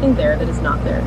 something there that is not there.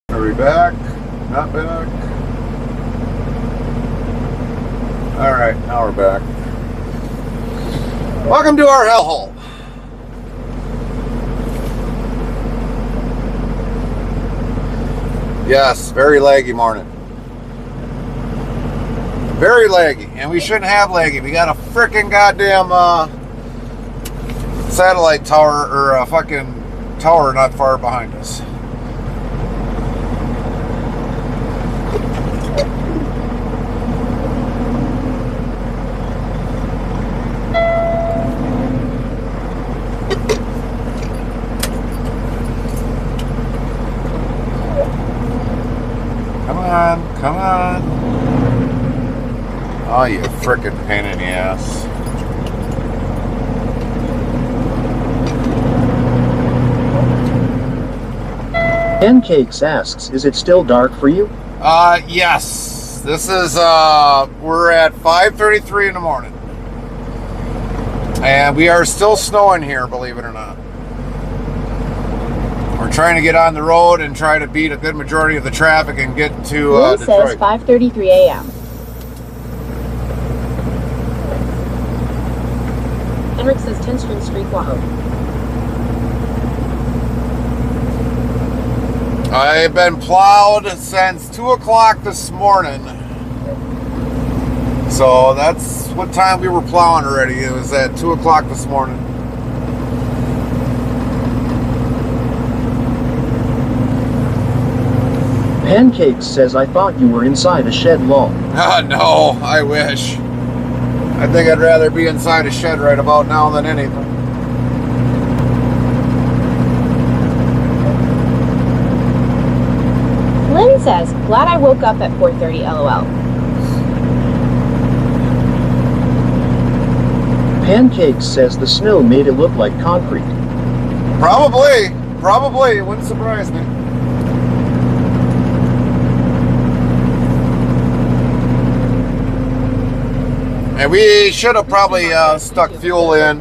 Are we back? Not back? Alright, now we're back. Welcome to our hellhole. Yes, very laggy morning. Very laggy. And we shouldn't have laggy. We got a freaking goddamn satellite tower, or a fucking tower not far behind us. Come on. Oh, you frickin' pain in the ass. Pancakes asks, is it still dark for you? Yes. This is, we're at 5:33 in the morning. And we are still snowing here, believe it or not. We're trying to get on the road and try to beat a good majority of the traffic and get to Lynn Detroit. says 5:33 a.m. Henrik says 10th Street, Wahoo. I've been plowed since 2 o'clock this morning. So that's what time we were plowing already. It was at 2 o'clock this morning. Pancakes says, I thought you were inside a shed long. No, I wish. I think I'd rather be inside a shed right about now than anything. Lynn says, glad I woke up at 4:30 LOL. Pancakes says the snow made it look like concrete. Probably. It wouldn't surprise me. And we should have probably stuck fuel in.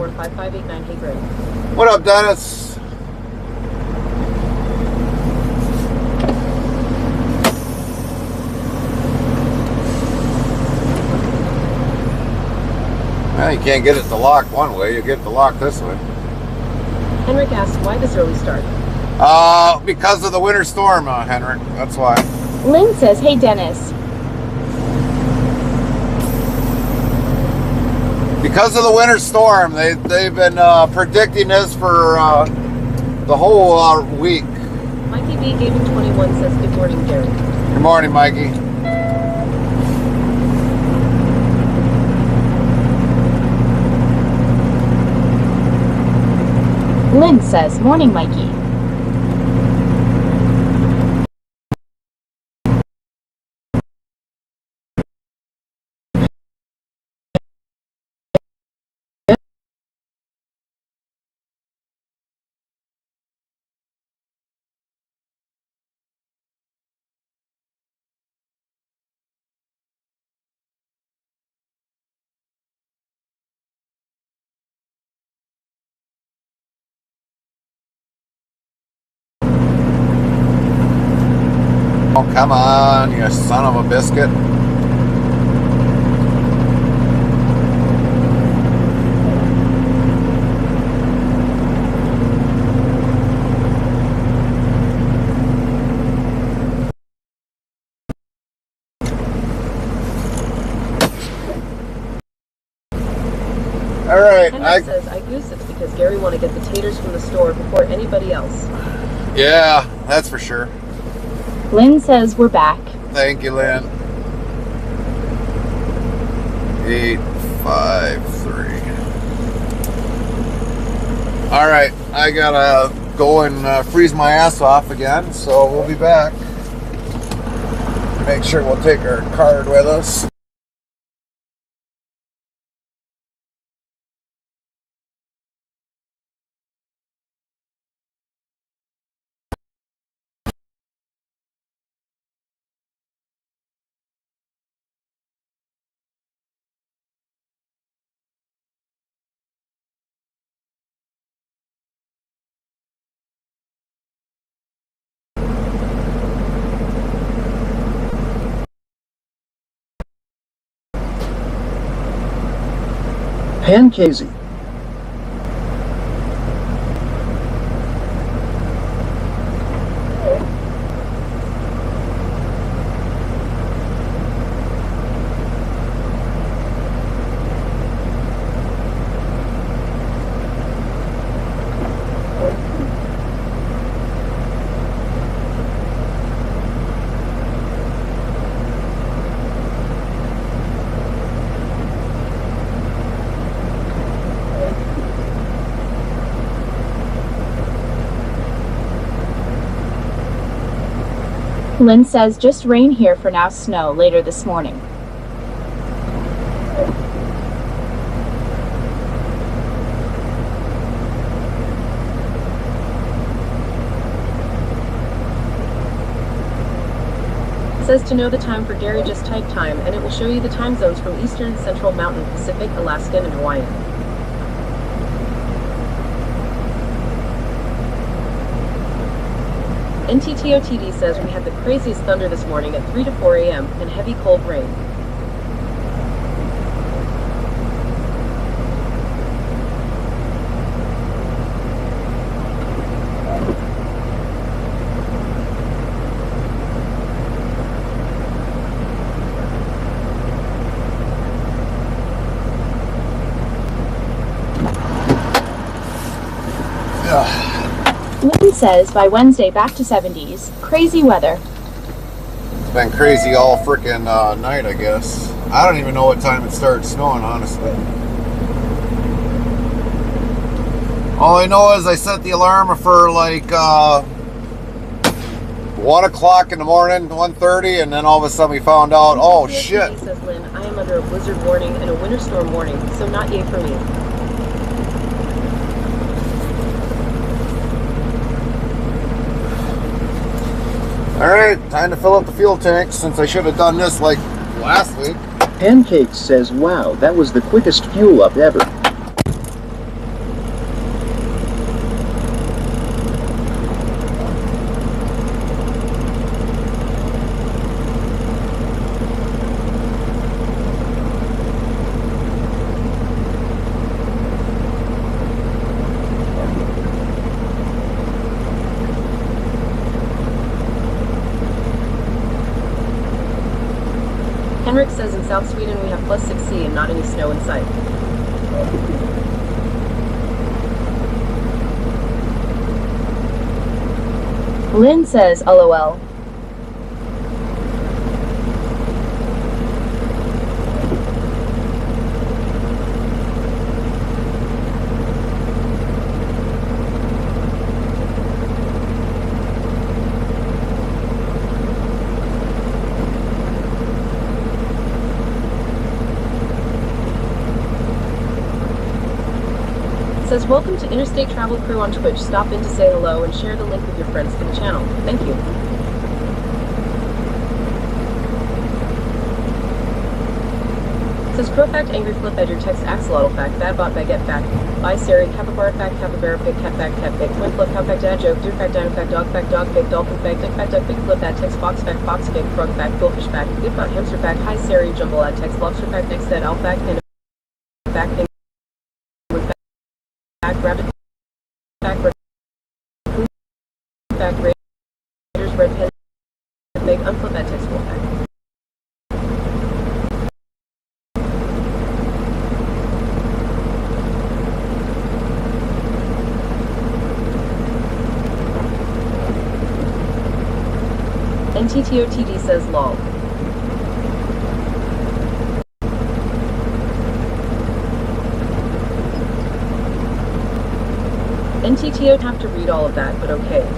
What up, Dennis? Well, you can't get it to lock one way. You get it to lock this way. Henrik asks, why this early start? Because of the winter storm, Henrik. That's why. Lynn says, hey, Dennis. Because of the winter storm, they've been predicting this for the whole week. Mikey B gave him 21, says, good morning, Gary. Good morning, Mikey. Lynn says, morning, Mikey. come on, you son of a biscuit. All right. Henrik says, I goose it because Gary want to get the taters from the store before anybody else. Yeah, that's for sure. Lynn says, we're back. Thank you, Lynn. 853. All right, I gotta go and freeze my ass off again, so we'll be back. Make sure we'll take our card with us. Pancasey. Lynn says, just rain here for now, snow later this morning. Says to know the time for Gary, just type time and it will show you the time zones from Eastern, Central, Mountain, Pacific, Alaskan, and Hawaiian. NTTOTD says we had the craziest thunder this morning at 3 to 4 a.m. and heavy cold rain. Lynn says by Wednesday back to 70s. Crazy weather. It's been crazy all freaking night, I guess. I don't even know what time it started snowing, honestly. All I know is I set the alarm for like 1 o'clock in the morning, 1:30, and then all of a sudden we found out, oh shit. Says Lynn, I am under a blizzard warning and a winter storm warning, so not yay for me. Alright, time to fill up the fuel tank since I should have done this like last week. Pancakes says, wow, that was the quickest fuel up ever. Henrik says in South Sweden we have plus 6C and not any snow in sight. Lynn says, LOL. Says, welcome to Interstate Travel Crew on Twitch. Stop in to say hello and share the link with your friends to the channel. Thank you. Says Profact Angry Flip Edger Text Axolotl Fact Bad Bot Baguette Fact By Siri Capybara Fact Capybara Pig Cat Fact Cat Pig Twin Flip Cow Fact Dad Joke Deer Fact Dino Fact Dog Pig Dolphin Fact Dick Fact Duck Pig Flip That Text Fox Pig Frog Fact Goldfish Fact Good Bot Hamster Fact Hi Siri Jumble Ad Text Lobster Fact Next Dead Owl Fact Panda Fact Penguin Fact Rabbit Fact Raccoon Fact Raiders Red Pen Big Unflip That Text Wolf Fact NTTOTD says lol. NTTO have to read all of that, but okay.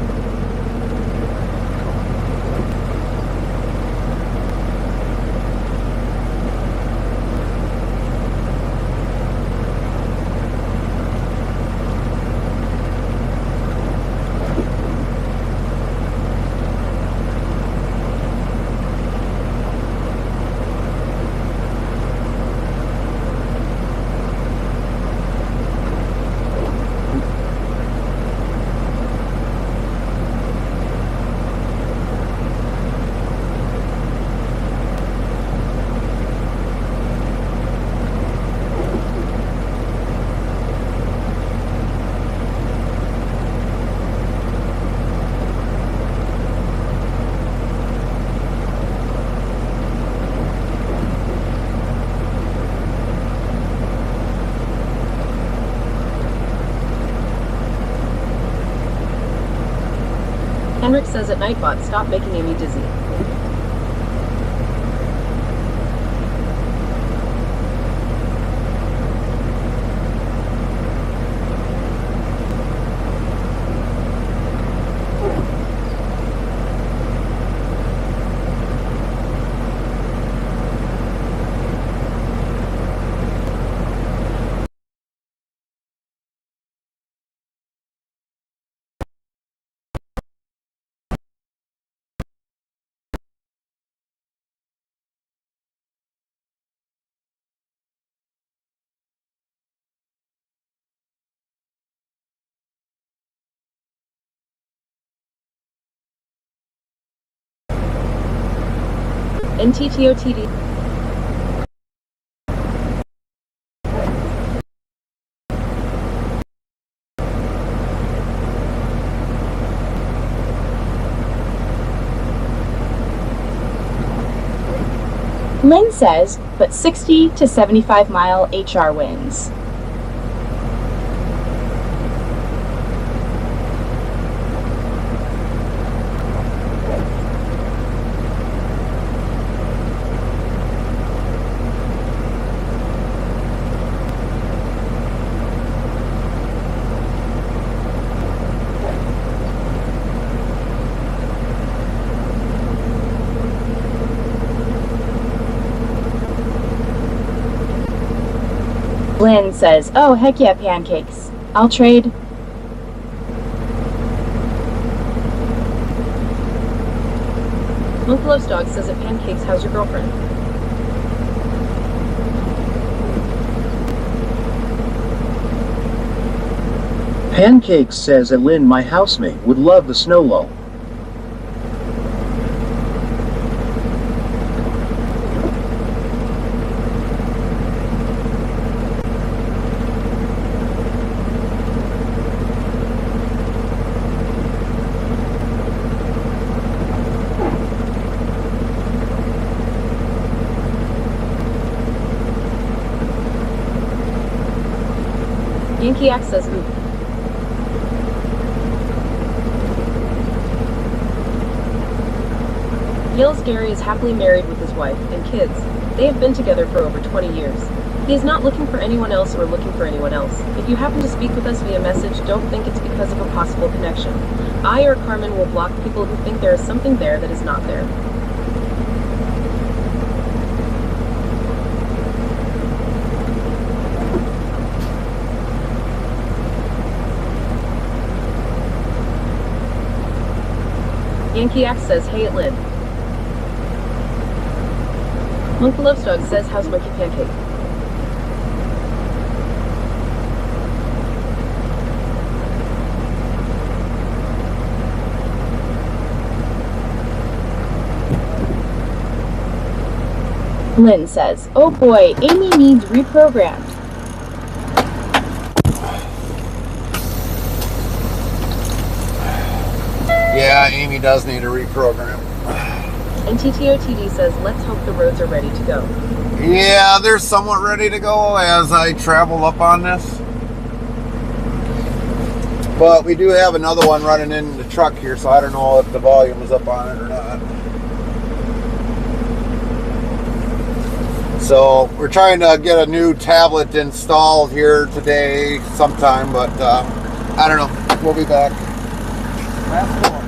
Henrik says at Nightbot, stop making Amy dizzy. NTTOTD. Lynn says, but 60 to 75 mile HR winds. Lynn says, oh, heck yeah, pancakes. I'll trade. Monk Loves Dog says at Pancakes, how's your girlfriend? Pancakes says that Lynn, my housemate, would love the snow lull. Yankee Axe says ooh. Yells Gary is happily married with his wife and kids. They have been together for over 20 years. He is not looking for anyone else or looking for anyone else. If you happen to speak with us via message, don't think it's because of a possible connection. I or Carmen will block people who think there is something there that is not there. Yankee Axe says, hey it Lynn. Monkey Loves Dog says, how's Monkey Pancake? Lynn says, oh boy, Amy needs reprogrammed. Yeah, Amy does need a reprogram. And TTOTD says, let's hope the roads are ready to go. Yeah, they're somewhat ready to go as I travel up on this. But we do have another one running in the truck here, so I don't know if the volume is up on it or not. So we're trying to get a new tablet installed here today sometime, but I don't know. We'll be back. Last one.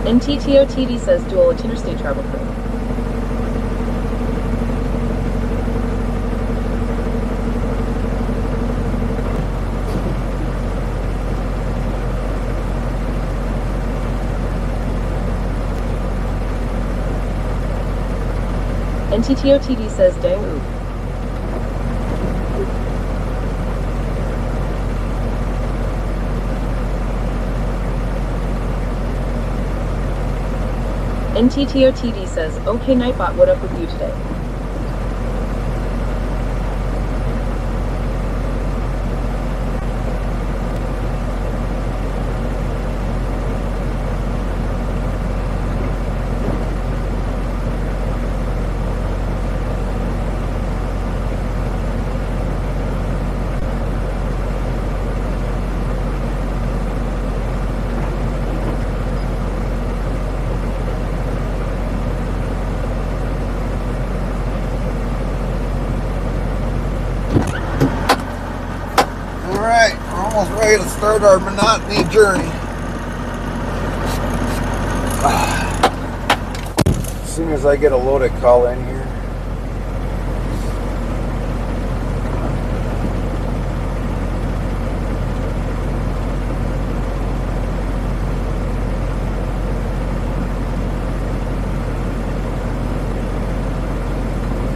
And TTOTD says, dual interstate travel crew. And TTOTD says, dang oop. And TTOTD says, okay Nightbot, what up with you today? Alright, we're almost ready to start our monotony journey. As soon as I get a loaded call in here.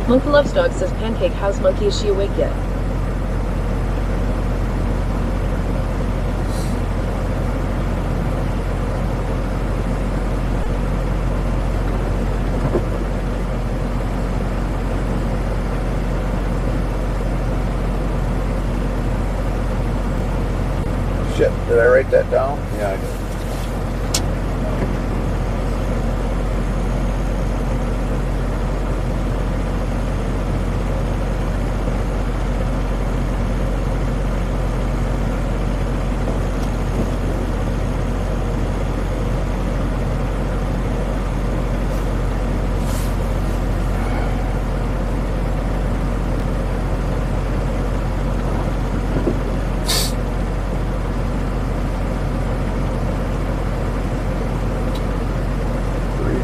Monkey Loves Dog says, Pancake, how's Monkey? Is she awake yet? Shit, did I write that down? Yeah, I did.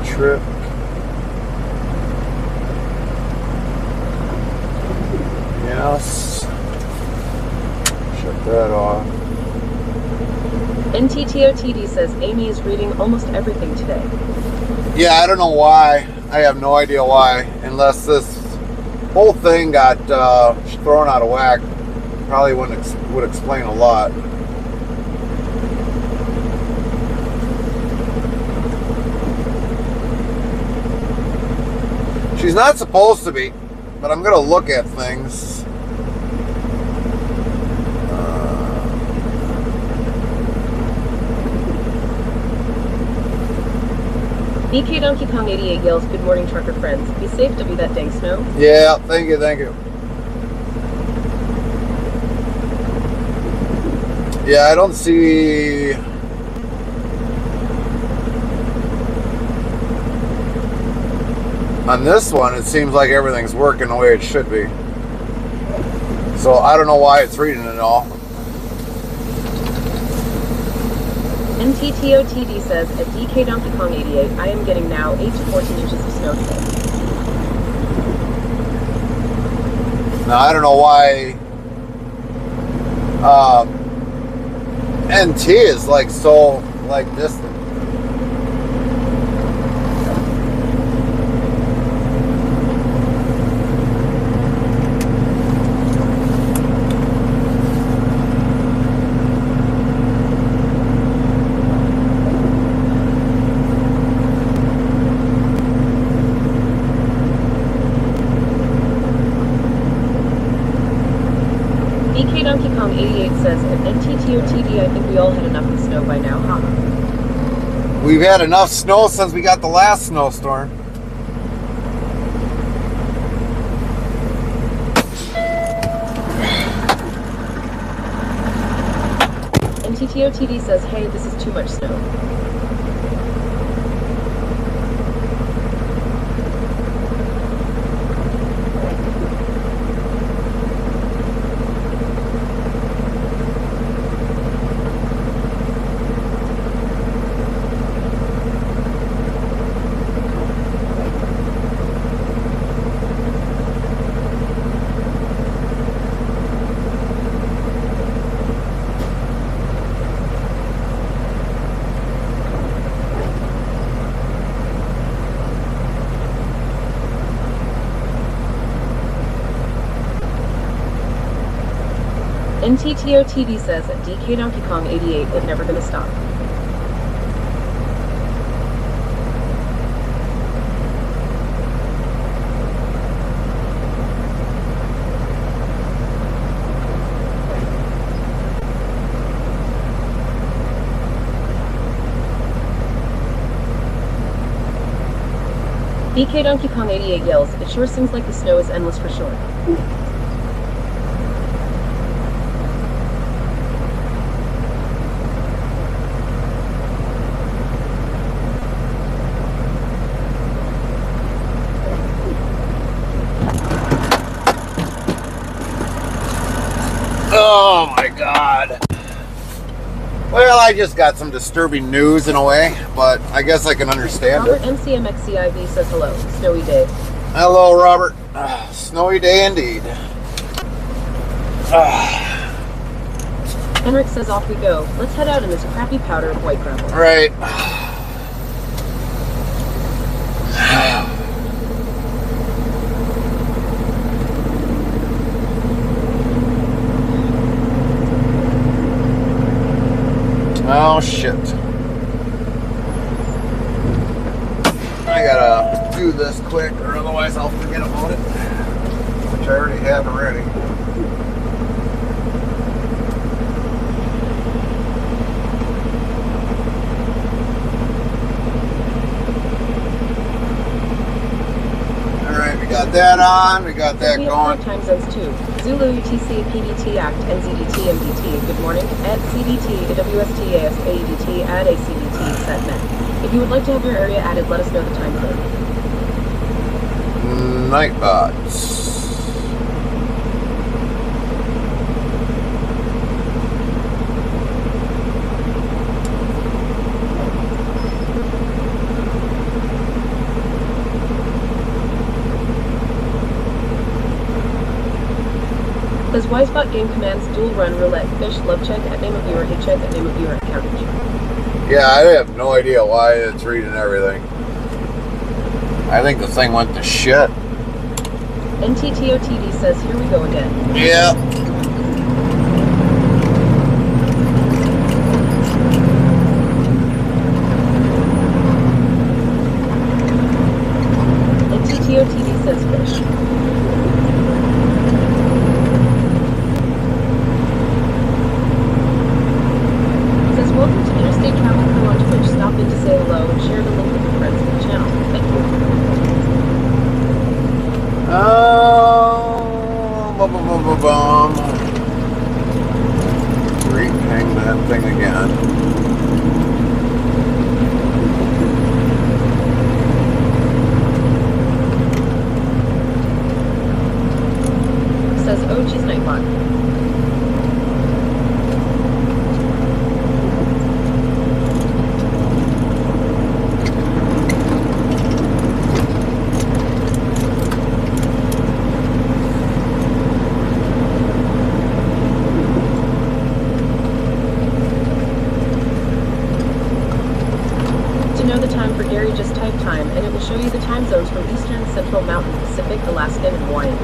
Trip. Yes. Shut that off. NTTOTD says, Amy is reading almost everything today. Yeah, I don't know why. I have no idea why. Unless this whole thing got thrown out of whack. Probably would explain a lot. She's not supposed to be, but I'm gonna look at things. BK Donkey Kong 88 yells, "Good morning, trucker friends. Be safe, W that dang snow." Yeah, thank you, thank you. Yeah, I don't see. On this one, it seems like everything's working the way it should be. So I don't know why it's reading it all. NTTOTD says, at DK Donkey Kong 88, I am getting now 8 to 14 inches of snow today. Now I don't know why NT is like so like distant. BK Donkey Kong 88 says, at NTTOTD, I think we all had enough of snow by now, huh? We've had enough snow since we got the last snowstorm. NTTOTD says, hey, this is too much snow. NTTOTD says that DK Donkey Kong 88 is never gonna stop. DK Donkey Kong 88 yells, it sure seems like the snow is endless for sure. Oh my God. Well, I just got some disturbing news in a way, but I guess I can understand Robert it. MCMXCIV says hello. Snowy day. Hello, Robert. Snowy day indeed. Henrik says off we go. Let's head out in this crappy powder of white gravel. Right. Oh shit. I gotta do this quick or otherwise I'll forget about it. Which I already have already. Alright, we got that on, we got that We have going. 4 time zones too. Zulu, UTC, PDT, ACT, NZDT, MDT. Good morning. At CDT, AWST, AS, AEDT, add a CDT, set net. If you would like to have your area added, let us know the time code. Nightbots. Says Wisebot game commands dual run roulette fish love check at name of viewer hit check at name of viewer countage. Yeah, I have no idea why it's reading everything. I think the thing went to shit. NTTOTD says here we go again. Yeah. NTTOTD man. Says, oh geez, Nightbot. To know the time for Gary, just type time, and it will show you the time zones from Eastern, Central, Mountain, Pacific, Alaskan, and Hawaiian.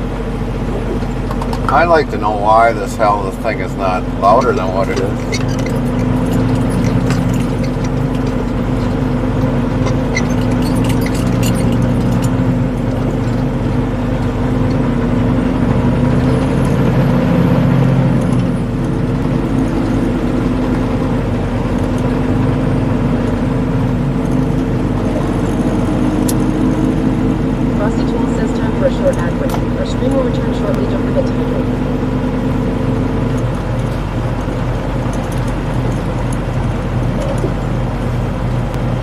I'd like to know why this thing is not louder than what it is. Frosty Tool says time for a short ad break. Our stream will return shortly. Don't forget to hydrate.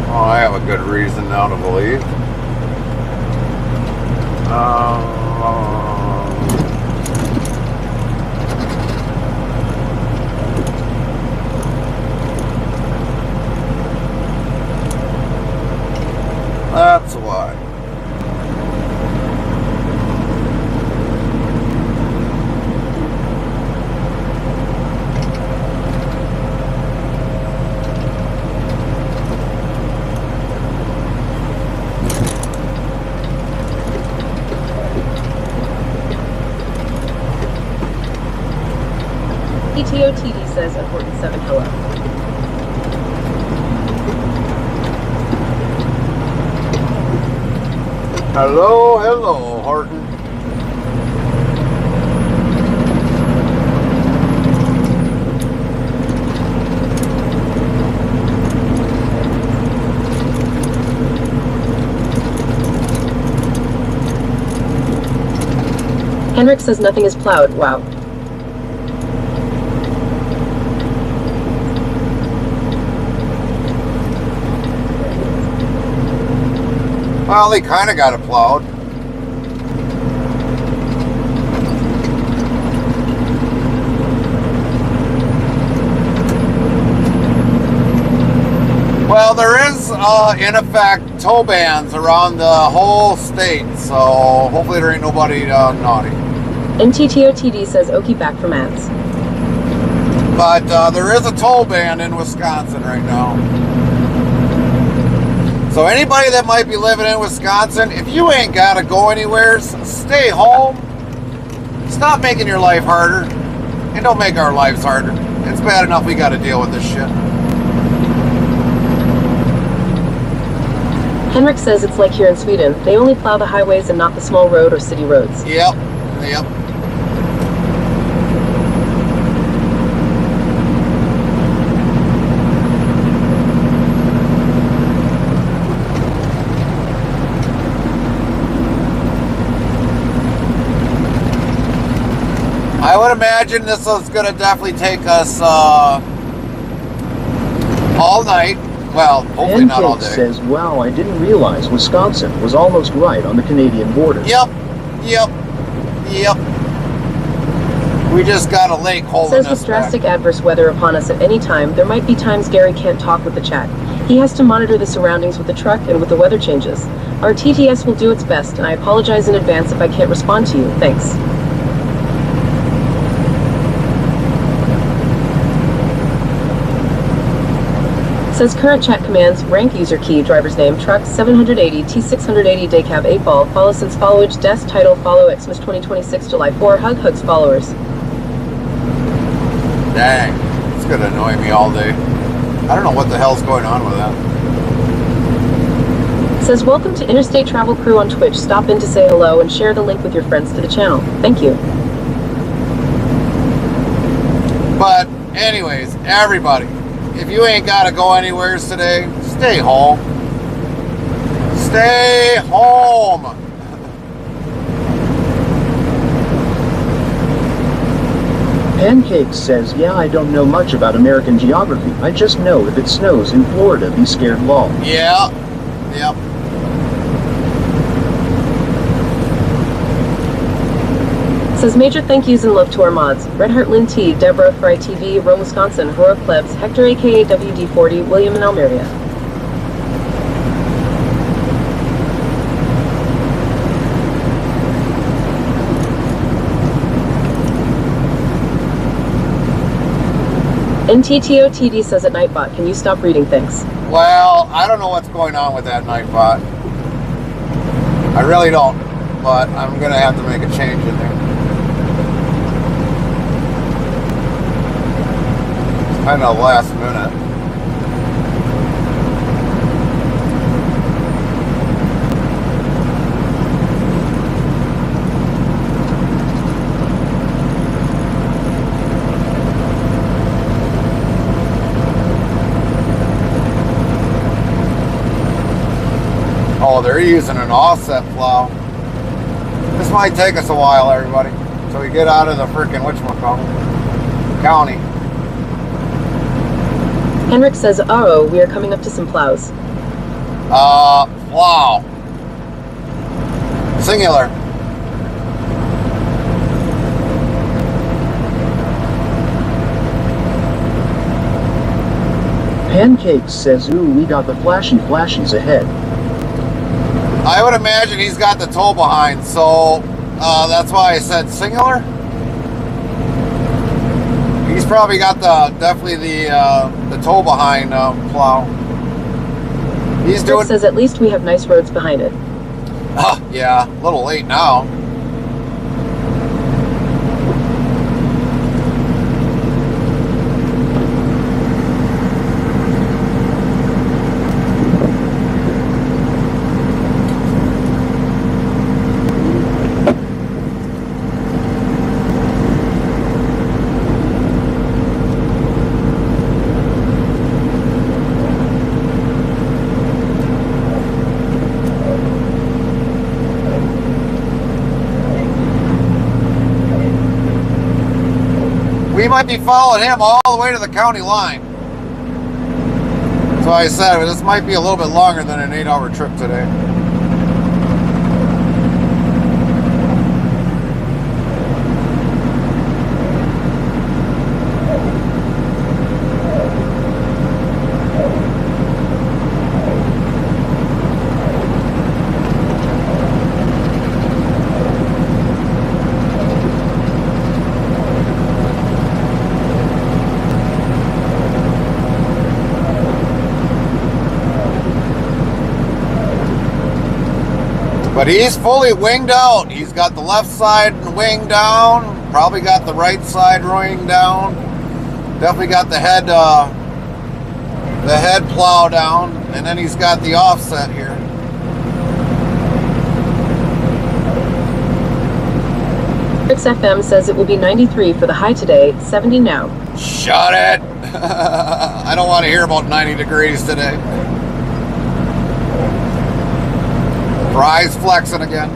Oh, I have a good reason now to believe. That's why. PTOTD says, important 7, hello. Hello, hello, Horton. Henrik says nothing is plowed. Wow. Well, they kind of got it plowed. Well, there is, in effect, tow bans around the whole state, so hopefully there ain't nobody naughty. MTTOTD says, Okie back from ads. But there is a toll ban in Wisconsin right now. So anybody that might be living in Wisconsin, if you ain't got to go anywhere, stay home. Stop making your life harder. And don't make our lives harder. It's bad enough we got to deal with this shit. Henrik says it's like here in Sweden. They only plow the highways and not the small road or city roads. Yep. I would imagine this is going to definitely take us all night. Well, hopefully not all day. Pancake says, wow, I didn't realize Wisconsin was almost right on the Canadian border. Yep. We just got a lake holding Says us with drastic back. adverse weather upon us at any time, there might be times Gary can't talk with the chat. He has to monitor the surroundings with the truck and with the weather changes. Our TTS will do its best, and I apologize in advance if I can't respond to you. Thanks. Says current chat commands, rank user key, driver's name, truck 780, T680, daycab 8 ball, follow since followage, desk title, follow Xmas 2026, July 4, hugs followers. Dang, it's gonna annoy me all day. I don't know what the hell's going on with that. Says welcome to Interstate Travel Crew on Twitch. Stop in to say hello and share the link with your friends to the channel. Thank you. But anyways, everybody, if you ain't got to go anywhere today, stay home. Stay home. Pancakes says, yeah, I don't know much about American geography. I just know if it snows in Florida, be scared lol. Yeah. Yep. Says major thank yous and love to our mods. Red Heart Lynn T, Deborah, Fry TV, Rome, Wisconsin, Heroic Plebs, Hector aka WD40, William and Almeria. NTTOTD says at Nightbot, can you stop reading things? Well, I don't know what's going on with that Nightbot. I really don't, but I'm gonna have to make a change in there. It's kind of last minute. Oh, they're using an offset plow. This might take us a while, everybody, so we get out of the frickin' whatchamacallit, county. Henrik says, oh, we are coming up to some plows. Plow. Singular. Pancakes says, ooh, we got the flashies ahead. I would imagine he's got the tow behind, so that's why I said singular. He's probably got definitely the tow behind plow. He's Rick doing. says at least we have nice roads behind it. Yeah, a little late now. We might be following him all the way to the county line. So I said this might be a little bit longer than an 8-hour trip today. But he's fully winged out. He's got the left side wing down. Probably got the right side wing down. Definitely got the head plow down, and then he's got the offset here. Fix FM says it will be 93 for the high today, 70 now. Shut it! I don't want to hear about 90 degrees today. Fry's flexing again.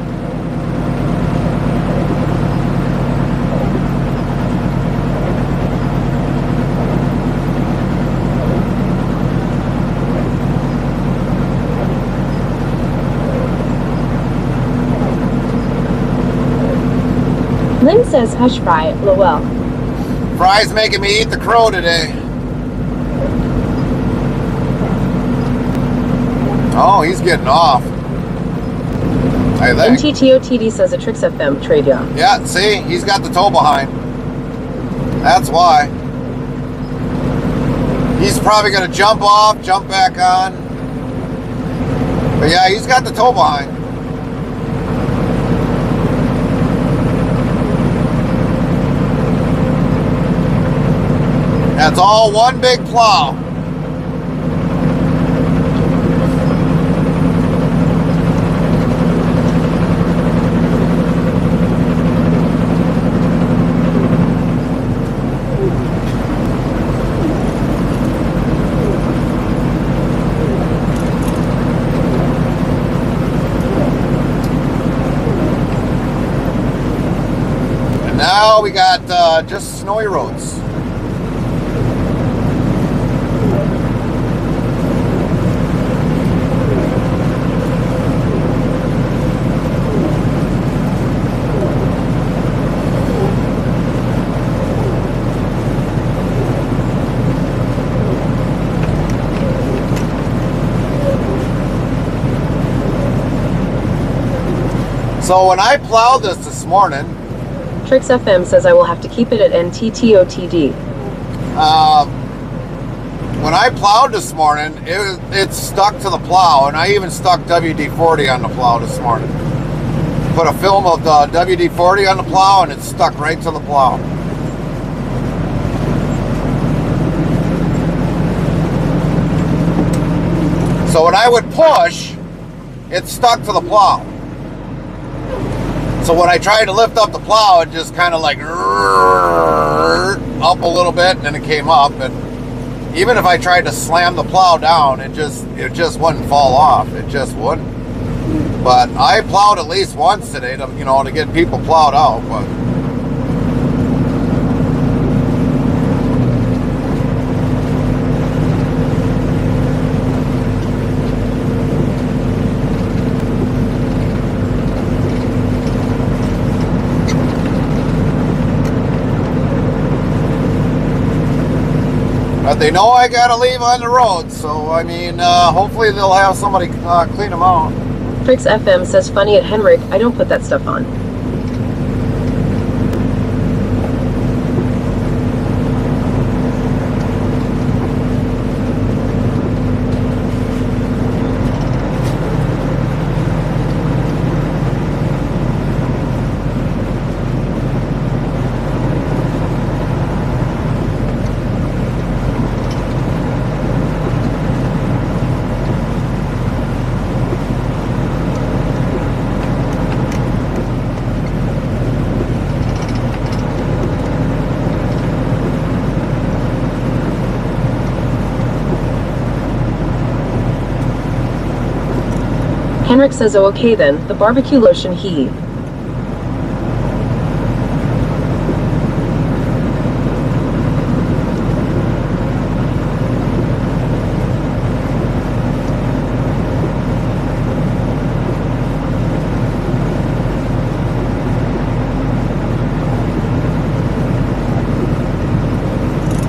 Lynn says hush fry, lol. Fry's making me eat the crow today. Oh, he's getting off. I think. NTTOTD says a Trix FM trade ya. Yeah, see, he's got the tow behind. That's why. He's probably going to jump off, jump back on. But yeah, he's got the tow behind. That's all one big plow. Now now we got just snowy roads. So when I plowed this morning, Trix FM says I will have to keep it at NTTOTD. When I plowed this morning, it stuck to the plow, and I even stuck WD-40 on the plow this morning. Put a film of the WD-40 on the plow, and it stuck right to the plow. So when I would push, it stuck to the plow. So when I tried to lift up the plow, it just kind of like up a little bit, and then it came up. And even if I tried to slam the plow down, it just wouldn't fall off. It just wouldn't. But I plowed at least once today to to get people plowed out. But they know I gotta leave on the road, so I mean, hopefully they'll have somebody clean them out. Trix FM says funny at Henrik, I don't put that stuff on. Henrik says, oh, okay then, the barbecue lotion he.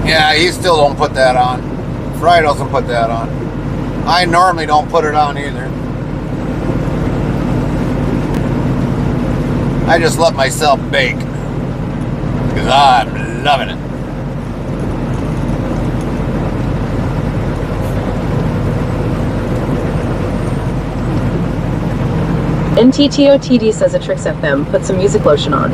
Yeah, he still don't put that on. Fry doesn't put that on. I normally don't put it on either. I just let myself bake because I'm loving it. NTTOTD says at Trix FM, put some music lotion on.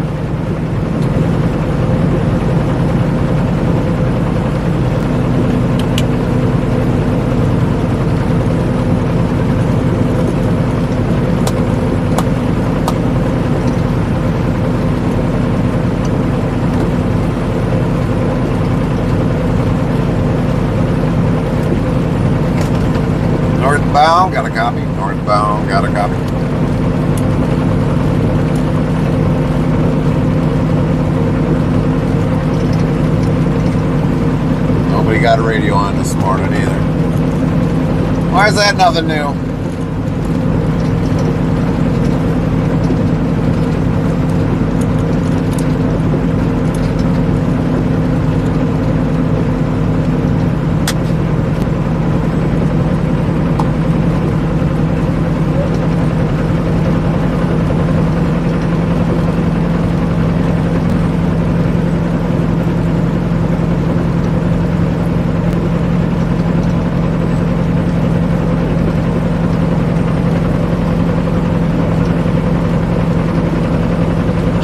Northbound, got a copy. Northbound, got a copy. Nobody got a radio on this morning either. Why is that nothing new?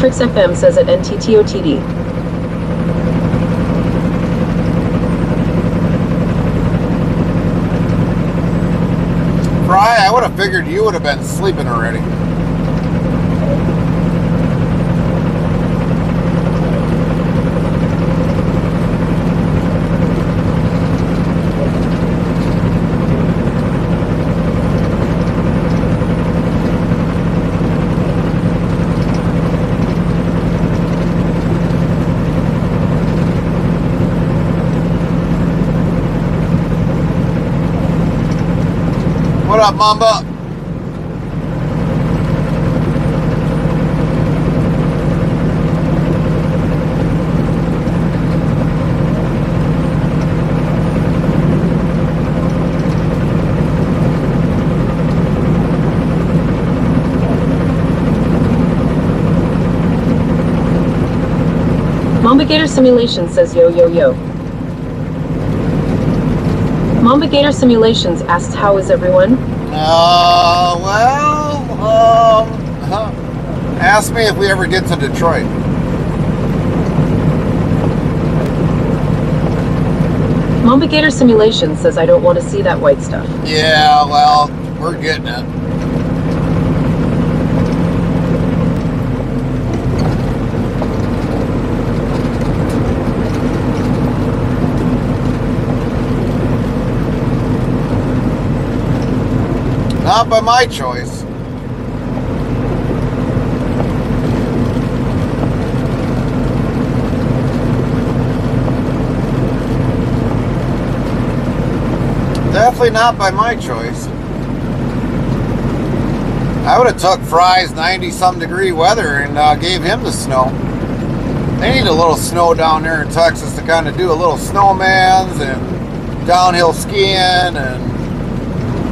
Trix FM says at NTTOTD. Fry, I would have figured you would have been sleeping already. What up, Mamba? Mamba Gator Simulation says yo yo yo. Mamba Gator Simulations asks how is everyone? Ask me if we ever get to Detroit. Mamba Gator Simulation says I don't want to see that white stuff. Yeah, well, we're getting it. Not by my choice. Definitely not by my choice. I would have took Fry's 90-some degree weather and gave him the snow. They need a little snow down there in Texas to kind of do a little snowmans and downhill skiing and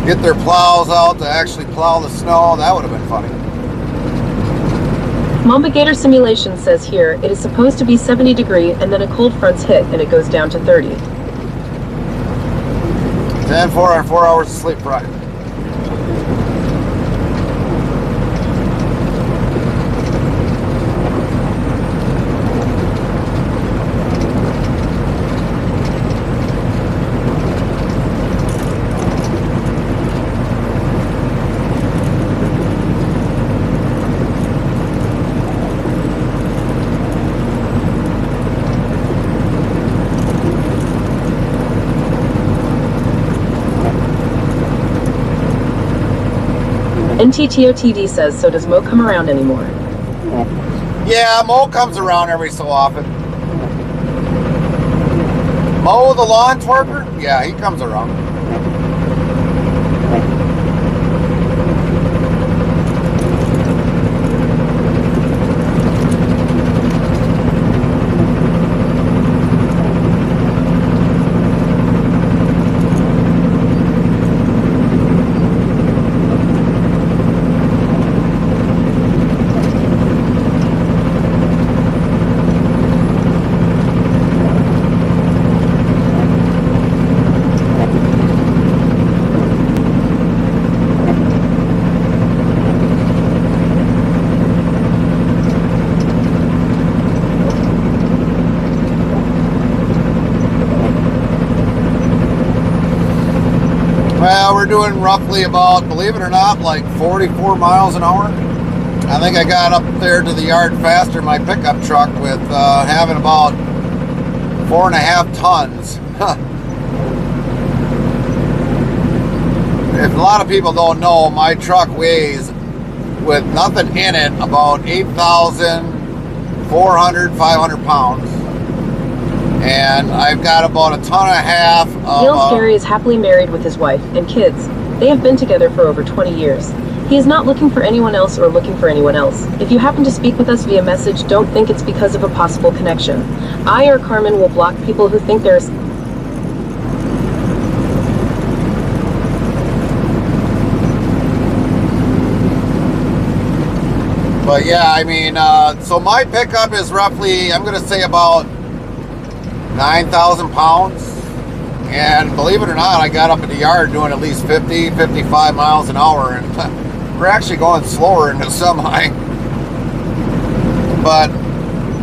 get their plows out to actually plow the snow. That would have been funny. Mamba Gator Simulation says here it is supposed to be 70 degree and then a cold front's hit and it goes down to 30. 10, 4 and 4 hours of sleep, Fry. NTTOTD says, so does Mo come around anymore? Yeah, Mo comes around every so often. Mo, the lawn twerker? Yeah, he comes around. Well, we're doing roughly about, believe it or not, like 44 miles an hour. I think I got up there to the yard faster in my pickup truck with having about 4.5 tons. If a lot of people don't know, my truck weighs, with nothing in it, about 8,400, 500 pounds. And I've got about 1.5 tons of... Neil Scary is happily married with his wife and kids. They have been together for over 20 years. He is not looking for anyone else or looking for anyone else. If you happen to speak with us via message, don't think it's because of a possible connection. I or Carmen will block people who think there's... But yeah, I mean, so my pickup is roughly, I'm going to say about 9,000 pounds. And believe it or not, I got up in the yard doing at least 50, 55 miles an hour. And we're actually going slower in the semi. But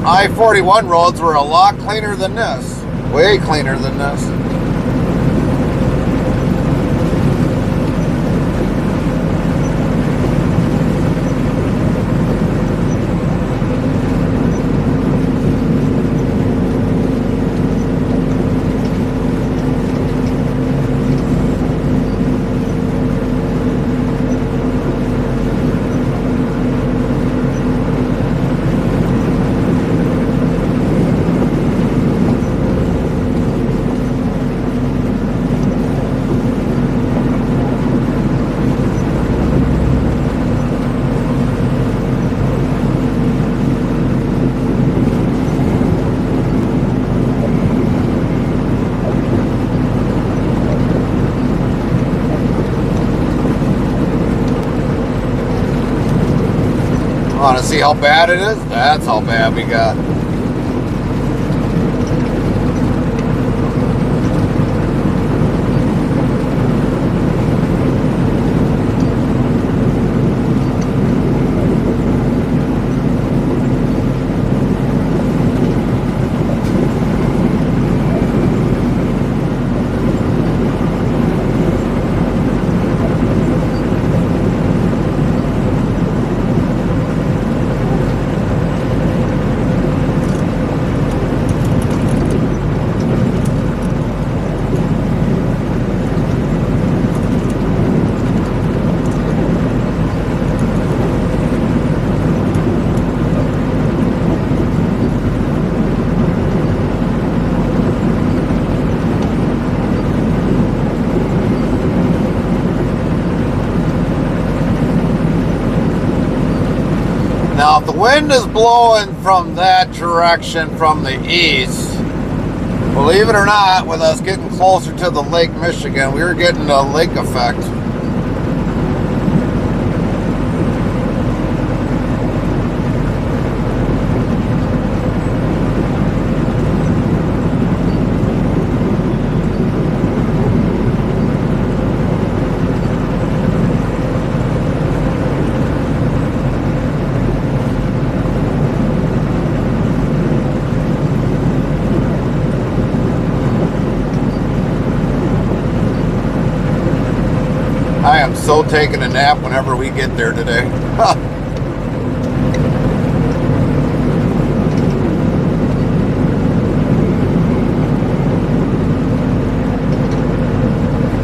I-41 roads were a lot cleaner than this. Way cleaner than this. Want to see how bad it is? That's how bad we got. Now, if the wind is blowing from that direction from the east, believe it or not, with us getting closer to the Lake Michigan, we were getting a lake effect. I am so taking a nap whenever we get there today.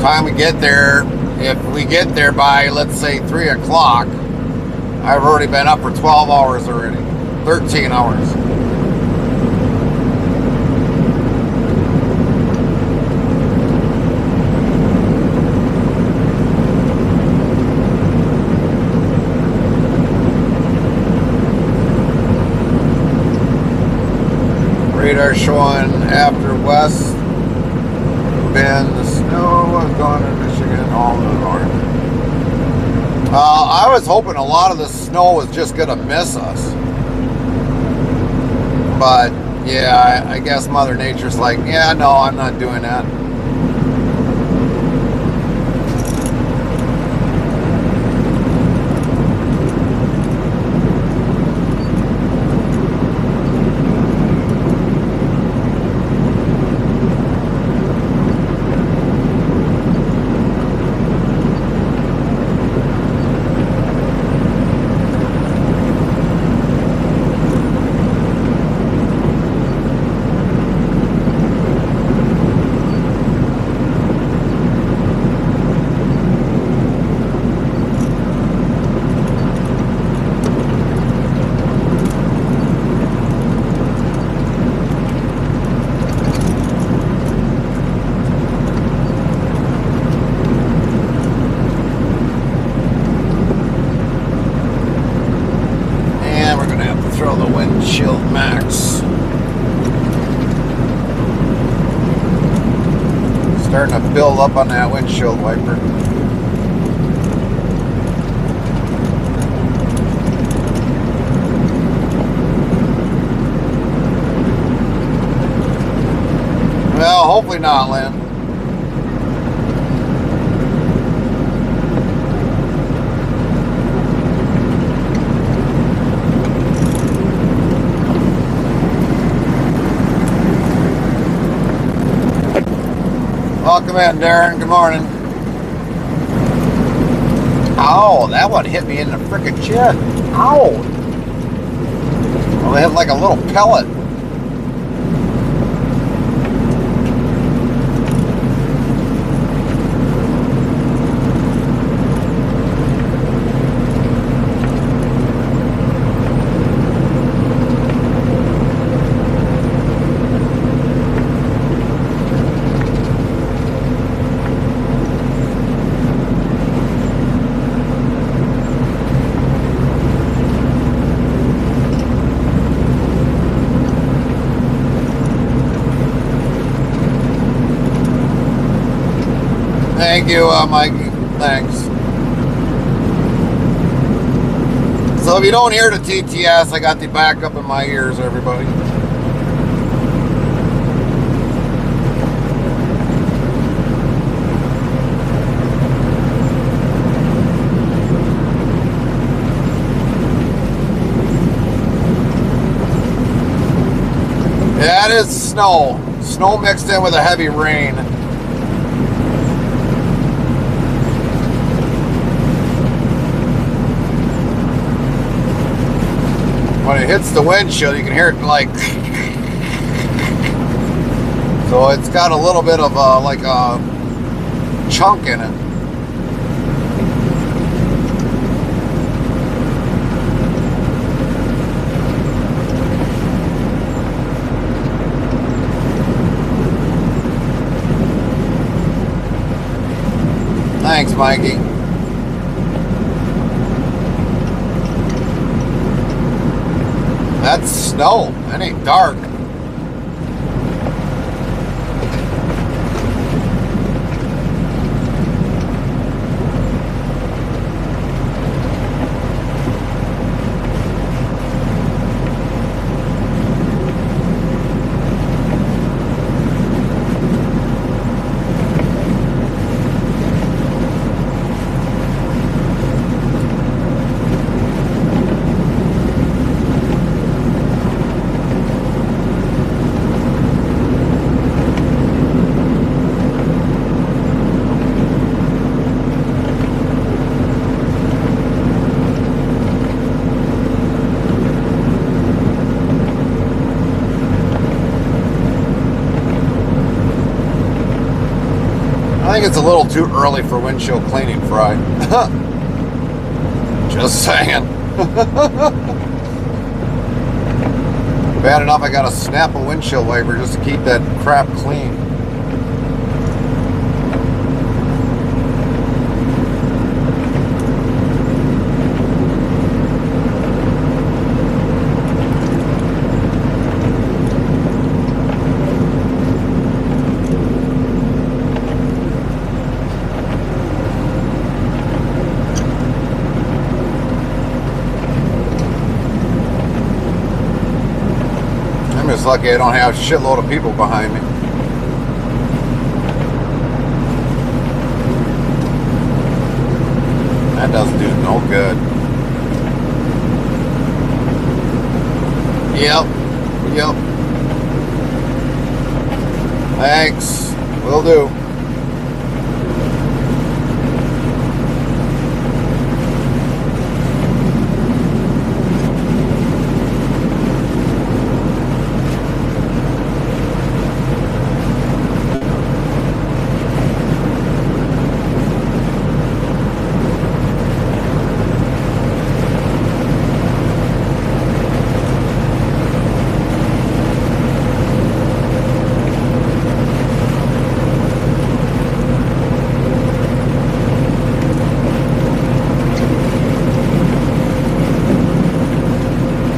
Time we get there, if we get there by, let's say, 3 o'clock, I've already been up for 12 hours already. 13 hours. Radar showing after west bend, the snow was going to Michigan all the north. I was hoping a lot of the snow was just going to miss us. But, yeah, I guess Mother Nature's like, yeah, no, I'm not doing that. Windshield max. Starting to build up on that windshield wiper. Well, hopefully not, Lynn. Welcome in, Darren. Good morning. Ow, that one hit me in the frickin' chest. Ow. Well, it hit like a little pellet. Thank you, Mikey. Thanks. So So if you don't hear the TTS, I got the backup in my ears, everybody. Yeah, it is snow. Snow mixed in with a heavy rain. When it hits the windshield, you can hear it like... So it's got a little bit of like a chunk in it. Thanks, Mikey. That's snow. That ain't dark. I think it's a little too early for windshield cleaning, Fry. Just saying. Bad enough I gotta snap a windshield wiper just to keep that crap clean. It's lucky I don't have a shitload of people behind me. That doesn't do no good. Yep. Thanks. Will do.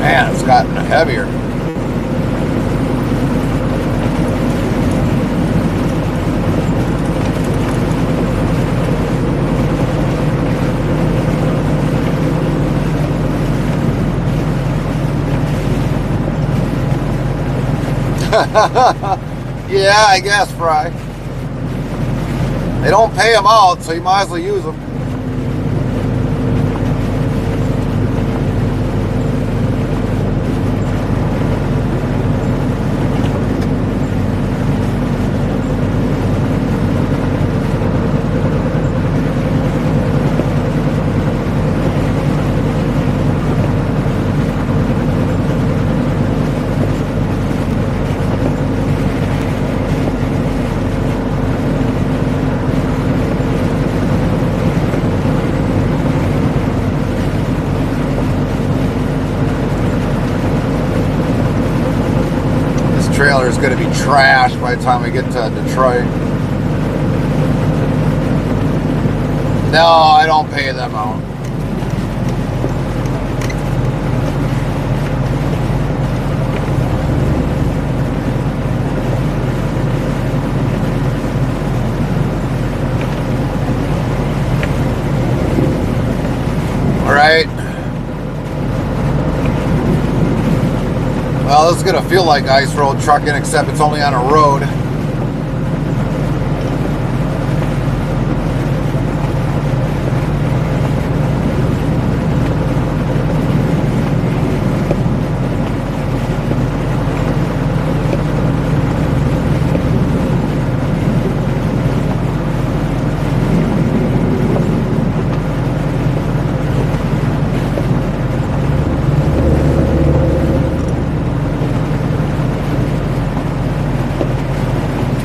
Man, it's gotten heavier. Yeah, I guess, Fry. They don't pay them out, so you might as well use them. Trailer is going to be trashed by the time we get to Detroit. No, I don't pay them out. All right. Well, it's gonna feel like ice road trucking, except it's only on a road.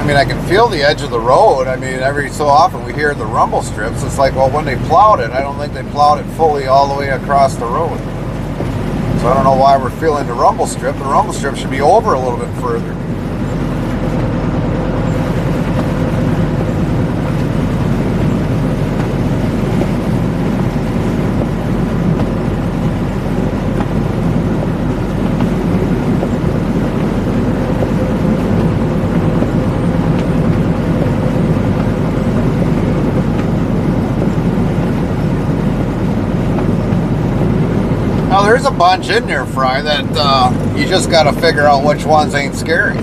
I mean, I can feel the edge of the road. I mean, every so often we hear the rumble strips. It's like, well, when they plowed it, I don't think they plowed it fully all the way across the road. So I don't know why we're feeling the rumble strip. The rumble strip should be over a little bit further. Now, there's a bunch in there, Fry, that you just got to figure out which ones ain't scary.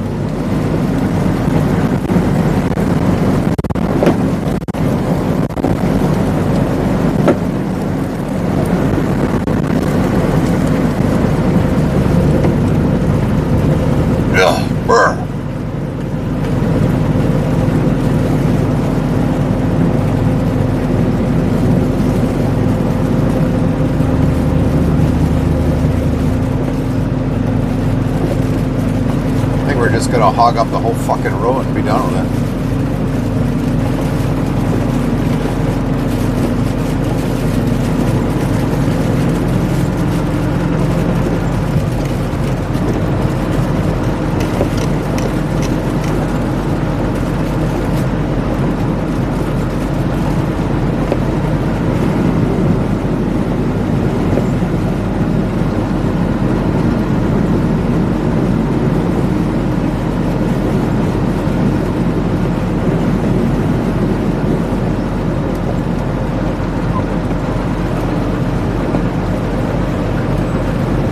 Ugh, brr. We're just gonna hog up the whole fucking road and be done with it.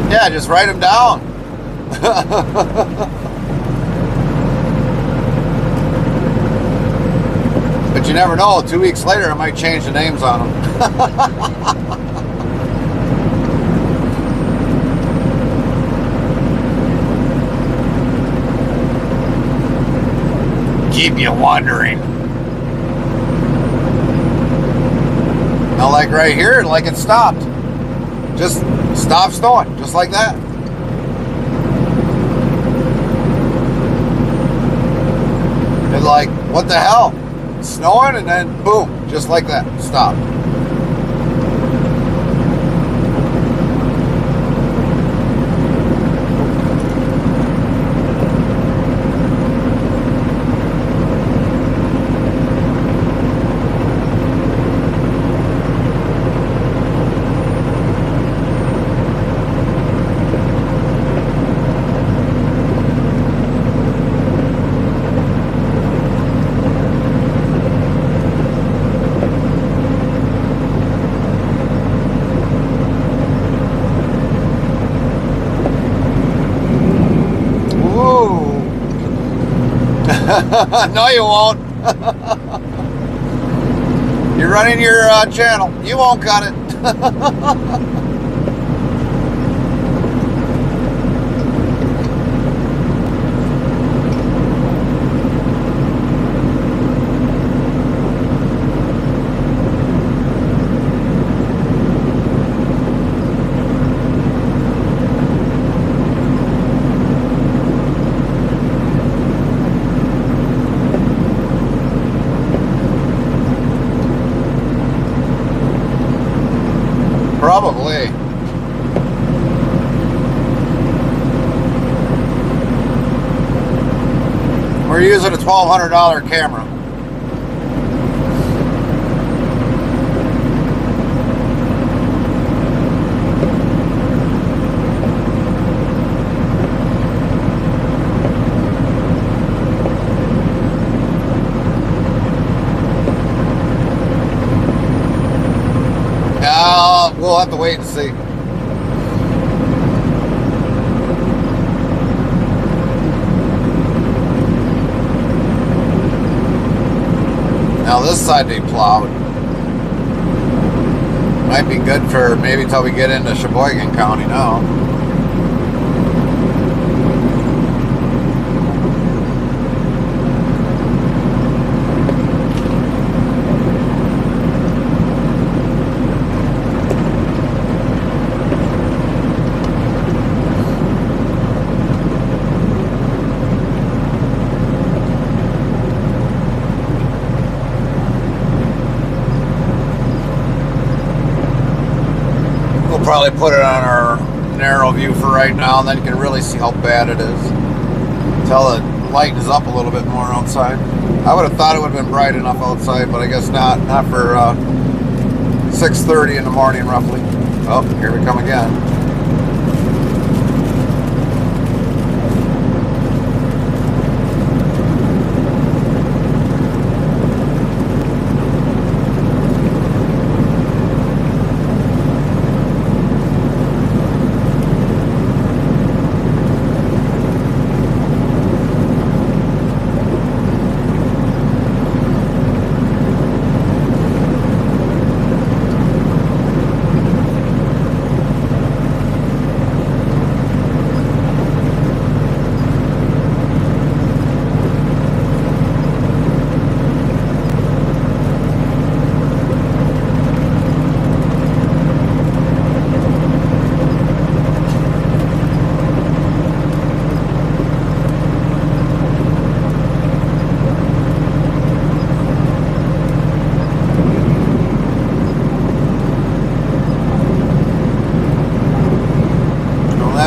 Yeah, just write them down. But you never know. 2 weeks later, I might change the names on them. Keep you wondering. Now, like right here, like it stopped. Just stop snowing, just like that. And like, what the hell? It's snowing and then boom, just like that, stop. No, you won't. You're running your channel. You won't cut it. Probably. We're using a $1,200 camera. We'll have to wait and see. Now this side they plowed. Might be good for maybe till we get into Sheboygan County now. Probably put it on our narrow view for right now, and then you can really see how bad it is until it lightens up a little bit more outside. I would have thought it would have been bright enough outside, but I guess not for 6:30 in the morning roughly. Oh, here we come again.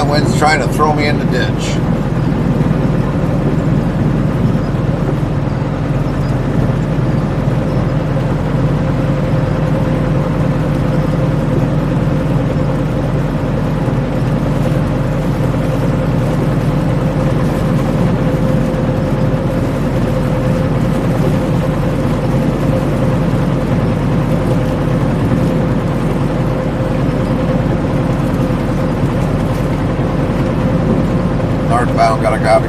Wind's trying to throw me in the ditch. Northbound, got a copy.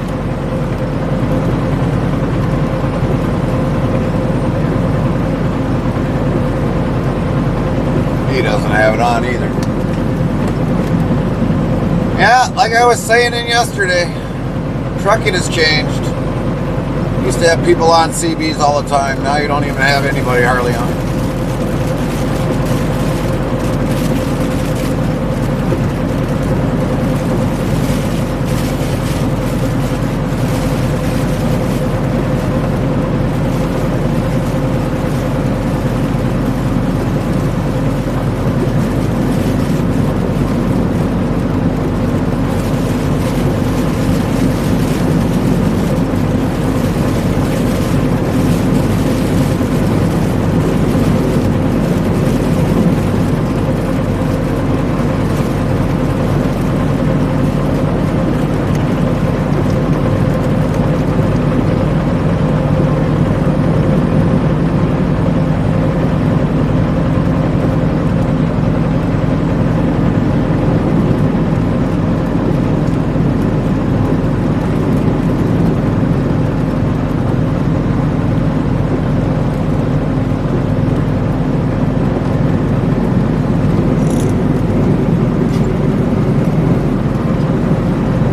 He doesn't have it on either. Yeah, like I was saying in yesterday, trucking has changed. Used to have people on CBs all the time. Now you don't even have anybody hardly on.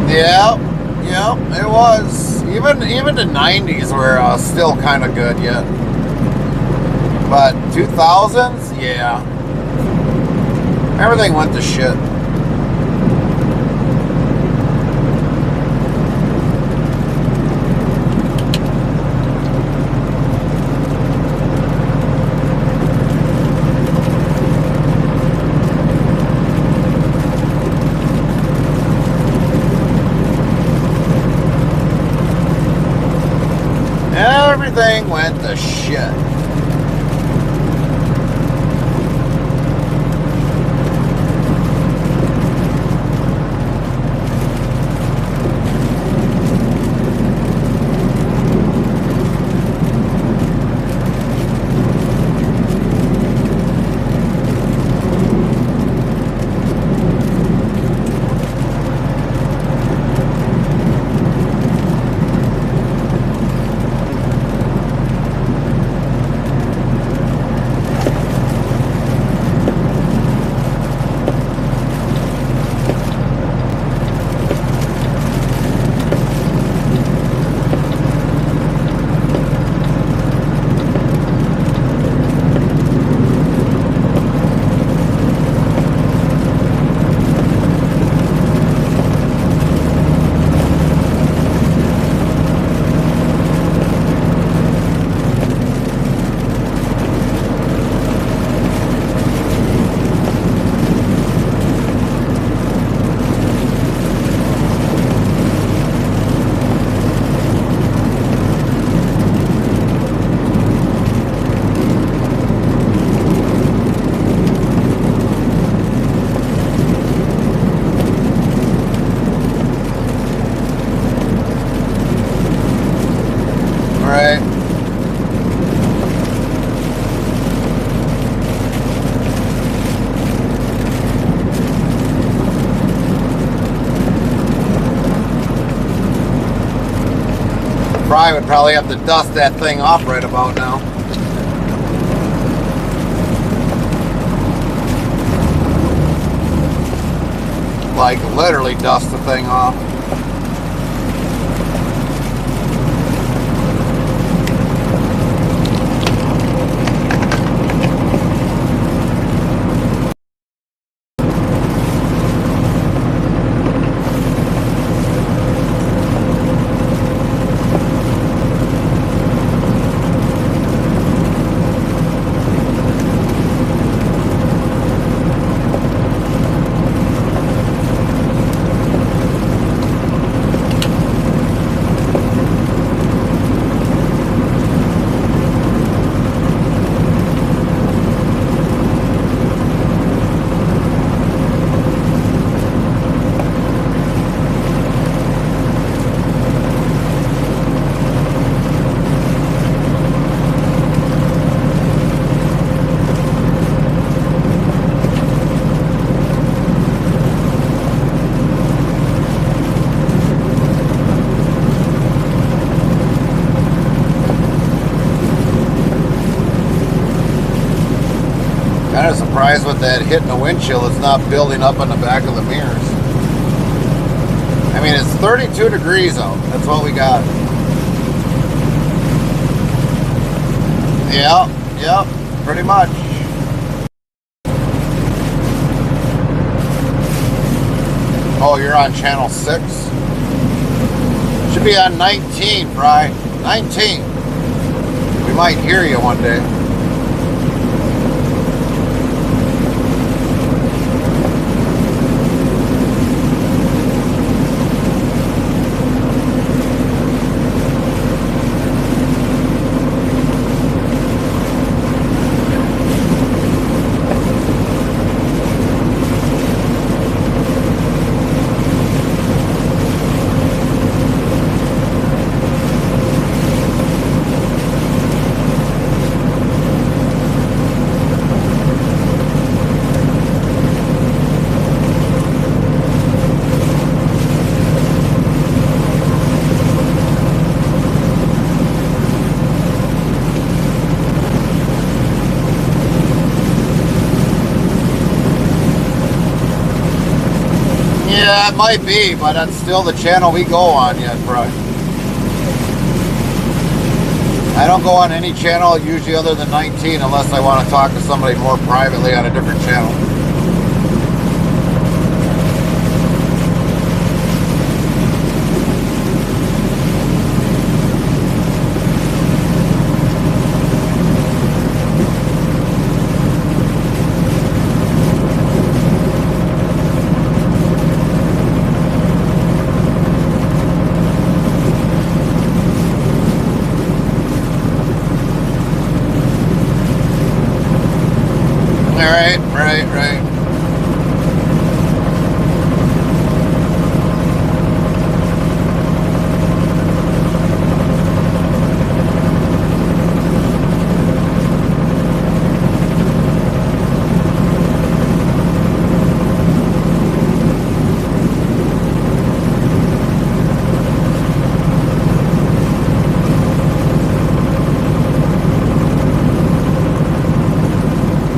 Yeah, it was. Even the 90s were still kind of good yet. But 2000s, yeah. Everything went to shit. Everything went to shit. would probably have to dust that thing off right about now. Like literally dust the thing off. Kind of surprised with that hitting the windshield. It's not building up on the back of the mirrors. I mean, it's 32 degrees out. That's what we got. Yep, pretty much. Oh, you're on channel 6? Should be on 19, Fry. 19. We might hear you one day. Yeah, it might be, but that's still the channel we go on yet, Brian. I don't go on any channel usually other than 19 unless I want to talk to somebody more privately on a different channel. Right.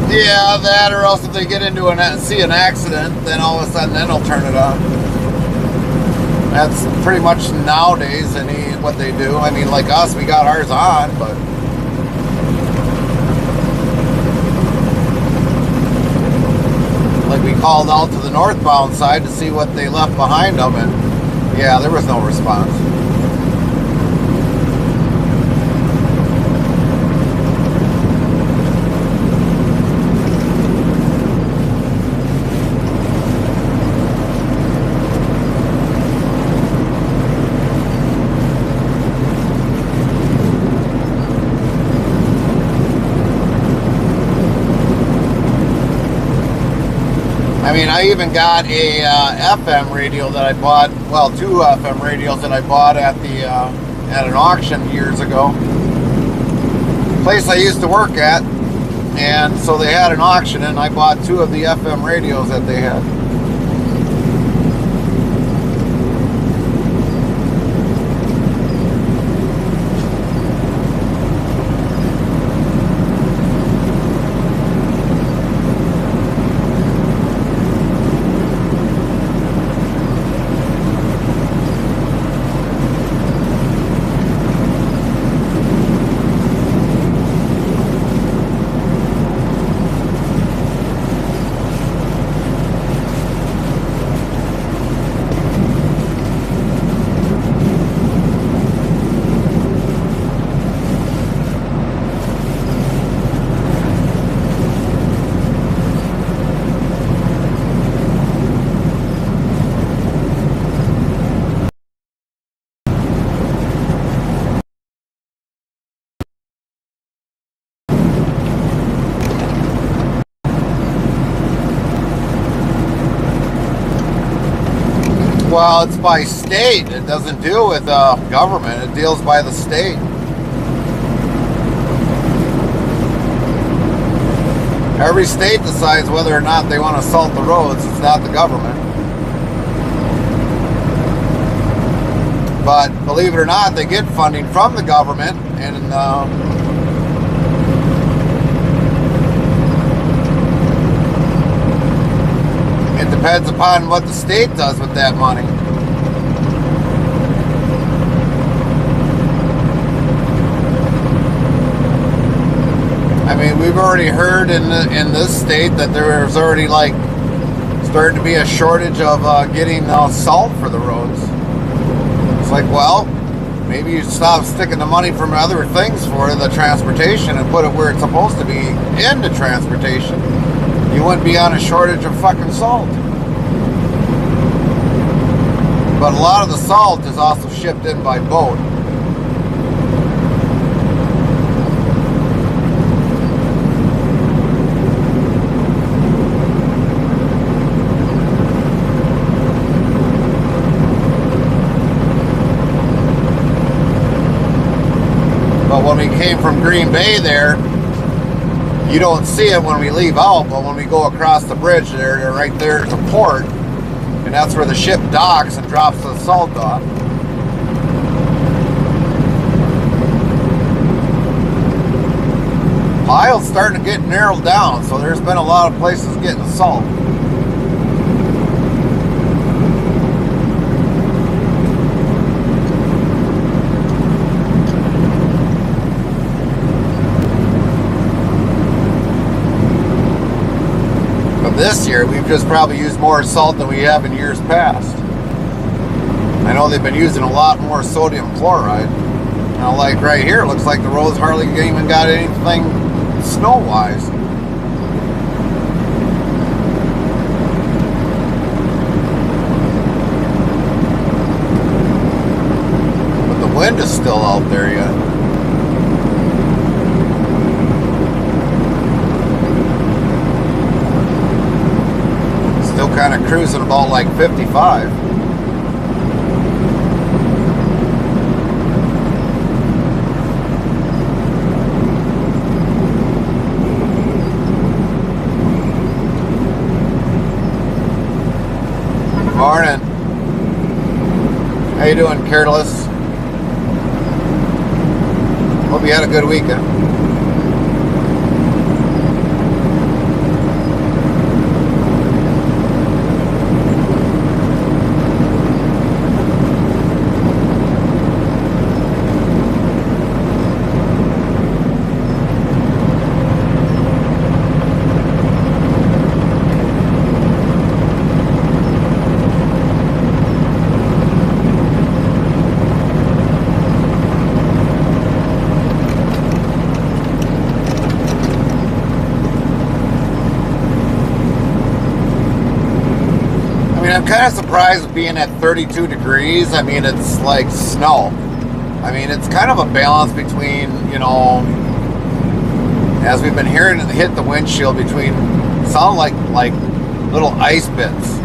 Yeah, that or else if they get into see an accident, then all of a sudden then they'll turn it on. That's pretty much nowadays what they do. I mean, like us, we got ours on, but like we called out to the northbound side to see what they left behind them, and yeah, there was no response. I mean, I even got a FM radio that I bought, well, 2 FM radios that I bought at an auction years ago. Place I used to work at, and so they had an auction, and I bought 2 of the FM radios that they had. Well, it's by state. It doesn't deal with government. It deals by the state. Every state decides whether or not they want to salt the roads. It's not the government. But believe it or not, they get funding from the government, and it depends upon what the state does with that money. I mean, we've already heard in this state that there's already like starting to be a shortage of getting salt for the roads. It's like, well, maybe you stop sticking the money from other things for the transportation and put it where it's supposed to be, into transportation. You wouldn't be on a shortage of fucking salt. But a lot of the salt is also shipped in by boat. But when we came from Green Bay there, you don't see it when we leave out, but when we go across the bridge there, they're right there at the port, and that's where the ship docks and drops the salt off. Pile's starting to get narrowed down, so there's been a lot of places getting salt. This year, we've just probably used more salt than we have in years past. I know they've been using a lot more sodium chloride. Now, like right here, it looks like the roads hardly even got anything snow-wise. But the wind is still out there yet. Still kind of cruising about like 55. Morning. How you doing, Careless? Hope you had a good weekend. I'm kind of surprised with being at 32 degrees. I mean, it's like snow. I mean, it's kind of a balance between, you know, as we've been hearing it hit the windshield between, sound like little ice bits.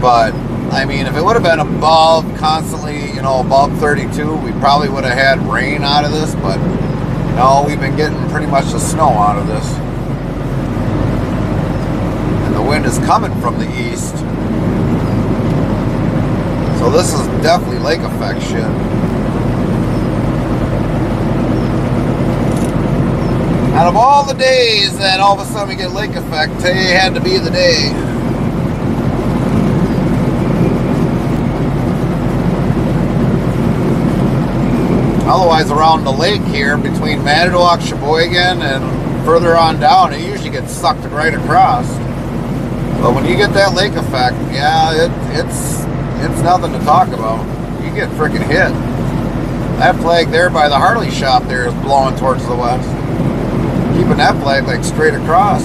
But, I mean, if it would have been above, constantly, you know, above 32, we probably would have had rain out of this. But, no, we've been getting pretty much the snow out of this. The wind is coming from the east. So this is definitely lake effect shit. Out of all the days that all of a sudden we get lake effect, today had to be the day. Otherwise, around the lake here, between Manitowoc, Sheboygan, and further on down, it usually gets sucked right across. But when you get that lake effect, yeah, it's nothing to talk about. You get freaking hit. That flag there by the Harley shop there is blowing towards the west. Keeping that flag like straight across.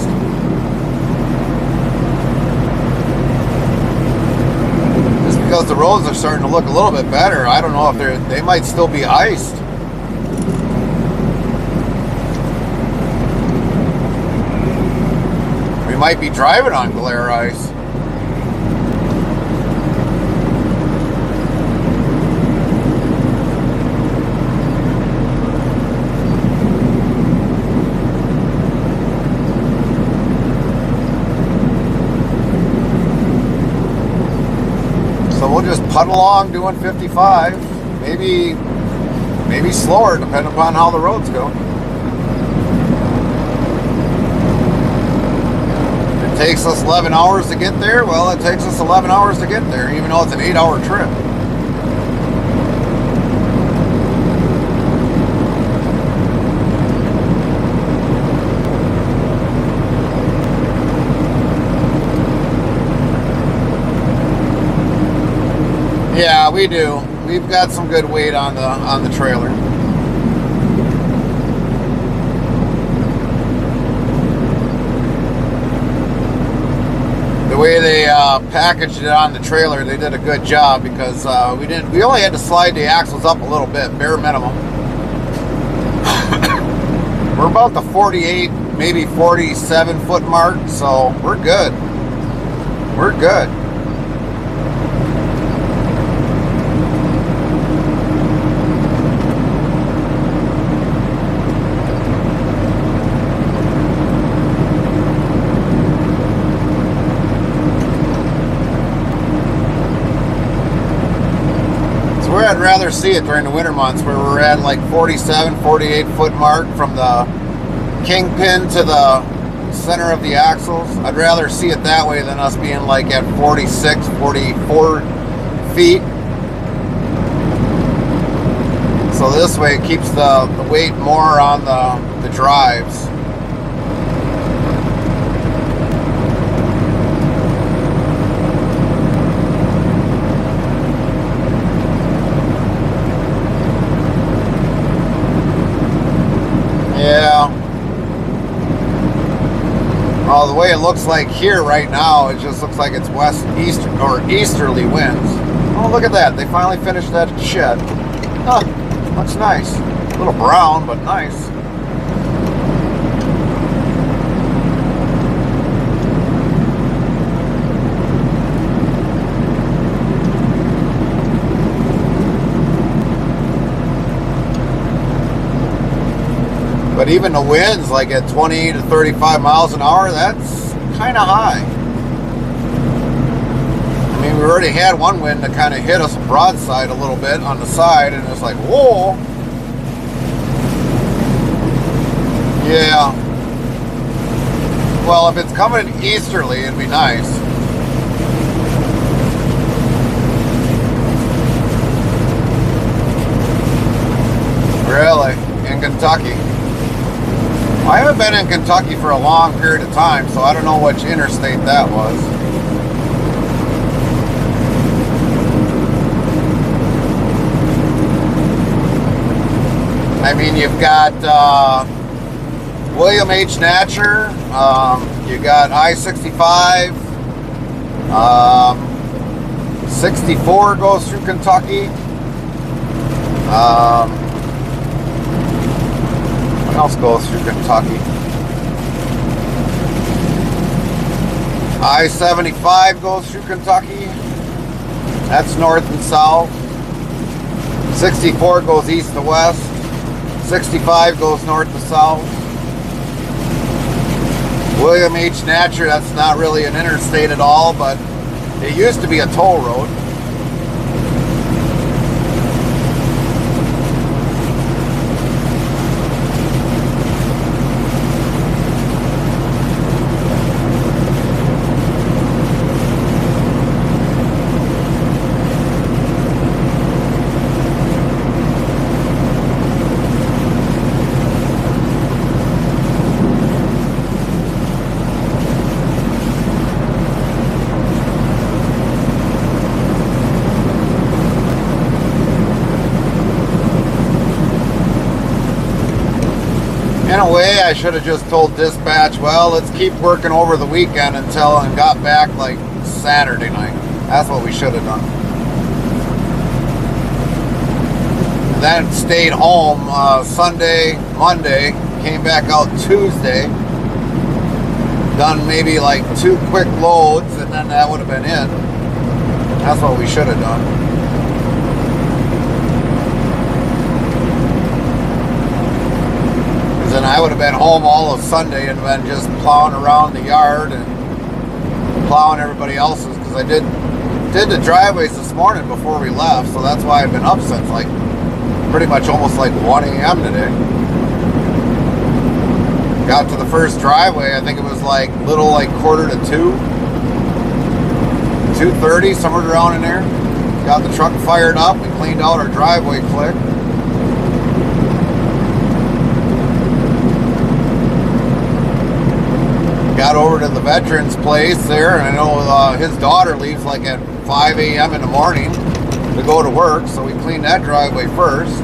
Just because the roads are starting to look a little bit better, I don't know if they might still be iced. We might be driving on glare ice. cut along doing 55, maybe slower depending upon how the roads go. If it takes us 11 hours to get there, well, it takes us 11 hours to get there, even though it's an 8-hour trip. Yeah, we do. We've got some good weight on the trailer. The way they packaged it on the trailer, they did a good job because we only had to slide the axles up a little bit, bare minimum. We're about the 48, maybe 47 foot mark, so we're good. We're good. I'd rather see it during the winter months where we're at like 47, 48 foot mark from the kingpin to the center of the axles. I'd rather see it that way than us being like at 46, 44 feet. So this way it keeps the weight more on the drives. Yeah. Well, the way it looks like here right now, it just looks like it's easterly winds. Oh, look at that. They finally finished that shed. Huh, looks nice. A little brown, but nice. But even the winds, like at 20 to 35 miles an hour, that's kind of high. I mean, we already had one wind that kind of hit us broadside a little bit on the side, and it's like, whoa. Yeah. Well, if it's coming easterly, it'd be nice. Really? In Kentucky? I haven't been in Kentucky for a long period of time, so I don't know which interstate that was. I mean, you've got William H. Natcher, you got I-65, 64 goes through Kentucky. What else goes through Kentucky? I-75 goes through Kentucky. That's north and south. 64 goes east to west. 65 goes north to south. William H. Natcher, that's not really an interstate at all, but it used to be a toll road. In a way, I should have just told dispatch, well, let's keep working over the weekend and got back like Saturday night. That's what we should have done. And then stayed home Sunday, Monday, came back out Tuesday, done maybe like 2 quick loads, and then that would have been it. That's what we should have done. Then I would have been home all of Sunday and been just plowing around the yard and plowing everybody else's, because I did Did the driveways this morning before we left, so that's why I've been up since like pretty much almost like 1 a.m. today. Got to the first driveway, I think it was like little like 1:45, 2:30, somewhere around in there. Got the truck fired up and cleaned out our driveway click. Got over to the veterans place there, and I know his daughter leaves like at 5 a.m. in the morning to go to work, so we cleaned that driveway first.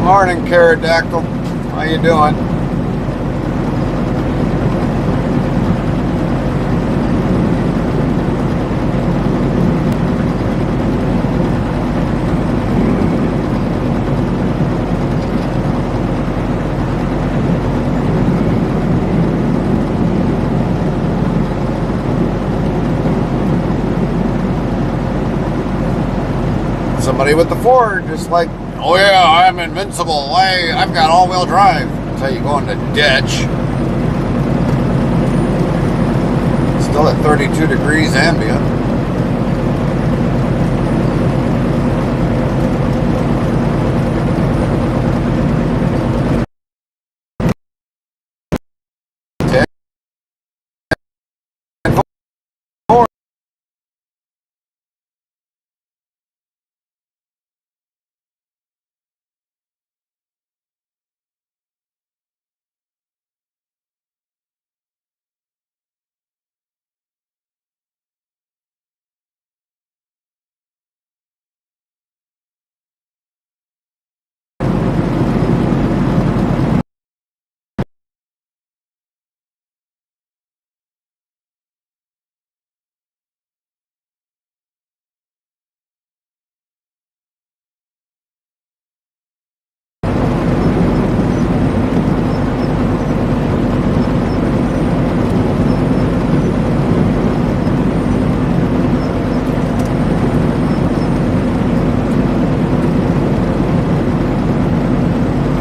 Morning, Pterodactyl. How you doing? Somebody with the Ford, just like, oh yeah, I'm invincible. I've got all-wheel drive. Until you go in the ditch. Still at 32 degrees ambient.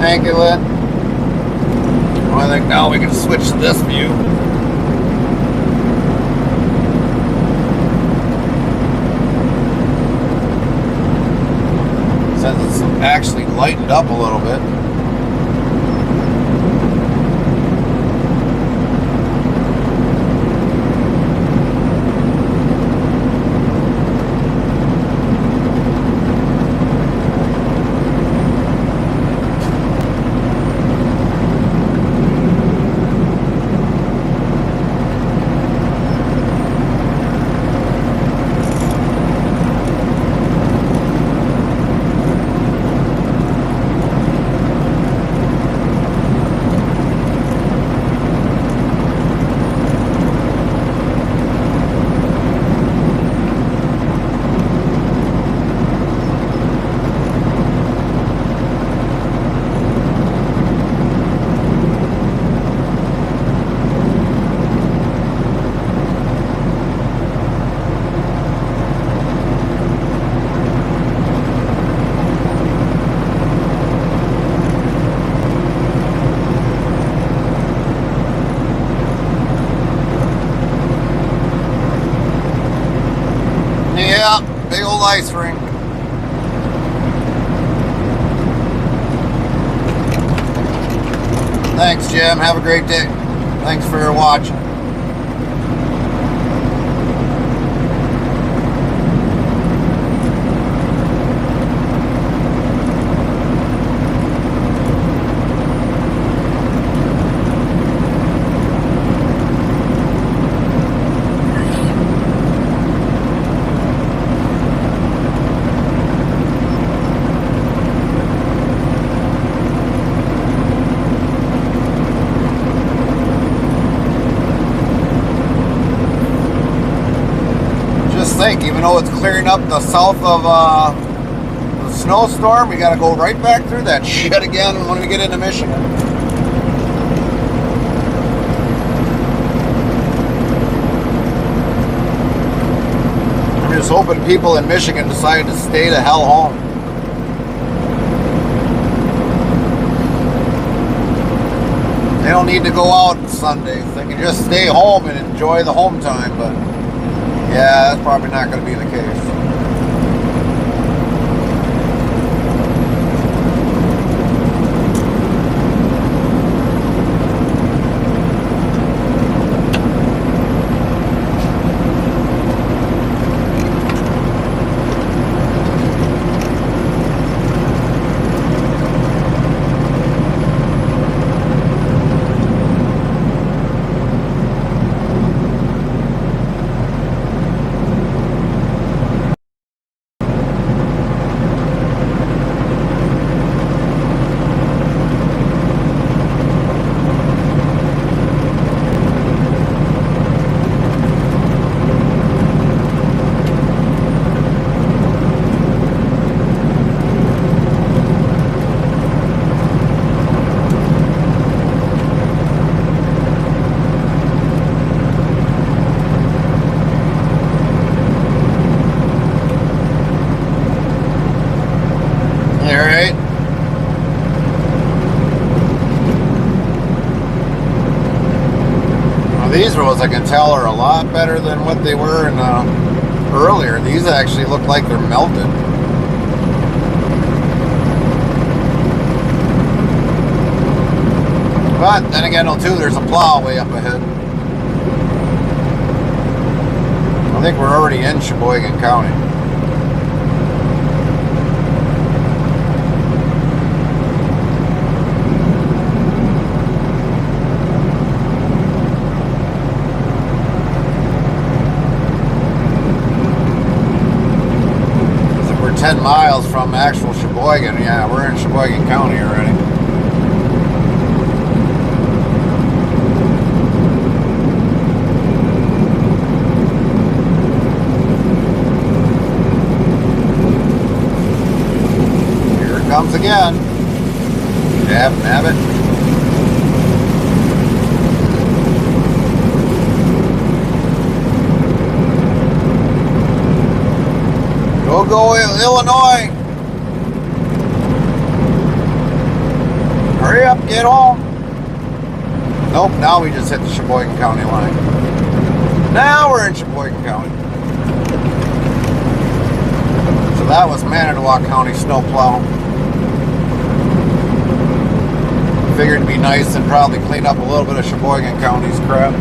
Angular. Well, I think now we can switch to this view. Since it's actually lightened up a little bit. Big old ice rink. Thanks, Jim. Have a great day. Thanks for watching. Even though it's clearing up the south of the snowstorm, we got to go right back through that shit again when we get into Michigan. I'm just hoping people in Michigan decide to stay the hell home. They don't need to go out Sundays. They can just stay home and enjoy the home time. But yeah, that's probably not going to be the case. These roads, I can tell, are a lot better than what they were in earlier. These actually look like they're melted. But then again, too, there's a plow way up ahead. I think we're already in Sheboygan County. We're 10 miles from actual Sheboygan. Yeah, we're in Sheboygan County already. Here it comes again. Dab, nabbit. Go Illinois. Hurry up, get home. Nope, now we just hit the Sheboygan County line. Now we're in Sheboygan County. So that was Manitowoc County snowplow. Figured it'd be nice and probably clean up a little bit of Sheboygan County's crap.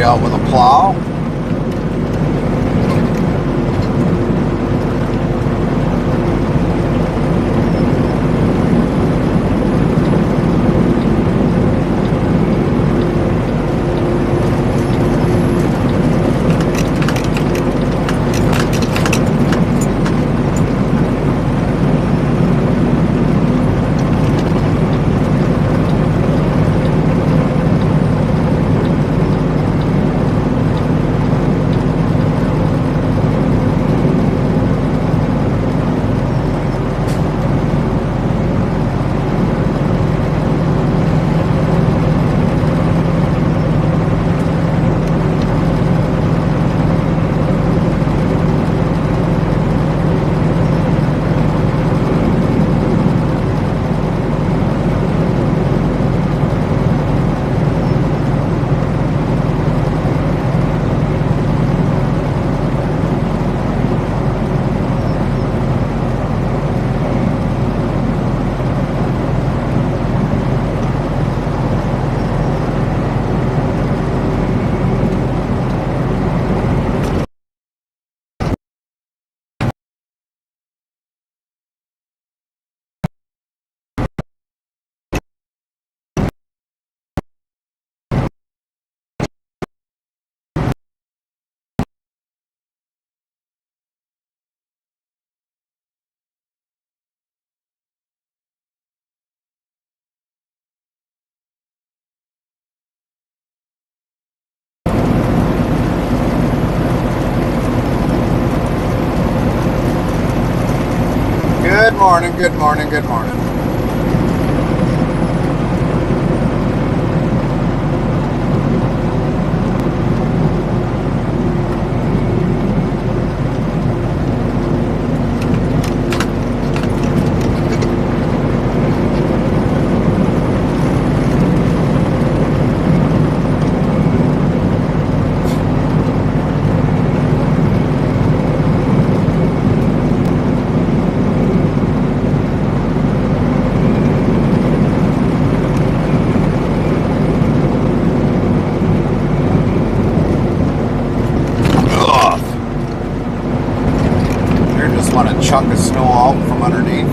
out with a plow. Good morning, good morning, good morning. Ugh. They just want to chunk of snow out from underneath.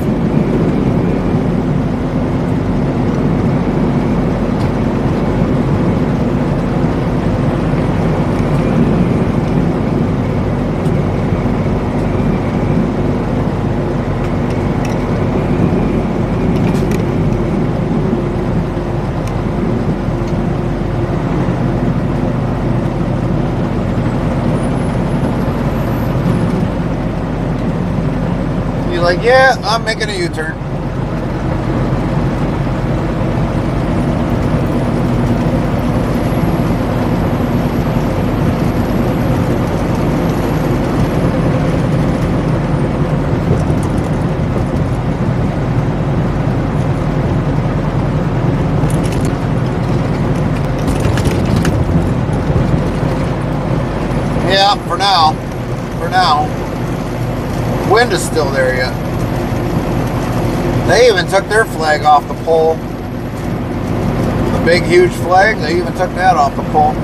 You're like, yeah, I'm making a U-turn. Yeah, for now. For now. Wind is still there yet. They even took their flag off the pole. The big, huge flag, they even took that off the pole.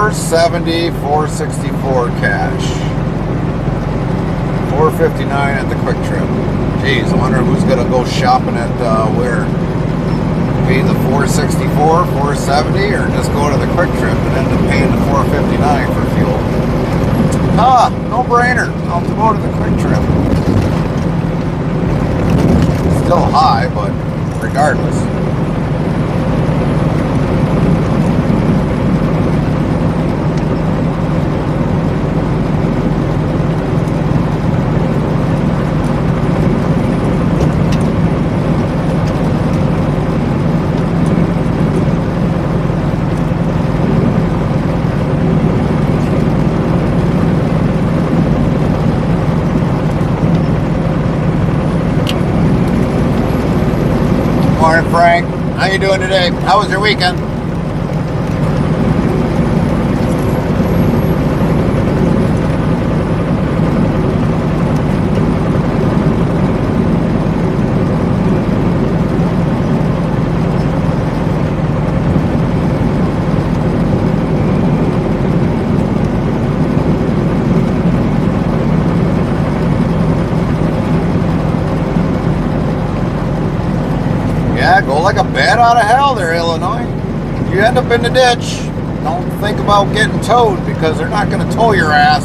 470, 464 cash. 459 at the Quick Trip. Geez, I wonder who's gonna go shopping at where? Pay the 464, 470, or just go to the Quick Trip and end up paying the 459 for fuel. No brainer. I'll go to the Quick Trip. Still high, but regardless. Morning, Frank. How you doing today? How was your weekend? Yeah, go like a bat out of hell there, Illinois. You end up in the ditch. Don't think about getting towed because they're not going to tow your ass.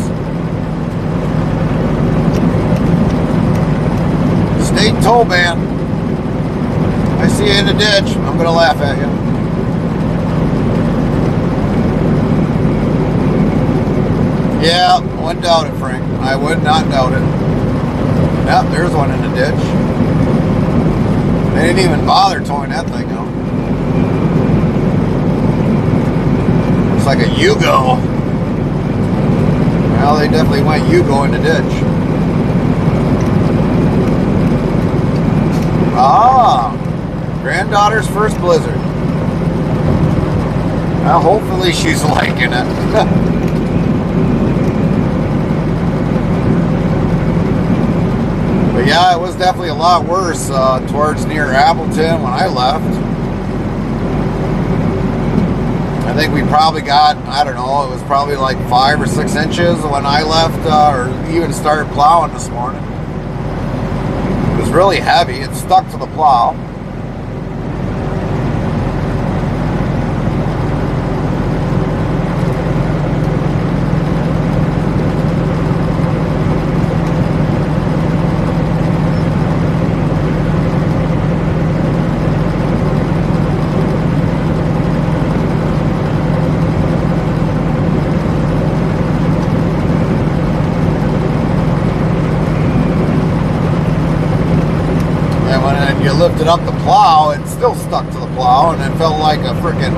State tow ban. I see you in the ditch. I'm going to laugh at you. Yeah, wouldn't doubt it, Frank. I would not doubt it. Yep, there's one in the ditch. They didn't even bother towing that thing out. It's like a Yugo. Well, they definitely went Yugo in the ditch. Ah, granddaughter's first blizzard. Well, hopefully she's liking it. But yeah, it was definitely a lot worse towards near Appleton when I left. I think we probably got, I don't know, it was probably like 5 or 6 inches when I left or even started plowing this morning. It was really heavy. It stuck to the plow. Lifted up the plow, it still stuck to the plow, and it felt like a freaking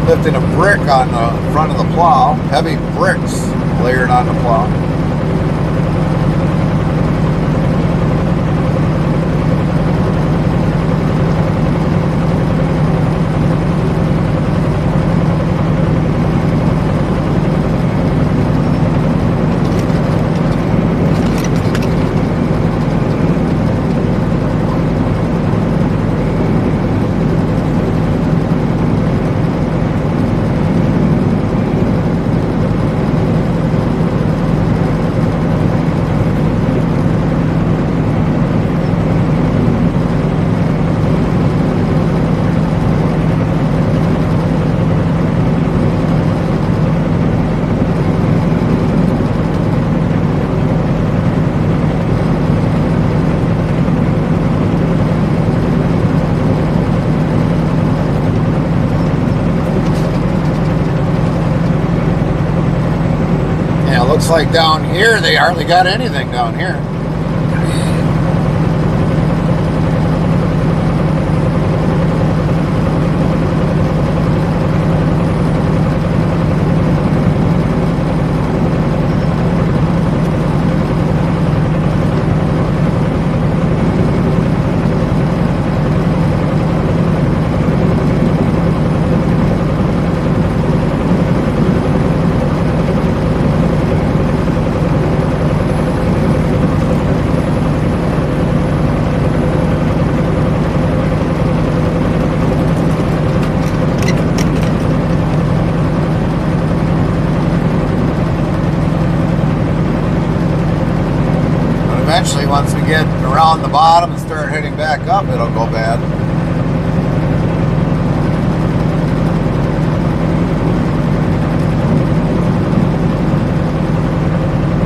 lifting a brick on the front of the plow. Heavy bricks layered on the plow. Looks like down here they hardly got anything down here. down the bottom and start heading back up, it'll go bad.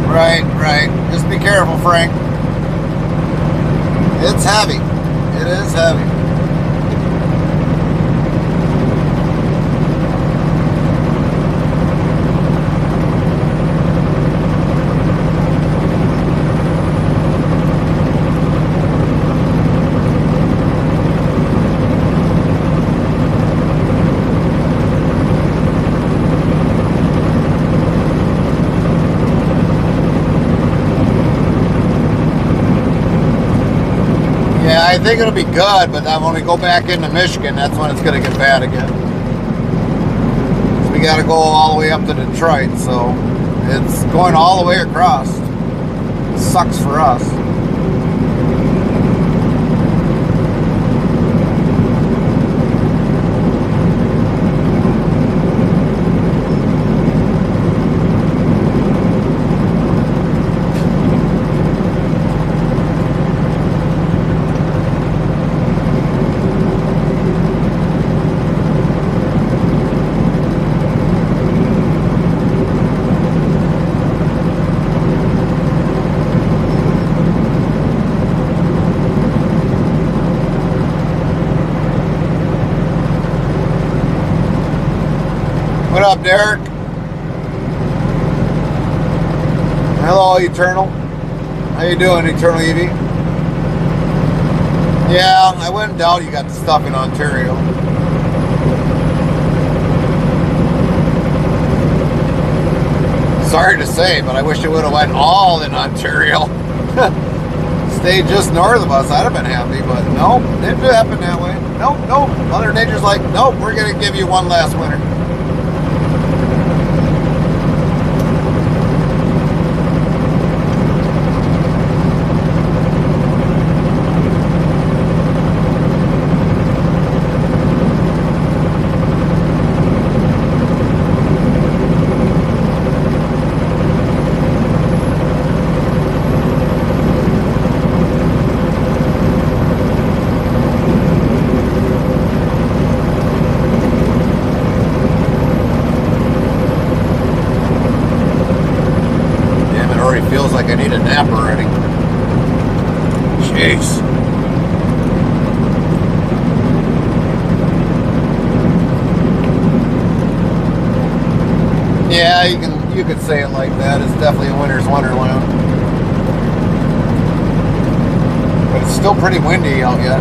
Right, right. Just be careful, Frank. It's heavy. It is heavy. I think it'll be good, but then when we go back into Michigan, that's when it's going to get bad again. So we got to go all the way up to Detroit, so it's going all the way across. It sucks for us. What up, Derek? Hello, Eternal. How you doing, Eternal Evie? Yeah, I wouldn't doubt you got the stuff in Ontario. Sorry to say, but I wish it would have went all in Ontario. Stayed just north of us, I'd have been happy, but no, didn't happen that way. Nope, nope. Mother Nature's like, nope, we're going to give you one last winter. Feels like I need a nap already. Jeez. Yeah, you could say it like that. It's definitely a winter's wonderland. But it's still pretty windy out yet.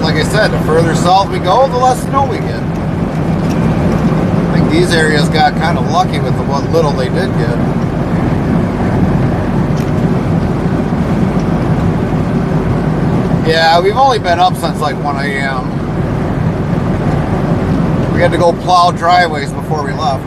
Like I said, the further south we go, the less snow we get. I think these areas got kind of lucky with the what little they did get. Yeah, we've only been up since like 1 a.m. We had to go plow driveways before we left.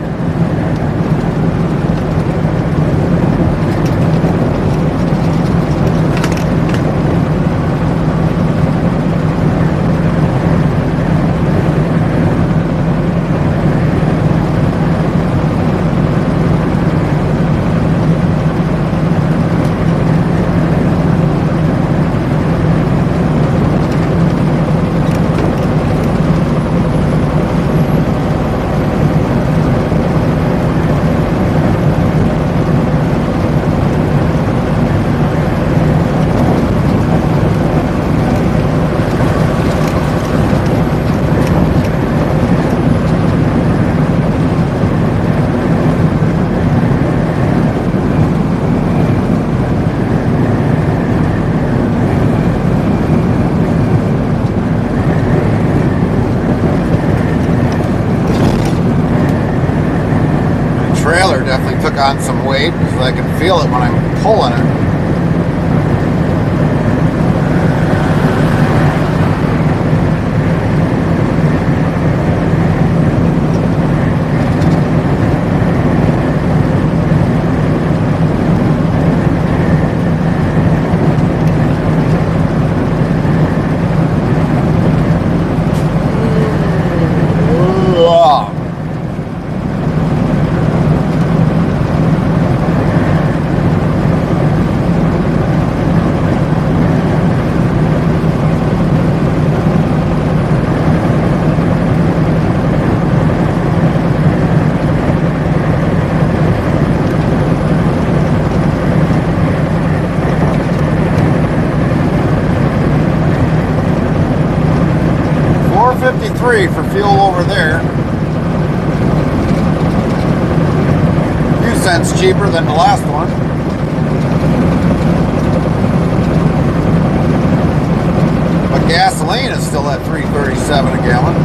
Took on some weight. weight because I can feel it when I'm pulling it. For fuel over there. A few cents cheaper than the last one. But gasoline is still at $3.37 a gallon.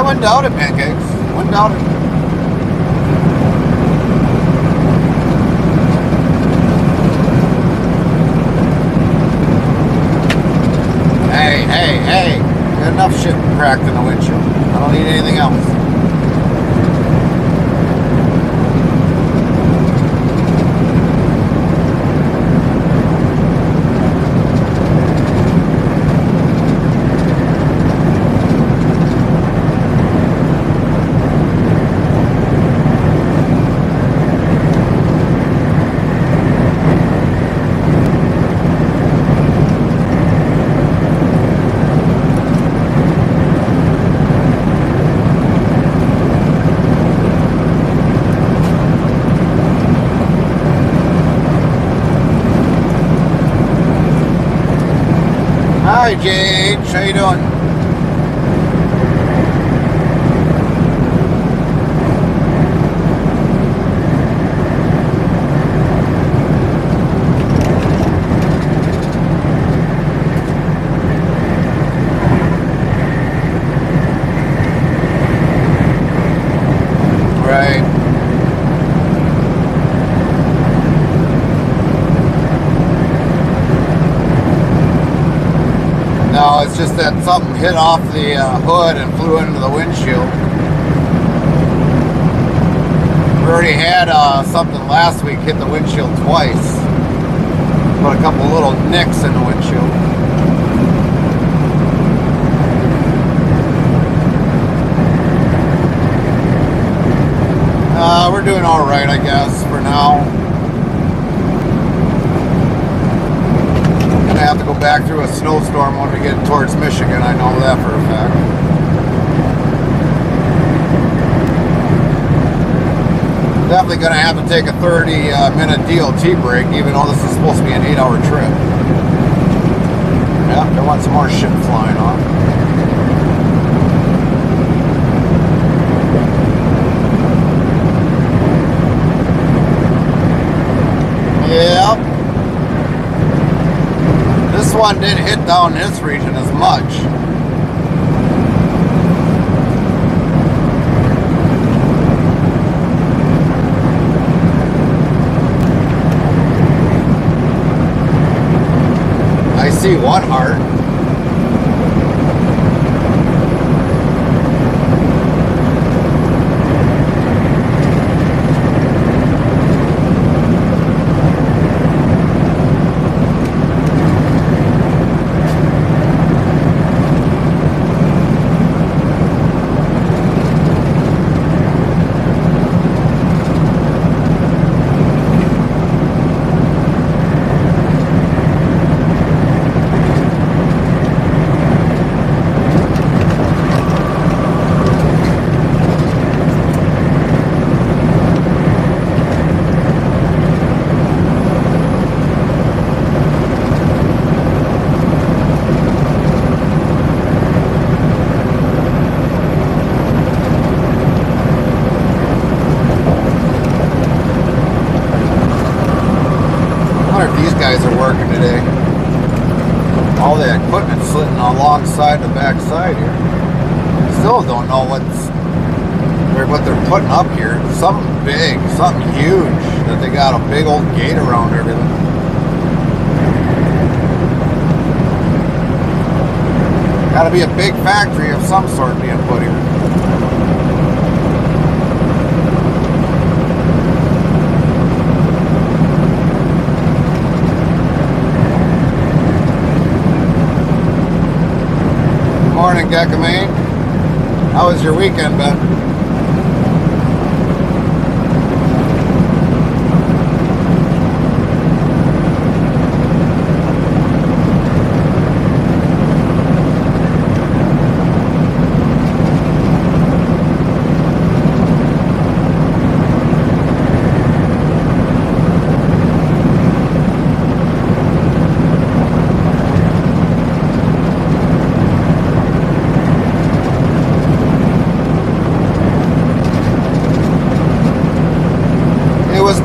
Wouldn't doubt it, pancakes. Wouldn't doubt it. Hey. Got enough shit cracked in the windshield. I don't need anything else. Hi, Jade. How you doing? No, it's just that something hit off the hood and flew into the windshield. We already had something last week hit the windshield twice. Put a couple little nicks in the windshield. We're doing all right, I guess, for now. Gonna have to go back through a snowstorm when we get towards Michigan. I know that for a fact. Definitely gonna have to take a 30-minute DOT break, even though this is supposed to be an 8-hour trip. Yeah, I want some more shit flying off. Yep. This one didn't hit down this region as much. I see one heart. today. All the equipment sitting alongside the back side here. Still don't know what they're putting up here. Something big, something huge, that they got a big old gate around everything. Got to be a big factory of some sort being put here. Good morning, Decamane. How was your weekend, Ben?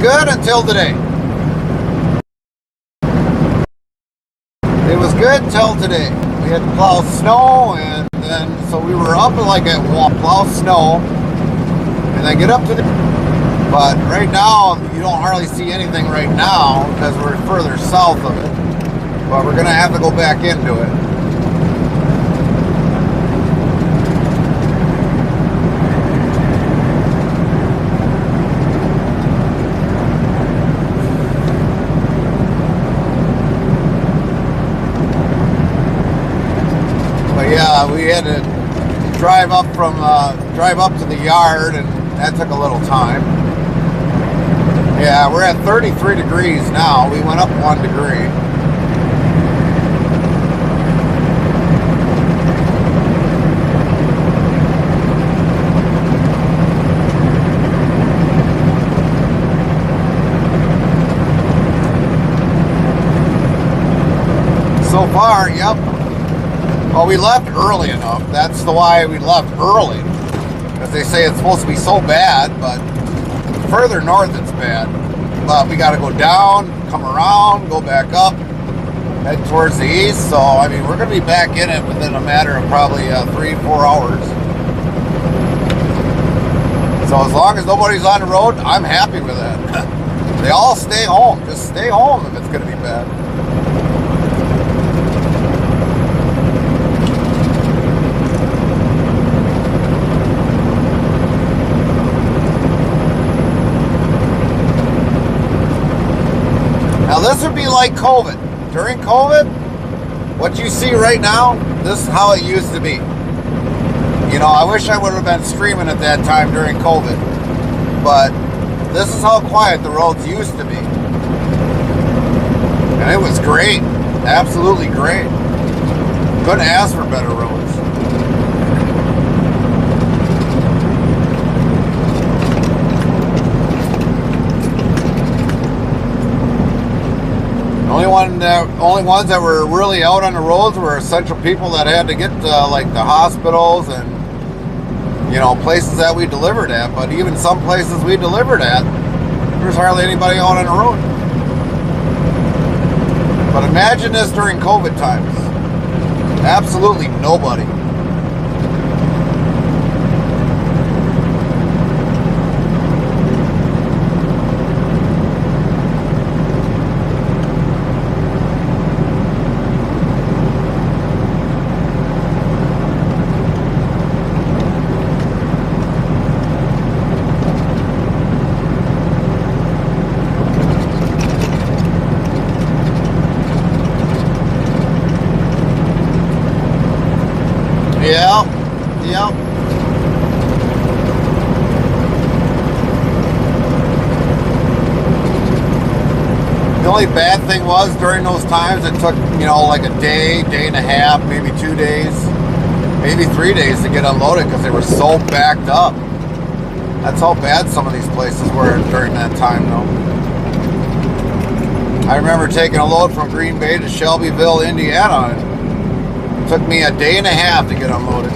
Good until today. It was good until today. We had to plow snow, and then so we were up like at plow snow, and then get up to the. But right now you don't hardly see anything right now because we're further south of it. But we're gonna have to go back into it. Yeah, we had to drive up to the yard, and that took a little time. Yeah, we're at 33 degrees now. We went up 1 degree. So far, yep. Well, we left early enough. That's why we left early. Because they say it's supposed to be so bad, but further north it's bad. But we got to go down, come around, go back up, head towards the east. So, I mean, we're going to be back in it within a matter of probably 3-4 hours. So as long as nobody's on the road, I'm happy with that. They all stay home. Just stay home if it's going to be bad. Now this would be like COVID. During COVID, what you see right now, this is how it used to be. You know, I wish I would have been streaming at that time during COVID. But this is how quiet the roads used to be. And it was great. Absolutely great. Couldn't ask for better roads. Only ones that were really out on the roads were essential people that had to get to, like the hospitals and, you know, places that we delivered at. But even some places we delivered at, there's hardly anybody out on the road. But imagine this during COVID times. Absolutely nobody. Yeah, yeah. The only bad thing was during those times it took, you know, like a day, day and a half, maybe 2 days, maybe 3 days to get unloaded because they were so backed up. That's how bad some of these places were during that time, though. I remember taking a load from Green Bay to Shelbyville, Indiana. It took me a day and a half to get unloaded.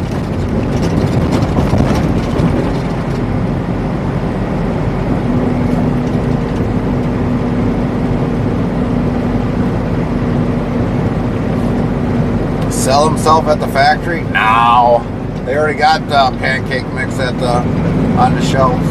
sell himself at the factory? No. They already got pancake mix on the shelves.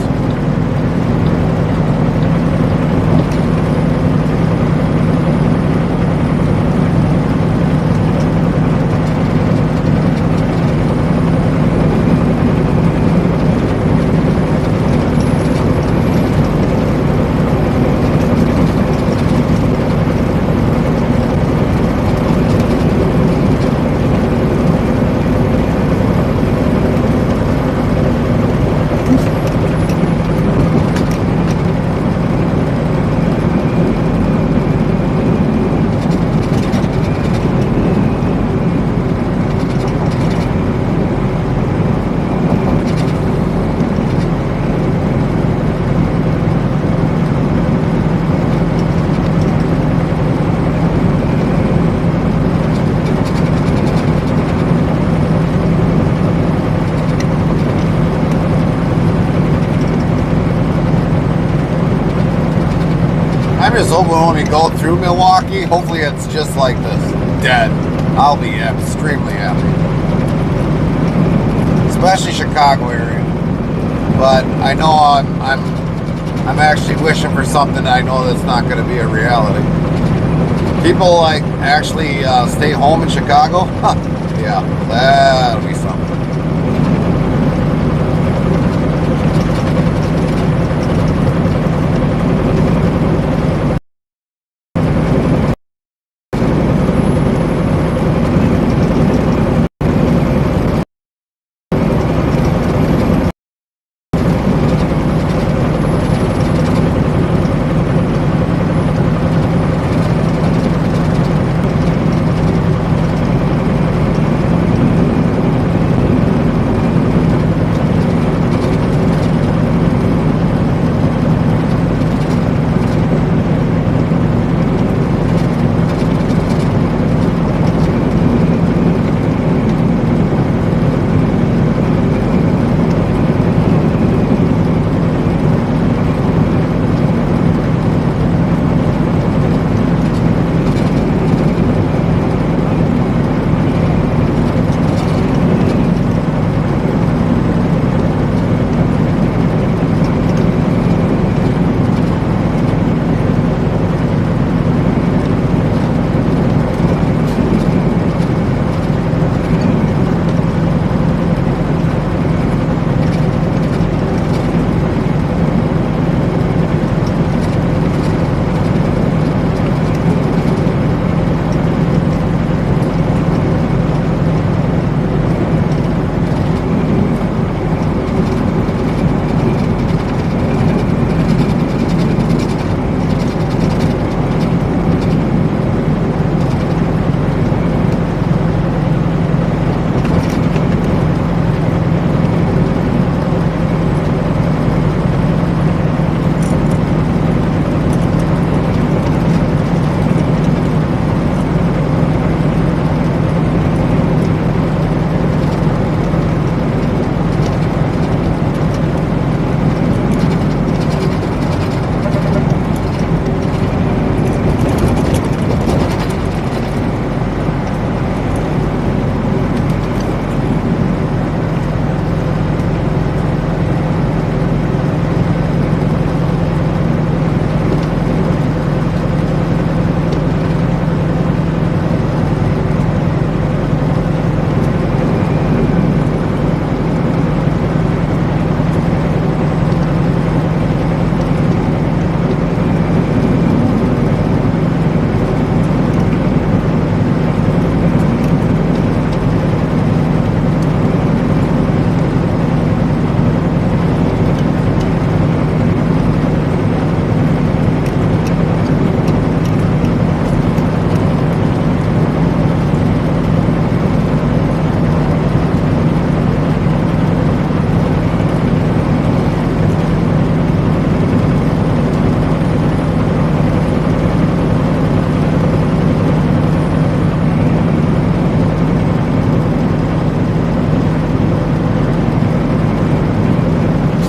I'm just hoping when we go through Milwaukee, hopefully it's just like this, dead. I'll be extremely happy. Especially Chicago area. But I know I'm actually wishing for something that I know that's not going to be a reality. People like actually stay home in Chicago? Huh. Yeah, that'll be something.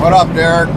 What up, Derek?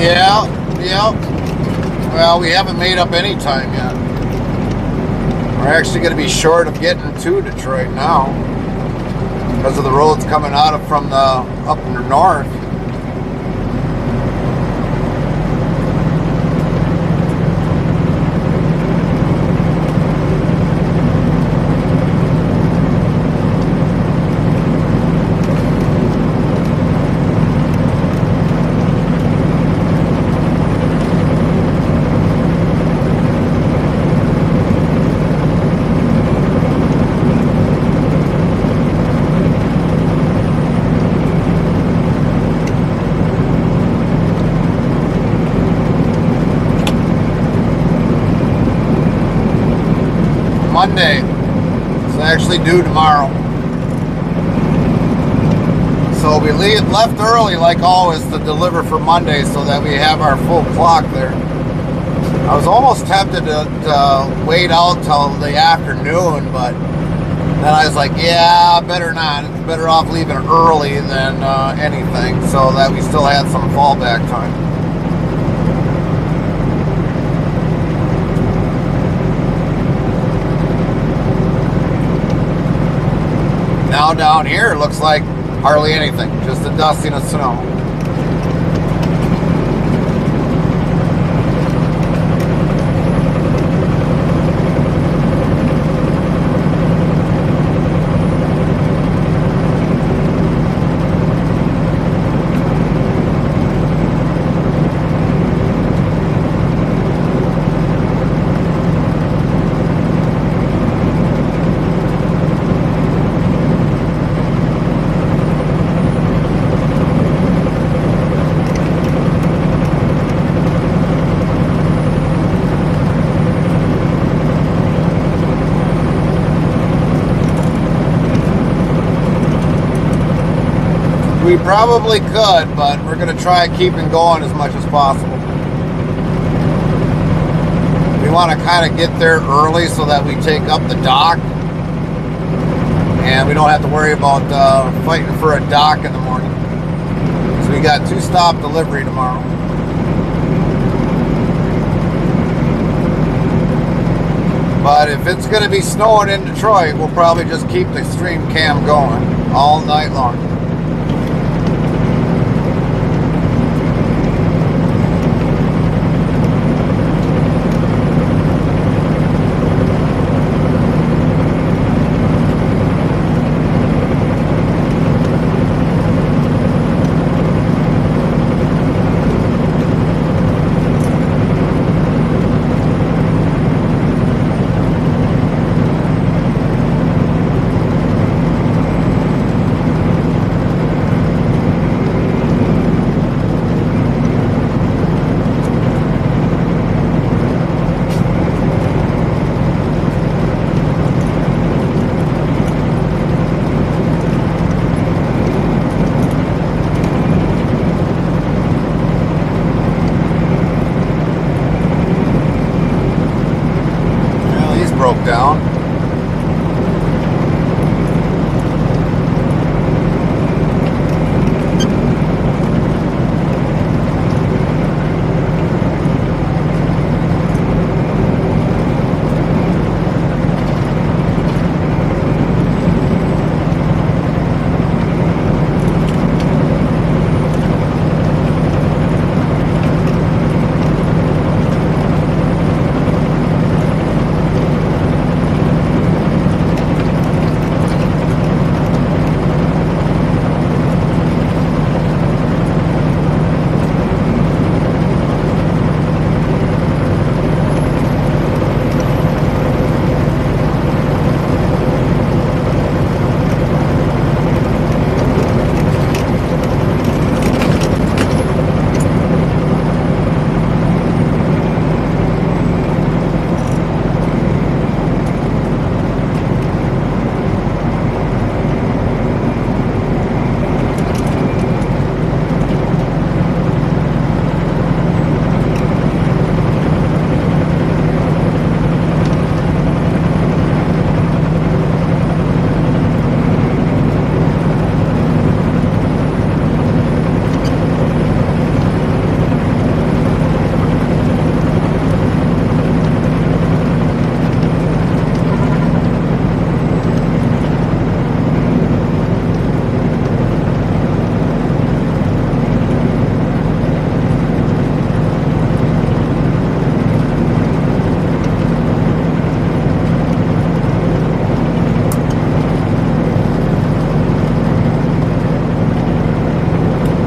Yeah, yeah. Well, we haven't made up any time yet. We're actually going to be short of getting to Detroit now because of the roads coming out of from the up in the north. Monday. It's actually due tomorrow. So we left early like always to deliver for Monday so that we have our full clock there. I was almost tempted to wait out till the afternoon, but then I was like, yeah, better not. It's better off leaving early than anything so that we still had some fallback time. Now down here, it looks like hardly anything, just the dusting of snow. We probably could, but we're going to try keeping going as much as possible. We want to kind of get there early so that we take up the dock and we don't have to worry about fighting for a dock in the morning. So we got 2-stop delivery tomorrow. But if it's going to be snowing in Detroit, we'll probably just keep the stream cam going all night long.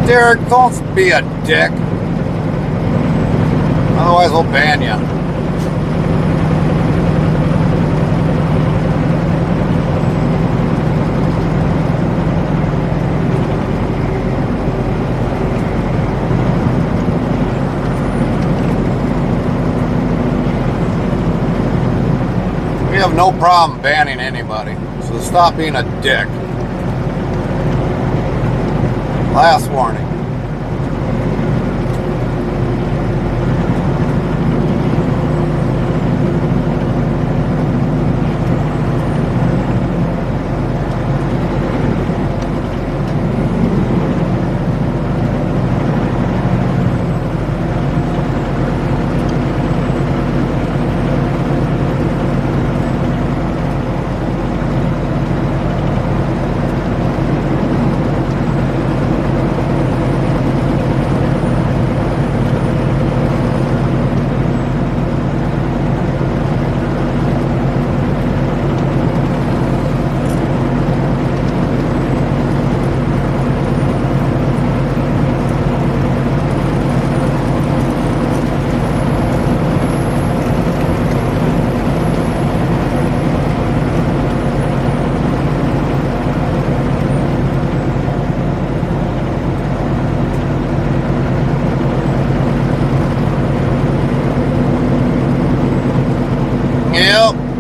Derek, don't be a dick. Otherwise, we'll ban you. We have no problem banning anybody, so stop being a dick. Last warning.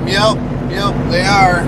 Yep, they are.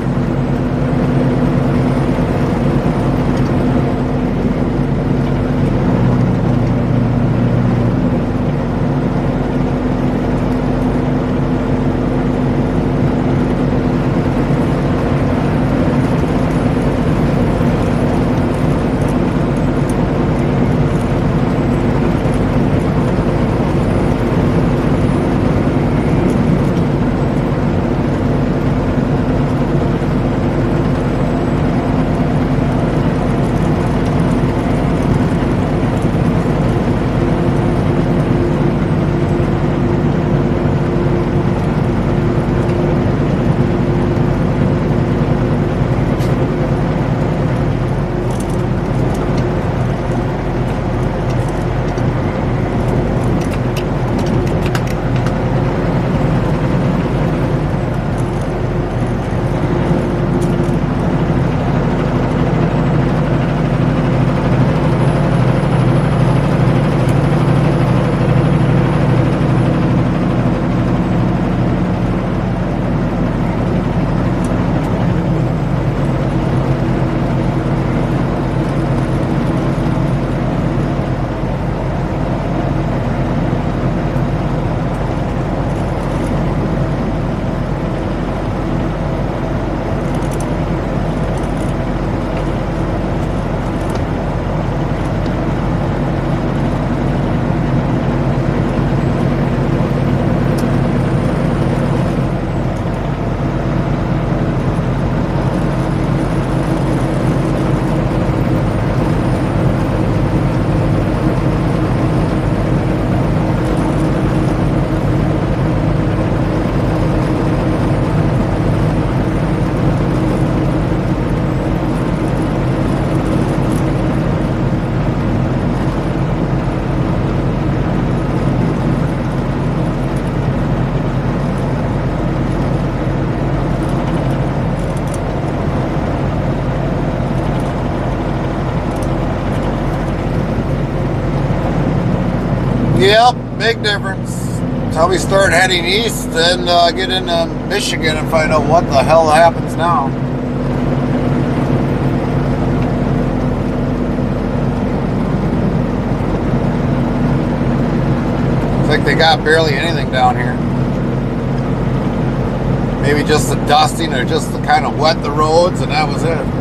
Yep, big difference. Until we start heading east and get into Michigan and find out what the hell happens now. It's like they got barely anything down here. Maybe just the dusting or just to kind of wet the roads, and that was it.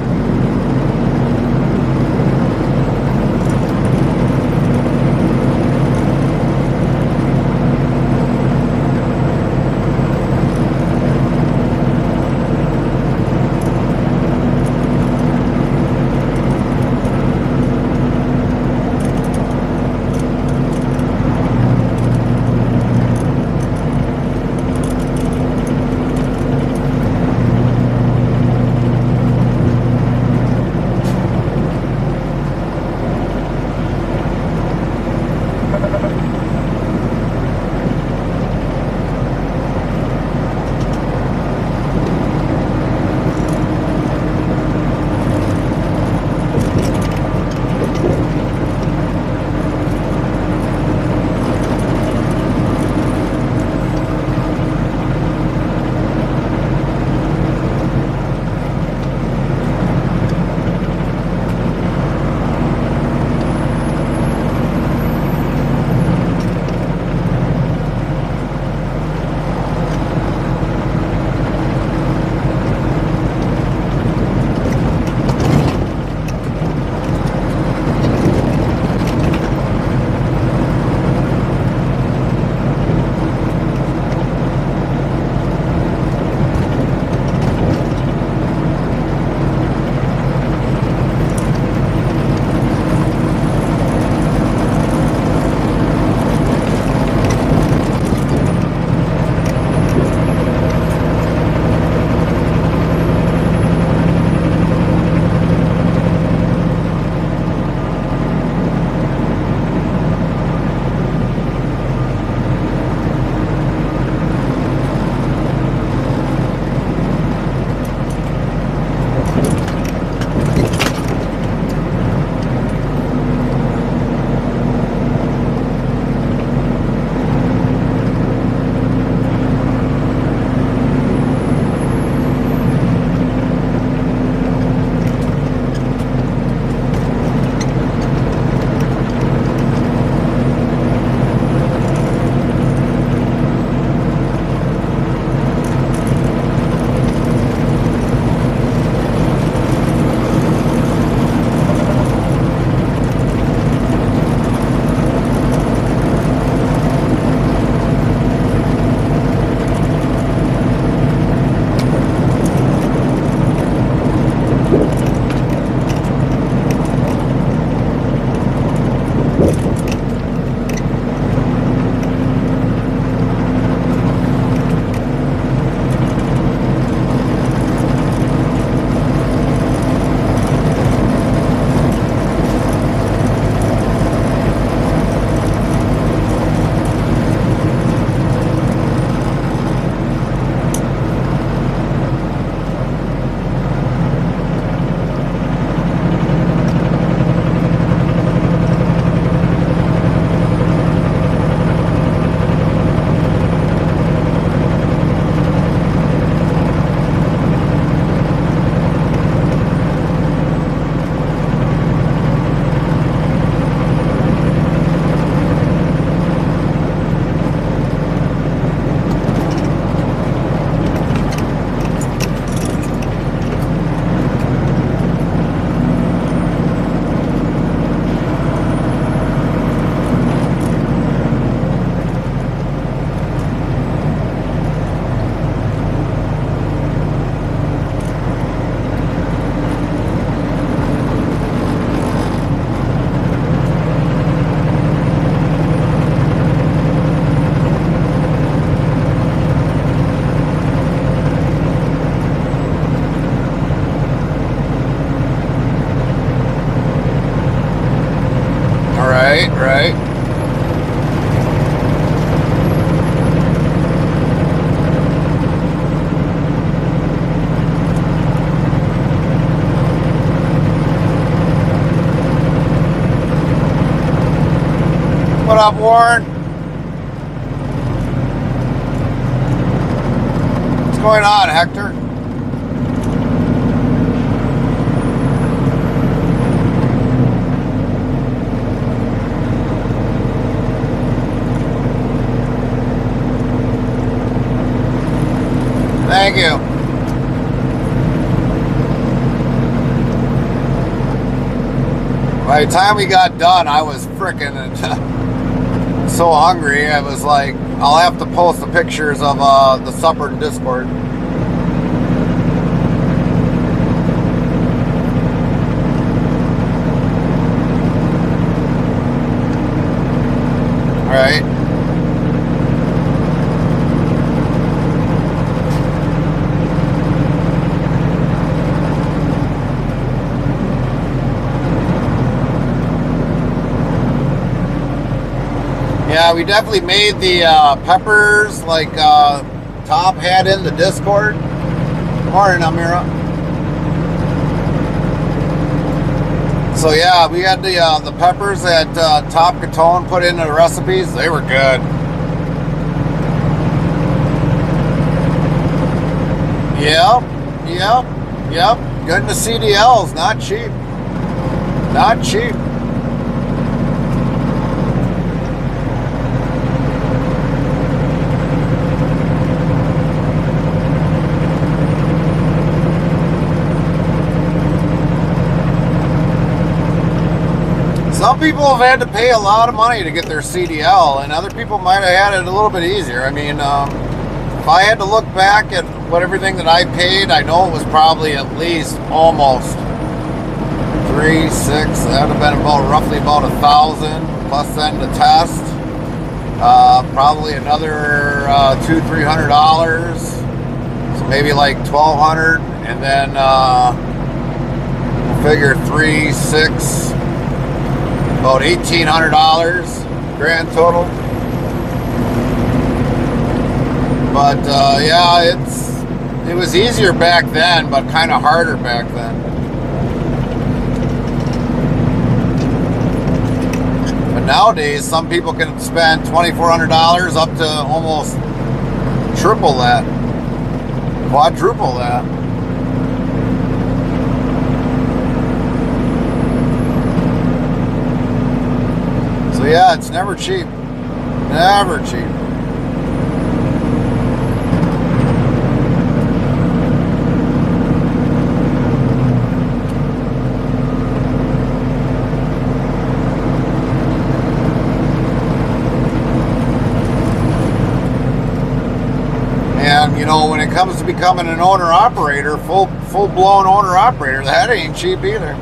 Right, right. What up, Warren? What's going on, Hector? Thank you. By the time we got done, I was frickin' so hungry. I was like, I'll have to post the pictures of the supper in Discord. All right. Yeah, we definitely made the peppers like Top had in the Discord. Morning, Amira. So yeah, we had the peppers that Top Catone put into the recipes. They were good. Yep, yep, yep. Good in the CDLs, not cheap. Not cheap. Some people have had to pay a lot of money to get their CDL, and other people might have had it a little bit easier. I mean, if I had to look back at everything that I paid, I know it was probably at least almost 3, 6. That would have been roughly about 1,000 plus then the test. Probably another $200-300. So maybe like $1,200, and then figure 3, 6. About $1,800 grand total. But yeah, it was easier back then, but kind of harder back then. But nowadays, some people can spend $2,400 up to almost triple that, quadruple that. So yeah, it's never cheap. Never cheap. And you know, when it comes to becoming an owner-operator, full-blown owner-operator, that ain't cheap either.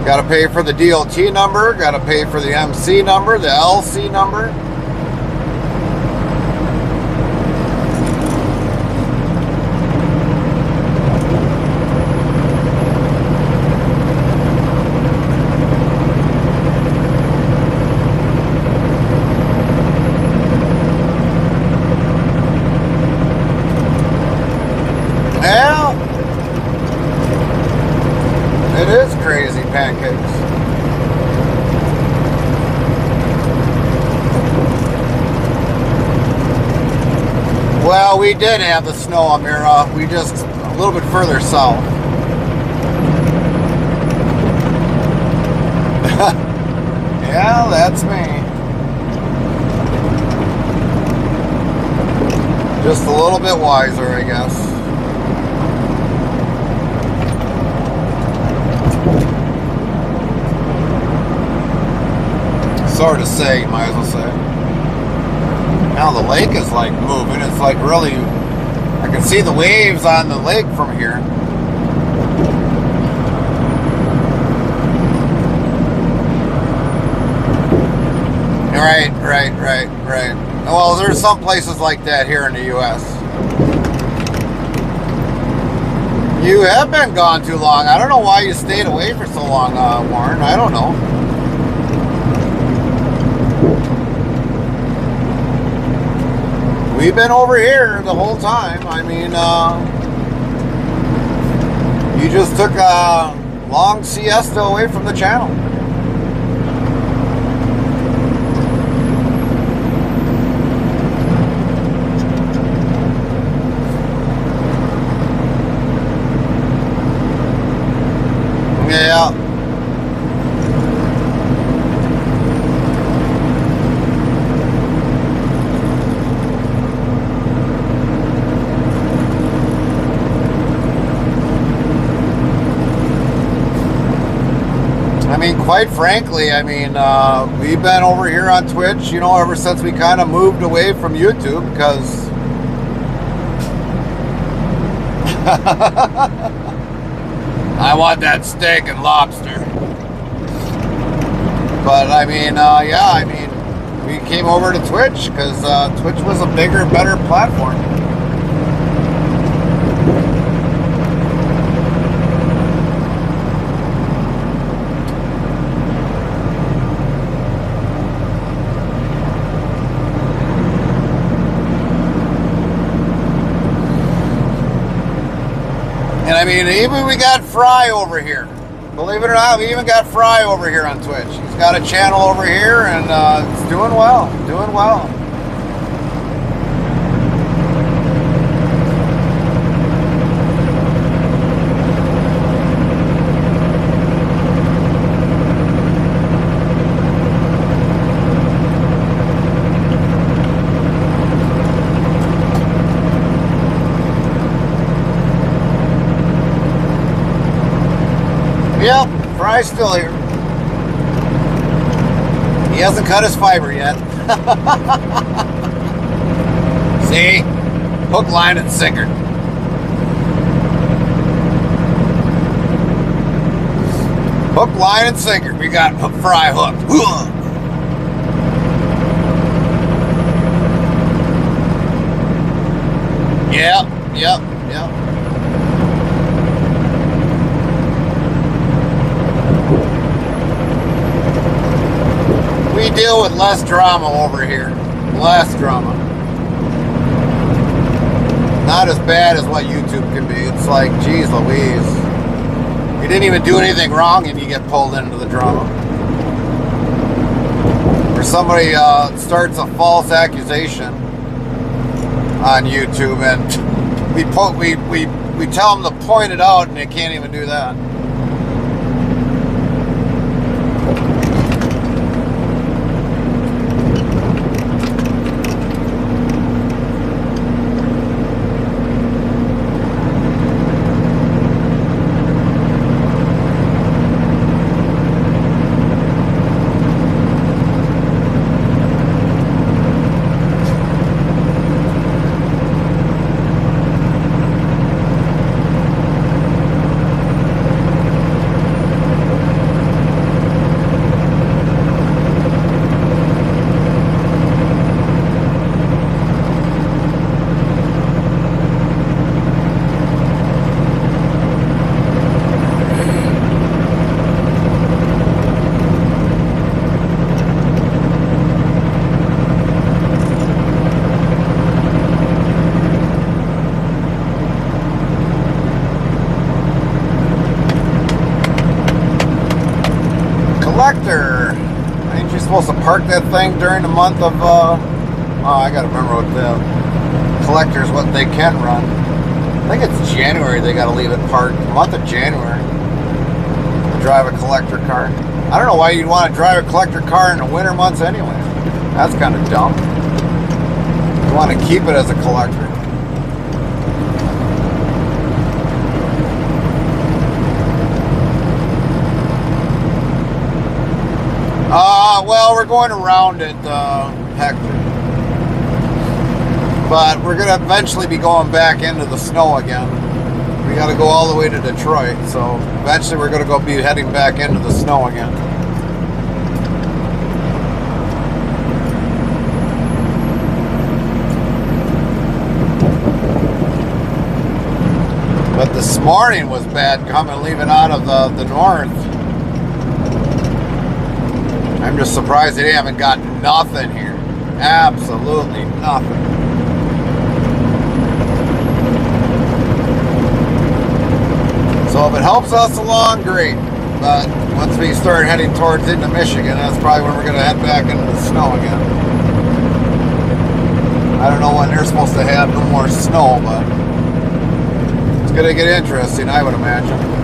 Got to pay for the DOT number, got to pay for the MC number, the LC number. Yeah, it is crazy, pancakes. Well, we did have the snow, Amira. We just a little bit further south. Yeah, that's me. Just a little bit wiser, I guess. Sort of say, you might as well say. Now the lake is like moving. It's like really, I can see the waves on the lake from here. Right. Well, there's some places like that here in the U.S. You have been gone too long. I don't know why you stayed away for so long, Warren. I don't know. we've been over here the whole time. I mean, you just took a long siesta away from the channel. Yeah. I mean, quite frankly, I mean, we've been over here on Twitch, you know, ever since we kind of moved away from YouTube because I want that steak and lobster. But I mean, yeah, I mean, we came over to Twitch because Twitch was a bigger, better platform. And I mean, even we got Fry over here. Believe it or not, we even got Fry over here on Twitch. He's got a channel over here, and it's doing well, doing well. Yep, Fry's still here. He hasn't cut his fiber yet. See? Hook, line, and sinker. Hook, line, and sinker. We got Fry hooked. Yep. We deal with less drama over here. Less drama. Not as bad as what YouTube can be. It's like, geez Louise. You didn't even do anything wrong and you get pulled into the drama. Or somebody starts a false accusation on YouTube and we tell them to point it out and they can't even do that. Collector. Ain't you supposed to park that thing during the month of oh, I gotta remember what the collectors, what they can run. I think it's January they gotta leave it parked. The month of January to drive a collector car. I don't know why you'd want to drive a collector car in the winter months anyway. That's kind of dumb. You want to keep it as a collector. Well, we're going around it, Hector. But we're going to eventually be going back into the snow again. We got to go all the way to Detroit, so eventually we're going to go be heading back into the snow again. But this morning was bad coming, leaving out of the north. I'm just surprised they haven't got nothing here. Absolutely nothing. So if it helps us along, great. But once we start heading towards into Michigan, that's probably when we're going to head back into the snow again. I don't know when they're supposed to have no more snow, but it's going to get interesting, I would imagine.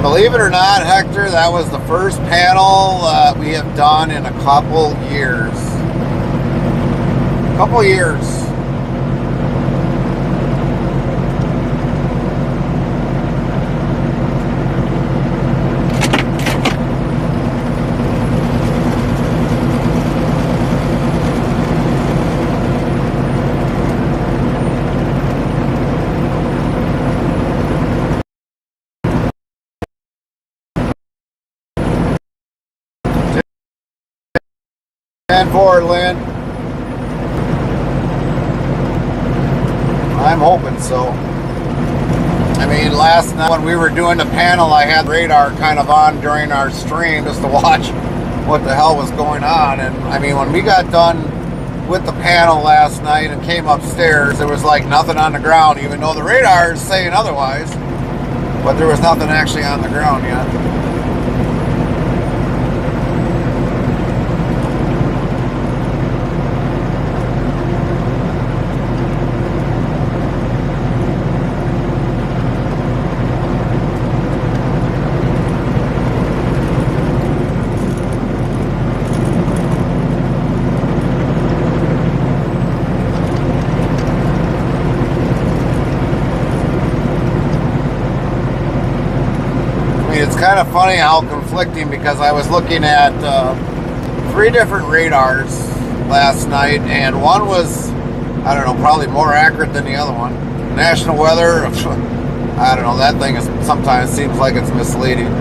Believe it or not, Hector, that was the first panel we have done in a couple years. Couple years. And forward, Lynn. I'm hoping so. I mean, last night when we were doing the panel, I had radar kind of on during our stream just to watch what the hell was going on. And I mean, when we got done with the panel last night and came upstairs, there was like nothing on the ground, even though the radar is saying otherwise. But there was nothing actually on the ground yet. It's kind of funny how conflicting, because I was looking at 3 different radars last night, and one was, I don't know, probably more accurate than the other one. National weather, I don't know, that thing is sometimes seems like it's misleading.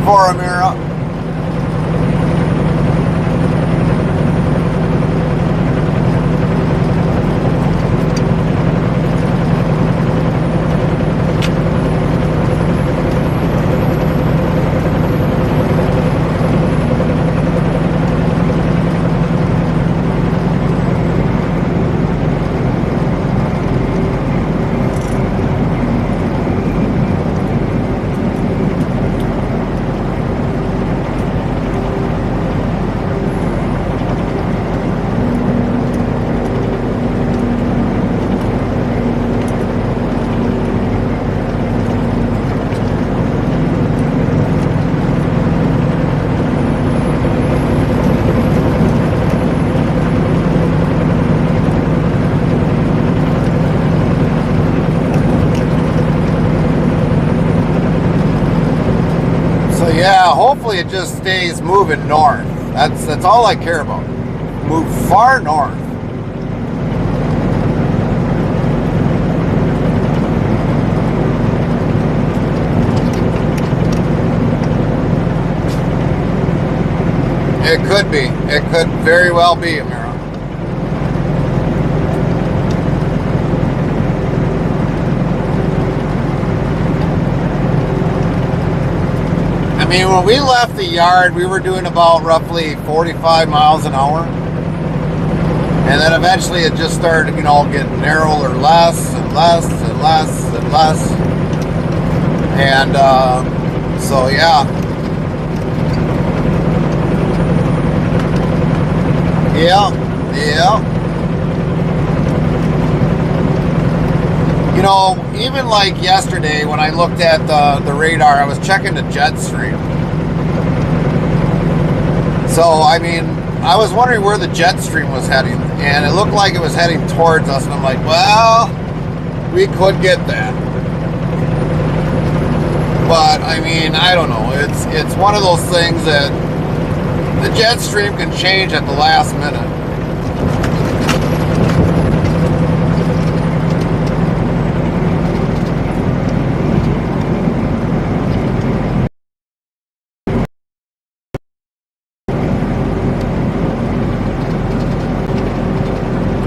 For Amira. Yeah, hopefully it just stays moving north. That's all I care about. Move far north. It could be. It could very well be, Amira. I mean, when we left the yard, we were doing about roughly 45 miles an hour. And then eventually it just started, you know, getting narrower, less and less and less and less. And so, yeah. Yeah, yeah. You know, even like yesterday when I looked at the radar, I was checking the jet stream. So, I mean, I was wondering where the jet stream was heading, and it looked like it was heading towards us, and I'm like, well, we could get that. But, I mean, I don't know. It's one of those things that the jet stream can change at the last minute.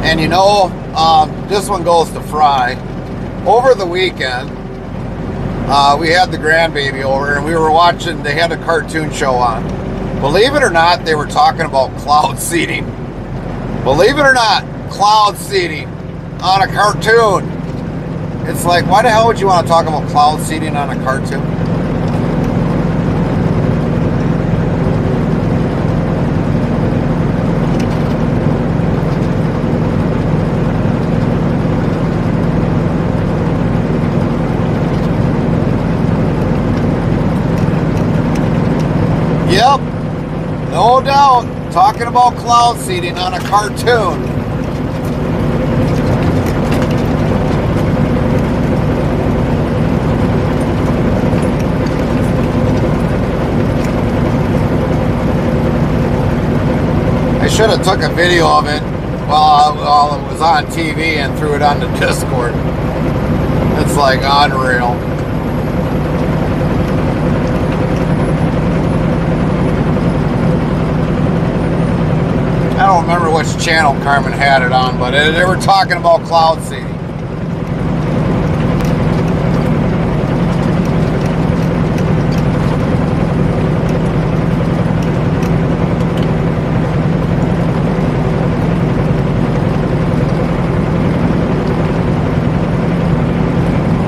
And you know, this one goes to Fry. Over the weekend, we had the grandbaby over and we were watching, they had a cartoon show on. Believe it or not, they were talking about cloud seeding. Believe it or not, cloud seeding on a cartoon. It's like, why the hell would you want to talk about cloud seeding on a cartoon? Yep, no doubt, talking about cloud seeding on a cartoon. I should have took a video of it while it was on TV and threw it on the Discord. It's like unreal. I don't remember which channel Carmen had it on, but they were talking about cloud seeding.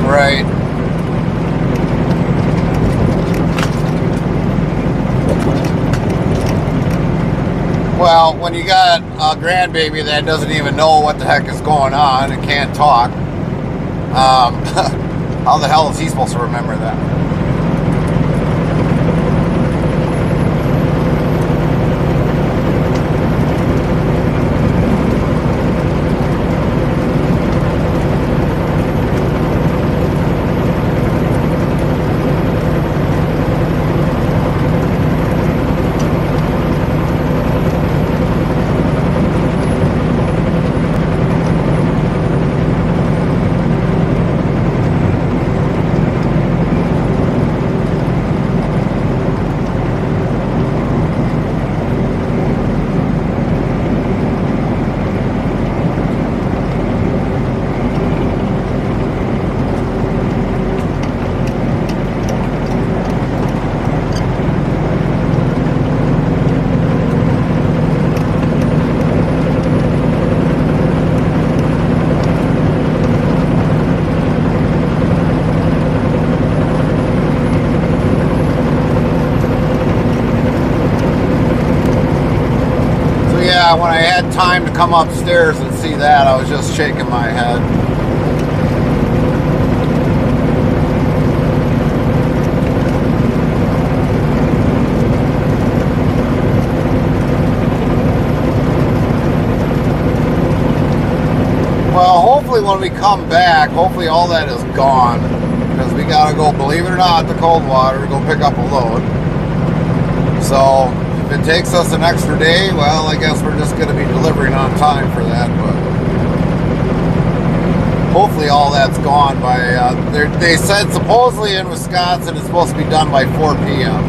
Right. Well, when you got a grandbaby that doesn't even know what the heck is going on and can't talk, how the hell is he supposed to remember that? When I had time to come upstairs and see that, I was just shaking my head. Well, hopefully when we come back, hopefully all that is gone. Because we gotta go, believe it or not, the cold water to go pick up a load. So if it takes us an extra day, well, I guess we're just going to be delivering on time for that. But hopefully all that's gone by, they said supposedly in Wisconsin it's supposed to be done by 4 p.m.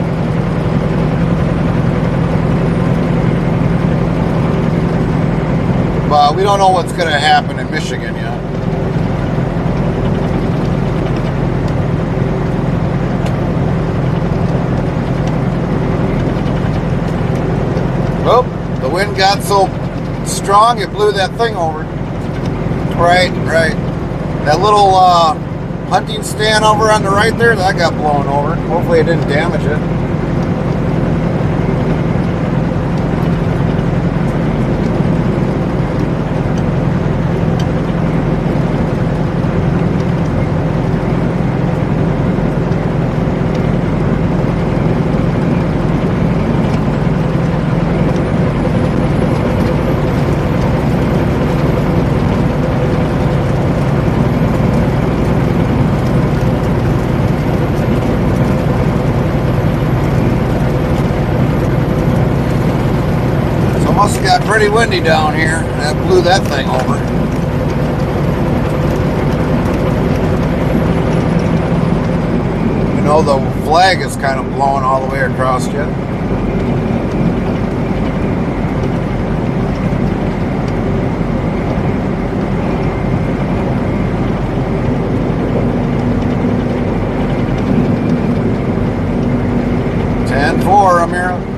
But we don't know what's going to happen in Michigan yet. Oh, the wind got so strong it blew that thing over. Right. That little hunting stand over on the right there, that got blown over. Hopefully it didn't damage it. Must have got pretty windy down here. That blew that thing over. You know, the flag is kind of blowing all the way across yet. Amira.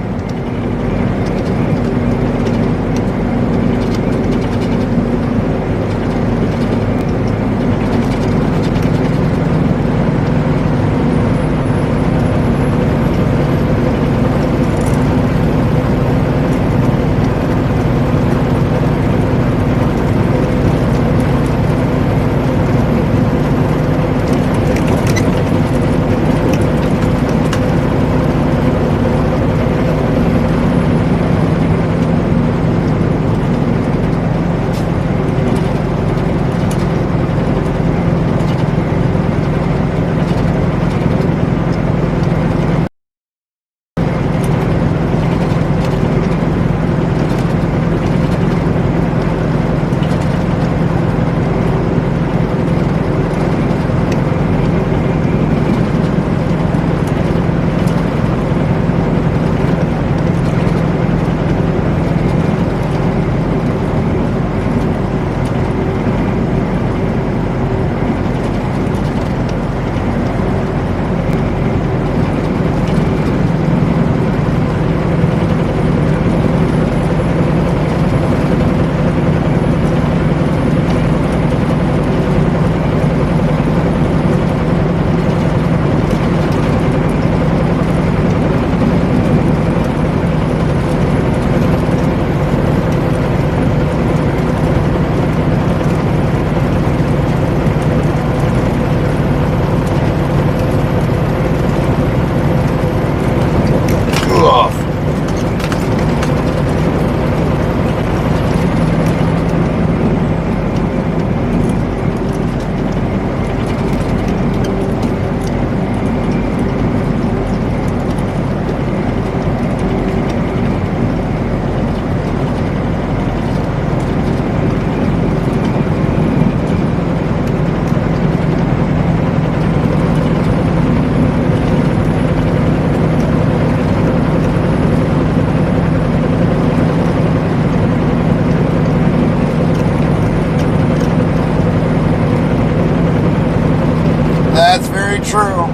That's very true.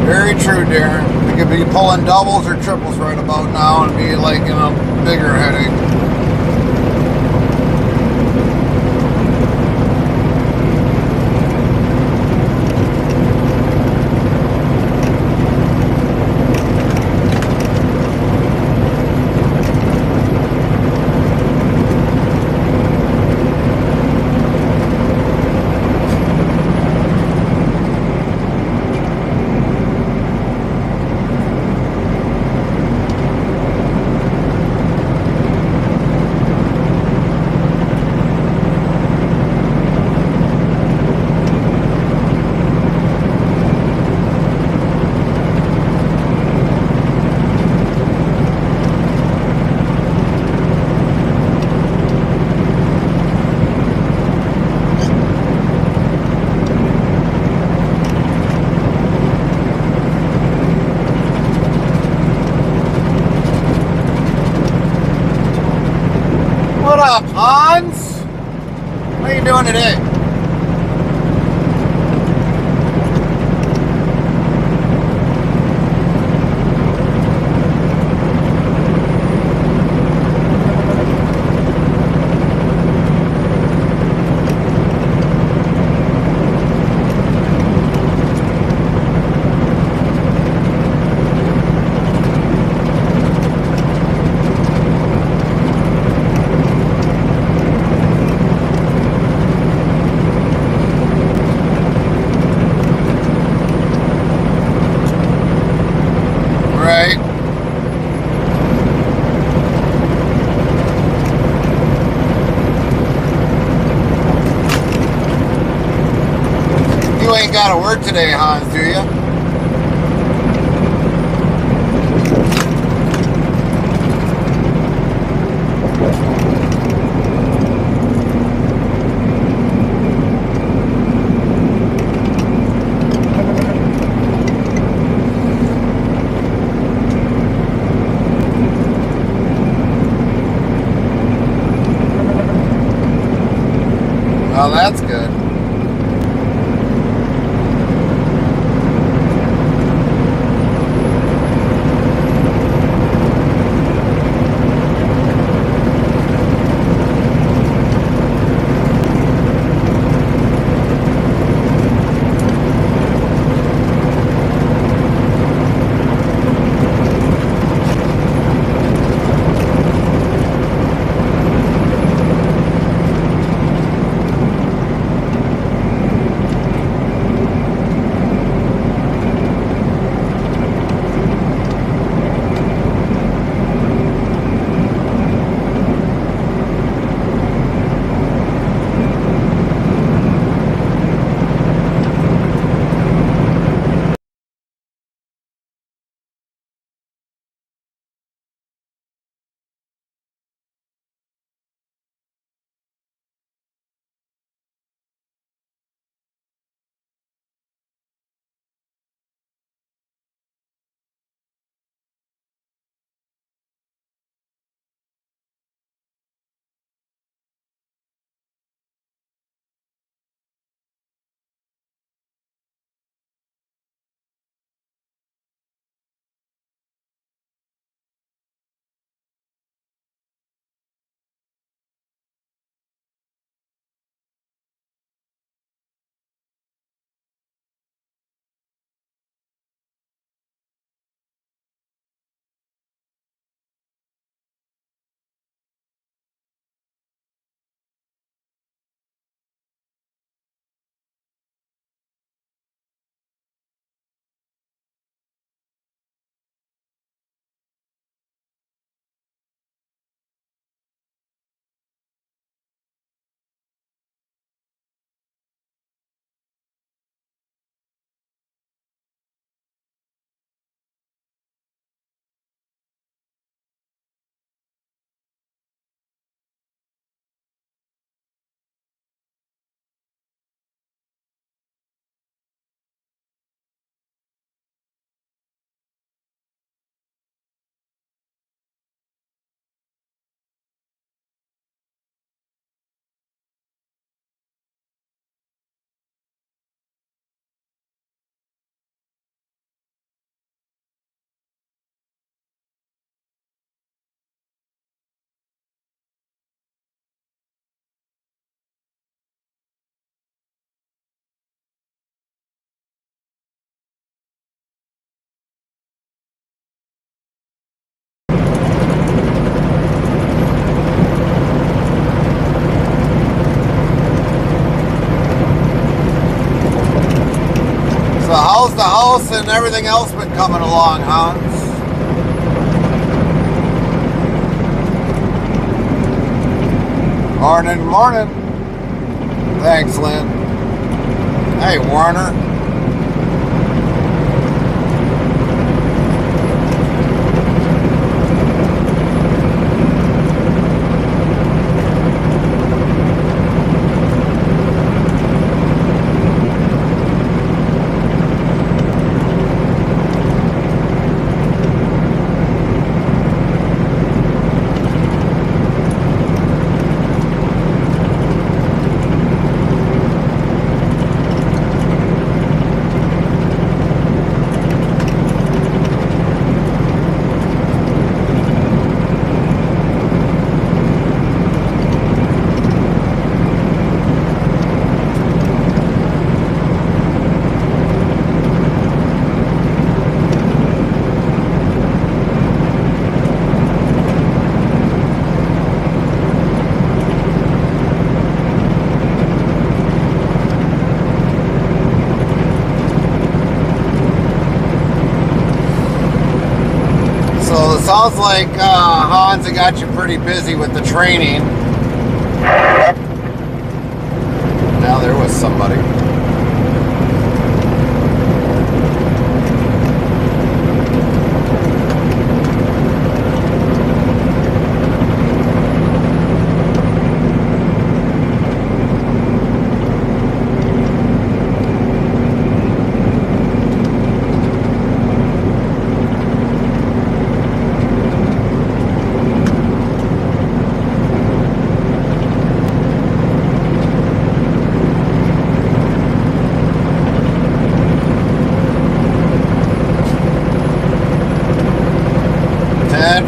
Very true, Darren. We could be pulling doubles or triples right about now and be like in a bigger headache. up, Hans? What are you doing today? Right. You ain't got to work today, Hans, do you? Well, that's good. So how's the house and everything else been coming along, Hans? Morning, morning. Thanks, Lynn. Hey, Warner. sounds like Hans had got you pretty busy with the training. Now there was somebody.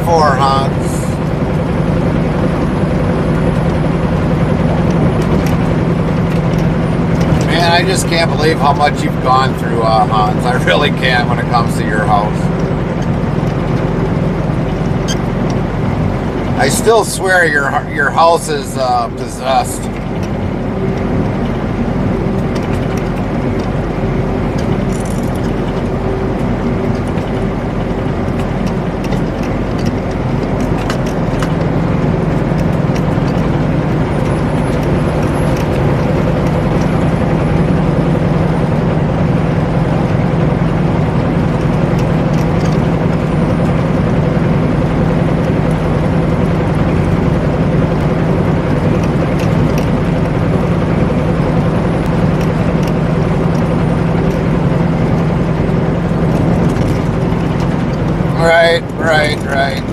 For Hans. Man, I just can't believe how much you've gone through, Hans. I really can't when it comes to your house. I still swear your house is possessed. Right.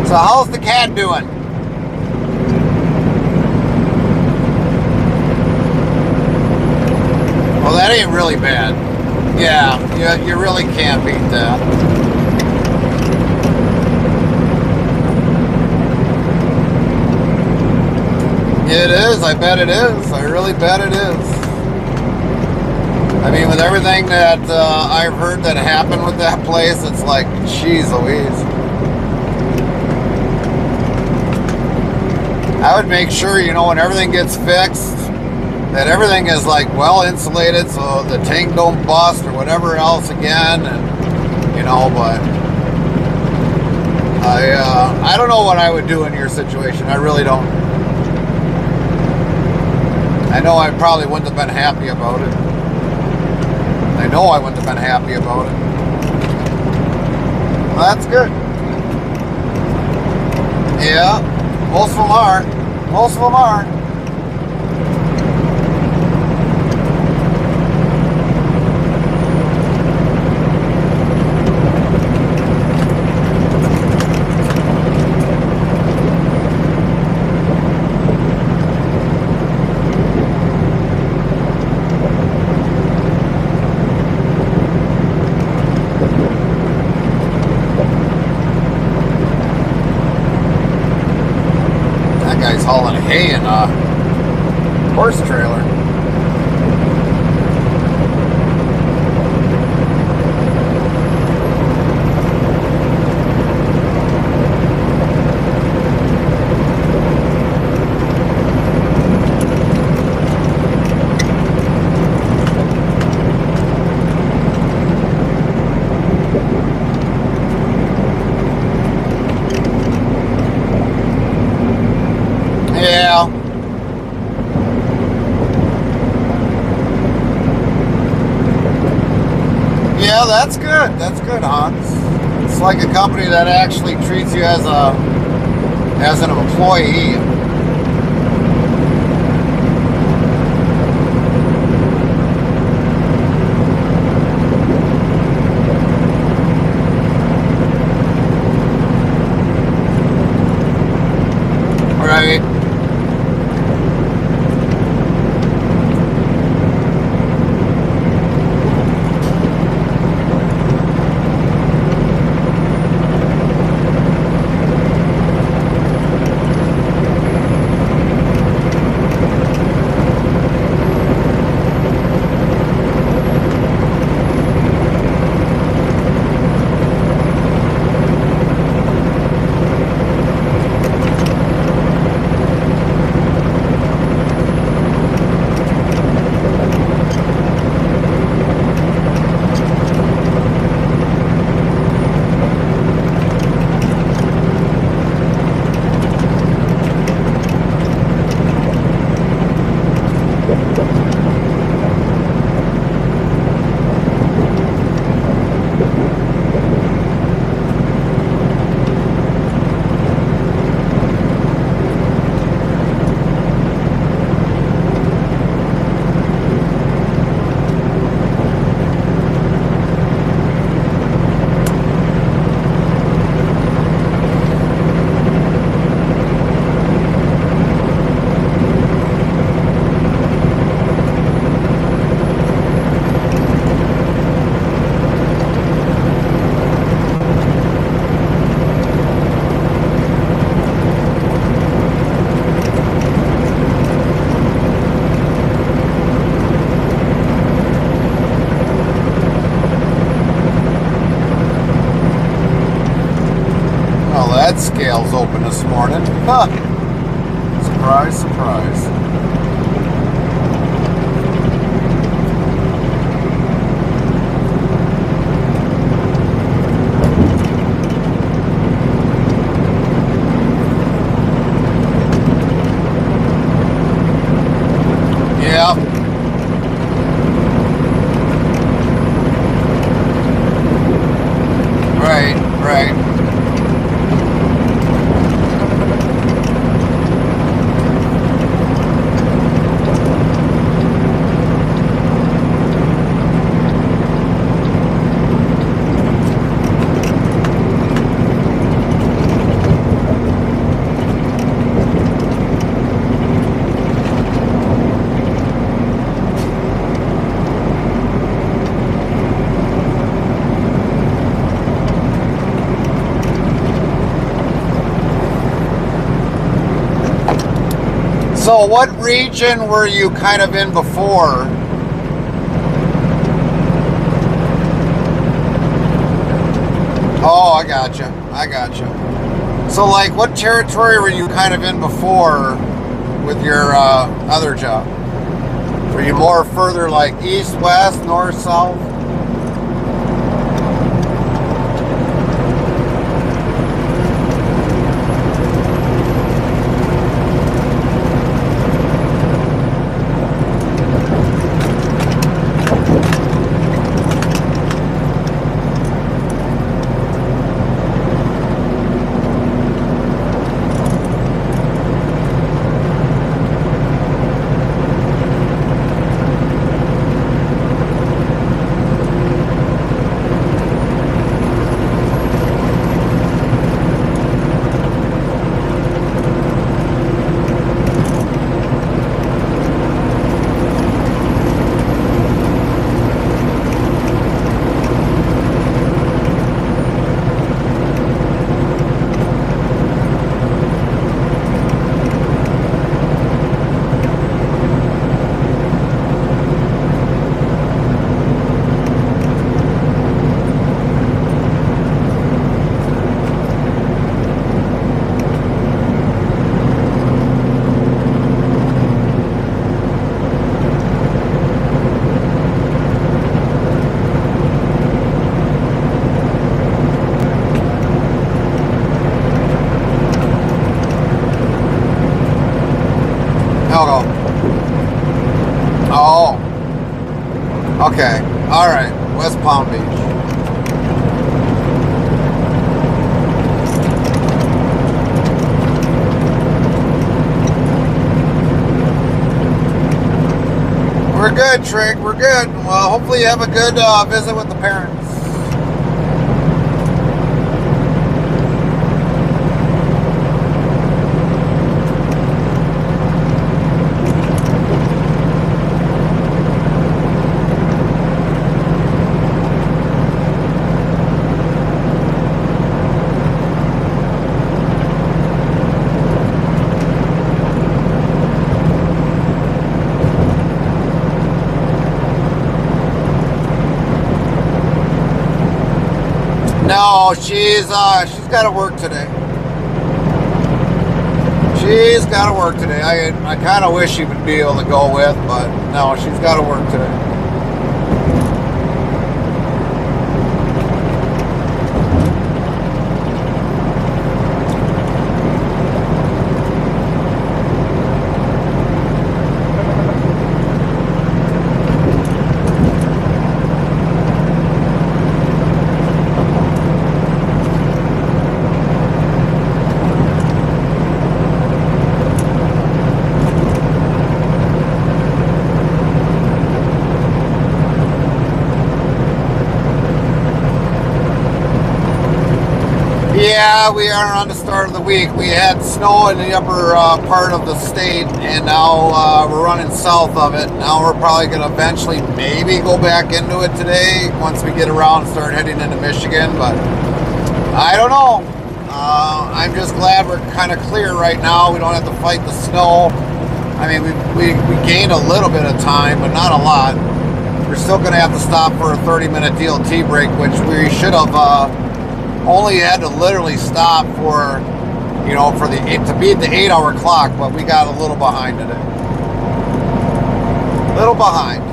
So how's the cat doing? Well, that ain't really bad. Yeah, you really can't beat that. It is, I bet it is. I really bet it is. I mean, with everything that I've heard that happened with that place, it's like, geez Louise. I would make sure, when everything gets fixed, that everything is like well insulated so the tank don't bust or whatever else again. And but I don't know what I would do in your situation. I really don't. I know I probably wouldn't have been happy about it. I know I wouldn't have been happy about it. Well, that's good. Yeah, most of them are. Most of them are. Hauling hay in a horse trailer. Yeah. Yeah, that's good. That's good, Hans. It's like a company that actually treats you as an employee. Well, that scale's open this morning. Huh. Surprise, surprise. Yeah. Right, right. So what region were you kind of in before? Oh, I gotcha. I gotcha. So like what territory were you kind of in before with your other job? Were you more further like east, west, north, south? No, no. Oh. Okay. All right. West Palm Beach. We're good, Trig. We're good. Well, hopefully you have a good visit with the parents. No, she's got to work today. She's got to work today. I kind of wish she would be able to go with, but no, she's got to work today. Yeah, we are on the start of the week. We had snow in the upper part of the state, and now we're running south of it. Now we're probably going to eventually maybe go back into it today once we get around and start heading into Michigan, but I don't know. I'm just glad we're kind of clear right now. We don't have to fight the snow. I mean, we gained a little bit of time, but not a lot. We're still going to have to stop for a 30-minute DLT break, which we should have only had to literally stop for, for to beat the 8-hour clock, but we got a little behind today. Little behind.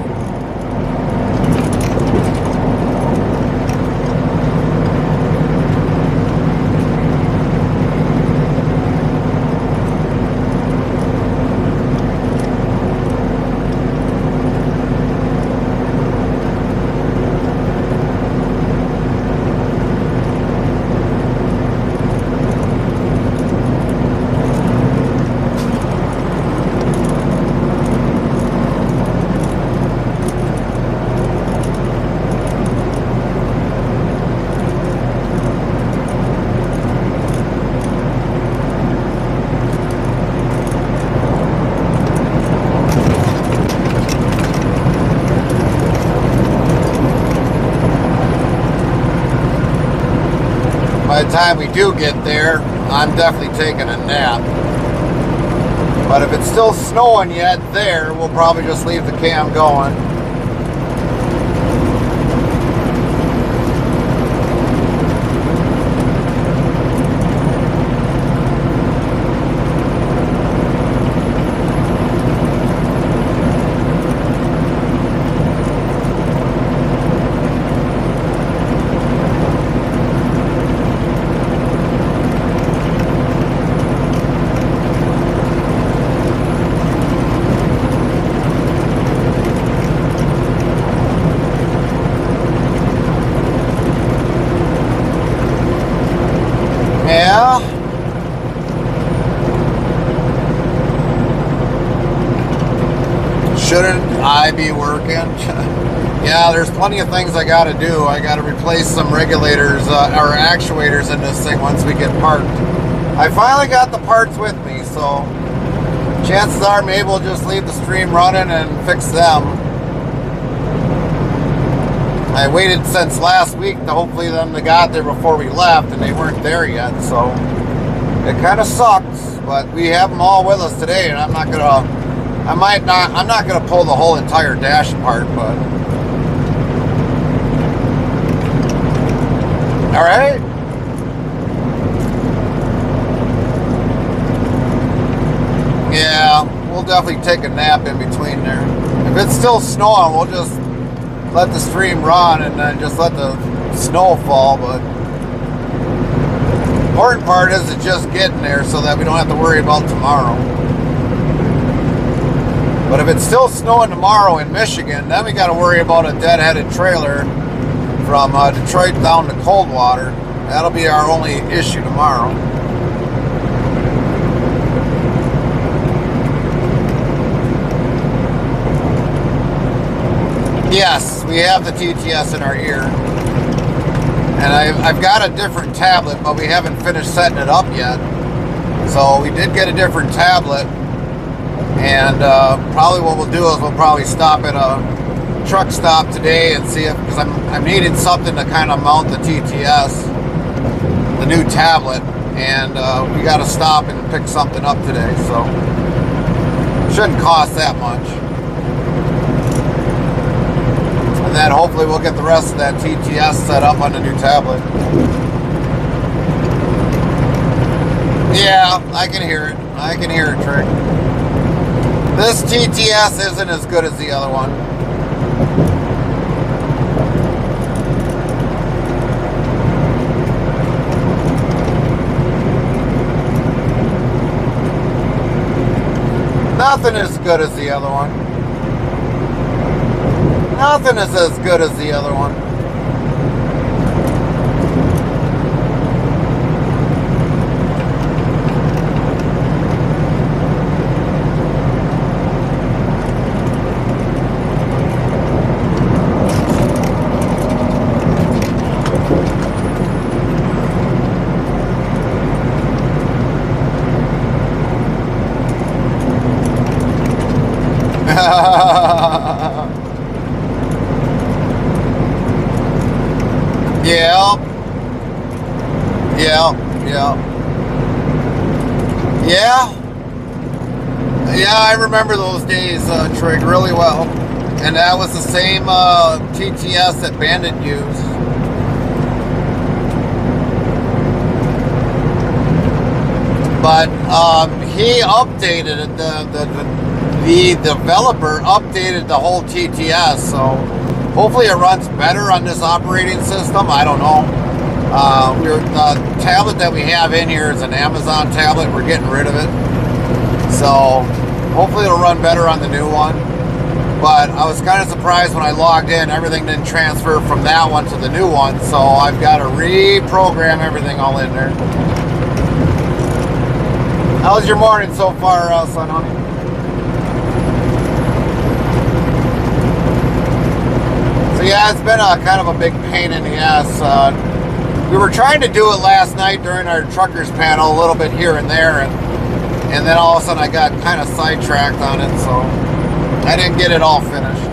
By the time we do get there, I'm definitely taking a nap. But if it's still snowing yet there, we'll probably just leave the cam going. Yeah. Shouldn't I be working? Yeah, there's plenty of things I gotta do. I gotta replace some regulators or actuators in this thing once we get parked. I finally got the parts with me, so chances are maybe we'll just leave the stream running and fix them. I waited since last week to hopefully them they got there before we left, and they weren't there yet, so it kind of sucks. But we have them all with us today, and I'm not gonna pull the whole entire dash apart, but all right. Yeah, we'll definitely take a nap in between there. If it's still snowing, we'll just let the stream run and then just let the snow fall. But the important part is to just getting there so that we don't have to worry about tomorrow. But if it's still snowing tomorrow in Michigan, then we got to worry about a dead-headed trailer from Detroit down to Coldwater. That'll be our only issue tomorrow. Yes, we have the TTS in our ear. And I've got a different tablet, but we haven't finished setting it up yet. So we did get a different tablet. And probably what we'll do is we'll probably stop at a truck stop today and see if, because I'm needing something to kind of mount the TTS, the new tablet. And we got to stop and pick something up today. So shouldn't cost that much. And then hopefully we'll get the rest of that TTS set up on the new tablet. Yeah, I can hear it. I can hear it, Trick. This TTS isn't as good as the other one. Nothing as good as the other one. Nothing is as good as the other one. Yeah. Yeah. Yeah. Yeah. Yeah, I remember those days, Trig, really well. And that was the same TTS that Bandit used. But he updated it. The developer updated the whole TTS, so hopefully it runs better on this operating system. I don't know. The tablet that we have in here is an Amazon tablet. We're getting rid of it, so hopefully it'll run better on the new one. But I was kind of surprised when I logged in, everything didn't transfer from that one to the new one, so I've got to reprogram everything all in there. How's your morning so far, son, honey? So yeah, it's been a kind of a big pain in the ass. We were trying to do it last night during our truckers panel, a little bit here and there, and then all of a sudden I got kind of sidetracked on it, so I didn't get it all finished.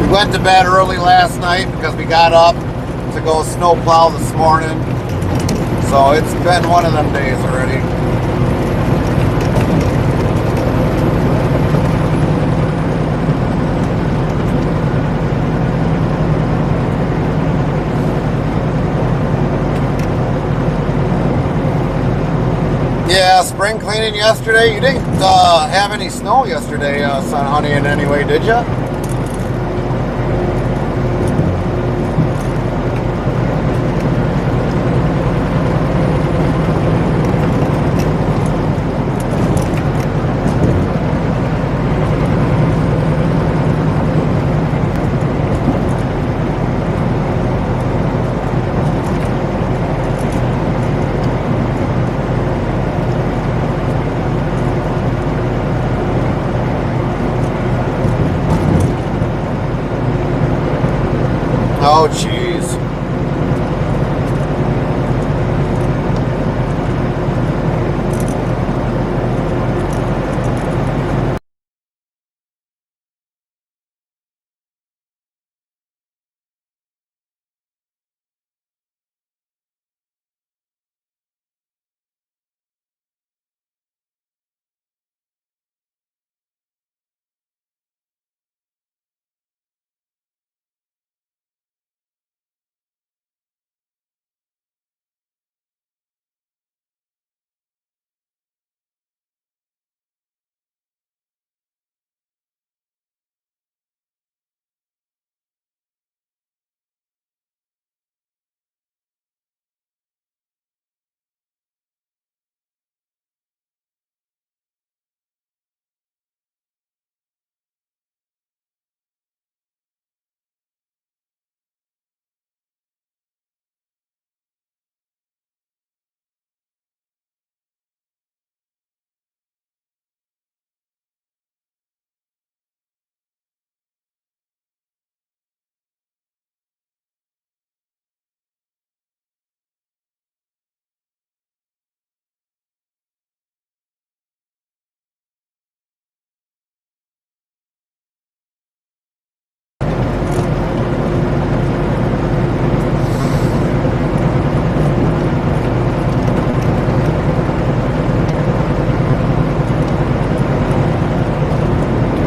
We went to bed early last night because we got up to go snowplow this morning. So it's been one of them days already. Yeah, spring cleaning yesterday. You didn't have any snow yesterday, son, honey, in any way, did you? Oh, jeez.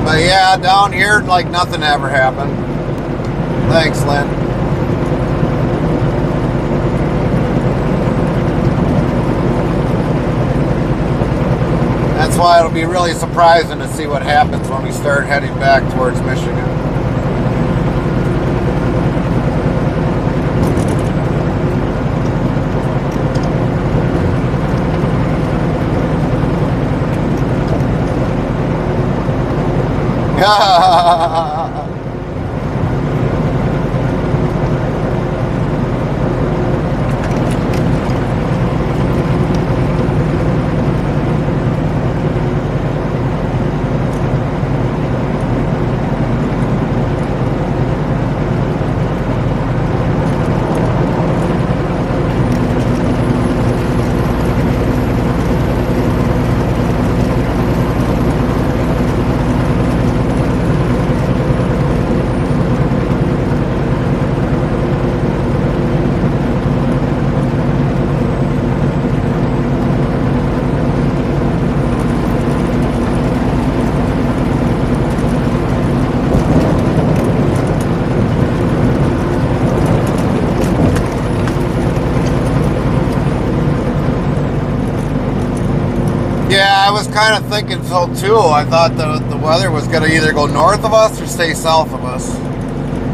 But yeah, down here, like nothing ever happened. Thanks, Lynn. That's why it'll be really surprising to see what happens when we start heading back towards Michigan. kind of thinking so too. I thought the weather was going to either go north of us or stay south of us.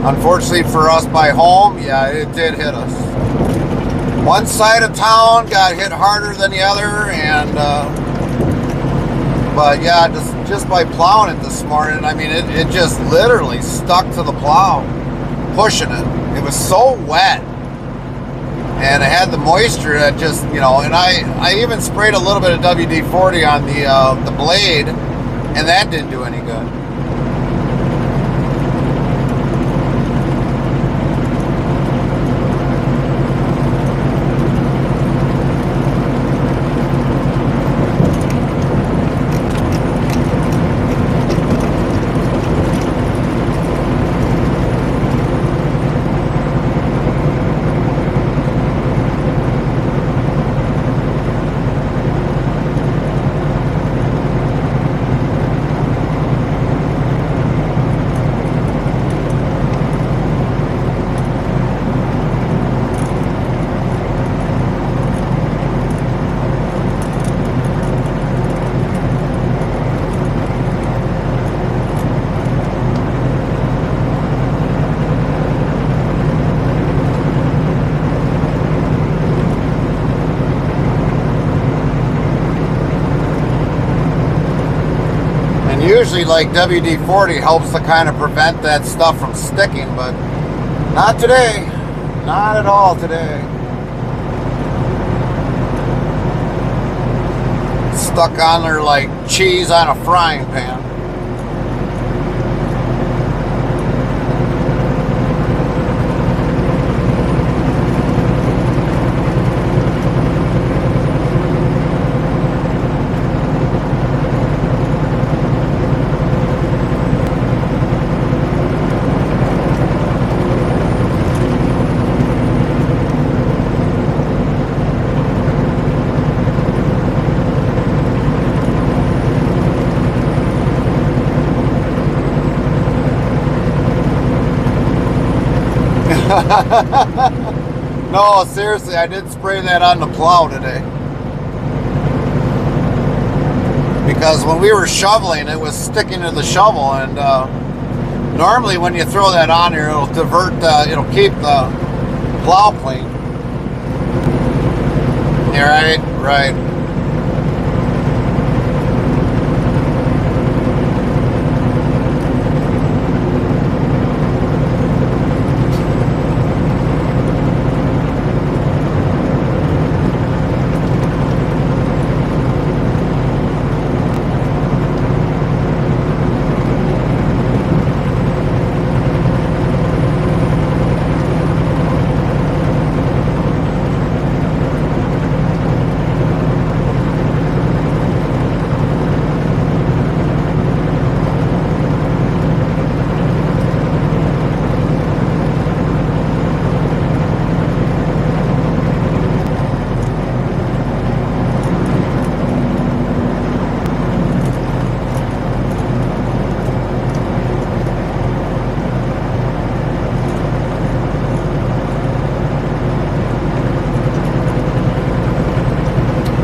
Unfortunately for us by home, yeah, it did hit us. One side of town got hit harder than the other, and but yeah, just by plowing it this morning, I mean, it just literally stuck to the plow, pushing it. It was so wet, and it had the moisture that just, you know, and I even sprayed a little bit of WD-40 on the blade, and that didn't do any good. Usually, like, WD-40 helps to kind of prevent that stuff from sticking, but not today. Not at all today. Stuck on there like cheese on a frying pan. No, seriously, I did spray that on the plow today. Because when we were shoveling, it was sticking to the shovel, and normally when you throw that on here, it'll it'll keep the plow clean. Yeah, right.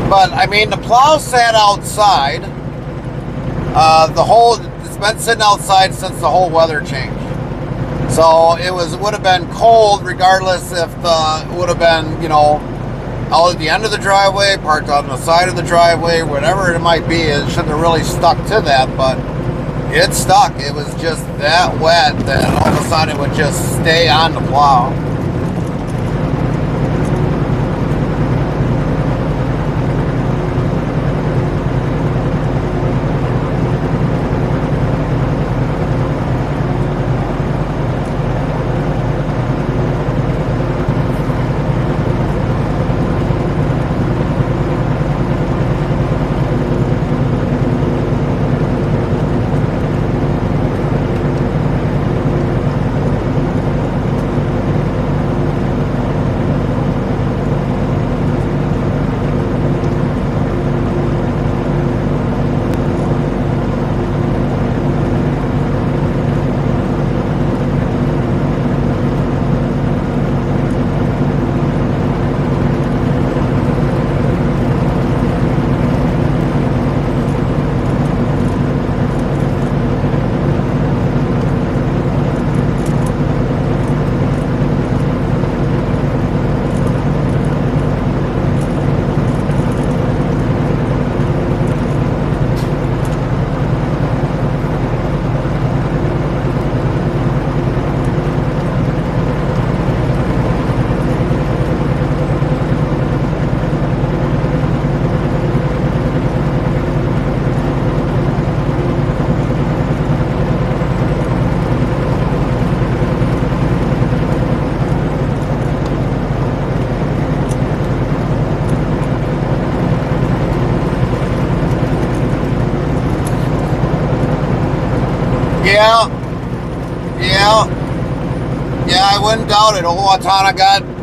But I mean, the plow sat outside. It's been sitting outside since the whole weather changed. So it would have been cold regardless if it would have been, you know, out at the end of the driveway, parked on the side of the driveway, whatever it might be. It shouldn't have really stuck to that, but it stuck. It was just that wet that all of a sudden it would just stay on the plow. Yeah, yeah, yeah. I wouldn't doubt it. Owatonna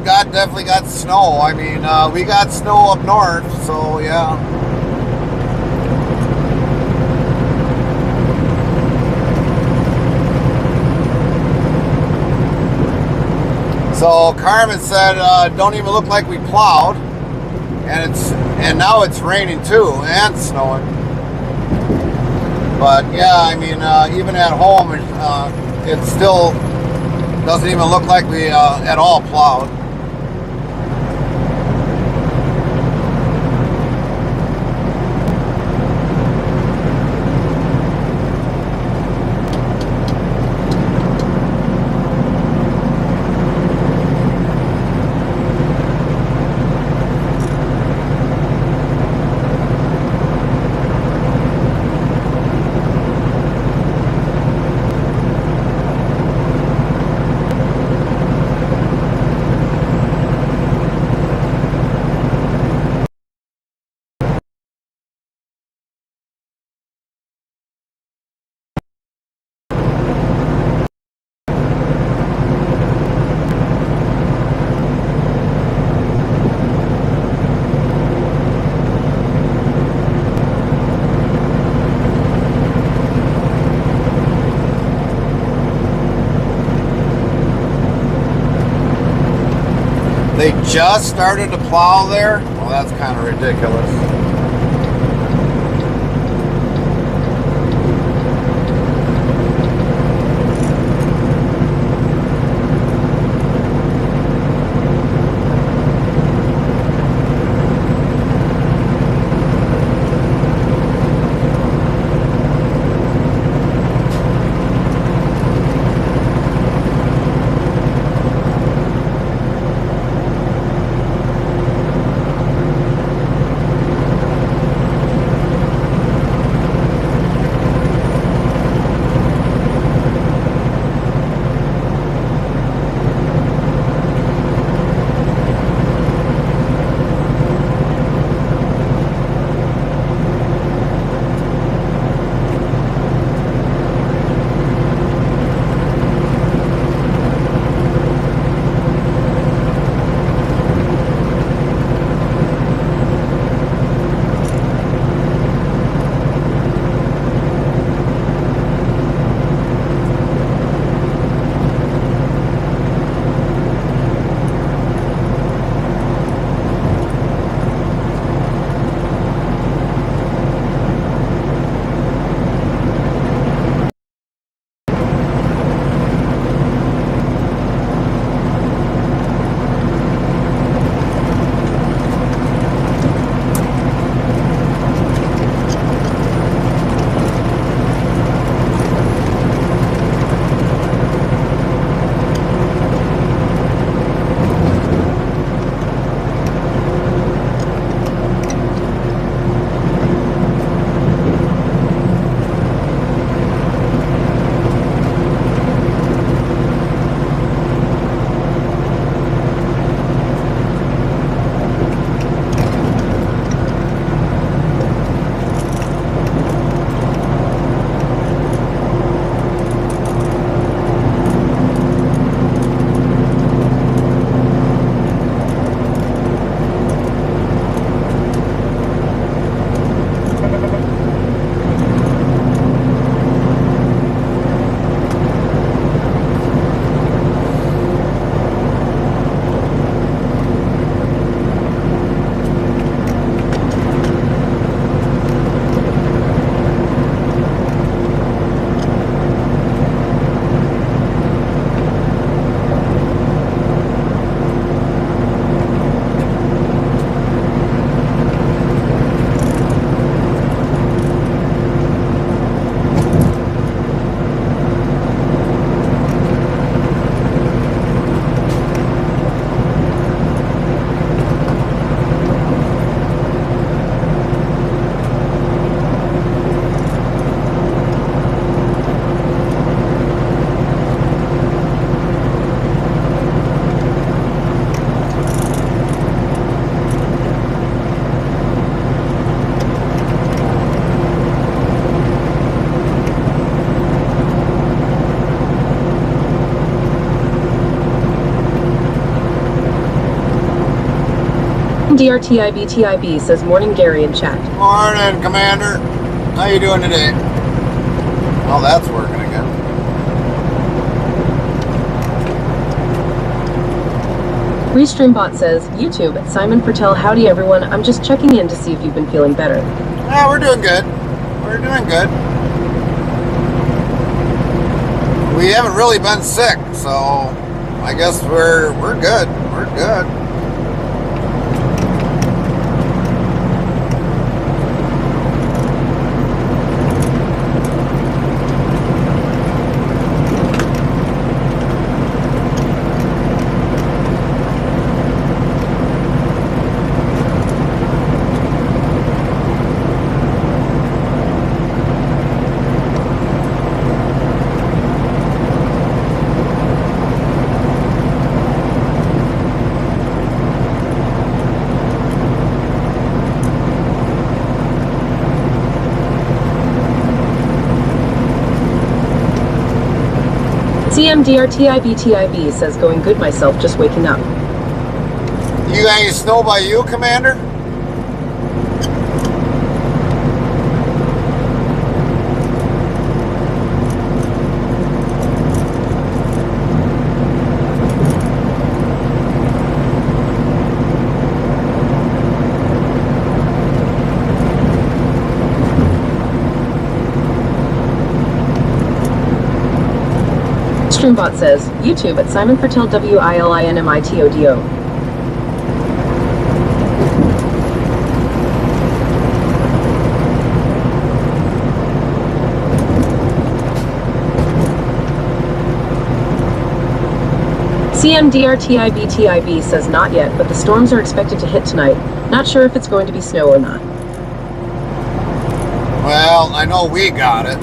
definitely got snow. I mean, we got snow up north, so yeah. So Carmen said, "Don't even look like we plowed," and now it's raining too and snowing. But yeah, I mean, even at home, it still doesn't even look like we at all plowed. They just started to plow there? Well, that's kind of ridiculous. CMDRTIBTIB says morning Gary in chat. Morning, Commander. How you doing today? Oh, that's working again. Restreambot says, YouTube, Simon Fertel, howdy everyone. I'm just checking in to see if you've been feeling better. Yeah, we're doing good. We're doing good. We haven't really been sick, so I guess we're good. We're good. CMDRTIBTIB says, going good myself, just waking up. You got any snow by you, Commander? Streambot says, YouTube at Simon Fertel WILINMITODO. CMDRTIBTIB says not yet, but the storms are expected to hit tonight. Not sure if it's going to be snow or not. Well, I know we got it.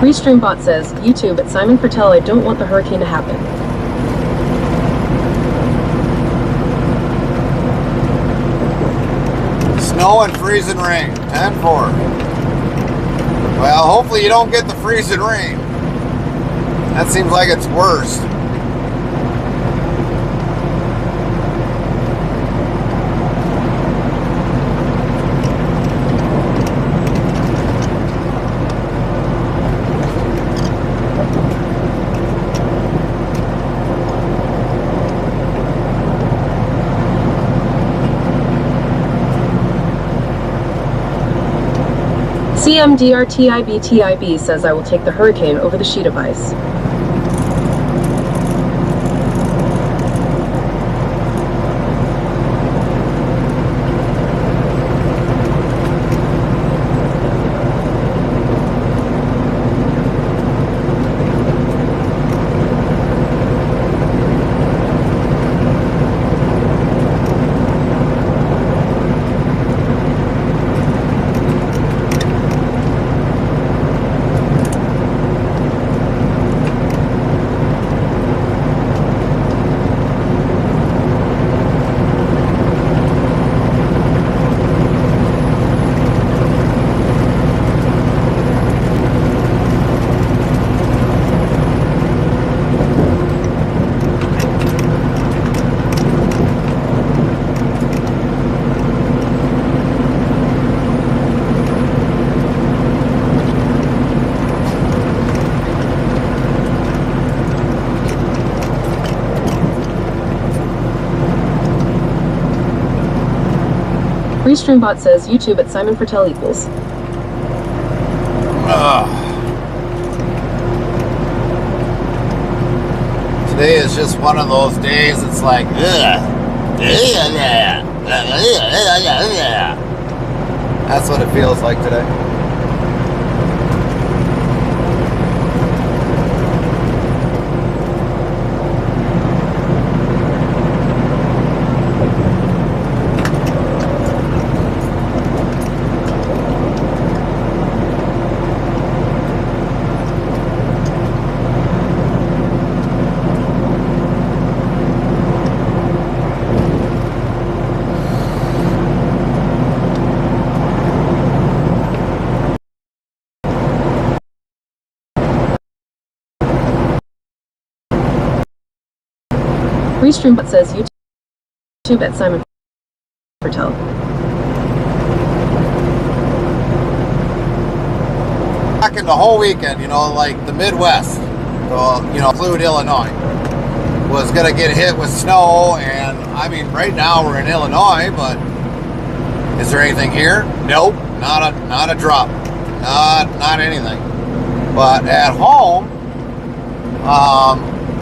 Restreambot says, YouTube at Simon Fertel, I don't want the hurricane to happen. Snow and freezing rain. 10-4. Well, hopefully you don't get the freezing rain. That seems like it's worse. CMDRTIBTIB says I will take the hurricane over the sheet of ice. Restreambot says YouTube at Simon Fertel equals. Today is just one of those days. It's like, that's what it feels like today. Restream bot says YouTube at Simon Fertel. Back in the whole weekend, like the Midwest, so, include Illinois, was going to get hit with snow. And I mean, right now we're in Illinois, but is there anything here? Nope, not a drop, not anything. But at home,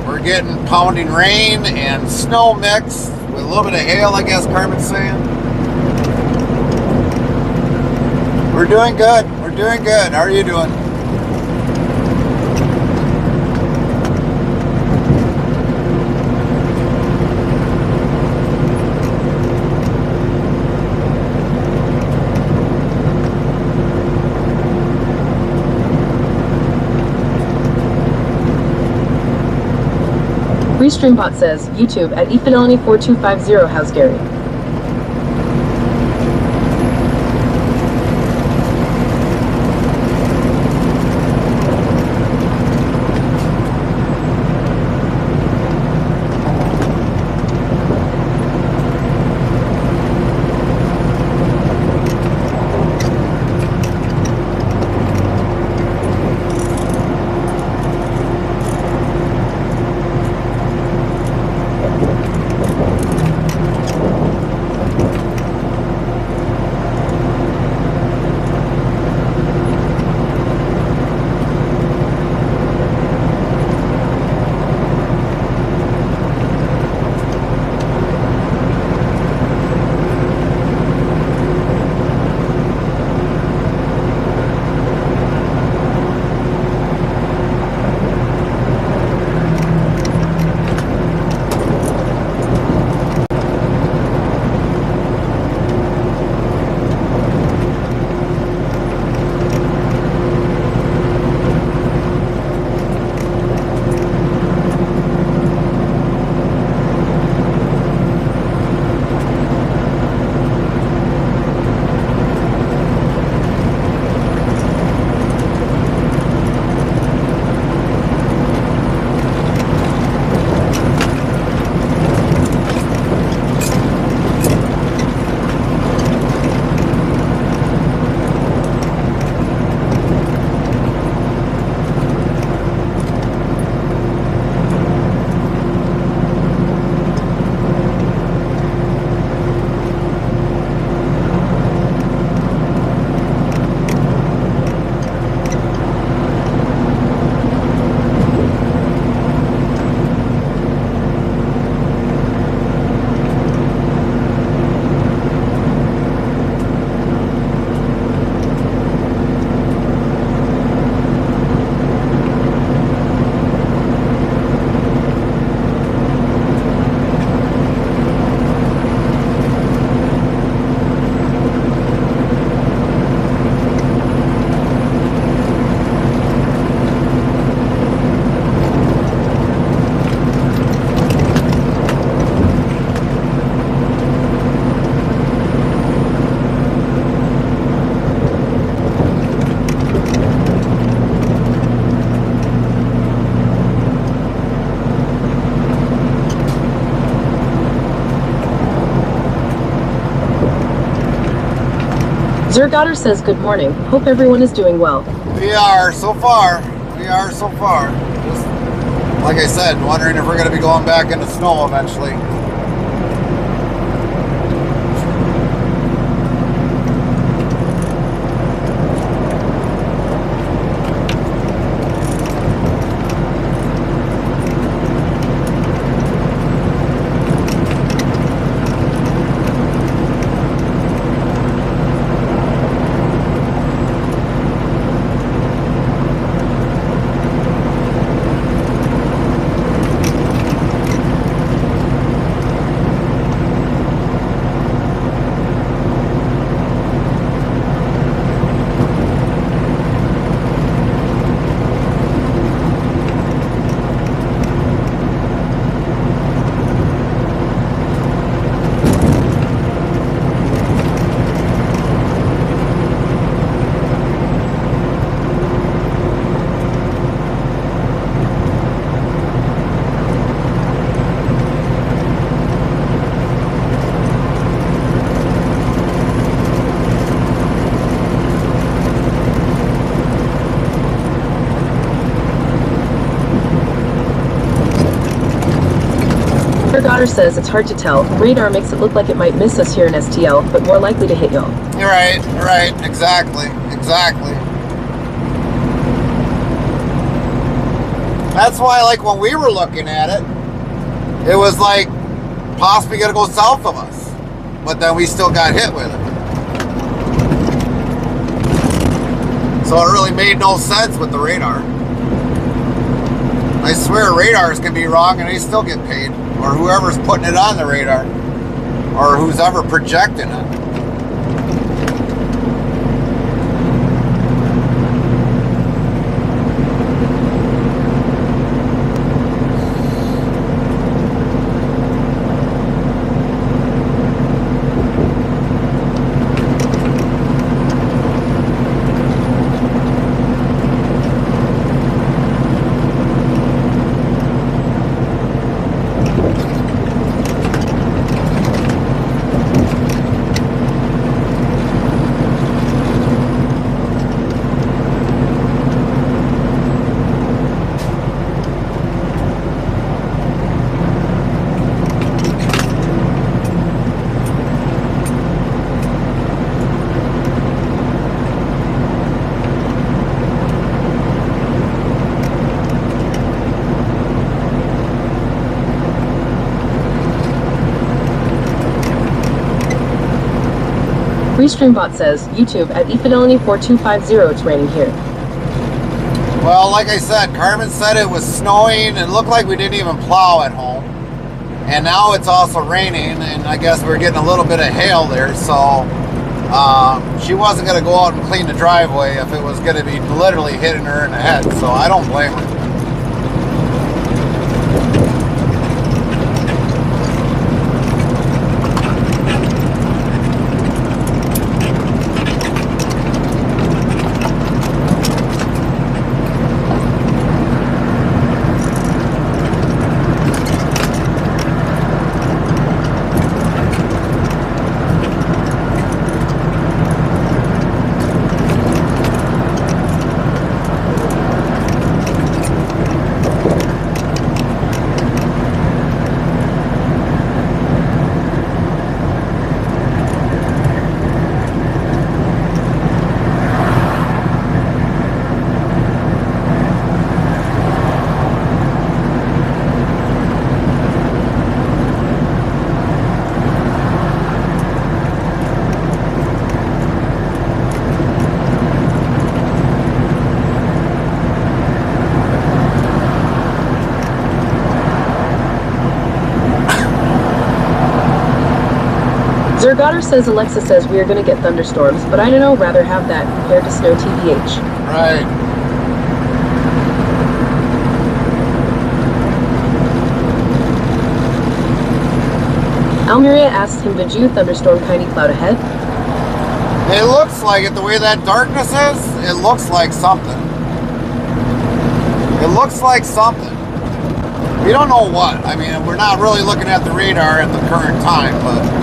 we're getting pounding rain and snow mix with a little bit of hail, I guess Carmen's saying. We're doing good. We're doing good. How are you doing? Restreambot says, YouTube at eFidelity4250, how's Gary? Zergotter says, good morning. Hope everyone is doing well. We are so far. We are so far. Just like I said, wondering if we're going to be going back into snow eventually. Zergotter says it's hard to tell. Radar makes it look like it might miss us here in STL, but more likely to hit y'all. You're right, exactly. That's why, like, when we were looking at it, it was like possibly gonna go south of us, but then we still got hit with it. So it really made no sense with the radar. I swear radars can be wrong and they still get paid, or whoever's putting it on the radar, or who's ever projecting it. Restreambot says, YouTube, at eFidelity 4250, it's raining here. Well, like I said, Carmen said it was snowing. It looked like we didn't even plow at home. And now it's also raining, and I guess we're getting a little bit of hail there, so she wasn't going to go out and clean the driveway if it was going to be literally hitting her in the head, so I don't blame her. Zergotter says Alexa says we are going to get thunderstorms, but I don't know, rather have that compared to snow TBH. Right. Almeria asked him, did you thunderstorm kindy cloud ahead? It looks like it, the way that darkness is, it looks like something. It looks like something. We don't know what. I mean, we're not really looking at the radar at the current time, but...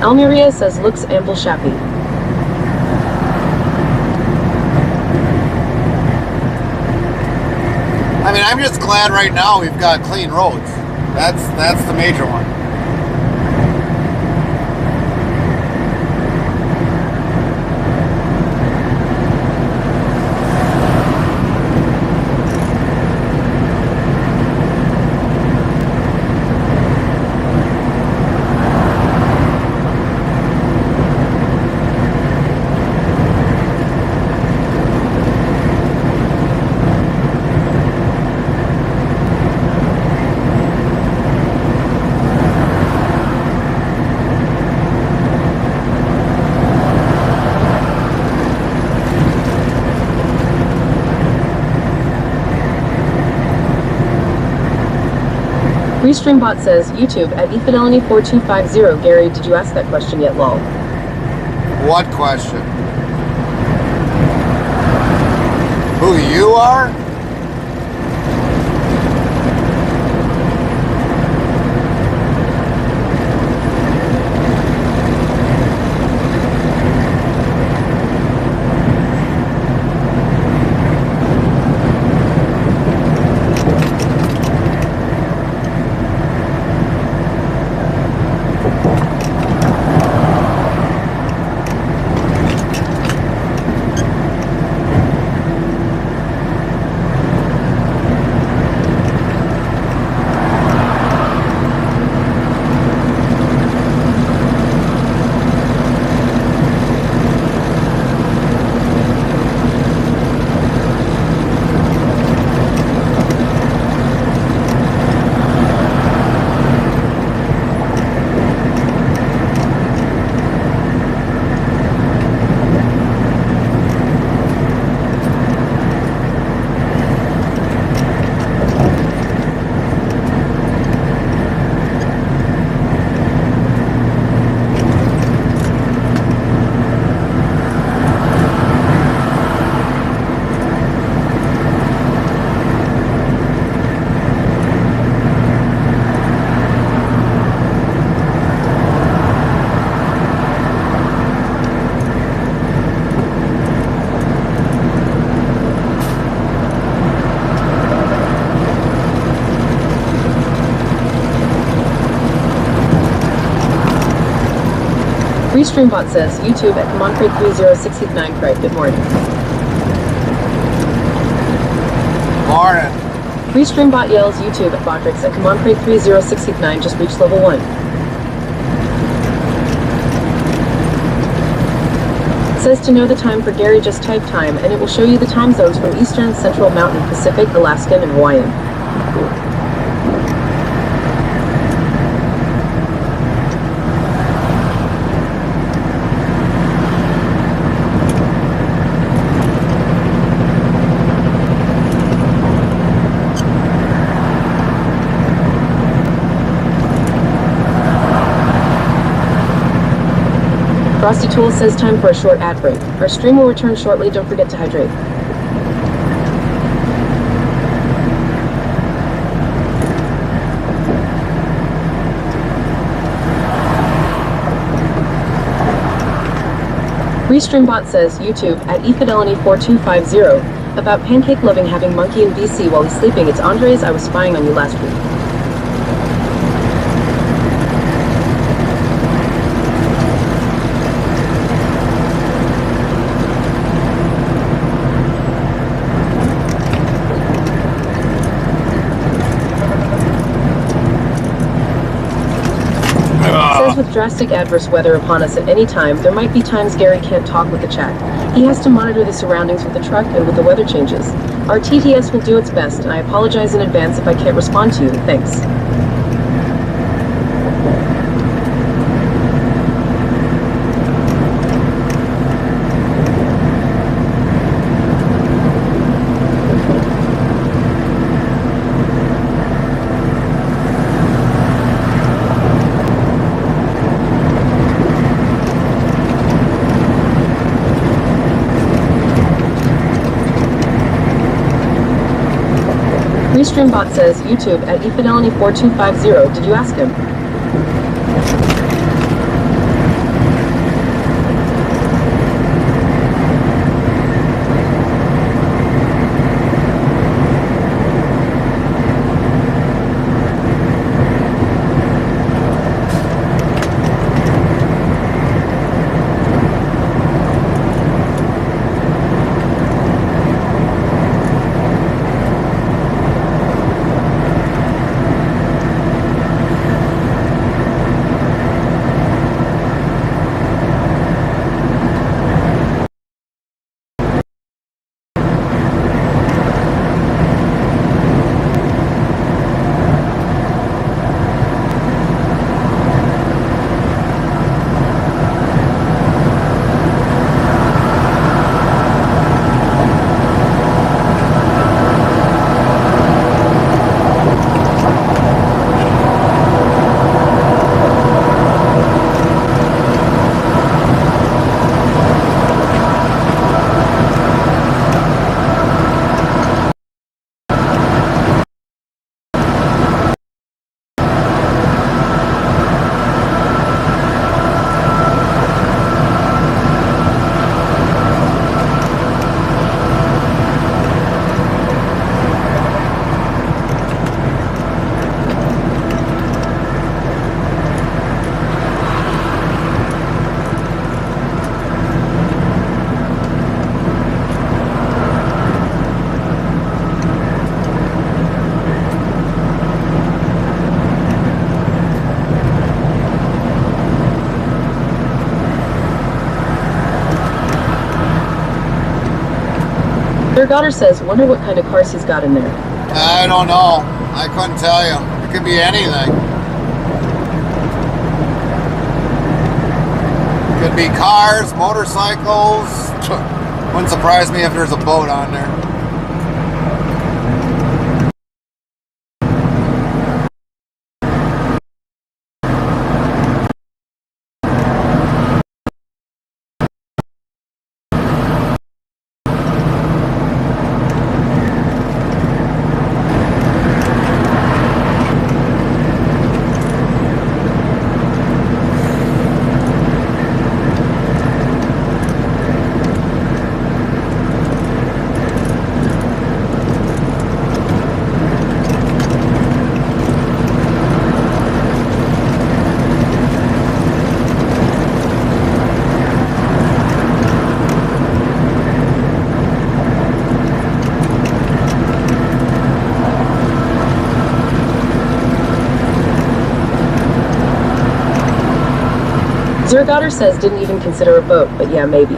Almeria says looks ample shappy. I mean, I'm just glad right now we've got clean roads. That's the major one. Restreambot says, YouTube at efidelity4250. Gary, did you ask that question yet, lol? What question? Who you are? Restreambot says, YouTube at CommandCrate3069. Craig, good morning. Morning. Restreambot yells, YouTube at Botrix at CommandCrate3069. Just reached level 1. Says to know the time for Gary, just type time, and it will show you the time zones from Eastern, Central, Mountain, Pacific, Alaskan, and Hawaiian. Frosty Tools says time for a short ad break. Our stream will return shortly. Don't forget to hydrate. Restreambot says, YouTube at efidelity4250. About pancake loving having monkey in BC while he's sleeping. It's Andres. I was spying on you last week. With drastic adverse weather upon us at any time, there might be times Gary can't talk with the chat. He has to monitor the surroundings with the truck and with the weather changes. Our TTS will do its best, and I apologize in advance if I can't respond to you. Thanks. Restreambot says, YouTube at efidelity4250. Did you ask him? Their daughter says, wonder what kind of cars he's got in there. I don't know. I couldn't tell you. It could be anything. Could be cars, motorcycles. Wouldn't surprise me if there's a boat on there. Zergotter says didn't even consider a boat, but yeah, maybe.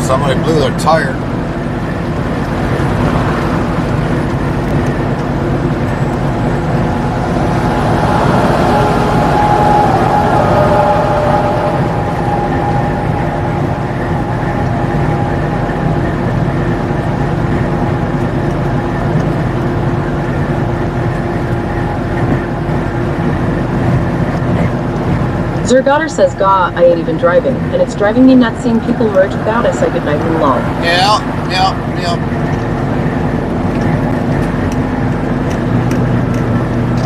Somebody blew their tire. Zergotter says, "Gah, I ain't even driving, and it's driving me nuts seeing people merge without I say goodnight and long." Yeah.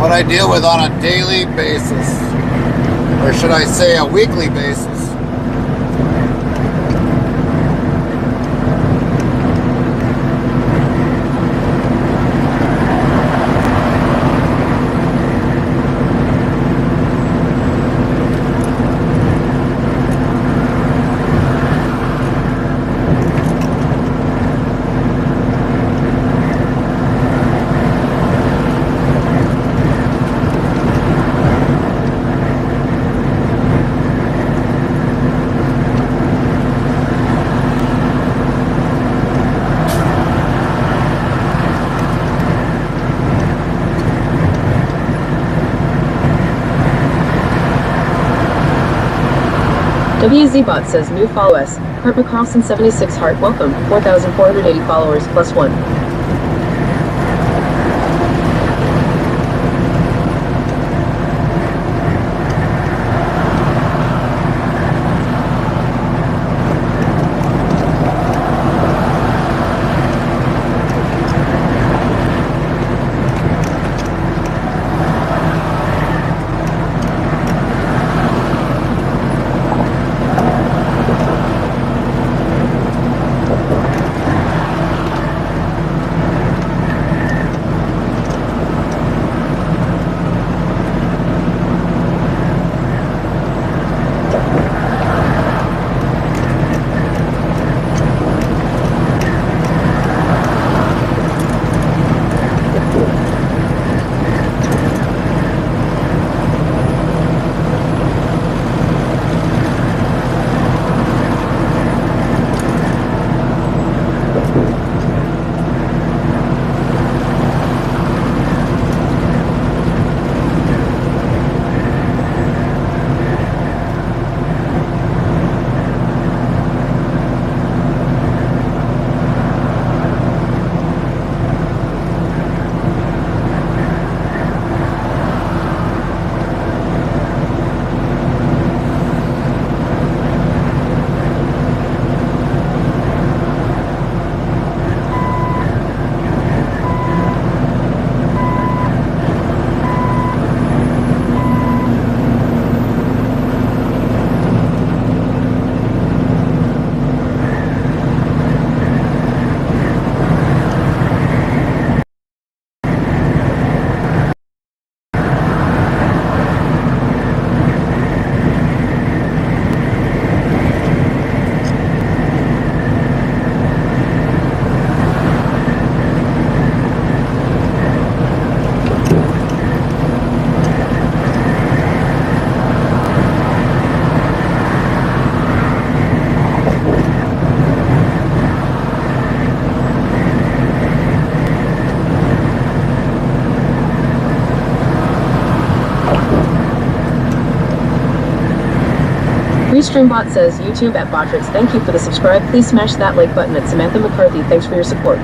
What I deal with on a daily basis, or should I say a weekly basis. WZBot says, new follow us. Hart McCarlson 76 Heart, welcome. 4,480 followers, +1. Restreambot says, YouTube at Botrix. Thank you for the subscribe. Please smash that like button. At Samantha McCarthy. Thanks for your support.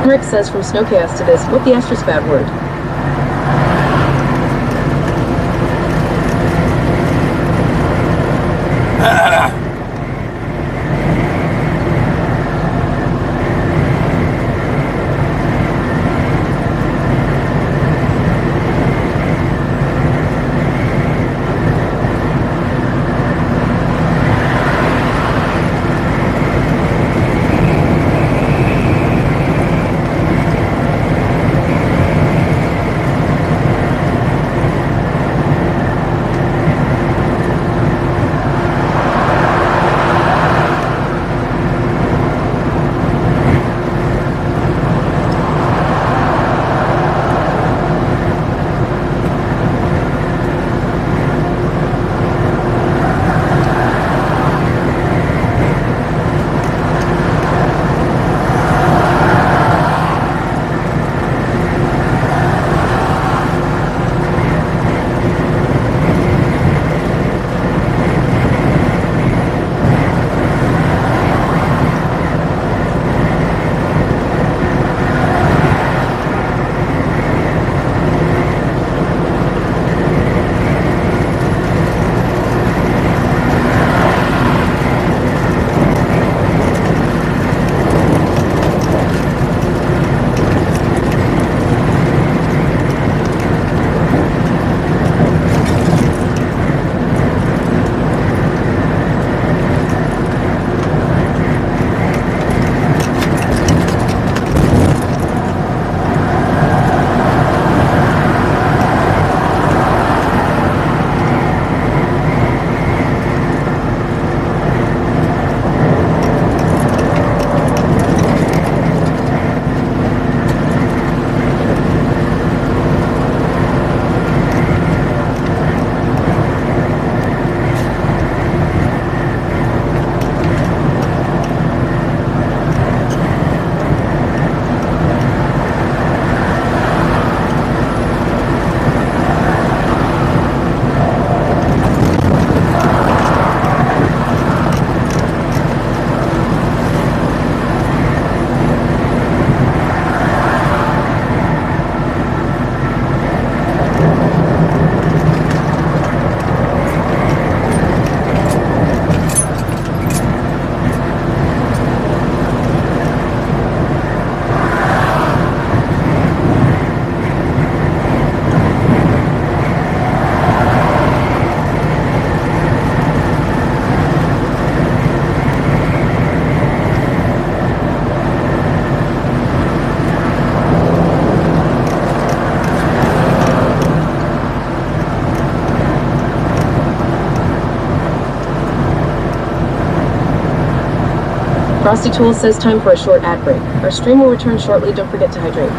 Rick says from snow chaos to this, what the asterisk bad word? Frosty Tools says time for a short ad break. Our stream will return shortly. Don't forget to hydrate.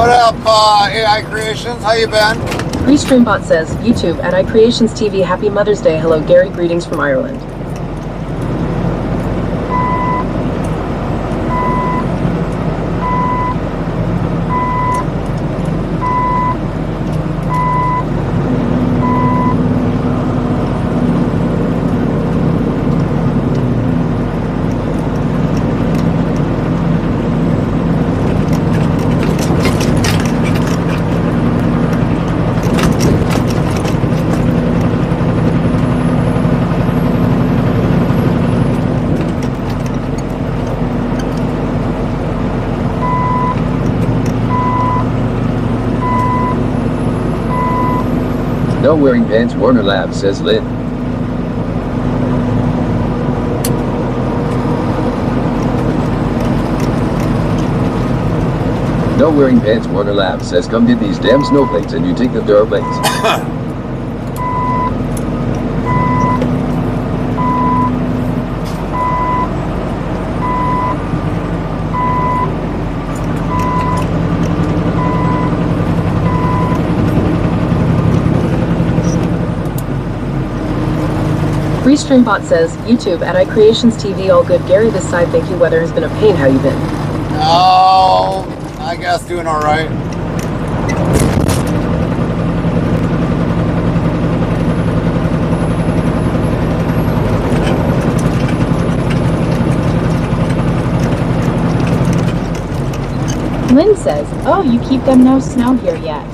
What up, AI Creations? How you been? Restreambot says, YouTube at iCreations TV, Happy Mother's Day. Hello, Gary. Greetings from Ireland. No wearing pants, Warner Labs, says Lynn. No wearing pants, Warner Labs says, come get these damn snowflakes and you take them to our place. Restreambot says, YouTube at iCreations TV, all good. Gary, this side, thank you. Weather has been a pain. How you been? Oh, I guess doing all right. Lynn says, oh, you keep them no snow here yet.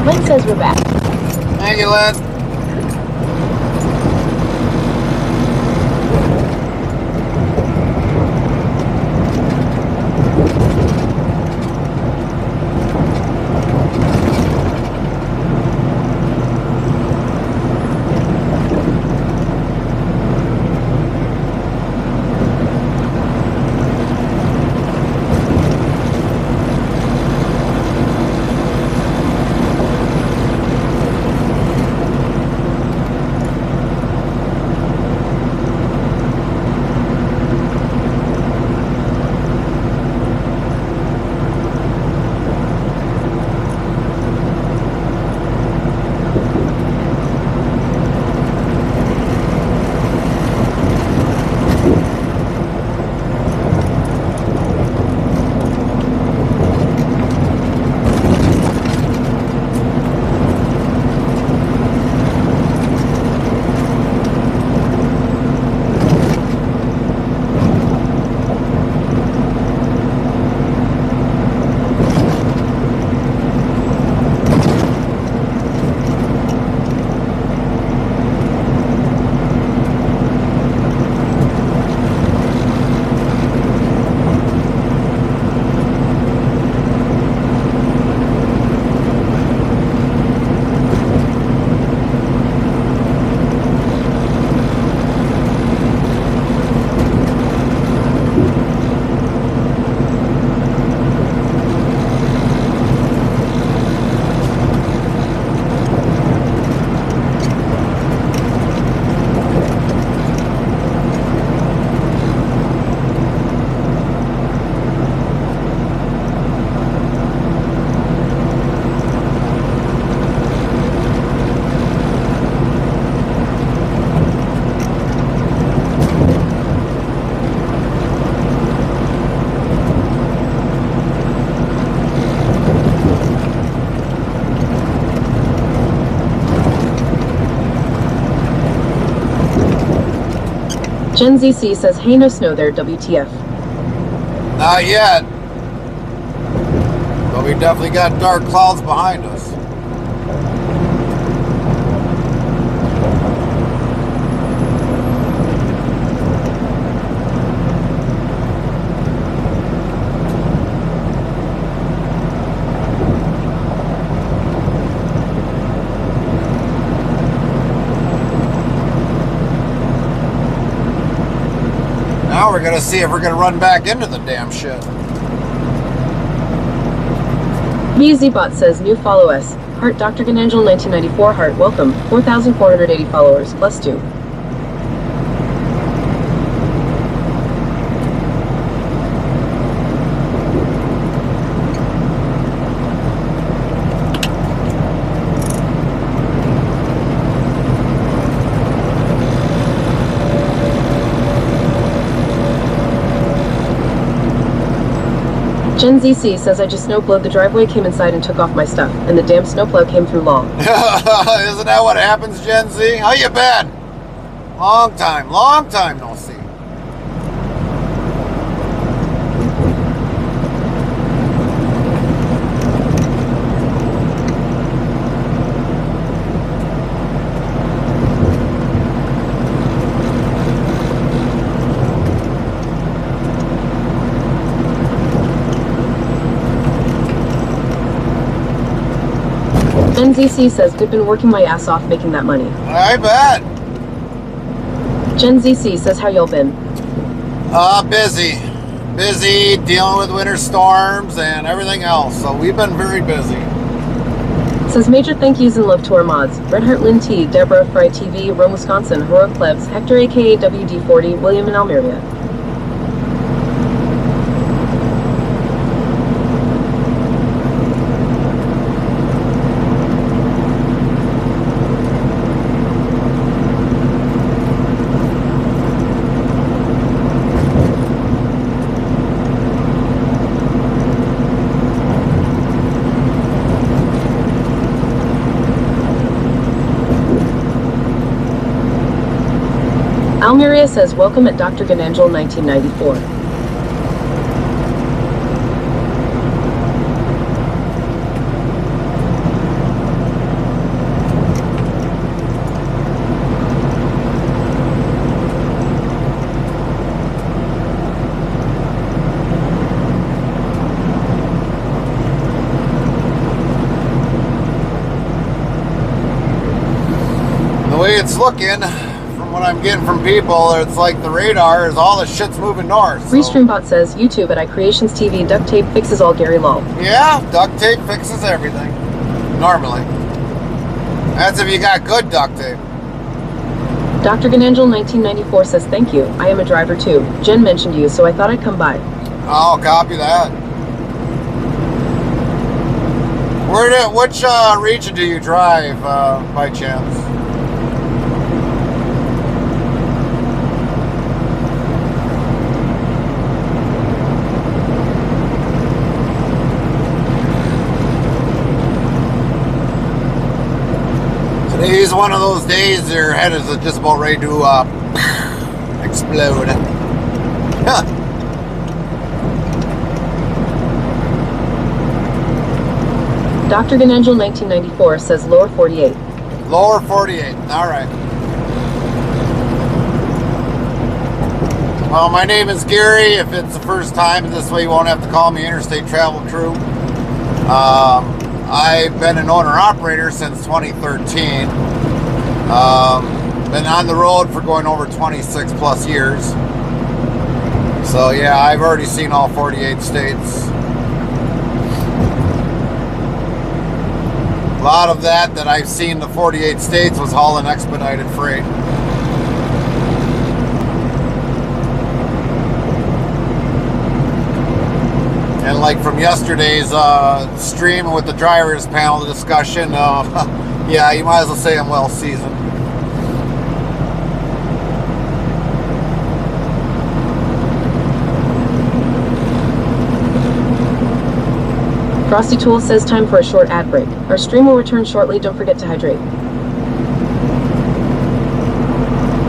Lynn says we're back. Thank you, Lynn. Gen ZC says, hey, no snow there, WTF. Not yet. But we definitely got dark clouds behind us. Now we're gonna see if we're gonna run back into the damn shit. VZBot says, new follow us. Heart Dr. Ganangel 1994 heart, welcome. 4,480 followers, plus 2. Gen ZC says, I just snowplowed the driveway, came inside and took off my stuff, and the damn snowplow came through long. Isn't that what happens, Gen Z? How you been? Long time no see. Gen ZC says, I've been working my ass off making that money. I bet. Gen ZC says, how y'all been? Busy. Busy dealing with winter storms and everything else. So we've been very busy. Says, major thank yous and love to our mods. Red Heart Lynn T, Deborah, Fry TV, Rome, Wisconsin, Heroic Plebs, Hector aka WD40, William in Almeria. Almeria says, welcome at Dr. Ganangel 1994. The way it's looking, what I'm getting from people, it's like the radar is all the shit's moving north. So. Restreambot says, YouTube at iCreations TV, duct tape fixes all Gary lol. Yeah, duct tape fixes everything. Normally. That's if you got good duct tape. Dr. Ganangel 1994 says, thank you. I am a driver too. Jen mentioned you, so I thought I'd come by. Oh, copy that. Which region do you drive by chance? Today's one of those days your head is just about ready to explode. Dr. Ganangel 1994 says lower 48. Lower 48, alright. Well, my name is Gary. If it's the first time, this way you won't have to call me Interstate Travel Crew. I've been an owner-operator since 2013. Been on the road for going over 26 plus years. So yeah, I've already seen all 48 states. A lot of that I've seen the 48 states was hauling expedited freight. And like from yesterday's stream with the drivers panel discussion, yeah, you might as well say I'm well seasoned. Frosty Tool says time for a short ad break. Our stream will return shortly. Don't forget to hydrate.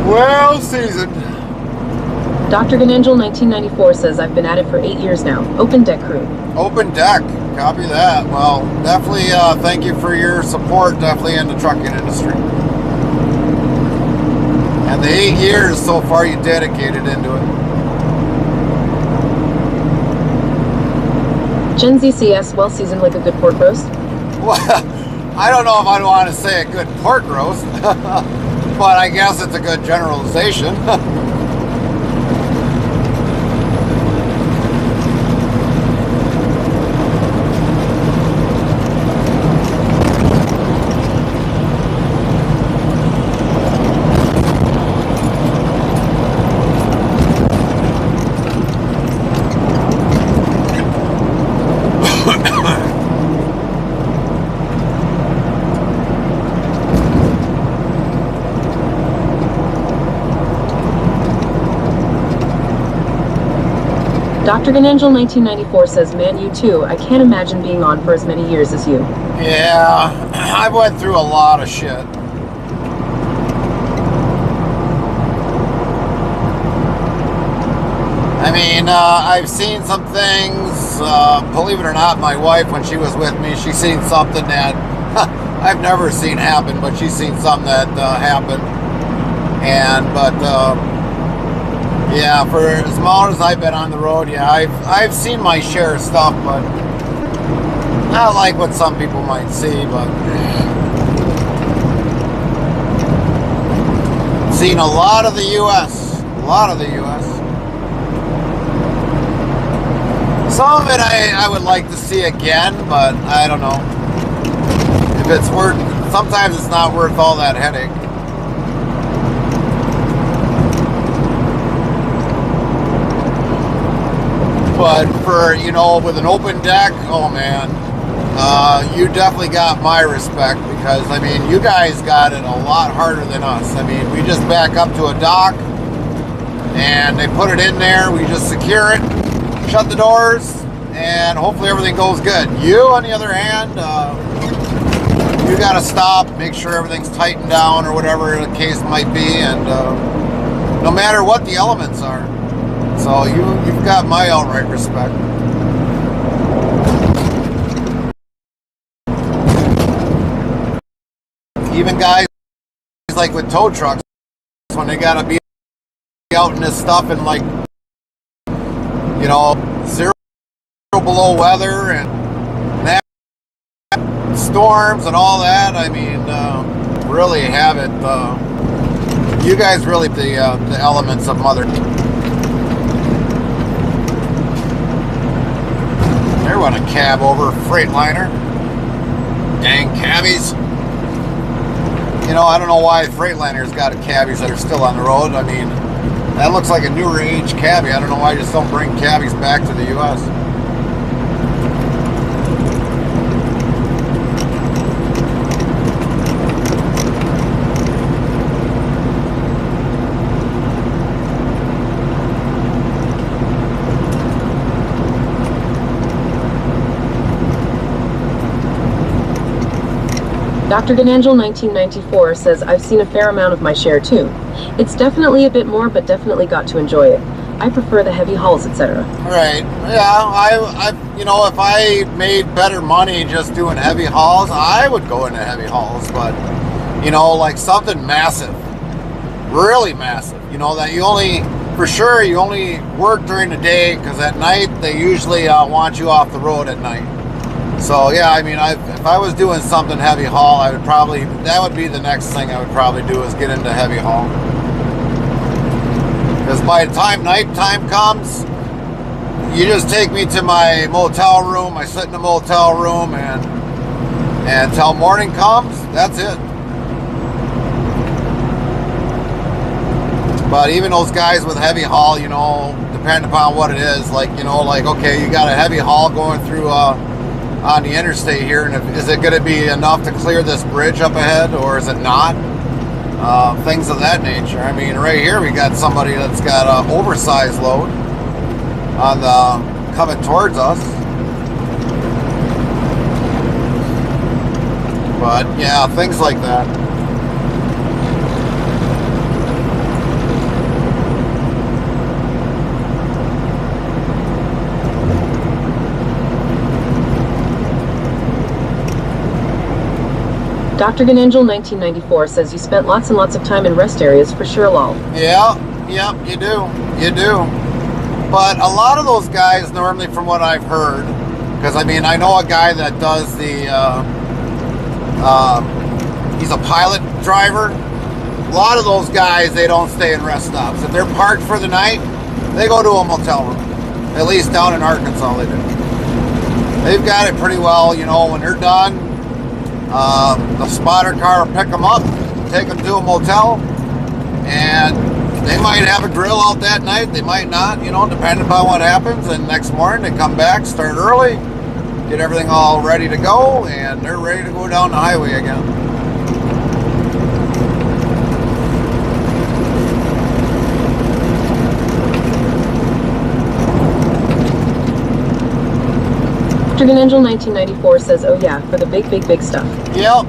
Well seasoned. Dr. Ganangel 1994 says, I've been at it for 8 years now. Open deck crew. Open deck. Copy that. Well, definitely thank you for your support, definitely in the trucking industry. And the 8 years so far you dedicated into it. Gen ZCS, well seasoned like a good pork roast. Well, I don't know if I'd want to say a good pork roast, but I guess it's a good generalization. Dr. Ganangel 1994 says, man, you too. I can't imagine being on for as many years as you. Yeah, I went through a lot of shit. I mean, I've seen some things. Believe it or not, my wife, when she was with me, she's seen something that I've never seen happen, but she's seen something that happened. Yeah, for as long as I've been on the road, yeah, I've seen my share of stuff, but not like what some people might see, but seen a lot of the U.S. A lot of the U.S. Some of it I would like to see again, but I don't know. If it's worth, sometimes it's not worth all that headache. But for, you know, with an open deck, oh man, you definitely got my respect, because, I mean, you guys got it a lot harder than us. I mean, we just back up to a dock and they put it in there, we just secure it, shut the doors, and hopefully everything goes good. You, on the other hand, you got to stop, make sure everything's tightened down or whatever the case might be, and no matter what the elements are. So you've got my outright respect. Even guys like with tow trucks, when they gotta be out in this stuff in, like, you know, 0 below weather and that, storms and all that, I mean, really have it. You guys really the elements of Mother. They're on a cab over Freightliner. Dang cabbies. You know, I don't know why Freightliner's got cabbies that are still on the road. I mean, that looks like a newer age cabbie. I don't know why you just don't bring cabbies back to the U.S. Dr. Ganangel 1994 says, I've seen a fair amount of my share too. It's definitely a bit more, but definitely got to enjoy it. I prefer the heavy hauls, etc. Right. Yeah, I you know, if I made better money just doing heavy hauls, I would go into heavy hauls, but, you know, like something massive, really massive, you know, that you only, for sure, you only work during the day, because at night they usually want you off the road at night. So yeah, I mean, if I was doing something heavy haul, I would probably, that would be the next thing I would probably do, is get into heavy haul. Because by the time nighttime comes, you just take me to my motel room, I sit in the motel room, and until morning comes, that's it. But even those guys with heavy haul, you know, depending upon what it is, like, you know, like, okay, you got a heavy haul going through on the interstate here, and is it going to be enough to clear this bridge up ahead, or is it not? Things of that nature. I mean, right here we got somebody that's got an oversized load on the coming towards us. But yeah, things like that. Dr. Ganangel 1994 says you spent lots and lots of time in rest areas for sure, lol. Yeah, you do. You do. But a lot of those guys, normally from what I've heard, because I mean, I know a guy that does the, he's a pilot driver. A lot of those guys, they don't stay in rest stops. If they're parked for the night, they go to a motel room. At least down in Arkansas, they do. They've got it pretty well, you know, when they're done, the spotter car will pick them up, take them to a motel, and they might have a grill out that night, they might not, you know, depending upon what happens. And next morning they come back, start early, get everything all ready to go, and they're ready to go down the highway again. Dr. Ganangel 1994 says, oh yeah, for the big, big, big stuff. Yep.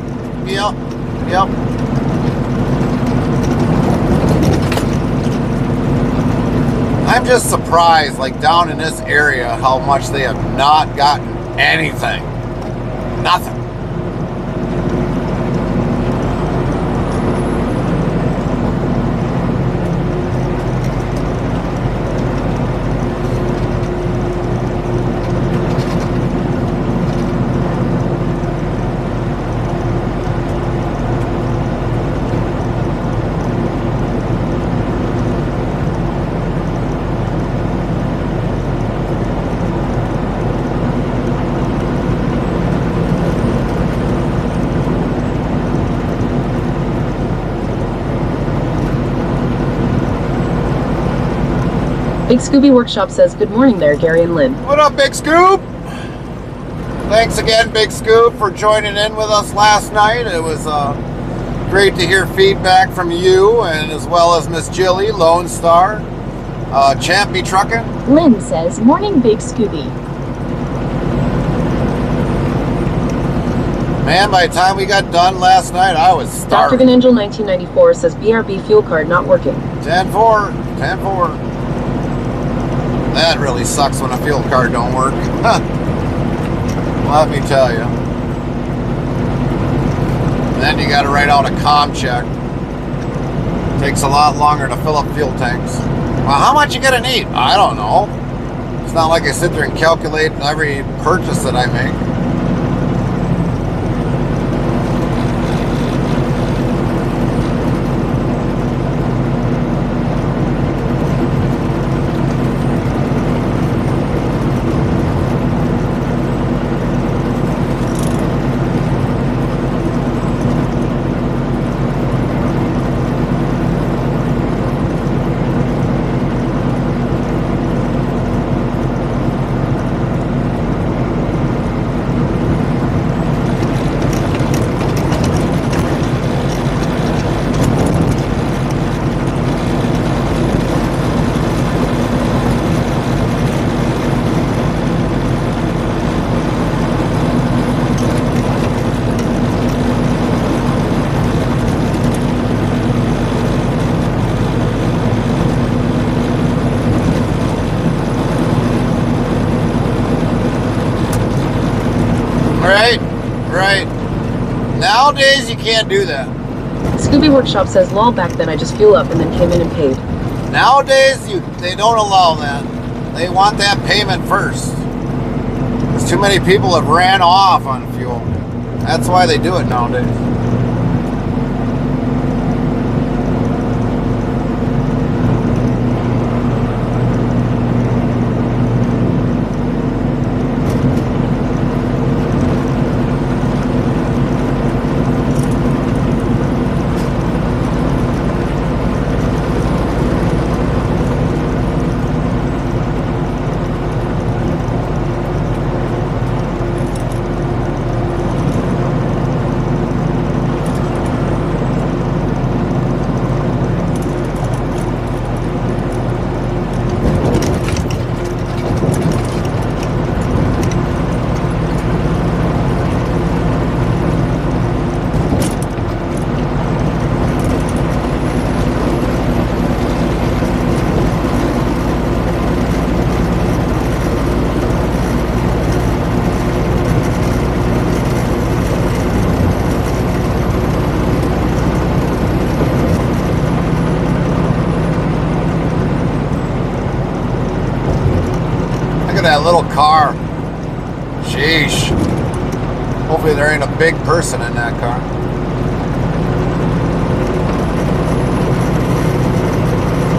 I'm just surprised, like down in this area, how much they have not gotten anything. Nothing. Big Scooby Workshop says, good morning there, Gary and Lynn. What up, Big Scoop? Thanks again, Big Scoop, for joining in with us last night. It was great to hear feedback from you, and as well as Miss Jilly, Lone Star, Champy Truckin'. Lynn says, morning, Big Scooby. Man, by the time we got done last night, I was Dr. starving. Ganangel 1994 says, BRB fuel card not working. 10-4, 10-4. That really sucks when a fuel card don't work. Let me tell you. Then you got to write out a com check. Takes a lot longer to fill up fuel tanks. Well, how much you gonna need? I don't know. It's not like I sit there and calculate every purchase that I make. Right. Nowadays, you can't do that. Scooby Workshop says, lol, back then I just fuel up and then came in and paid. Nowadays, they don't allow that. They want that payment first. Because too many people have ran off on fuel. That's why they do it nowadays. at that little car. Sheesh. Hopefully there ain't a big person in that car.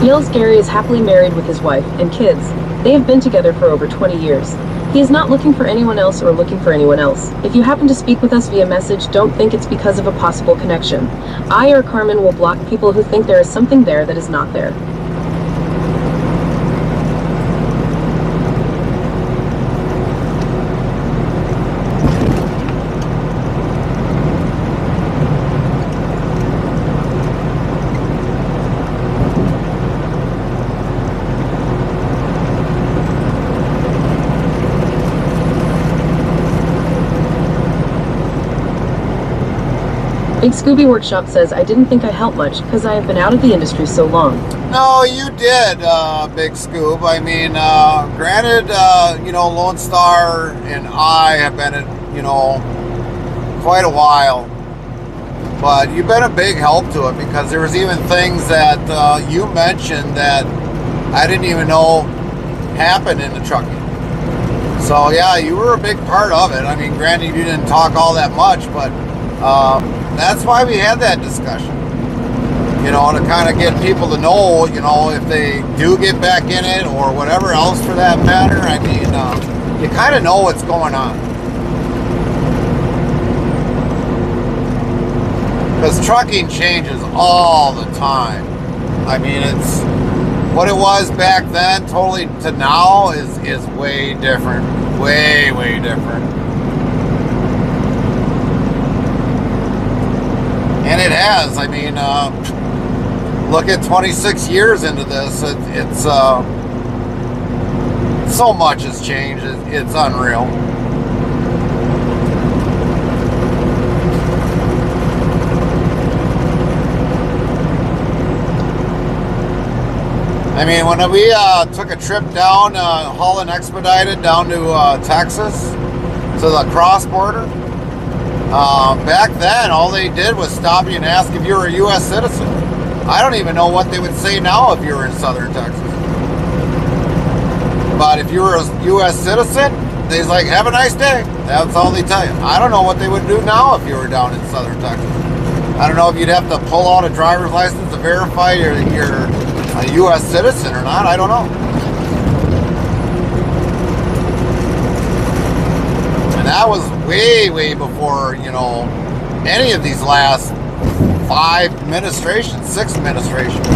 Yale's Gary is happily married with his wife and kids. They have been together for over 20 years. He is not looking for anyone else or looking for anyone else. If you happen to speak with us via message, don't think it's because of a possible connection. I or Carmen will block people who think there is something there that is not there. Big Scooby Workshop says, I didn't think I helped much because I have been out of the industry so long. No, you did, Big Scoob. I mean, granted, Lone Star and I have been at, quite a while. But you've been a big help to it because there was even things that you mentioned that I didn't even know happened in the trucking. So, yeah, you were a big part of it. I mean, granted, you didn't talk all that much, but that's why we had that discussion. To kind of get people to know, if they do get back in it or whatever else for that matter. I mean, you kind of know what's going on. Because trucking changes all the time. I mean, it's what it was back then totally to now is way different. Way, way different. And it has. I mean, look at 26 years into this. It's so much has changed. It's unreal. I mean, when we took a trip down, hauling expedited down to Texas to the cross border. Back then, all they did was stop you and ask if you were a U.S. citizen. I don't even know what they would say now if you were in southern Texas. But if you were a U.S. citizen, they's like, have a nice day. That's all they tell you. I don't know what they would do now if you were down in southern Texas. I don't know if you'd have to pull out a driver's license to verify you're a U.S. citizen or not. I don't know. And that was way, way before, any of these last 5 administrations, 6 administrations.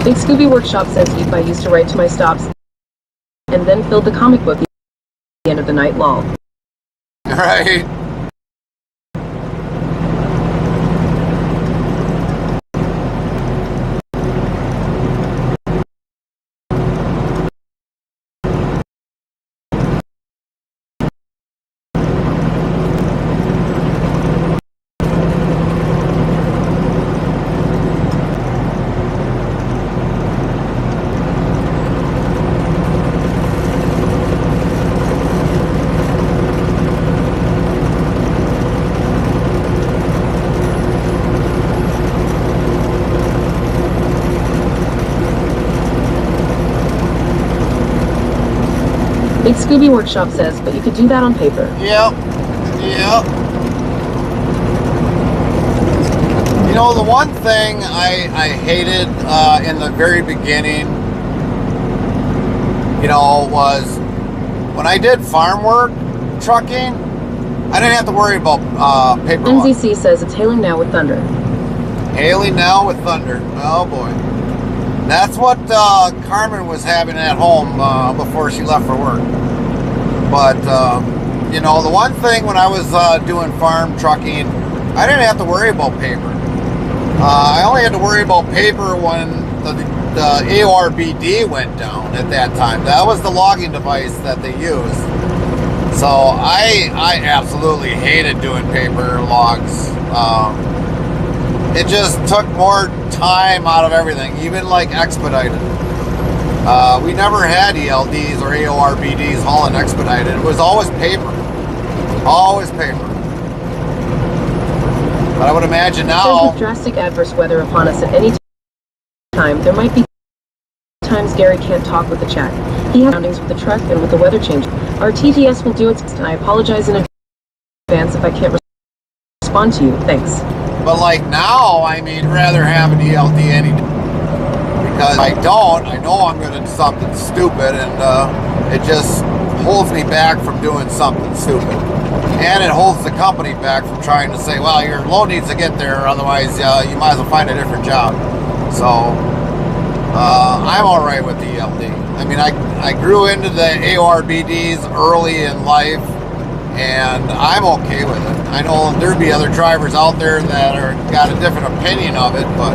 Big Scooby Workshop says, I used to write to my stops and then filled the comic book at the end of the night, lol. Right. Big Scooby Workshop says, but you could do that on paper. Yep. The one thing I hated in the very beginning, was when I did farm work, trucking, I didn't have to worry about paperwork. NZC says it's hailing now with thunder. Hailing now with thunder. Oh boy. That's what Carmen was having at home before she left for work. But, the one thing when I was doing farm trucking, I didn't have to worry about paper. I only had to worry about paper when the AORBD went down at that time. That was the logging device that they used. So I absolutely hated doing paper logs. It just took more time out of everything, even like expedited. We never had ELDs or AORBDs hauling expedited. It was always paper. Always paper. But I would imagine Says now... with drastic adverse weather upon us at any time, there might be times Gary can't talk with the chat. He has surroundings with the truck and with the weather change. Our TTS will do its best, and I apologize in advance if I can't respond to you. Thanks. But like now, I mean, rather have an ELD any day. Because I don't, I know I'm going to do something stupid, and it just holds me back from doing something stupid. And it holds the company back from trying to say, well, your load needs to get there, otherwise you might as well find a different job. So I'm all right with the ELD. I mean, I grew into the AORBDs early in life, and I'm okay with it. I know there'd be other drivers out there that got a different opinion of it, but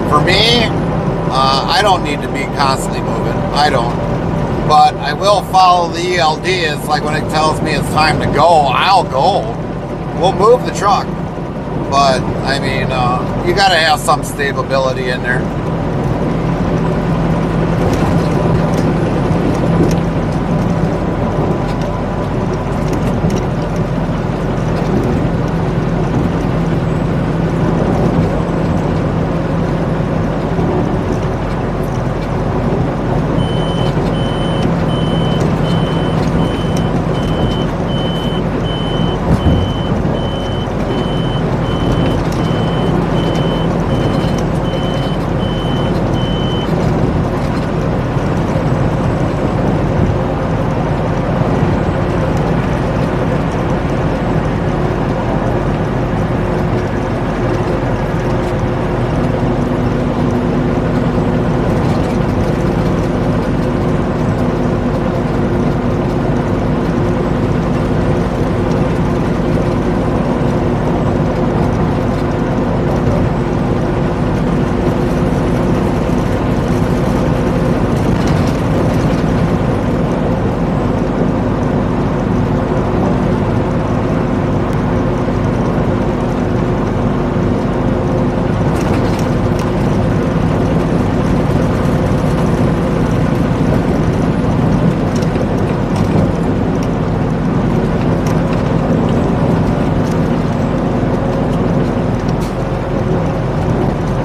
for me, I don't need to be constantly moving. I don't. But I will follow the ELD. It's like when it tells me it's time to go, I'll go. We'll move the truck. But, I mean, you got to have some stability in there.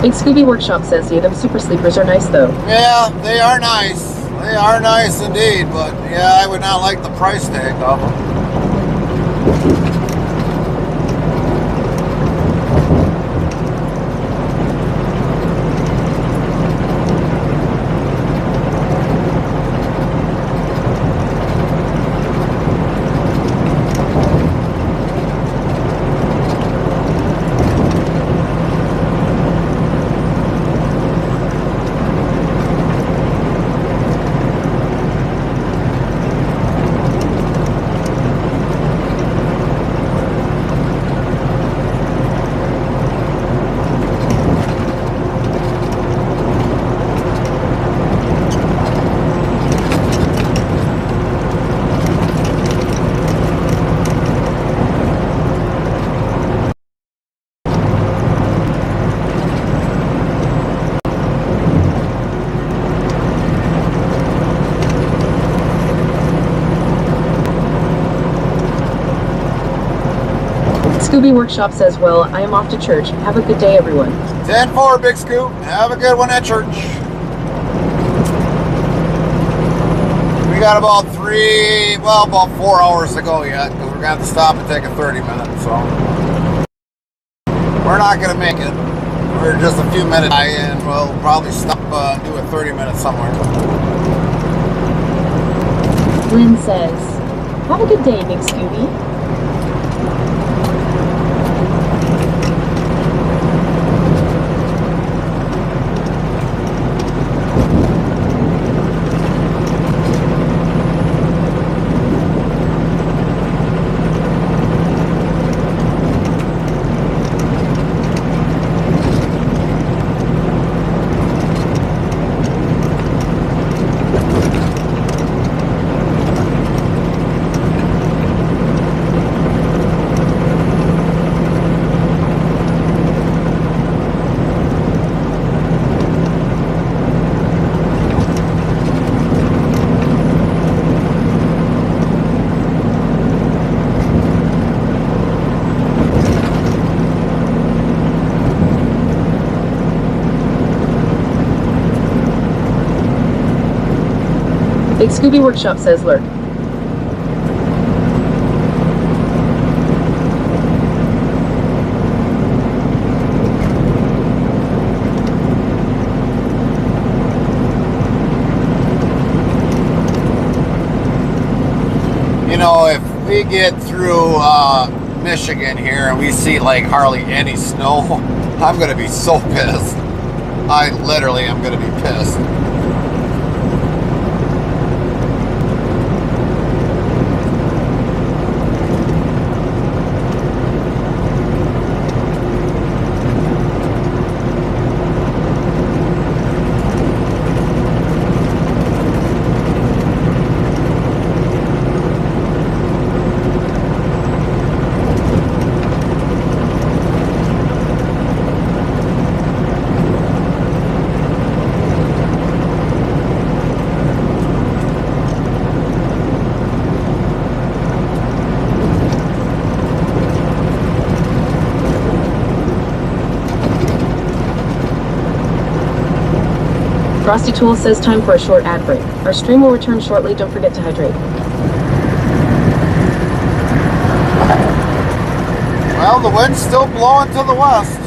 Big Scooby Workshop says, yeah, them super sleepers are nice though. Yeah, they are nice. They are nice indeed, but yeah, I would not like the price tag of them. Scooby Workshop says, well, I am off to church. Have a good day, everyone. 10-4, Big Scoop. Have a good one at church. We got about 4 hours to go yet, because we're going to have to stop and take a 30-minute, so we're not going to make it. We're just a few minutes high, and we'll probably stop and do a 30-minute somewhere. Lynn says, have a good day, Big Scooby. Big Scooby Workshop says lurk. You know, if we get through Michigan here and we see like hardly any snow, I'm gonna be so pissed. I literally am gonna be pissed. Frosty Tools says time for a short ad break. Our stream will return shortly. Don't forget to hydrate. Well, the wind's still blowing to the west.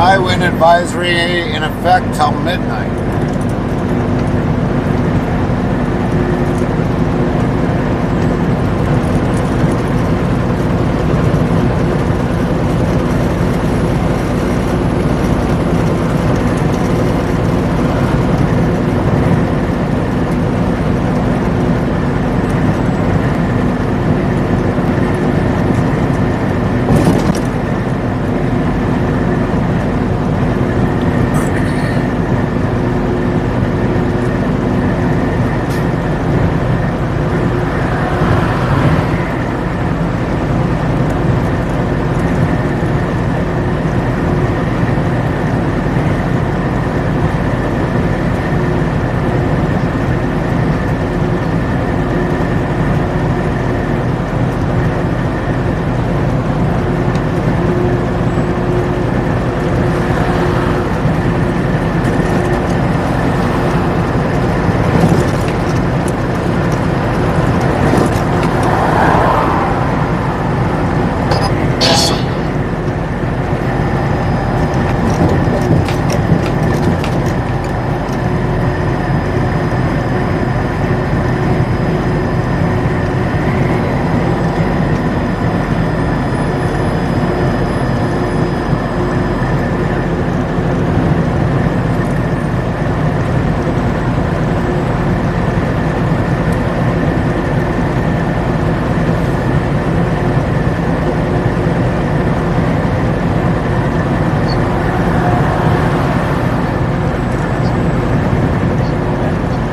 high wind advisory in effect till midnight.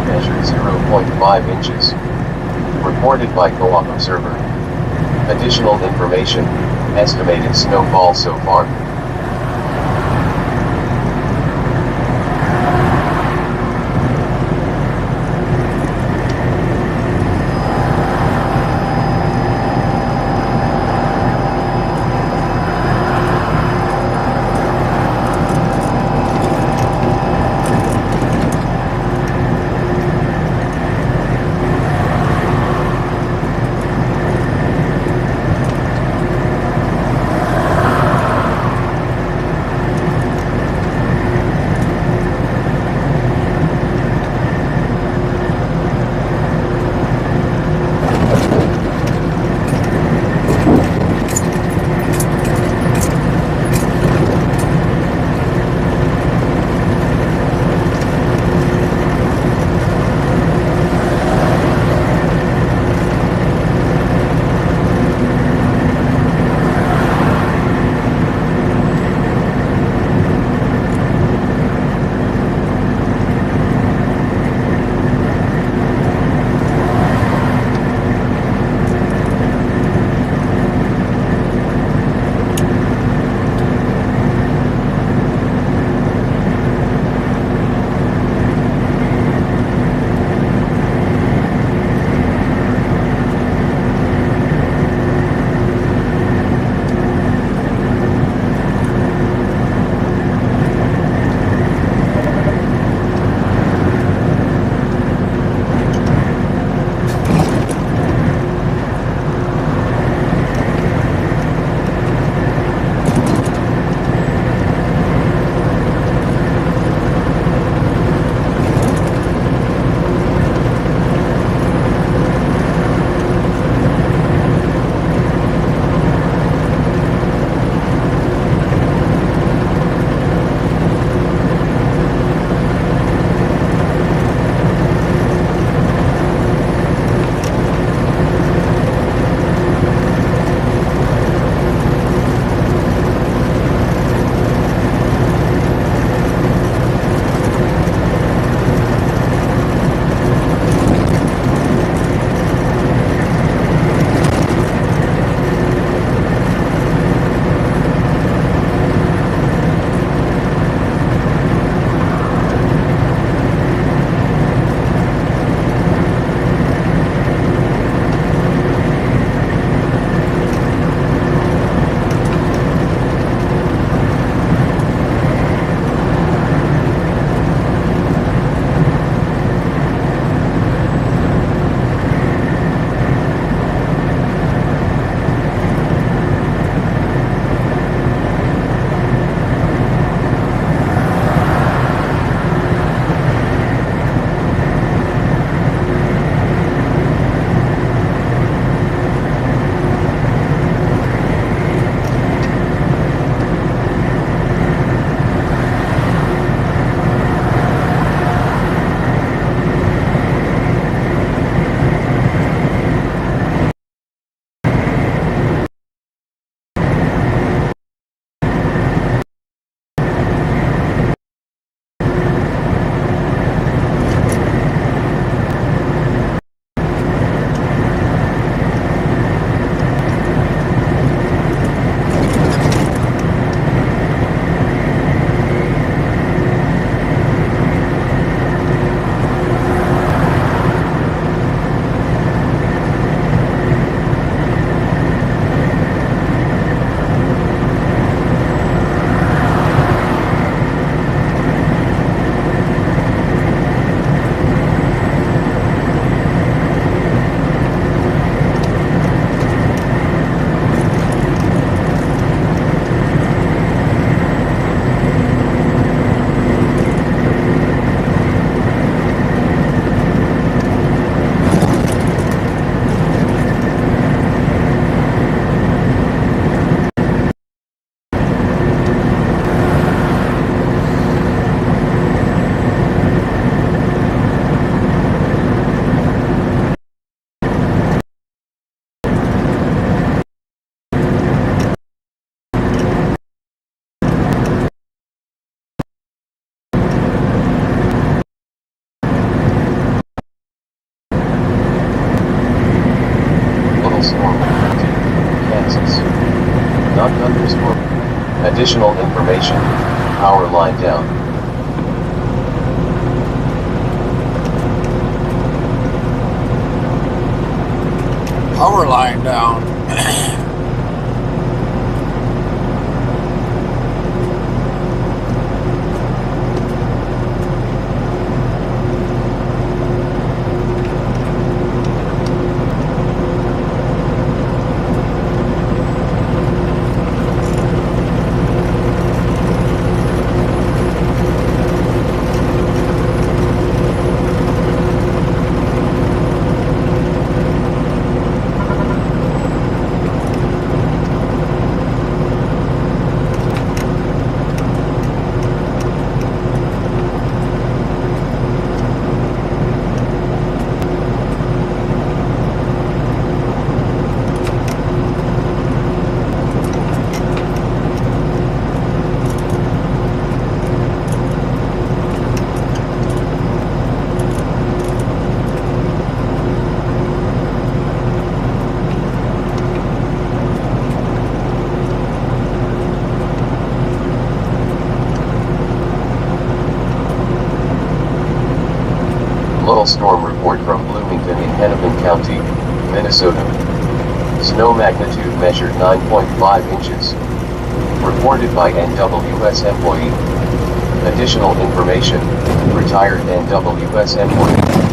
Measured 0.5 inches. Reported by co-op observer. Additional information, estimated snowfall so far. Additional information, power line down. Power line down. Little storm report from Bloomington in Hennepin County, Minnesota. Snow magnitude measured 9.5 inches. Reported by NWS employee. Additional information, retired NWS employee.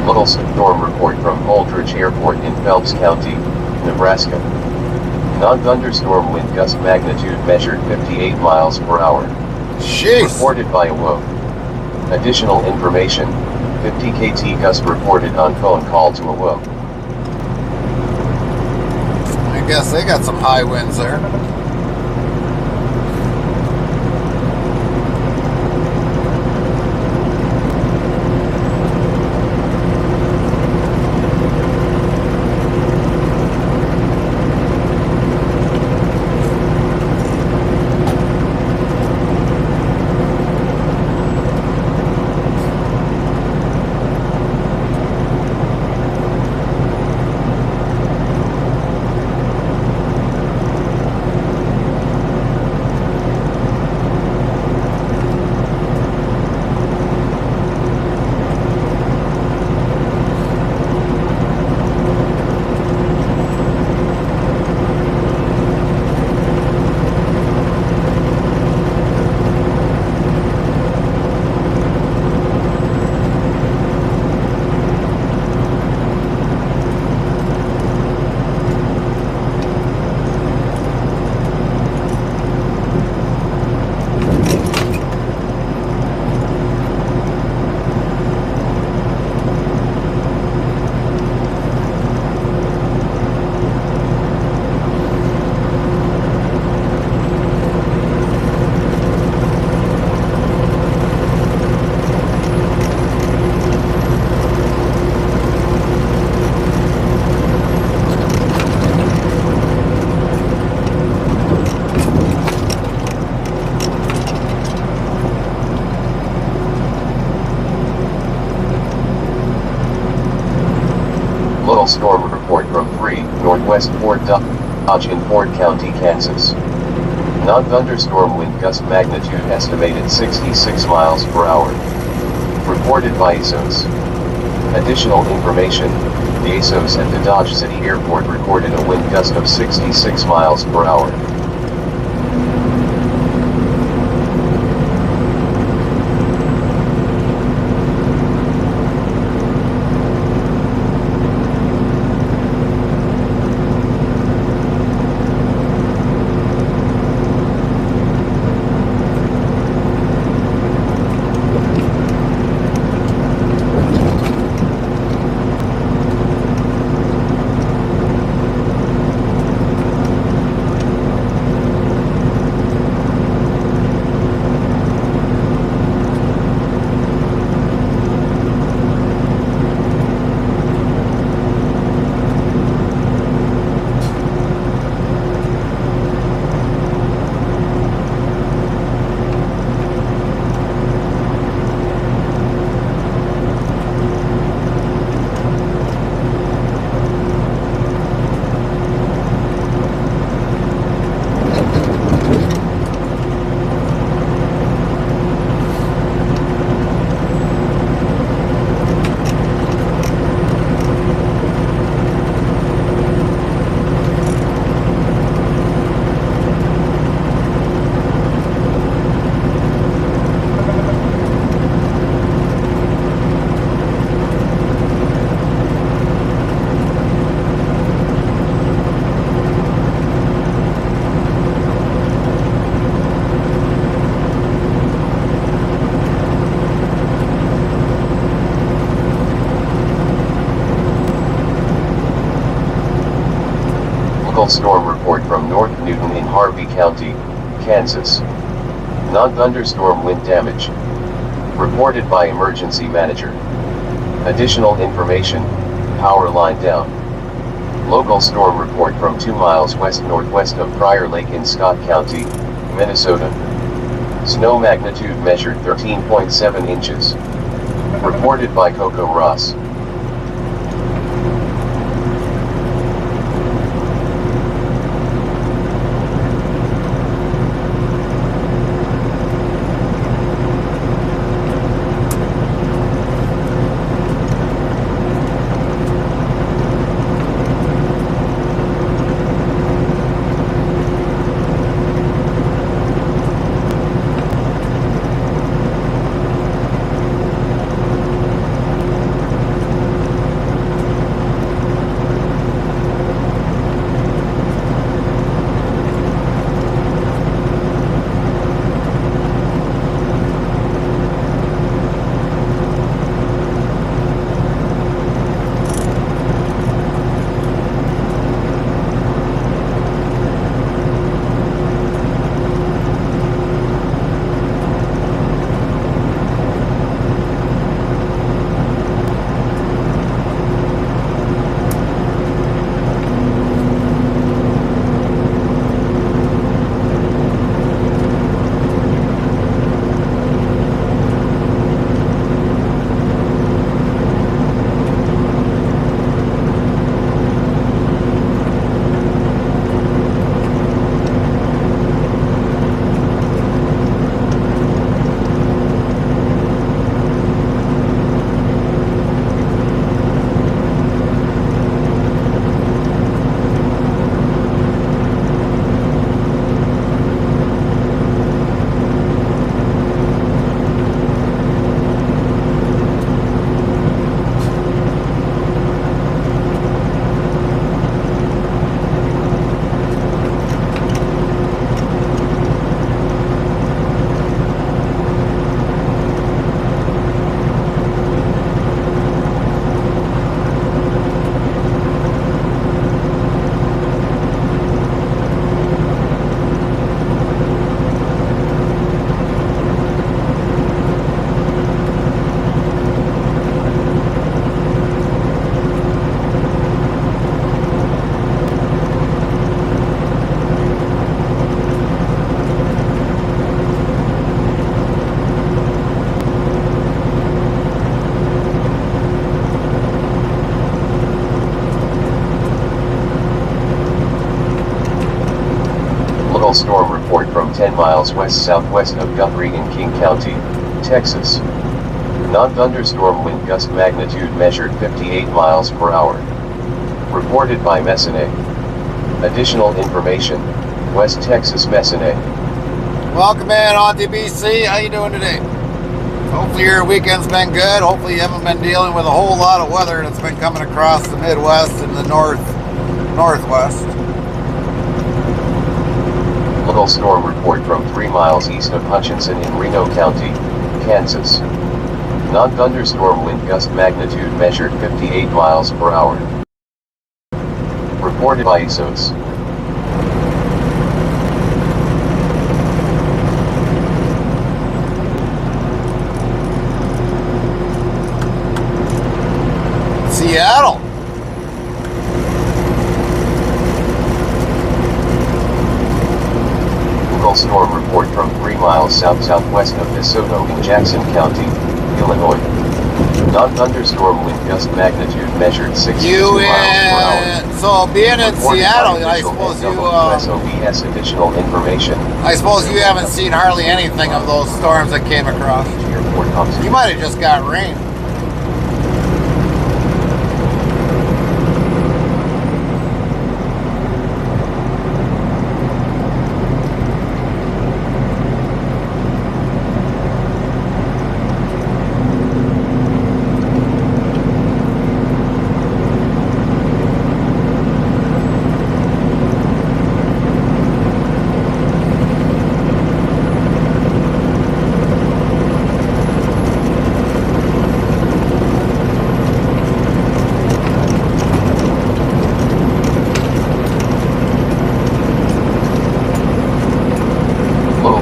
Little storm report from Aldrich Airport in Phelps County, Nebraska. Non-thunderstorm wind gust magnitude measured 58 miles per hour. Jeez. Reported by AWO. Additional information, 50 kT gust reported on phone call to AWO. I guess they got some high winds there. Local storm report from 3 Northwest Fort Dodge in Fort County, Kansas. Non-thunderstorm wind gust magnitude estimated 66 miles per hour. Reported by ASOS. Additional information, the ASOS at the Dodge City Airport recorded a wind gust of 66 miles per hour. Local storm report from North Newton in Harvey County, Kansas. Non-thunderstorm wind damage. Reported by emergency manager. Additional information, power line down. Local storm report from 2 miles west-northwest of Prior Lake in Scott County, Minnesota. Snow magnitude measured 13.7 inches. Reported by Coco Ross. from 10 miles west-southwest of Guthrie in King County, Texas. Non-thunderstorm wind gust magnitude measured 58 miles per hour. Reported by Messonnier. Additional information, West Texas Messonnier. Welcome in, Auntie BC. How you doing today? Hopefully your weekend's been good. Hopefully you haven't been dealing with a whole lot of weather that's been coming across the Midwest and the Northwest. Local storm report from 3 miles east of Hutchinson in Reno County, Kansas. Non-thunderstorm wind gust magnitude measured 58 miles per hour. Reported by ISOs. Seattle. Local storm report from 3 miles south-southwest of DeSoto in Jackson County, Illinois. Non-thunderstorm wind gust magnitude measured 62 miles per hour. So being in Reported Seattle, by I official suppose you SOBS additional information. I suppose you haven't seen hardly anything of those storms that came across. You might have just got rain.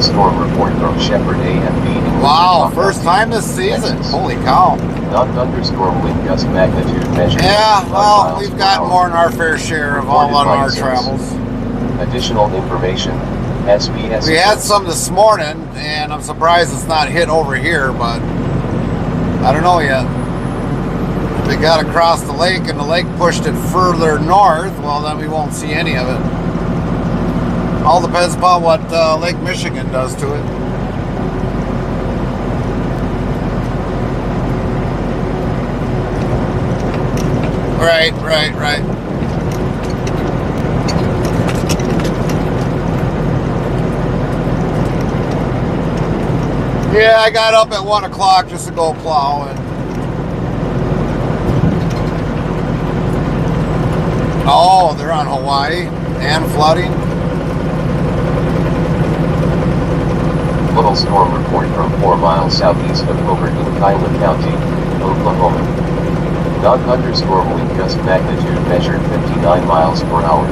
Storm report from Shepherd AFB. Wow, first time this season. Texas. Holy cow. Non-thunderstorm wind gust magnitude measured. Yeah, well, we've gotten more than our fair share of all on our travels. Additional information, SBS. We had some this morning, and I'm surprised it's not hit over here, but I don't know yet. If we got across the lake and the lake pushed it further north, well, then we won't see any of it. All depends upon what Lake Michigan does to it. Right. Yeah, I got up at 1 o'clock just to go plow. Oh, they're on Hawaii and flooding. Little storm report from 4 miles southeast of Hobart in Kiowa County, Oklahoma. Non-thunderstorm wind gust magnitude measured 59 miles per hour.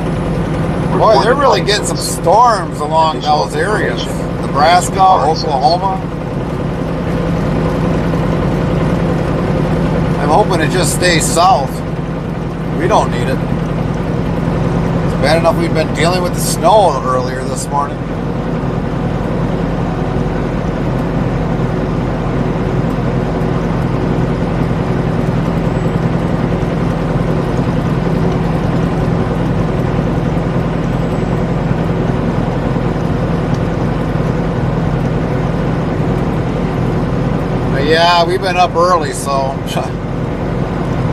Boy, they're really getting some storms along those areas. Nebraska, Oklahoma. I'm hoping it just stays south. We don't need it. It's bad enough we've been dealing with the snow earlier this morning. Yeah, we've been up early, so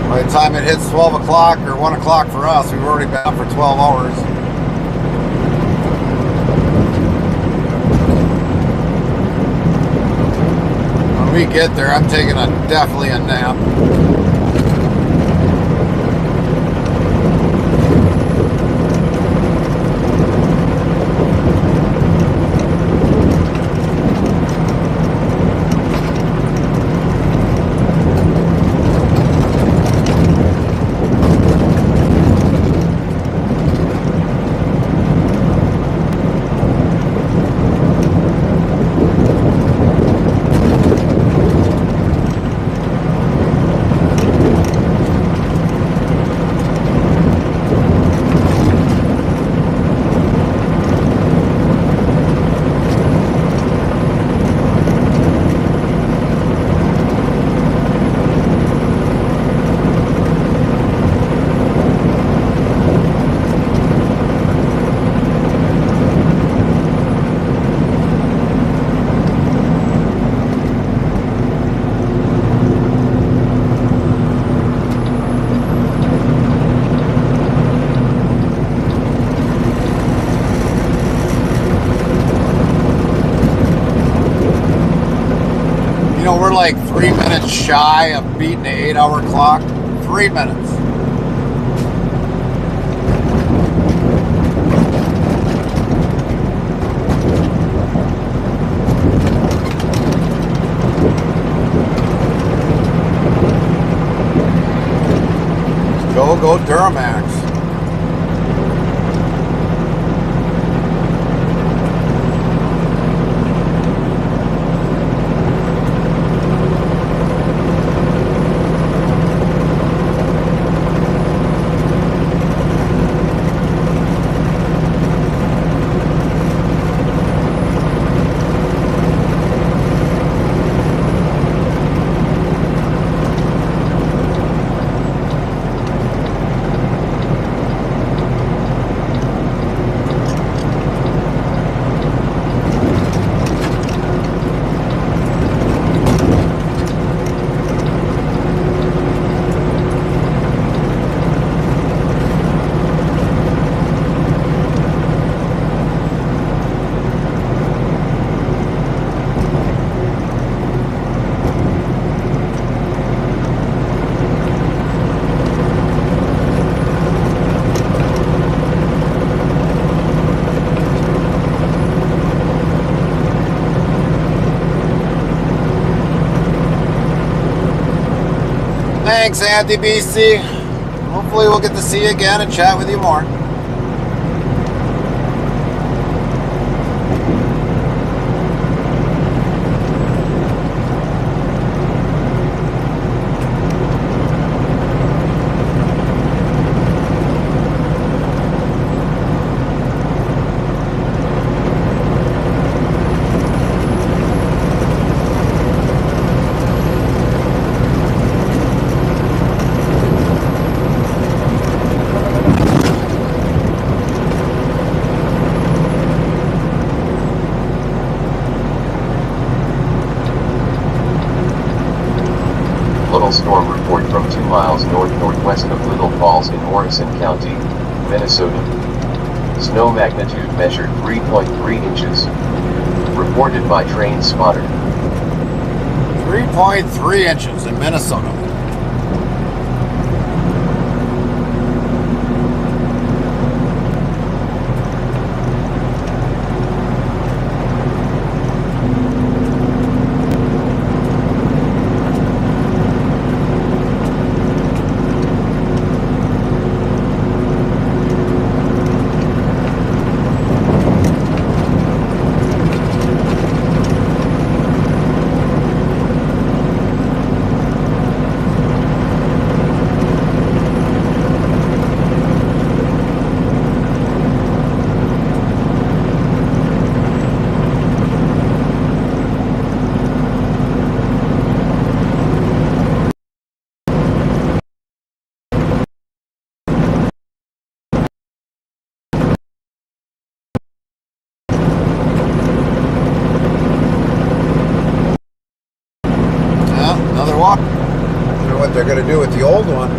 by the time it hits 12 o'clock or 1 o'clock for us, we've already been up for 12 hours. When we get there, I'm taking definitely a nap. like 3 minutes shy of beating the 8-hour clock. 3 minutes. Go Duramax. Thanks, Andy BC. Hopefully we'll get to see you again and chat with you more. Little storm report from 2 miles north-northwest of Little Falls in Morrison County, Minnesota. Snow magnitude measured 3.3 inches. Reported by Train Spotter. 3.3 inches in Minnesota. Another walk. I wonder what they're going to do with the old one.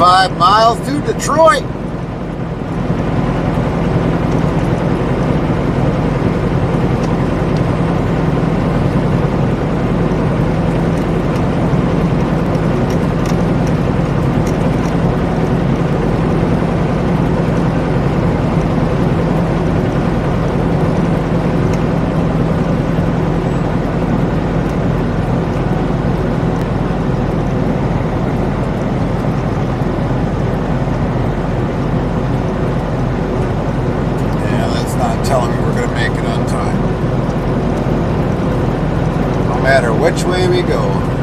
75 miles to Detroit. Which way we go.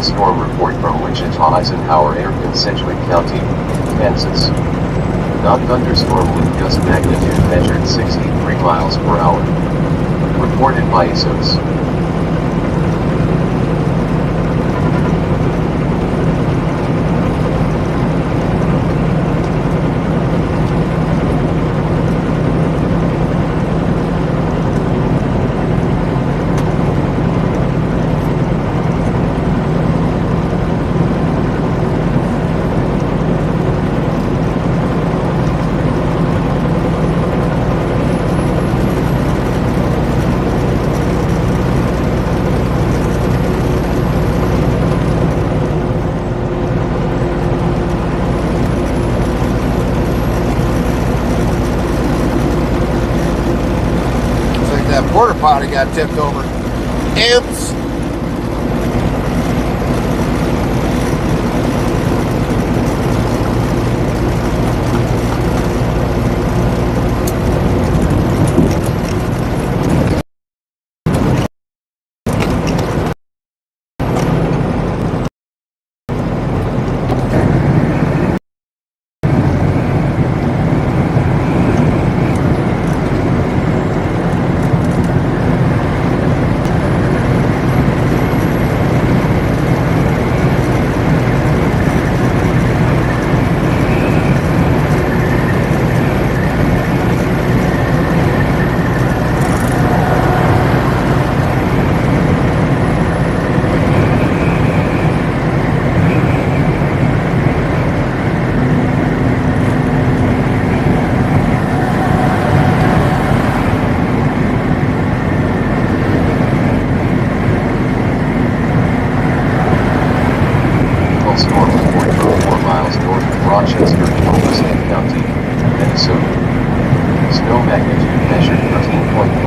Storm report from Wichita Eisenhower Airport, Sedgwick County, Kansas. Non-thunderstorm wind gust magnitude measured 63 miles per hour. Reported by ASOS. Porta potty got tipped over. Imps.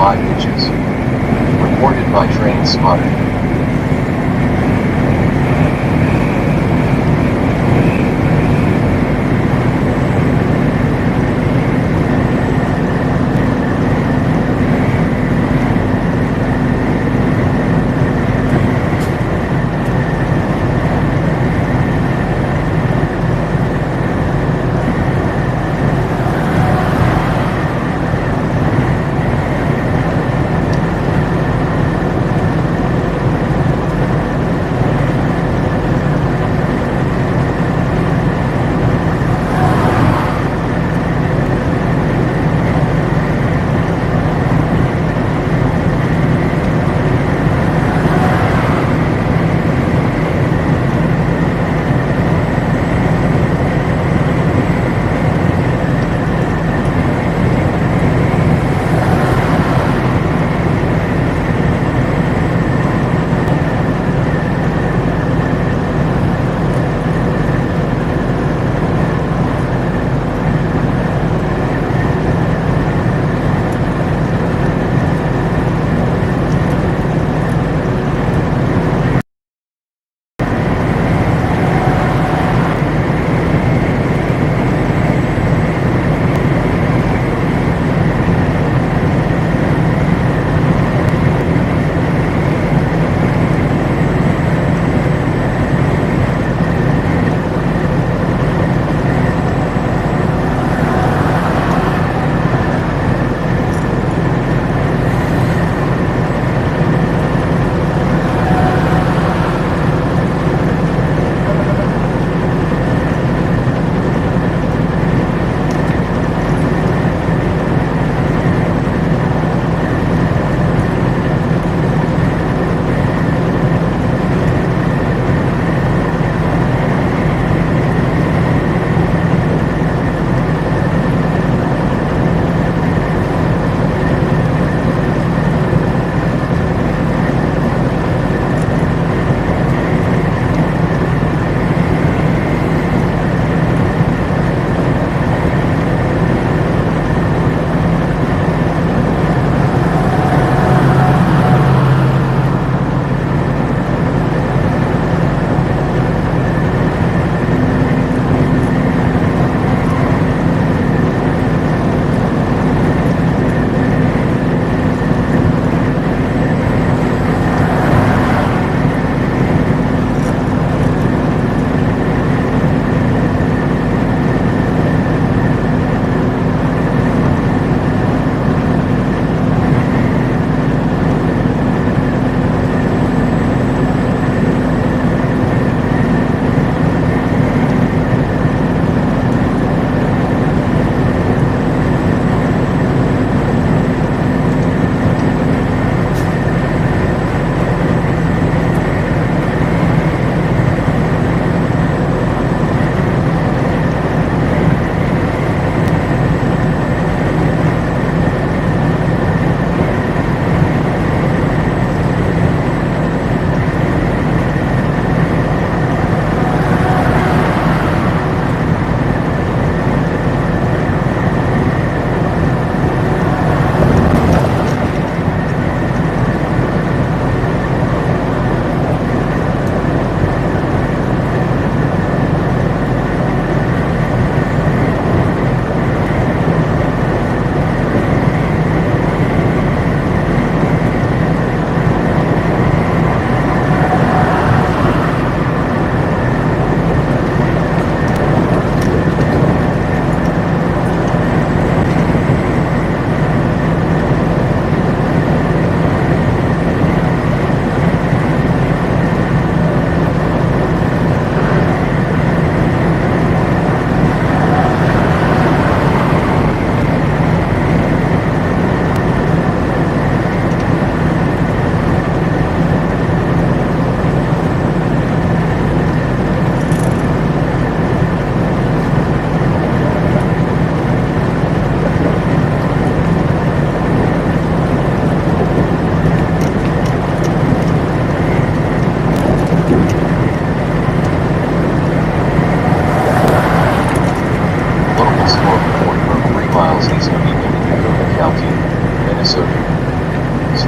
5 inches. Reported by Train Spotter.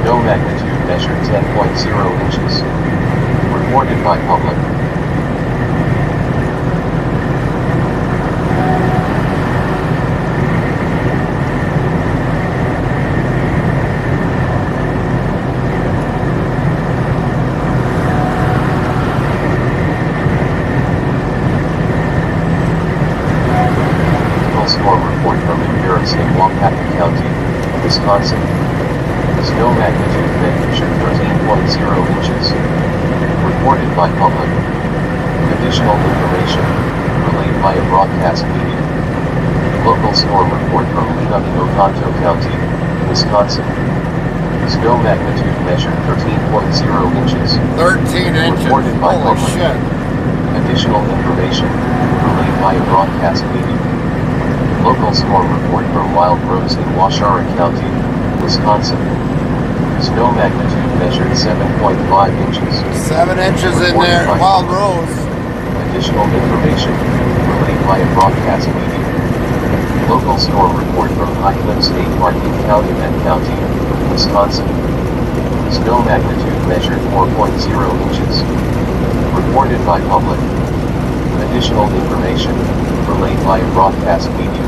Snow magnitude measured 10.0 inches. Reported by public. Storm report from Deliveries in Waukesha County, Wisconsin. Snow magnitude measured 13.0 inches. Reported by public. Additional information, relayed by a broadcast media. Local storm report from Oconto County, Wisconsin. Snow magnitude measured 13.0 inches. 13 inches. Reported by Holy public. shit. Additional information, relayed by a broadcast media. Local storm report from Wild Rose in Washara County, Wisconsin. Snow magnitude measured 7.5 inches. 7 inches in there. Wild Rose. Additional information, relayed by a broadcast media. Local storm report from High Cliff State Park in Calumet County, Wisconsin. Snow magnitude measured 4.0 inches. Reported by public. Additional information, relayed by a broadcast media.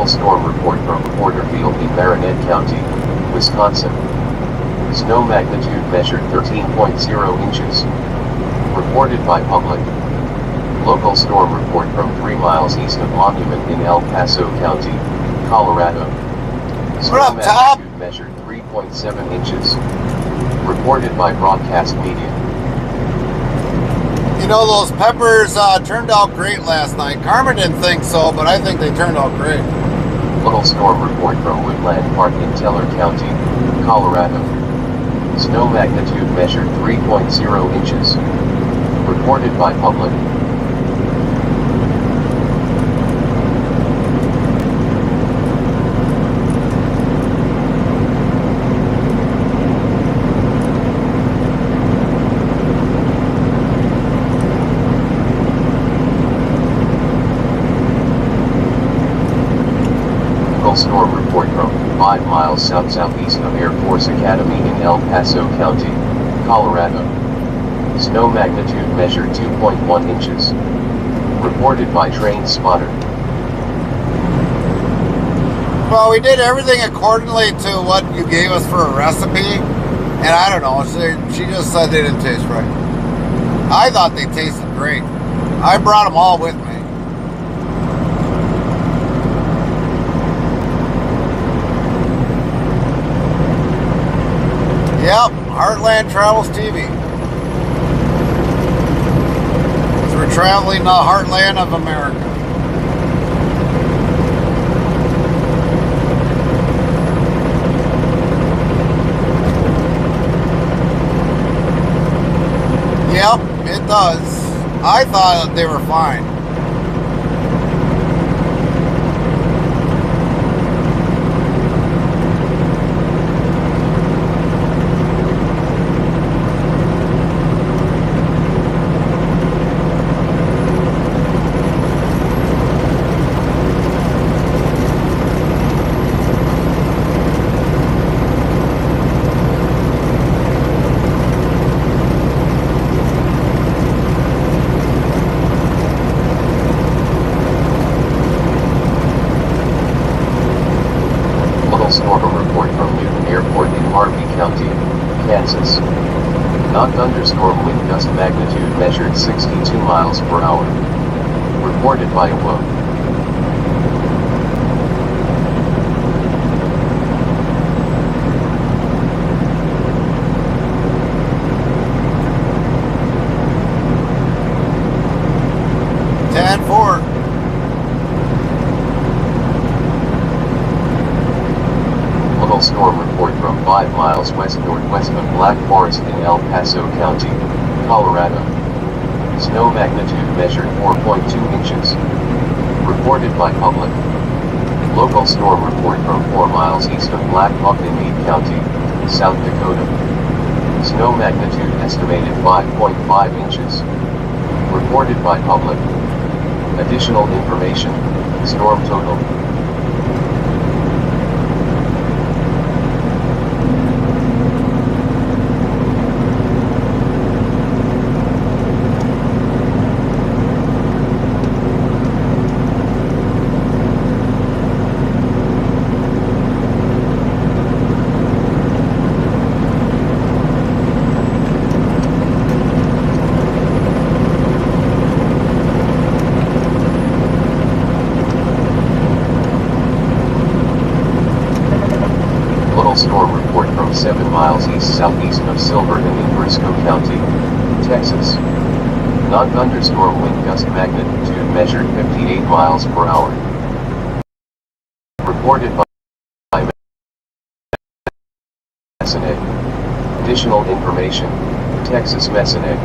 Storm report from Porterfield in Marinette County, Wisconsin. Snow magnitude measured 13.0 inches. Reported by public. Local storm report from 3 miles east of Monument in El Paso County, Colorado. Snow magnitude measured 3.7 inches. Reported by broadcast media. You know, those peppers turned out great last night. Carmen didn't think so, but I think they turned out great. Local storm report from Woodland Park in Teller County, Colorado. Snow magnitude measured 3.0 inches. Reported by public. Storm report from 5 miles south-southeast of Air Force Academy in El Paso County, Colorado. Snow magnitude measured 2.1 inches. Reported by Train Spotter. Well, we did everything accordingly to what you gave us for a recipe, and I don't know, she just said they didn't taste right. I thought they tasted great. I brought them all with me. Heartland Travels TV. As we're traveling the heartland of America. Yep, it does. I thought they were fine. Storm report from Newton Airport in Harvey County, Kansas. Non-thunderstorm wind gust magnitude measured 62 miles per hour. Reported by WO. Storm report from 5 miles west-northwest of Black Forest in El Paso County, Colorado. Snow magnitude measured 4.2 inches. Reported by public. Local storm report from 4 miles east of Black Hawk in Meade County, South Dakota. Snow magnitude estimated 5.5 inches. Reported by public. Additional information, storm total. Storm report from 7 miles east-southeast of Silverton in Briscoe County, Texas. Non-thunderstorm wind gust magnitude measured 58 miles per hour. Reported by Messenegg. Additional information, Texas Messenegg.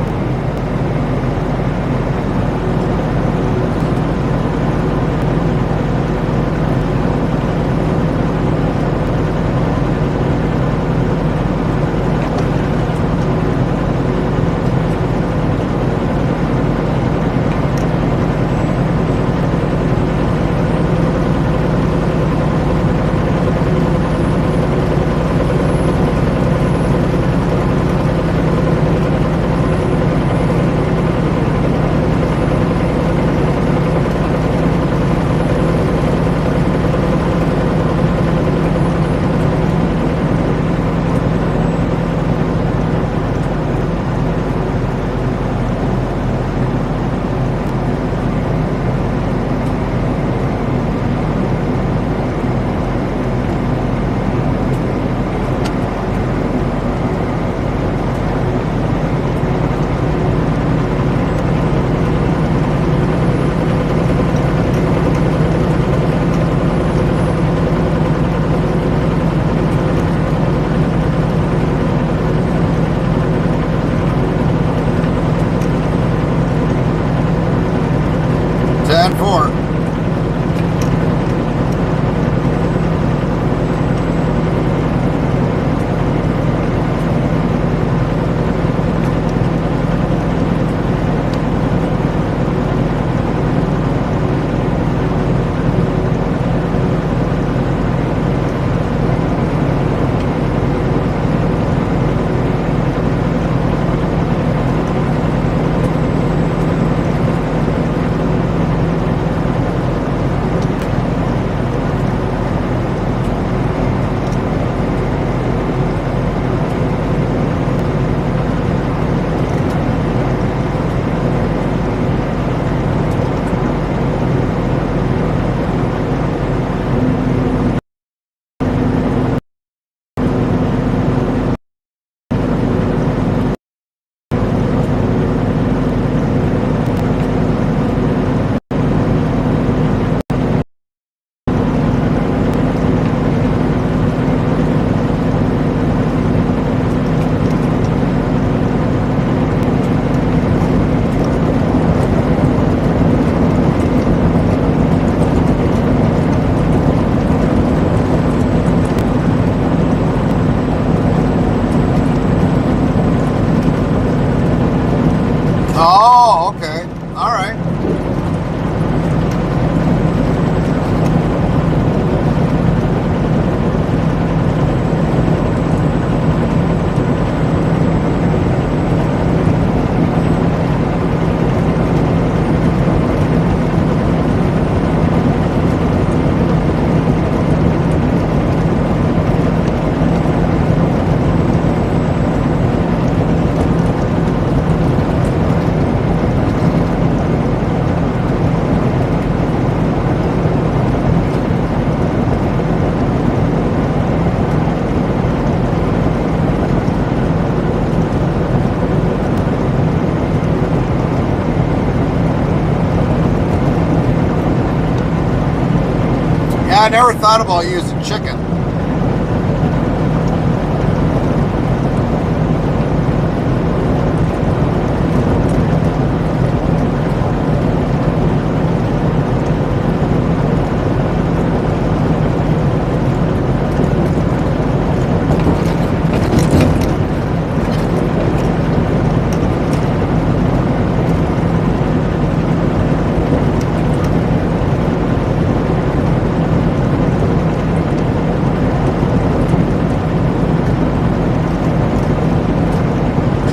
Yeah, I never thought about using chicken.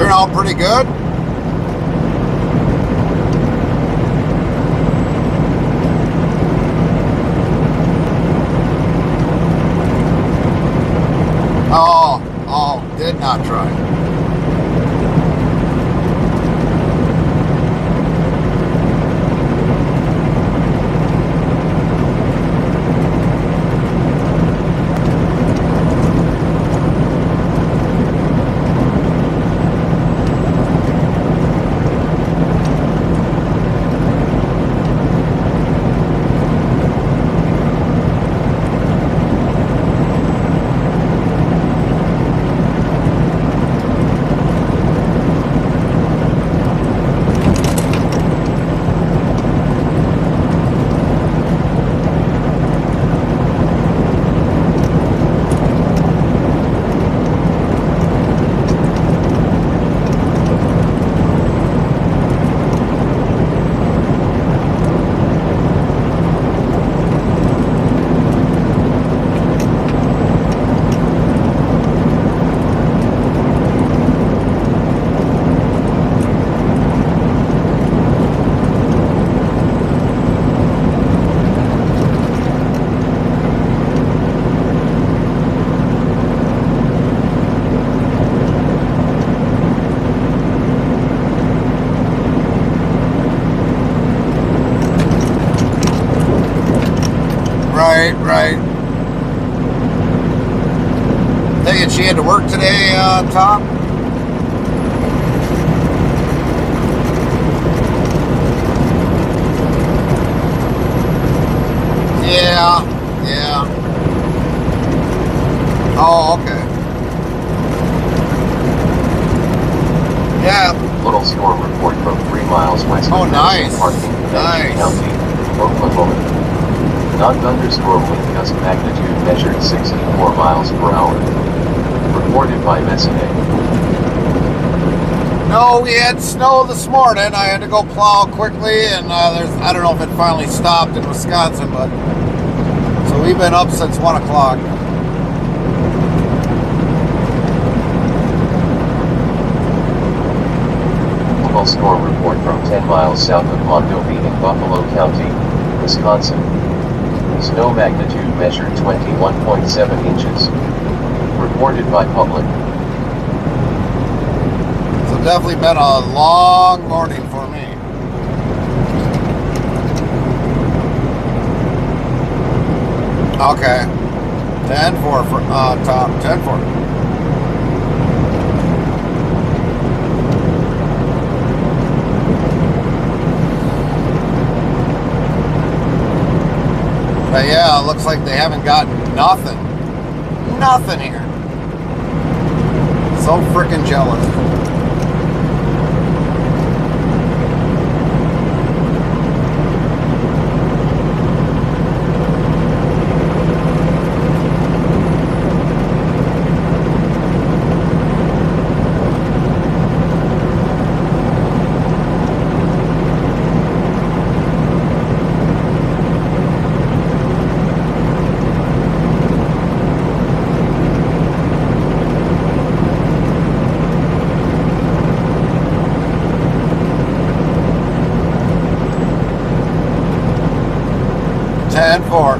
Turned out pretty good. Oh, did not try. Right. Thinking she had to work today, Tom? Yeah. Oh, okay. Yeah. Little storm report from 3 miles west of Nice. Parking, Nice. County, Oklahoma. Non-thunderstorm wind gust magnitude measured 64 miles per hour. Reported by Messina. No, we had snow this morning. I had to go plow quickly, and I don't know if it finally stopped in Wisconsin, but so we've been up since 1 o'clock. Local storm report from 10 miles south of Mondovi in Buffalo County, Wisconsin. Snow magnitude measured 21.7 inches. Reported by public. So definitely been a long morning for me. Okay. 10-4 for Tom. 10-4. But yeah, it looks like they haven't gotten nothing. Nothing here. So freaking jealous. And 4.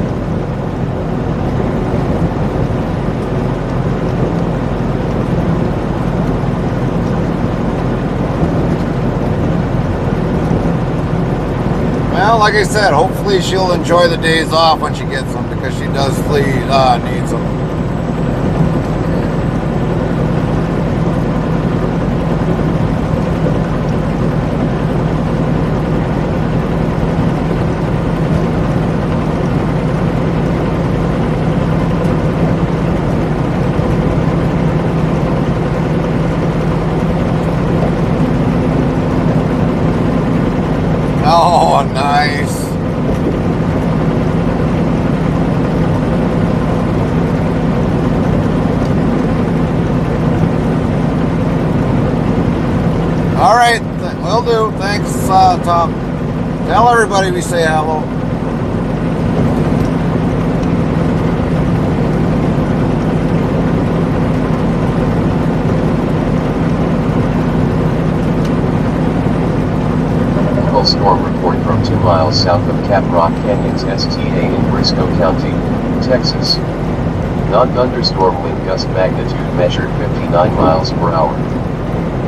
Well, like I said, hopefully she'll enjoy the days off when she gets them, because she does need them. All right, will do. Thanks, Tom. Tell everybody we say hello. Storm report from 2 miles south of Caprock Canyons STA in Briscoe County, Texas. Non-thunderstorm wind gust magnitude measured 59 miles per hour.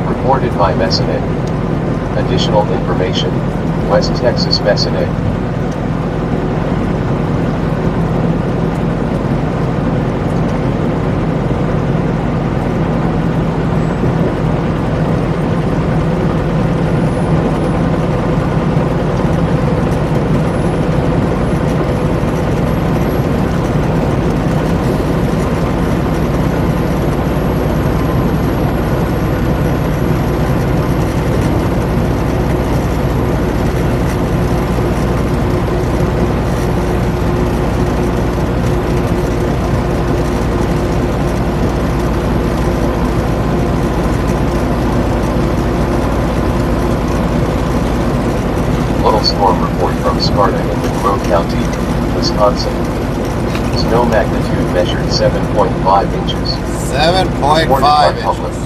Reported by Messinet. Additional information, West Texas Messinet. Storm report from Sparta in Monroe County, Wisconsin. Snow magnitude measured 7.5 inches. 7.5 inches.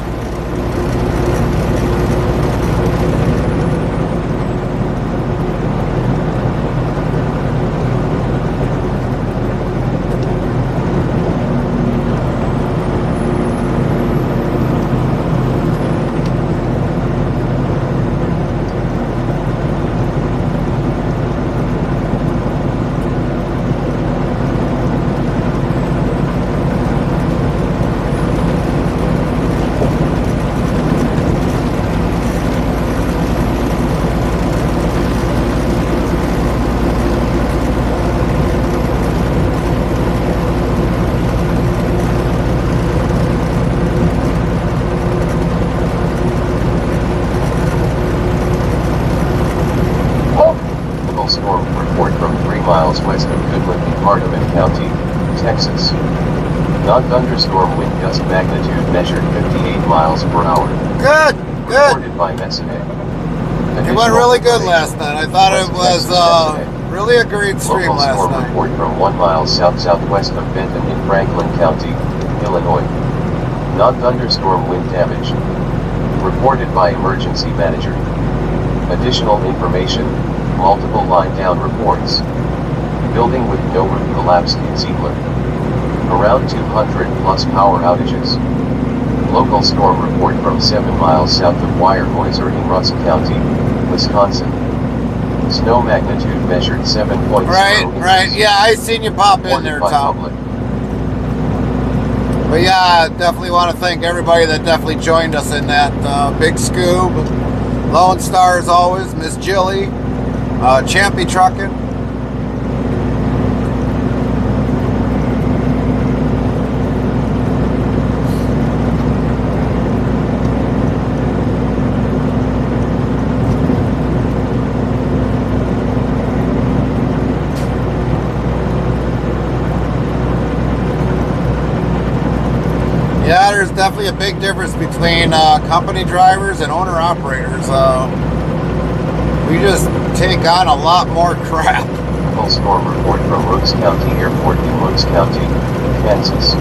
Storm report from 3 miles west of Goodland in Hardeman County, Texas. Non-thunderstorm wind gust magnitude measured 58 miles per hour. Good. Reported by Messinet. It went really good last night. I thought it was really a great stream last storm night. Report from 1 mile south-southwest of Benton in Franklin County, Illinois. Non-thunderstorm wind damage. Reported by emergency manager. Additional information, multiple line-down reports. Building with no roof collapsed in Ziegler. Around 200 plus power outages. Local storm report from 7 miles south of Weyerhäuser in Rusk County, Wisconsin. Snow magnitude measured 7.0 inches. Right. Yeah, I seen you pop in there, Tom. Public. But yeah, I definitely want to thank everybody that definitely joined us in that big Scoob. Lone Star as always, Miss Jilly, Champy Trucking. Yeah, there's definitely a big difference between company drivers and owner-operators. We just take on a lot more crap. Full storm report from Rooks County Airport in Rooks County, Kansas.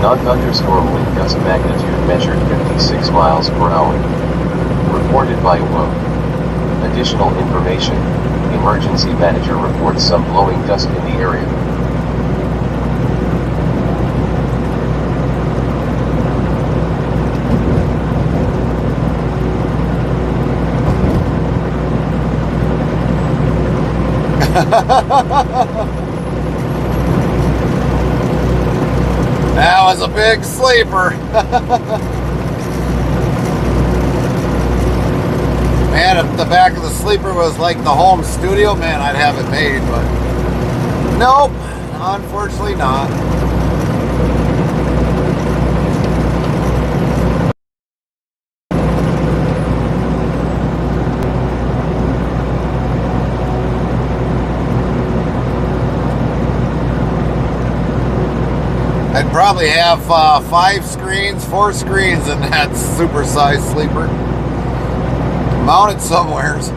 Non-thunderstorm wind gust magnitude measured 56 miles per hour. Reported by WO. Additional information, emergency manager reports some blowing dust in the area. That was a big sleeper. Man, if the back of the sleeper was like the home studio, man, I'd have it made, but nope, unfortunately not. I'd probably have 5 screens, 4 screens in that super-sized sleeper. mounted somewheres.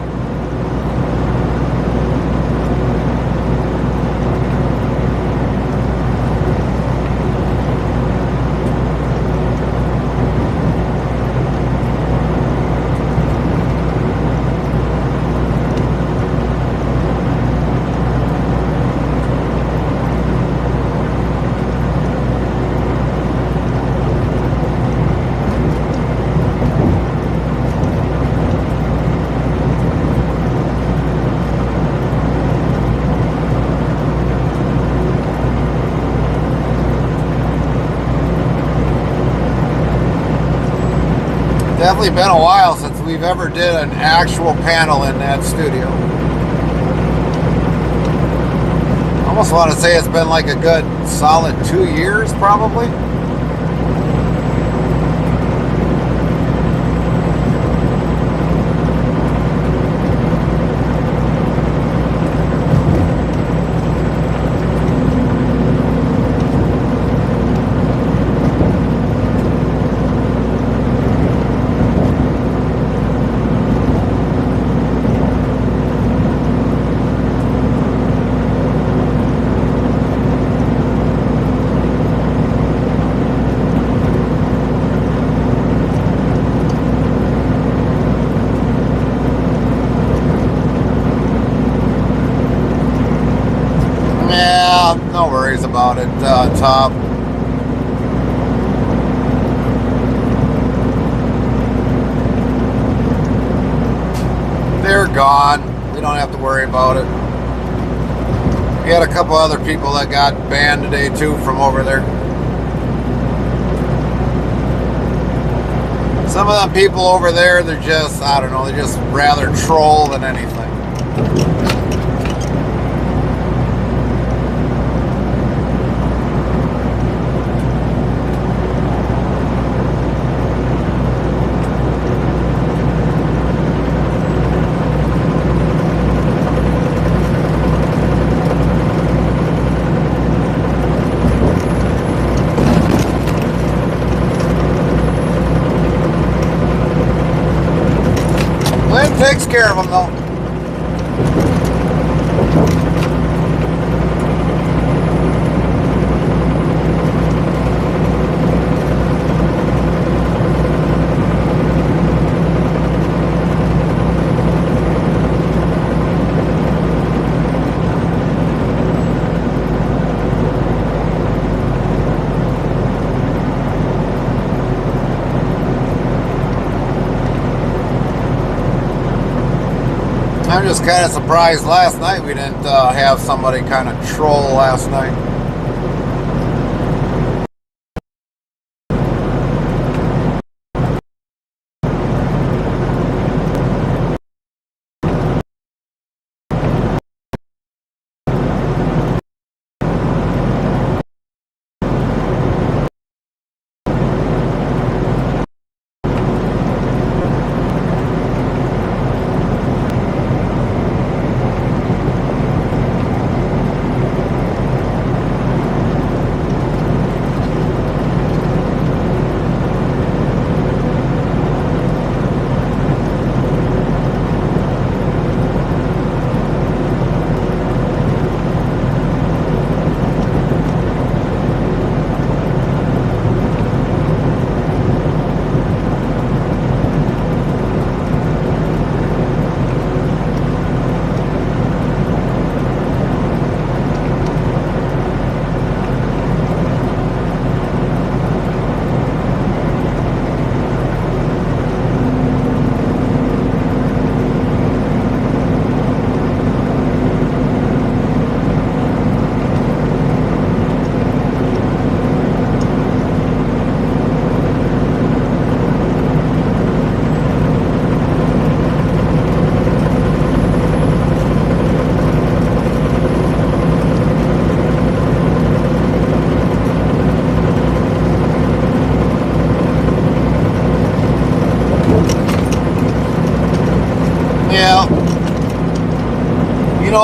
Definitely been a while since we've ever did an actual panel in that studio. I almost want to say it's been like a good solid 2 years probably. No worries about it, Tom. They're gone. We don't have to worry about it. We had a couple other people that got banned today too from over there. Some of them people over there, they're just, I don't know, they're just rather troll than anything. Takes care of them though. I'm just kind of surprised last night we didn't have somebody kind of troll last night.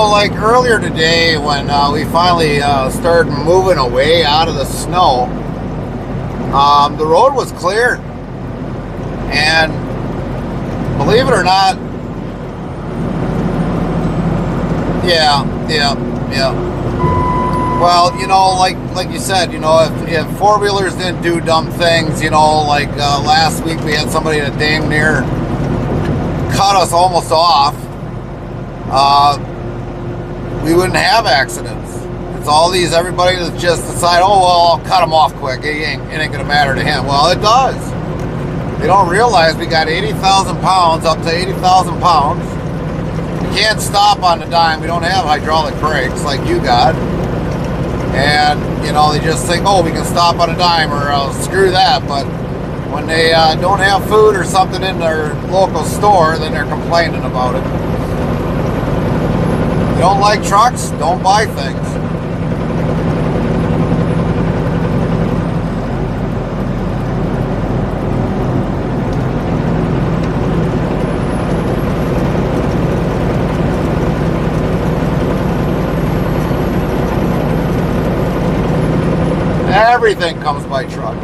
Like earlier today when we finally started moving away out of the snow, the road was clear, and believe it or not, yeah. Well, like you said, if four-wheelers didn't do dumb things, like last week we had somebody that damn near cut us almost off, we wouldn't have accidents. It's all everybody that just decide, oh, well, I'll cut him off quick. It ain't going to matter to him. Well, it does. They don't realize we got 80,000 pounds, up to 80,000 pounds. You can't stop on the dime. We don't have hydraulic brakes like you got. And, they just think, oh, we can stop on a dime, or screw that. But when they don't have food or something in their local store, then they're complaining about it. You don't like trucks? Don't buy things. Everything comes by truck.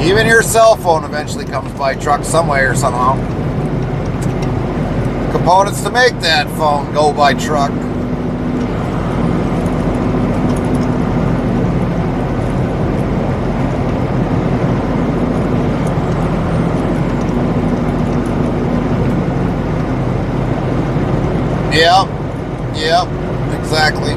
Even your cell phone eventually comes by truck some way or somehow. Components to make that phone go by truck. Yep, exactly.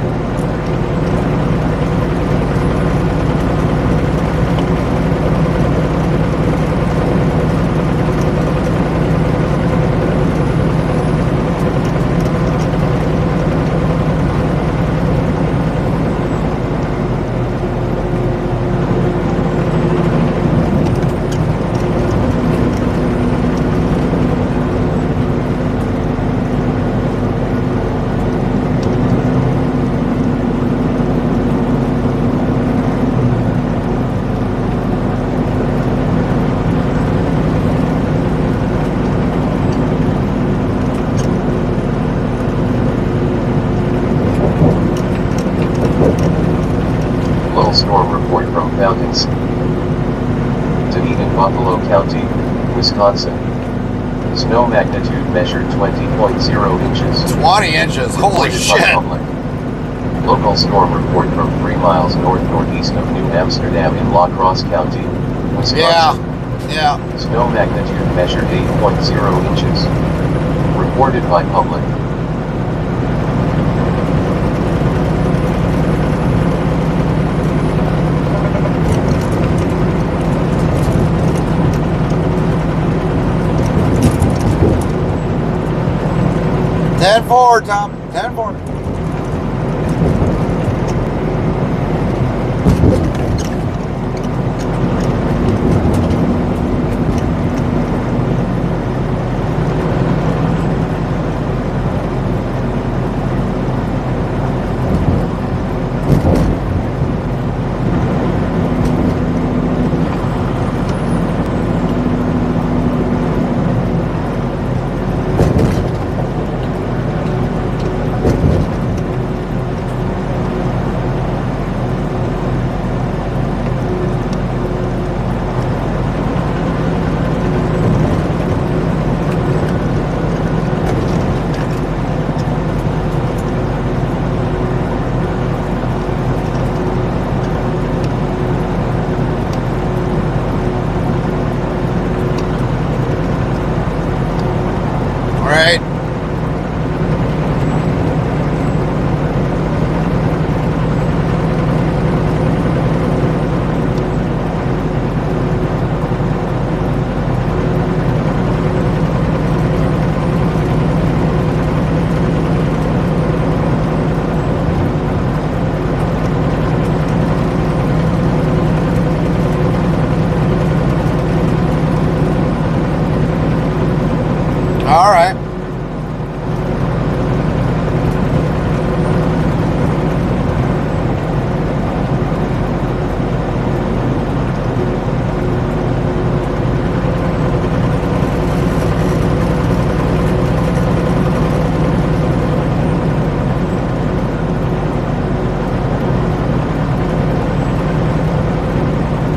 Storm report from Fountains. Dunedin, Buffalo County, Wisconsin. Snow magnitude measured 20.0 inches. 20 inches, holy shit. Local storm report from 3 miles northeast of New Amsterdam in La Crosse County, Wisconsin. Yeah. Snow magnitude measured 8.0 inches. Reported by public. Ten forward, Tom. 10 forward.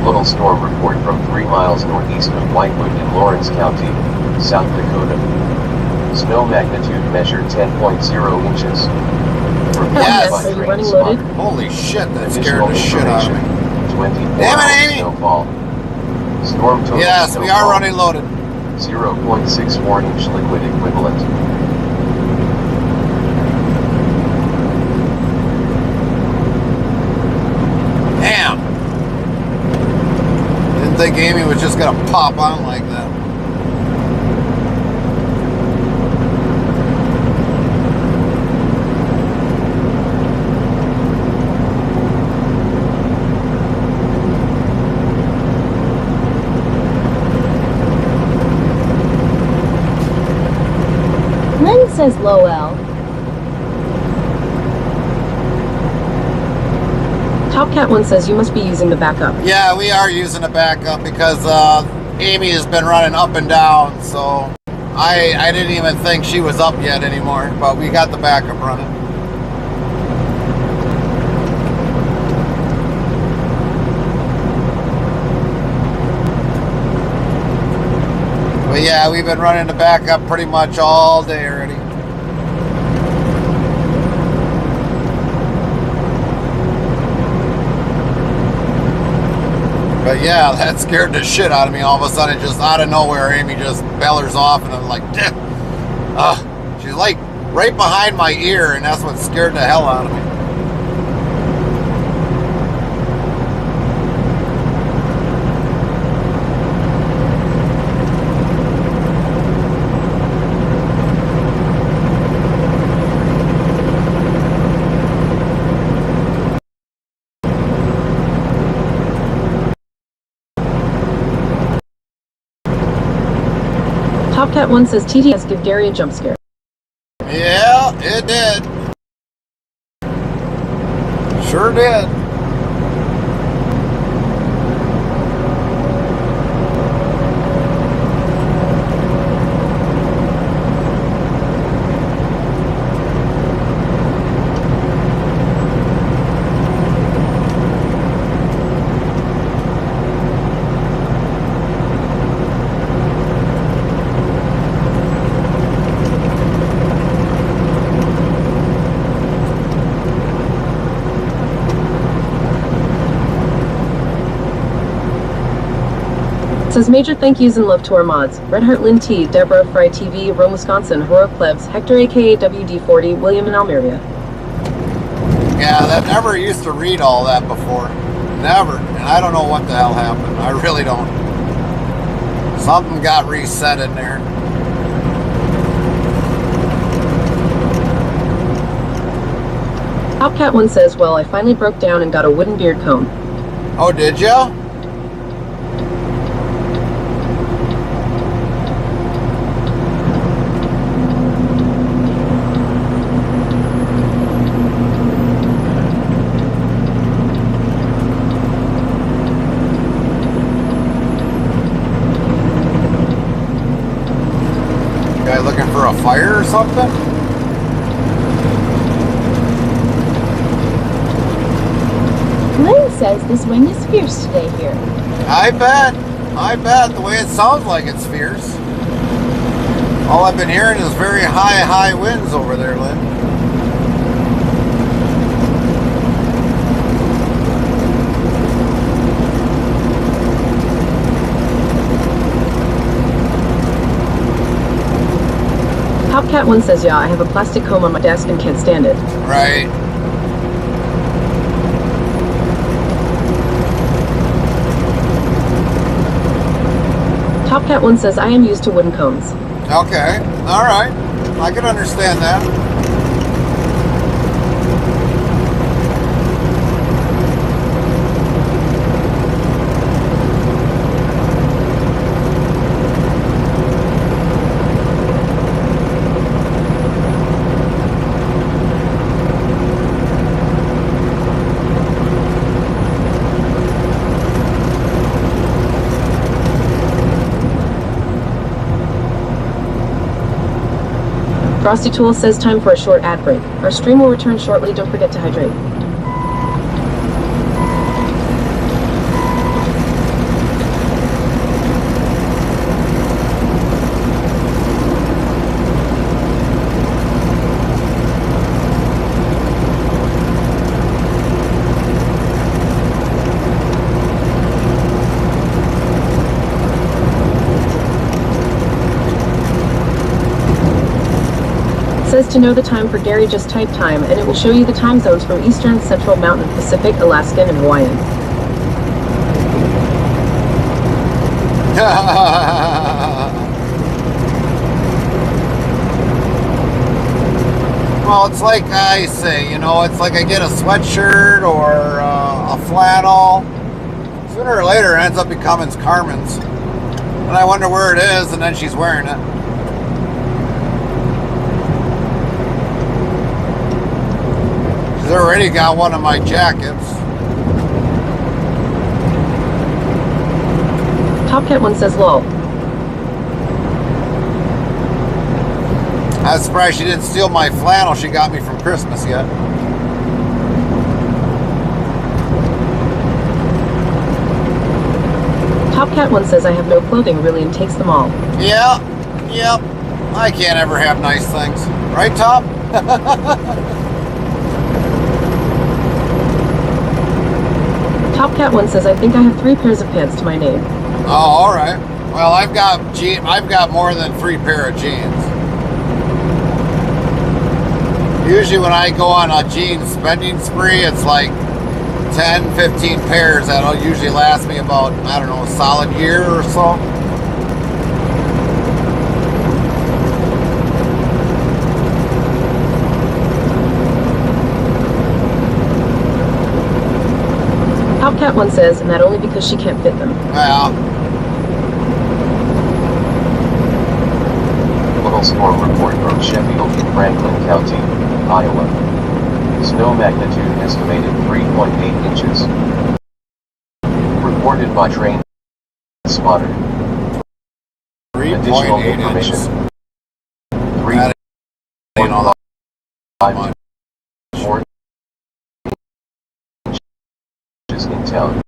Local storm report from 3 miles northeast of Whitewood in Lawrence County, South Dakota. Snow magnitude measured 10.0 inches. Reported Yes. by Are you train running spotter. loaded? Holy shit, that scared Additional the shit out of me. information, 24 Damn it, hour Amy! snowfall. Storm total Yes, we are snowfall, running loaded. 0.64 inch liquid equivalent. Damn. Didn't think Amy was just gonna pop on like that. Lynn says low L. Topcat 1 says you must be using the backup. Yeah, we are using a backup because Amy has been running up and down, so I didn't even think she was up yet anymore, but we got the backup running. But yeah, we've been running the backup pretty much all day already. But yeah, that scared the shit out of me. All of a sudden, just out of nowhere, Amy just bellers off, and I'm like, she's like right behind my ear, and that's what scared the hell out of me. Topcat 1 says TTS give Gary a jump scare. Yeah, it did. Sure did. Says major thank yous and love to our mods. Red Heart Lynn T, Deborah, Fry TV, Rome, Wisconsin, Heroic Plebs, Hector aka WD40, William and Almeria. Yeah, that never used to read all that before. Never. And I don't know what the hell happened. I really don't. Something got reset in there. Topcat 1 says, well, I finally broke down and got a wooden beard comb. Oh, did ya? Guy looking for a fire or something? Lynn says this wind is fierce today here. I bet. I bet. The way it sounds like it's fierce. All I've been hearing is very high winds over there, Lynn. Topcat 1 says, yeah, I have a plastic comb on my desk and can't stand it. Right. Topcat 1 says, I am used to wooden combs. Okay. All right. I can understand that. Frosty Tool says time for a short ad break. Our stream will return shortly. Don't forget to hydrate. Says to know the time for Gary, just type time, and it will show you the time zones from Eastern, Central, Mountain, Pacific, Alaskan, and Hawaiian. Well, it's like I say, you know, it's like I get a sweatshirt or a flannel. Sooner or later, it ends up becoming Carmen's. And I wonder where it is, and then she's wearing it. She's already got one of my jackets. Top Cat 1 says lol. I was surprised she didn't steal my flannel she got me from Christmas yet. Top Cat 1 says I have no clothing really and takes them all. Yeah, yep. I can't ever have nice things. Right, Top? Top Cat 1 says I think I have 3 pairs of pants to my name. Oh, all right. Well, I've got more than 3 pair of jeans. Usually when I go on a jean spending spree, it's like 10, 15 pairs that'll usually last me about, I don't know, a solid year or so. Top Cat 1 says, and that only because she can't fit them. Well, Little storm report from Sheffield in Franklin County, Iowa. Snow magnitude estimated 3.8 inches. Reported by Train Spotter. Additional 3.8 information. inches. 3.5 inches in town.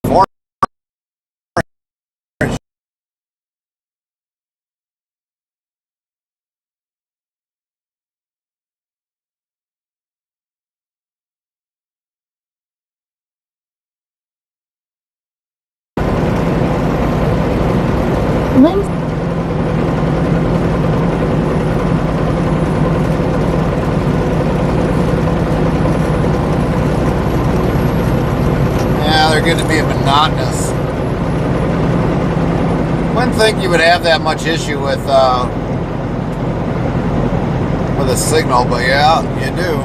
4 Lynn Yeah, they're going to be monotonous. Wouldn't think you would have that much issue with a signal, but yeah, you do.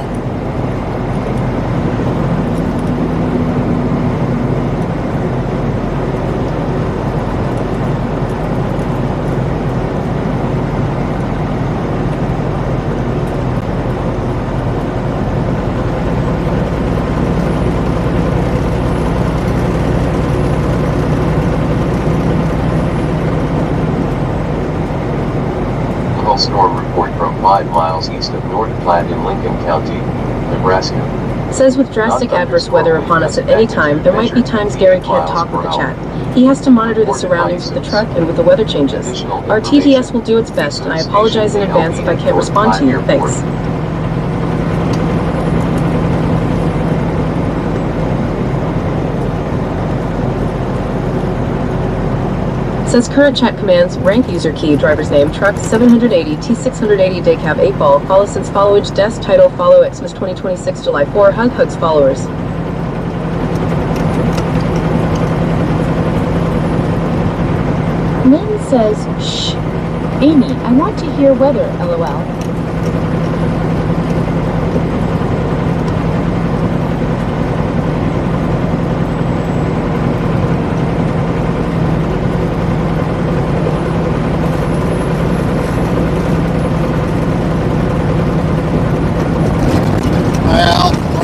Little storm report from 5 miles east of North Platte in Lincoln County, Nebraska. Says with drastic adverse weather upon us at any time, there might be times Gary can't talk with the chat. He has to monitor the surroundings of the truck and with the weather changes. Our TTS will do its best, and I apologize in advance if I can't respond to you. Thanks. Says current chat commands, rank user key, driver's name, truck 780, T680, day cab 8 ball, follow since followage, desk, title, follow, Xmas 2026, July 4, hugs followers. Lynn says, shh. Amy, I want to hear weather, lol.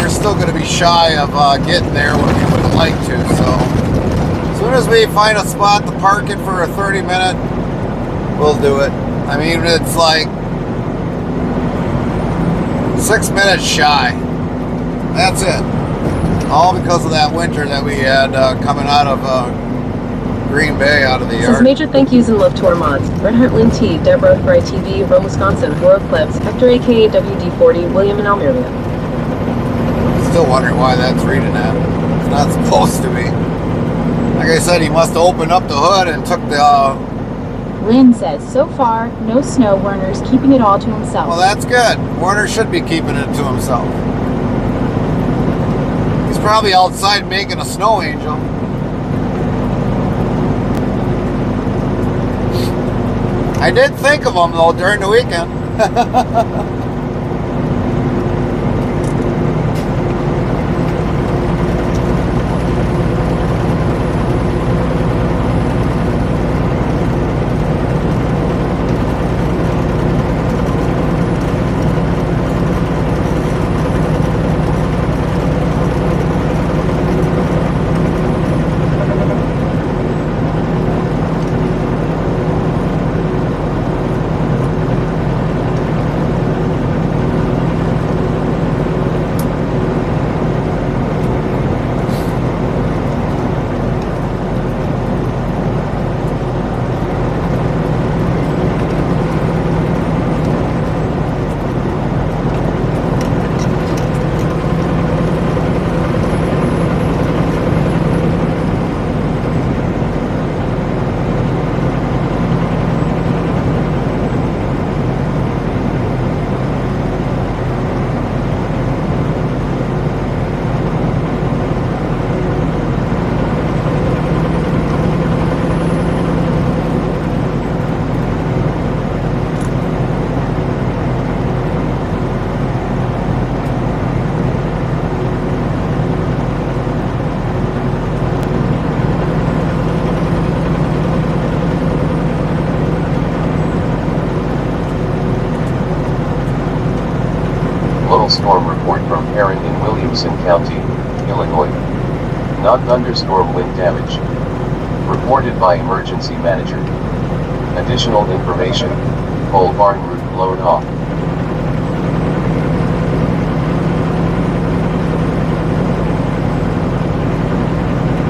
Still going to be shy of getting there when we would like to, so as soon as we find a spot to park it for a 30-minute, we'll do it. I mean, it's like 6 minutes shy. That's it. All because of that winter that we had coming out of Green Bay, out of the Says yard. major thank yous and love to our mods. Red Heart Lynn T, Deborah, Fry TV, Rome, Wisconsin, Horo Plebs, Hector aka WD40, William and Almeria. Still wondering why that's reading that. It's not supposed to be. Like I said, he must have opened up the hood and took the Lynn says, so far, no snow. Werner's keeping it all to himself. Well, that's good. Warner should be keeping it to himself. He's probably outside making a snow angel. I did think of him, though, during the weekend. Little storm report from Perrin in Williamson County, Illinois. Non-thunderstorm wind damage. Reported by emergency manager. Additional information, pole barn roof blown off.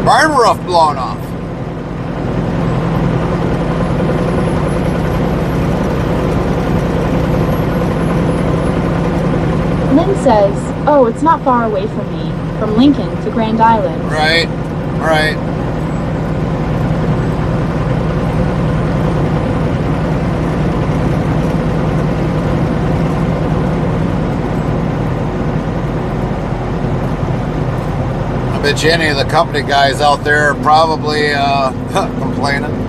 Barn roof blown off. Lynn says, oh, it's not far away from me, from Lincoln to Grand Island. Right, right. I bet you any of the company guys out there are probably complaining.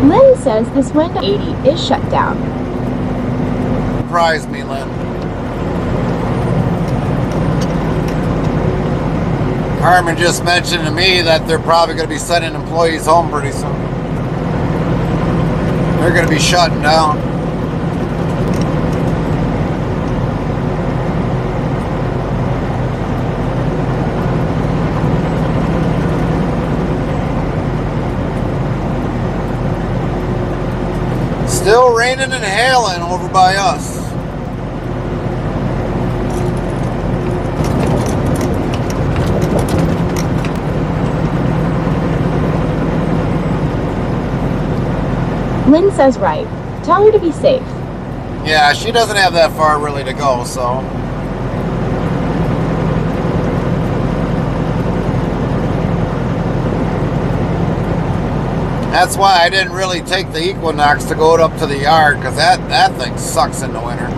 Lynn says this window 80 is shut down. Surprised me, Lynn. Carmen just mentioned to me that they're probably going to be sending employees home pretty soon. They're going to be shutting down. Still raining and hailing over by us. Lynn says right. Tell her to be safe. Yeah, she doesn't have that far really to go, so. That's why I didn't really take the Equinox to go up to the yard, because that thing sucks in the winter.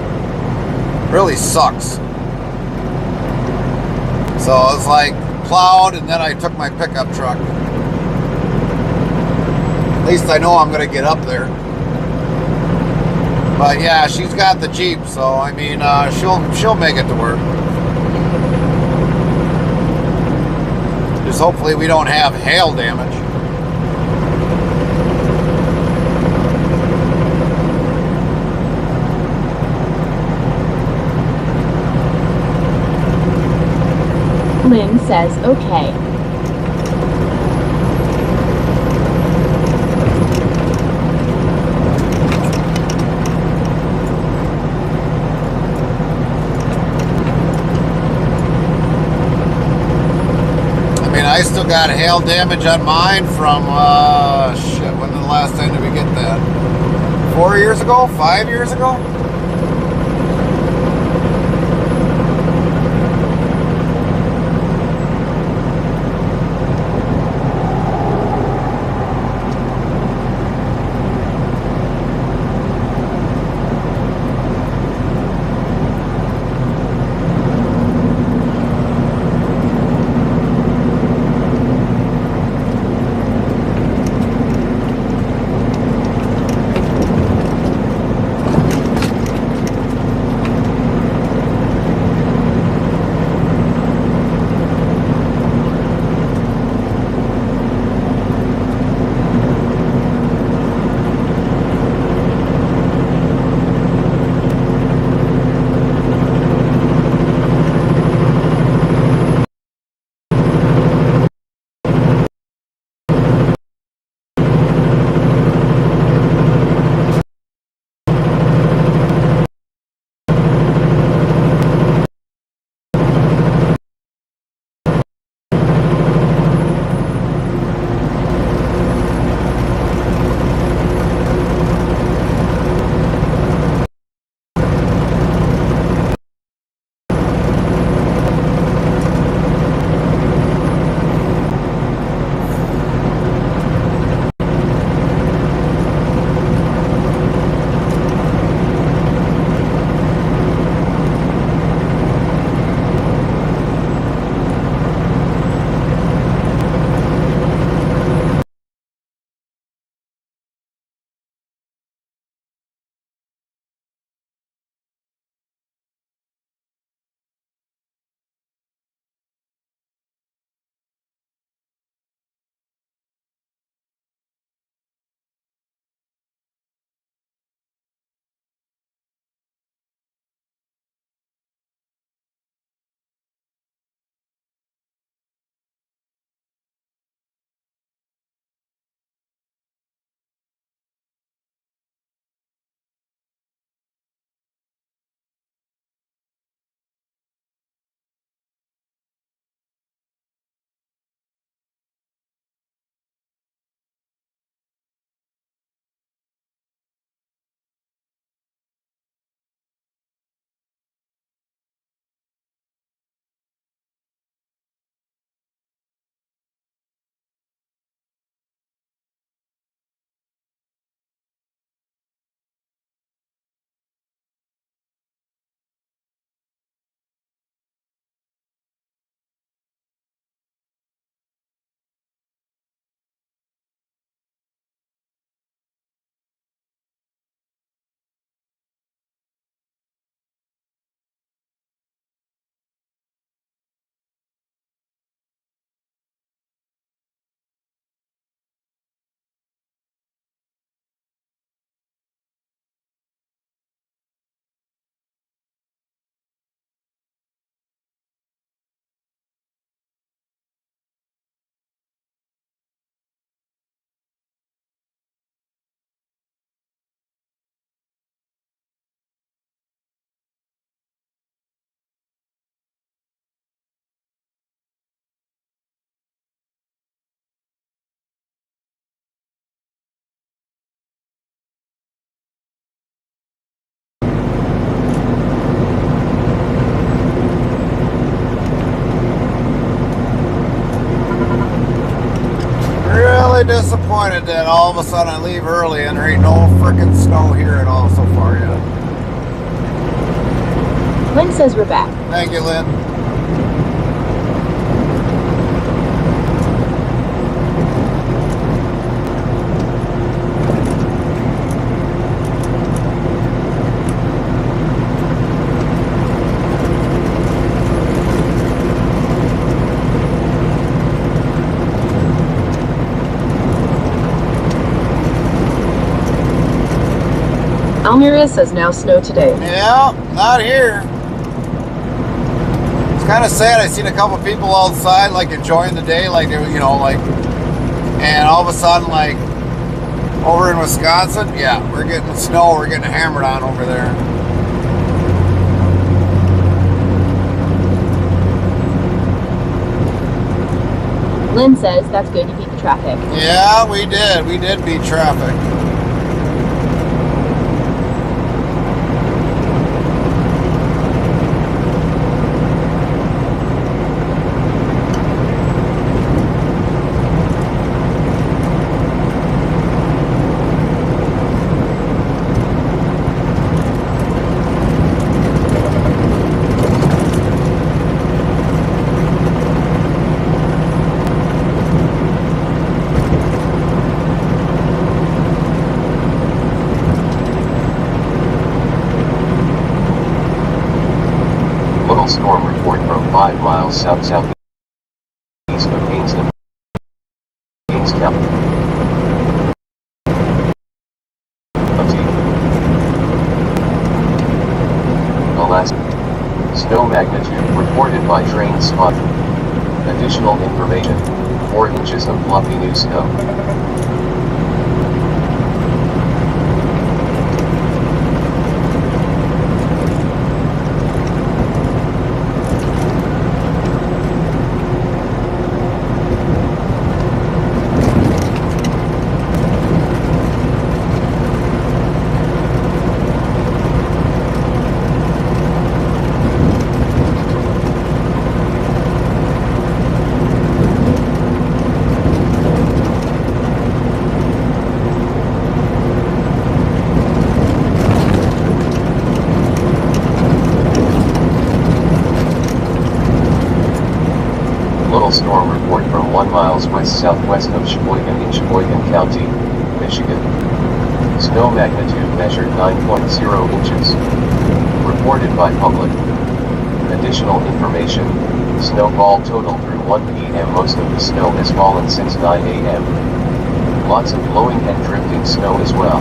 Really sucks. So it was like plowed, and then I took my pickup truck. At least I know I'm going to get up there. But yeah, she's got the Jeep, so I mean, she'll make it to work. Just hopefully we don't have hail damage. Lynn says okay. I still got hail damage on mine from, shit, when the last time did we get that? 4 years ago? 5 years ago? Disappointed that all of a sudden I leave early and there ain't no freaking snow here at all so far yet. Lynn says we're back. Thank you, Lynn. Almeria says now snow today. Yeah, not here. It's kind of sad. I seen a couple people outside, like enjoying the day, like they were, like, and all of a sudden, like over in Wisconsin, yeah, we're getting snow. We're getting hammered on over there. Lynn says that's good, you beat the traffic. Yeah, we did. We did beat traffic. Storm report from 5 miles south-southeast of Gainesville, Gaines County. Alaska. Snow magnitude reported by train spot. Additional information: 4 inches of fluffy new snow. Storm report from 1 miles west-southwest of Sheboygan in Sheboygan County, Michigan. Snow magnitude measured 9.0 inches. Reported by public. Additional information: snowfall total through 1 p.m. Most of the snow has fallen since 9 a.m. Lots of blowing and drifting snow as well.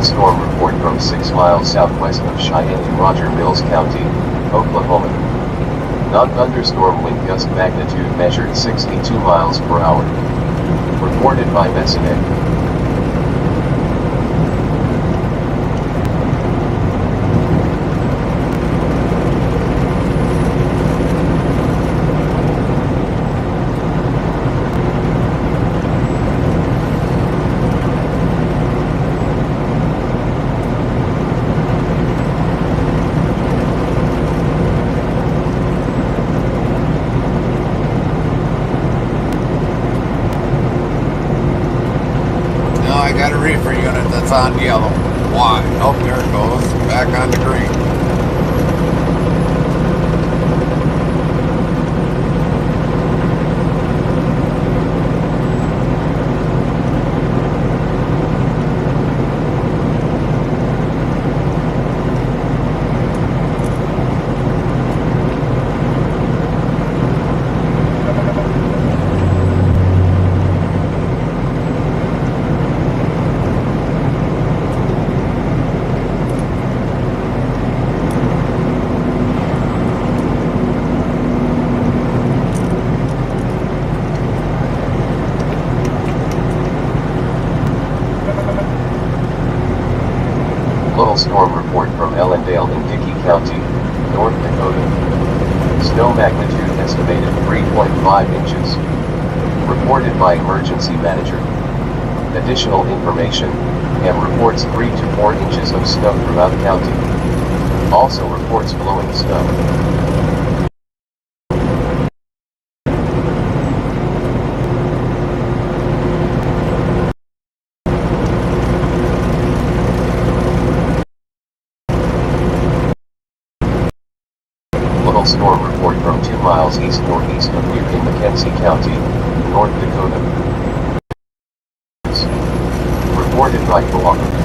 Storm report from 6 miles southwest of Cheyenne in Roger Mills County, Oklahoma. Non-thunderstorm wind gust magnitude measured 62 miles per hour. Reported by Messinek. Got a reefer unit that's on yellow. Why? Oh, there it goes. Back on the green. Storm report from Ellendale in Dickey County, North Dakota. Snow magnitude estimated 3.5 inches. Reported by emergency manager. Additional information: M reports 3 to 4 inches of snow throughout county. Also reports blowing snow. Storm report from 2 miles east-northeast of Butte in McKenzie County, North Dakota. Reported by Cooperative.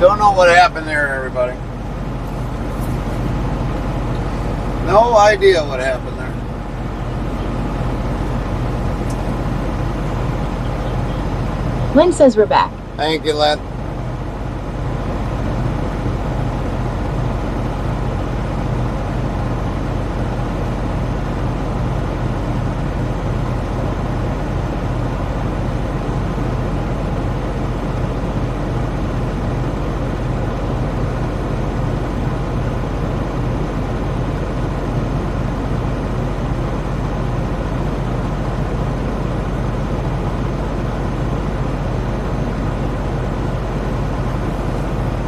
Don't know what happened there, everybody. No idea what happened there. Lynn says we're back. Thank you, Len.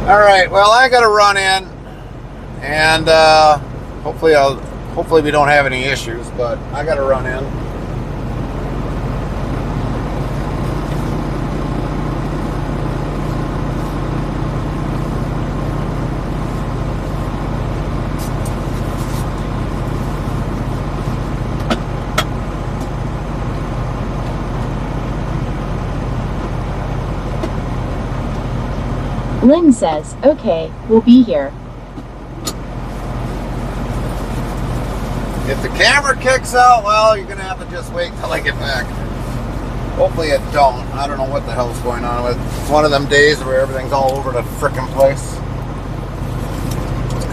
All right, well, I got to run in, and hopefully we don't have any issues, but I got to run in. Lynn says, okay, we'll be here. If the camera kicks out, well, you're going to have to just wait till I get back. Hopefully it don't. I don't know what the hell's going on with it. It's one of them days where everything's all over the frickin' place. It's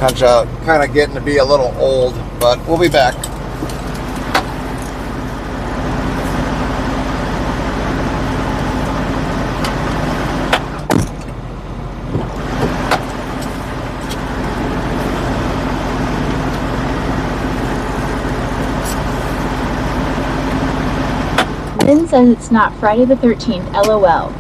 kind of getting to be a little old, but we'll be back. Lynn says it's not Friday the 13th, LOL.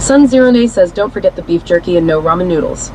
Sun Zero Nay says don't forget the beef jerky and no ramen noodles.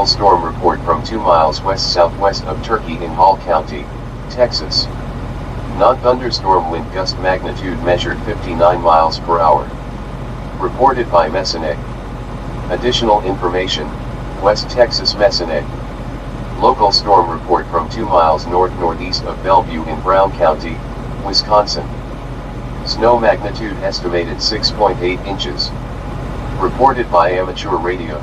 Local storm report from 2 miles west-southwest of Turkey in Hall County, Texas. Non-thunderstorm wind gust magnitude measured 59 miles per hour. Reported by Messonnier. Additional information, West Texas Messonnier. Local storm report from 2 miles north-northeast of Bellevue in Brown County, Wisconsin. Snow magnitude estimated 6.8 inches. Reported by amateur radio.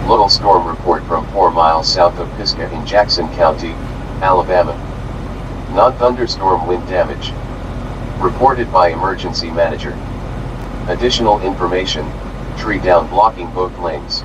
Local storm report from 4 miles south of Pisgah in Jackson County, Alabama. Non-thunderstorm wind damage. Reported by emergency manager. Additional information, tree down blocking both lanes.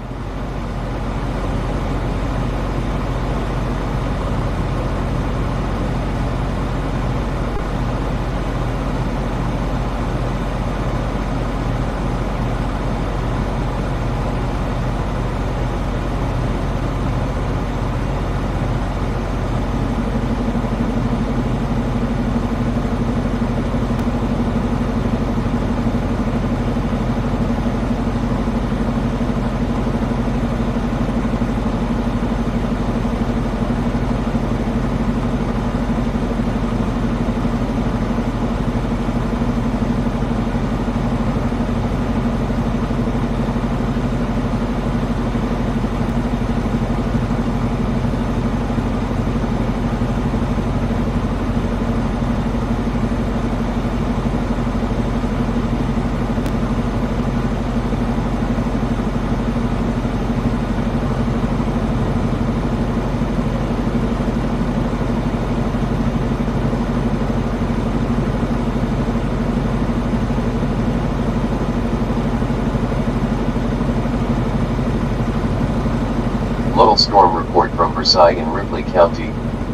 Local storm report from Versailles in Ripley County,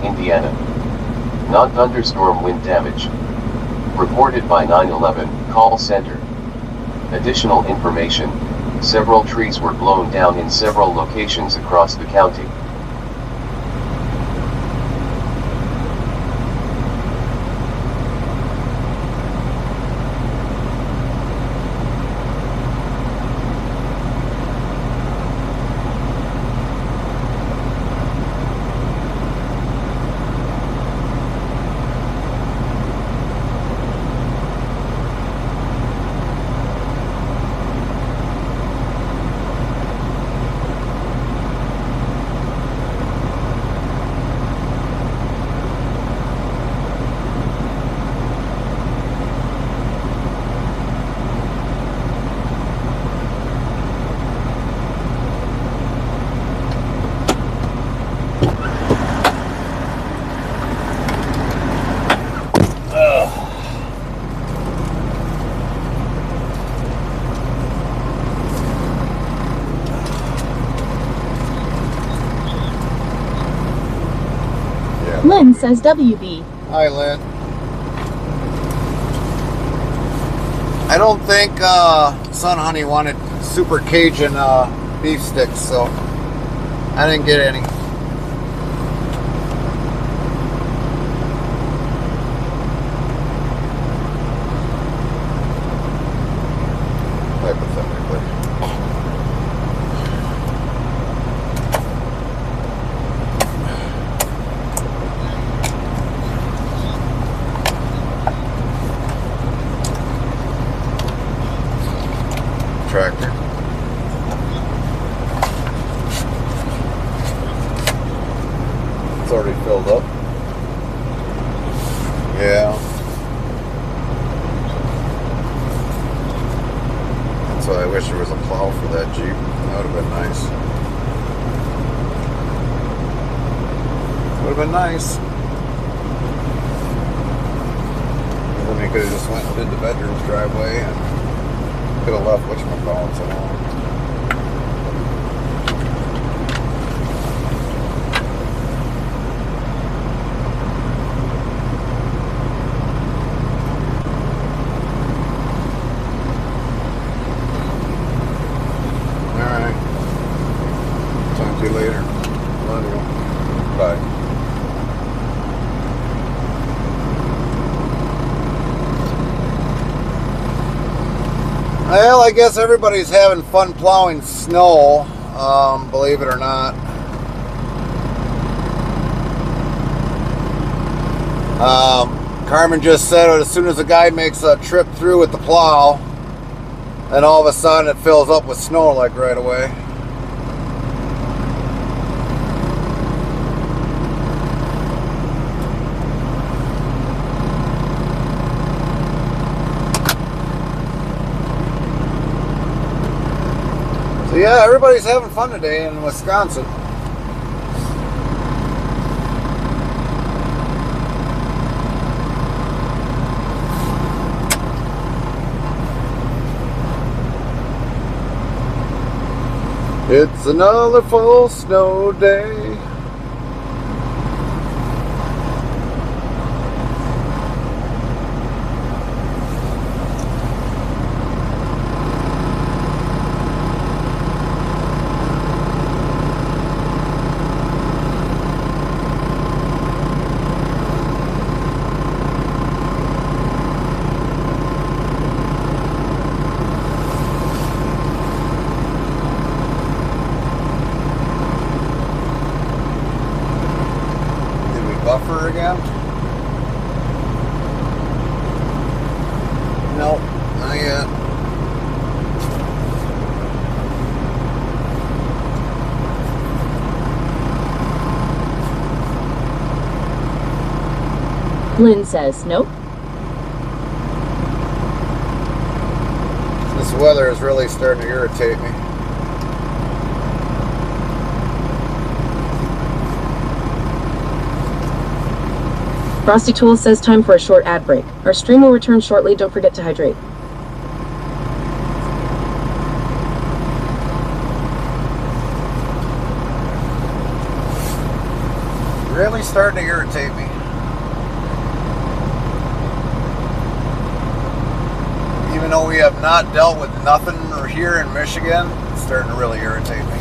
Indiana. Non-thunderstorm wind damage. Reported by 911 call center. Additional information, several trees were blown down in several locations across the county. Lynn says WB. Hi, Lynn. I don't think Son Honey wanted super Cajun beef sticks, so I didn't get any. Hypothetically. Tractor. It's already filled up. Yeah. That's why I wish there was a plow for that Jeep. That would have been nice. Would have been nice. And then we could have just went and did the bedroom's driveway and could have left whatchamacallits alone. Alright. Talk to you later. Love you. Bye. Well, I guess everybody's having fun plowing snow, believe it or not. Carmen just said as soon as a guy makes a trip through with the plow, then all of a sudden it fills up with snow like right away. So yeah, everybody's having fun today in Wisconsin. It's another full snow day. Buffer again? Nope, not yet. Lynn says nope. This weather is really starting to irritate me. Frosty Tools says time for a short ad break. Our stream will return shortly. Don't forget to hydrate. Really starting to irritate me. Even though we have not dealt with nothing here in Michigan, it's starting to really irritate me.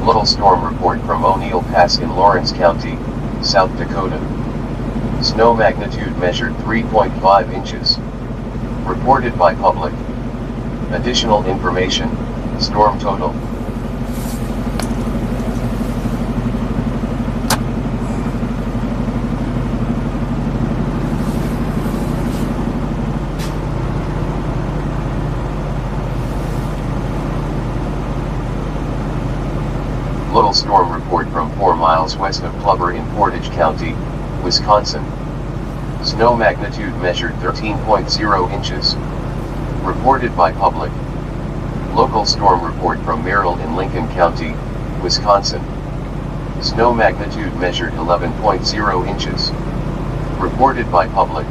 Little storm report from O'Neill Pass in Lawrence County, South Dakota. Snow magnitude measured 3.5 inches. Reported by public. Additional information, storm total, Local storm report from 4 miles west of Plover in Portage County, Wisconsin. Snow magnitude measured 13.0 inches. Reported by public. Local storm report from Merrill in Lincoln County, Wisconsin. Snow magnitude measured 11.0 inches. Reported by public.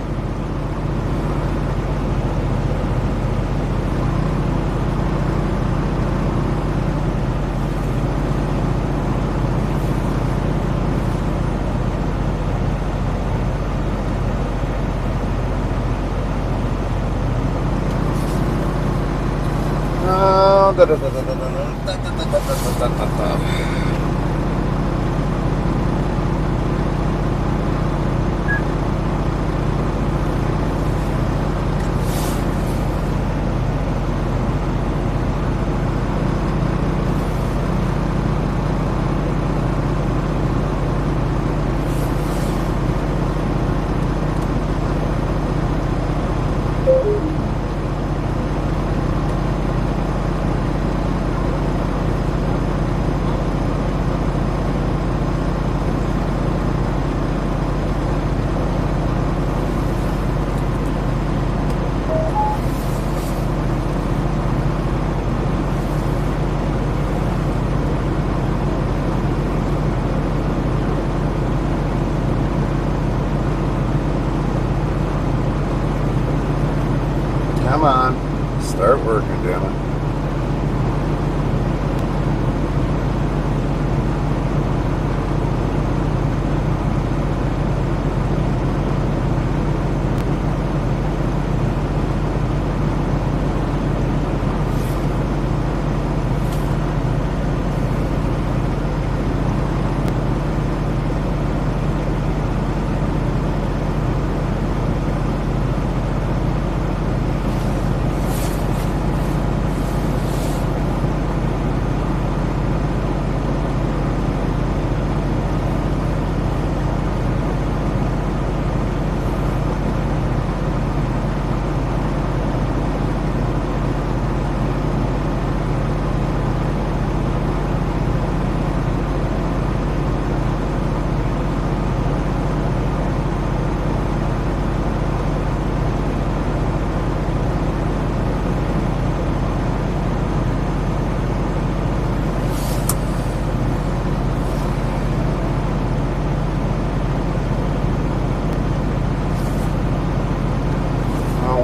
Come on, start working, damn it.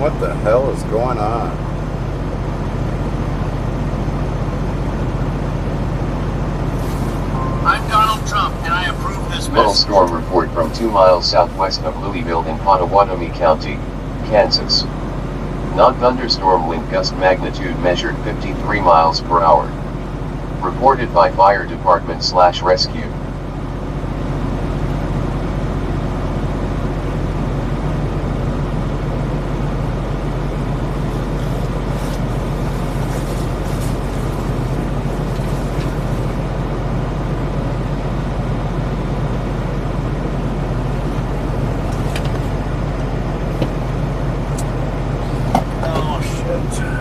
What the hell is going on? I'm Donald Trump, and I approve this Little message. storm report from 2 miles southwest of Louisville in Pottawatomie County, Kansas. Non-thunderstorm wind gust magnitude measured 53 miles per hour. Reported by fire department/rescue. Oh, shit.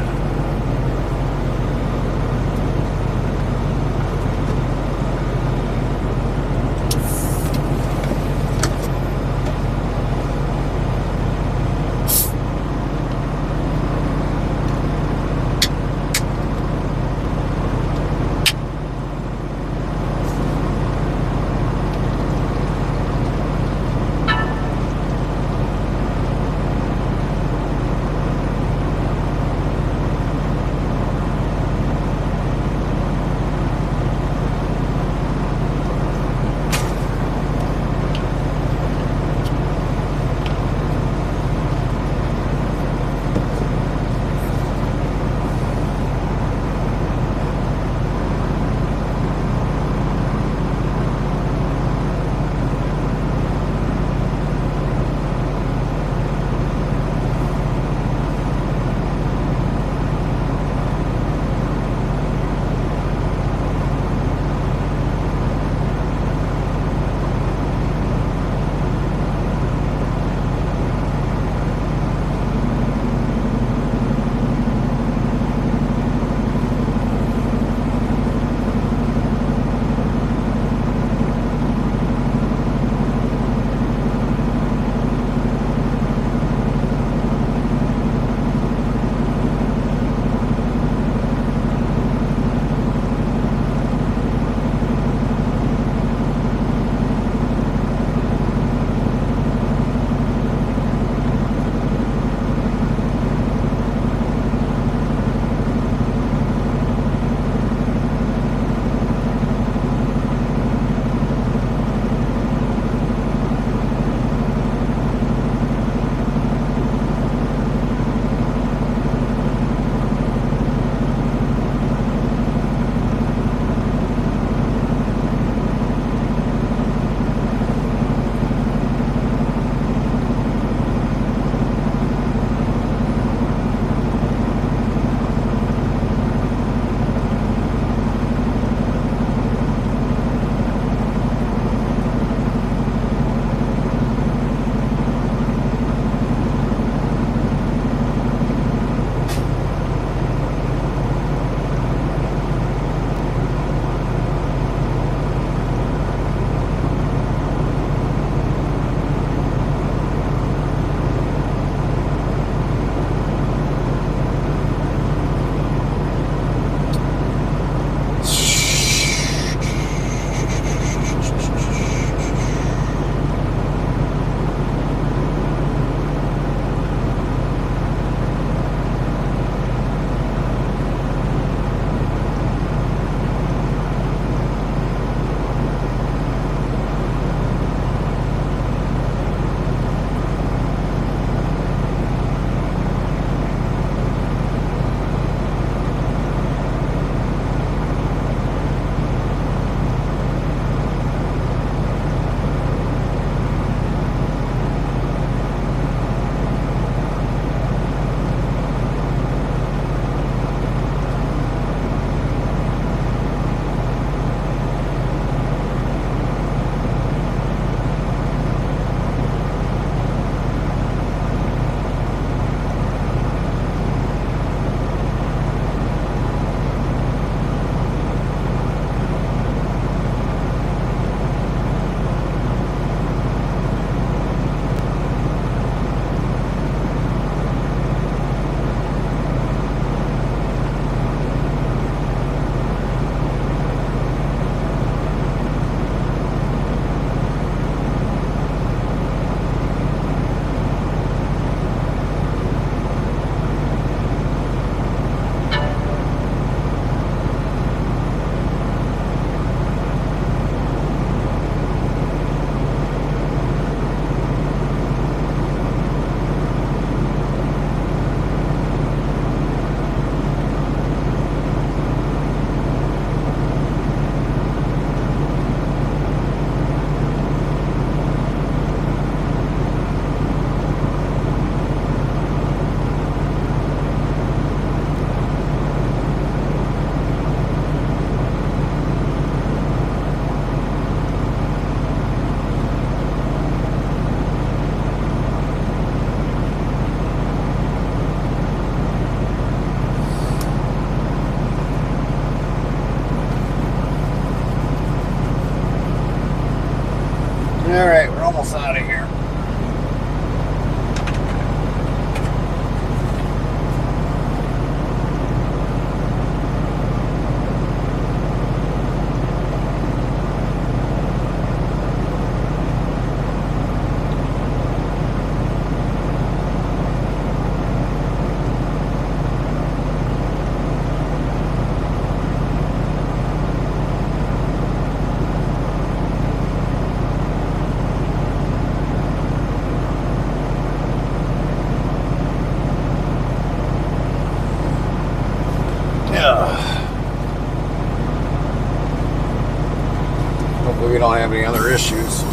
don't have any other issues.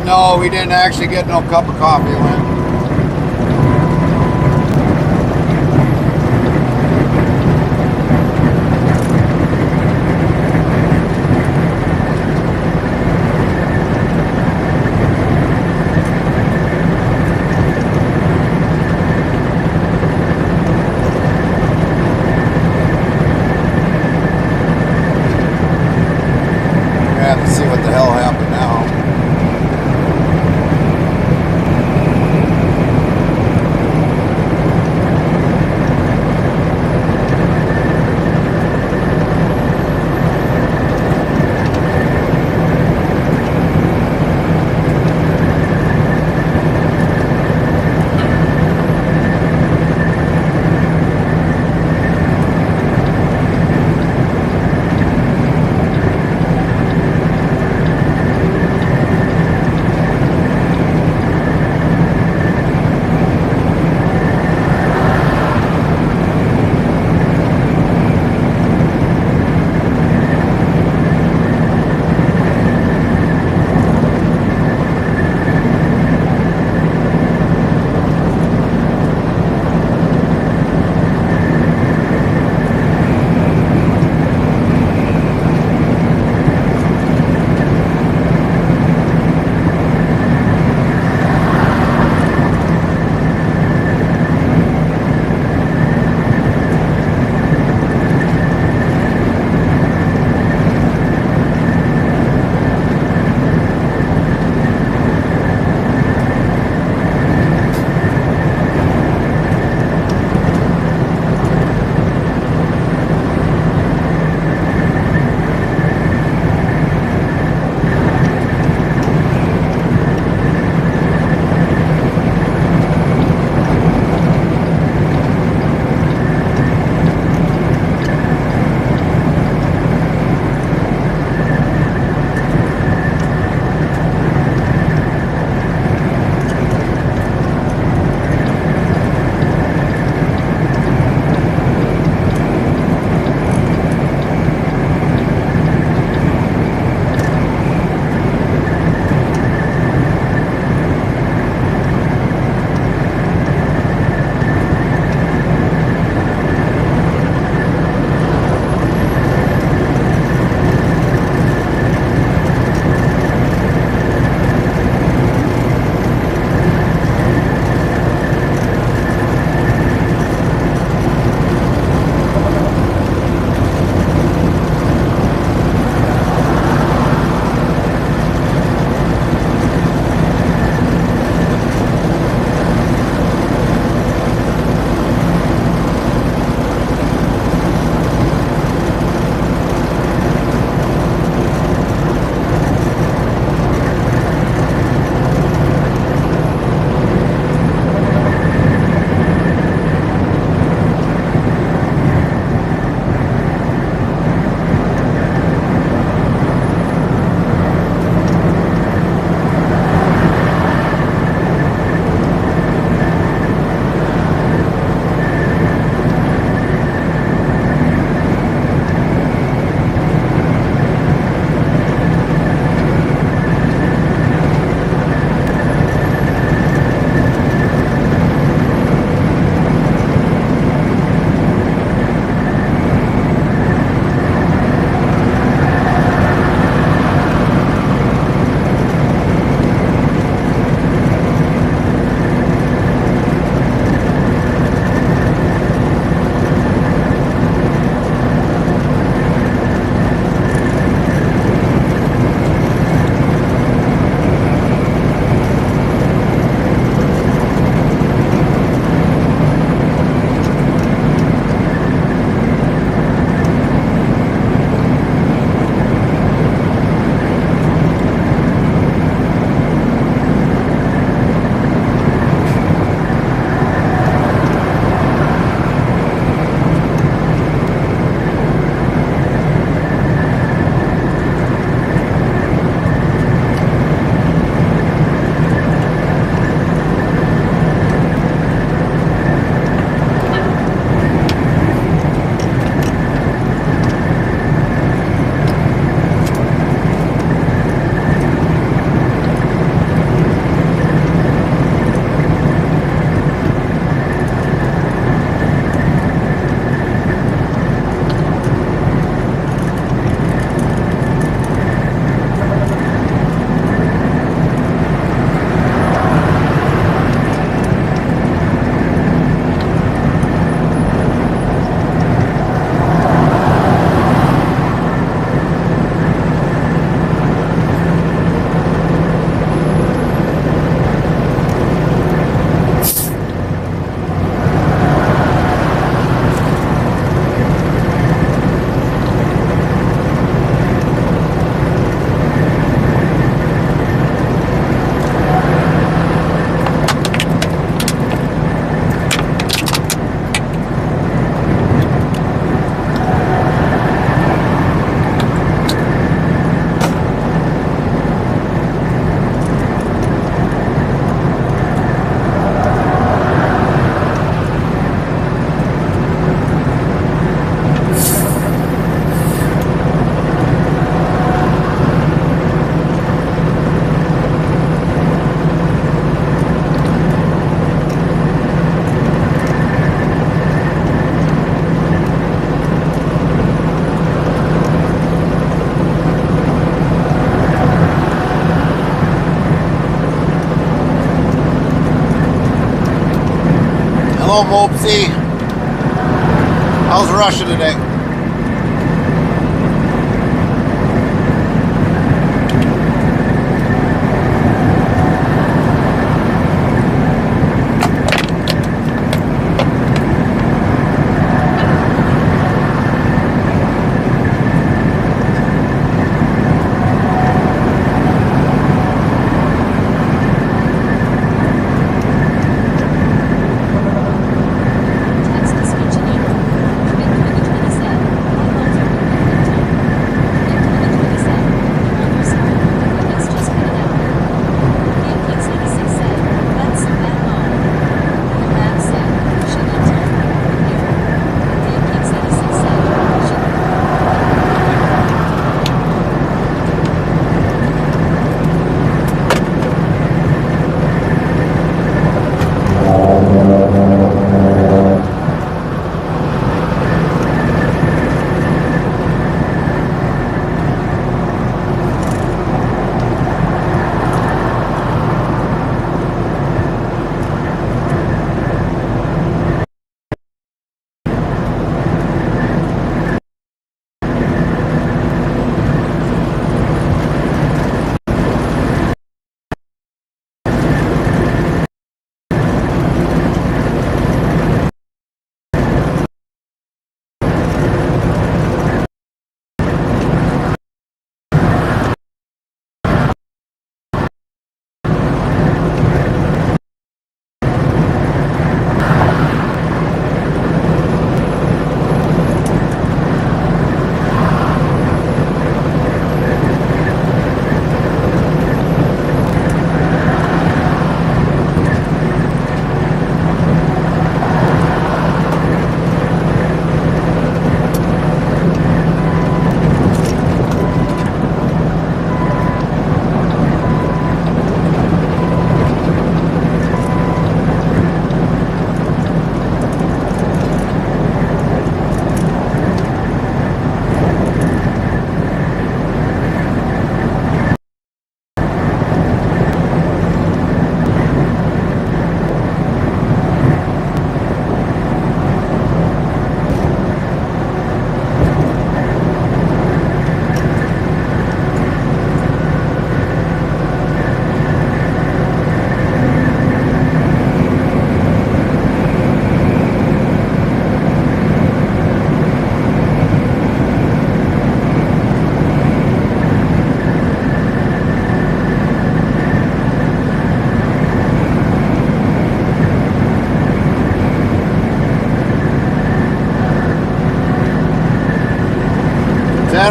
No, we didn't actually get no cup of coffee, Lynn. We have to see what the hell happened now. Hello, Mopsy. How's Russia today?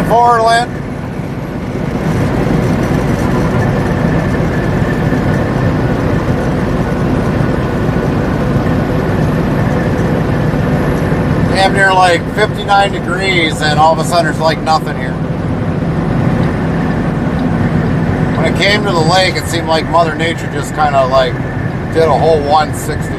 Forward, Lynn. Damn near like 59 degrees, and all of a sudden there's like nothing here. When it came to the lake, it seemed like Mother Nature just kind of like did a whole 160.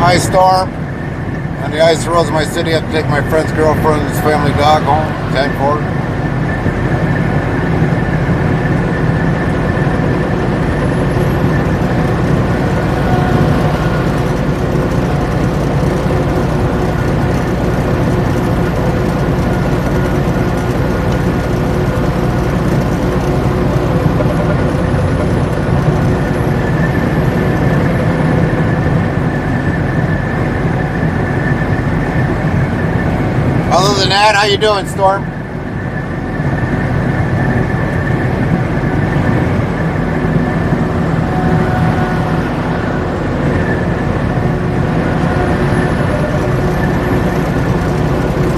Ice storm, and the ice rose in my city. I had to take my friend's girlfriend and his family dog home, 10-4. Other than that, how you doing, Storm?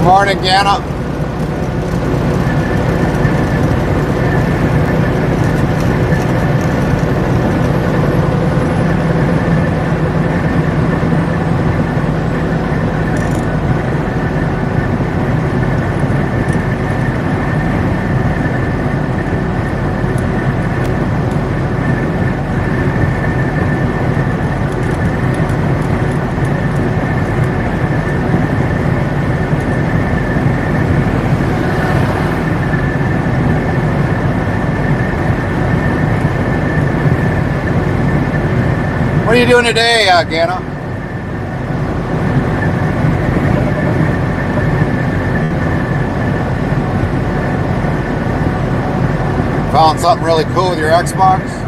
Morning, Gana. you doing today, Ganna? Found something really cool with your Xbox?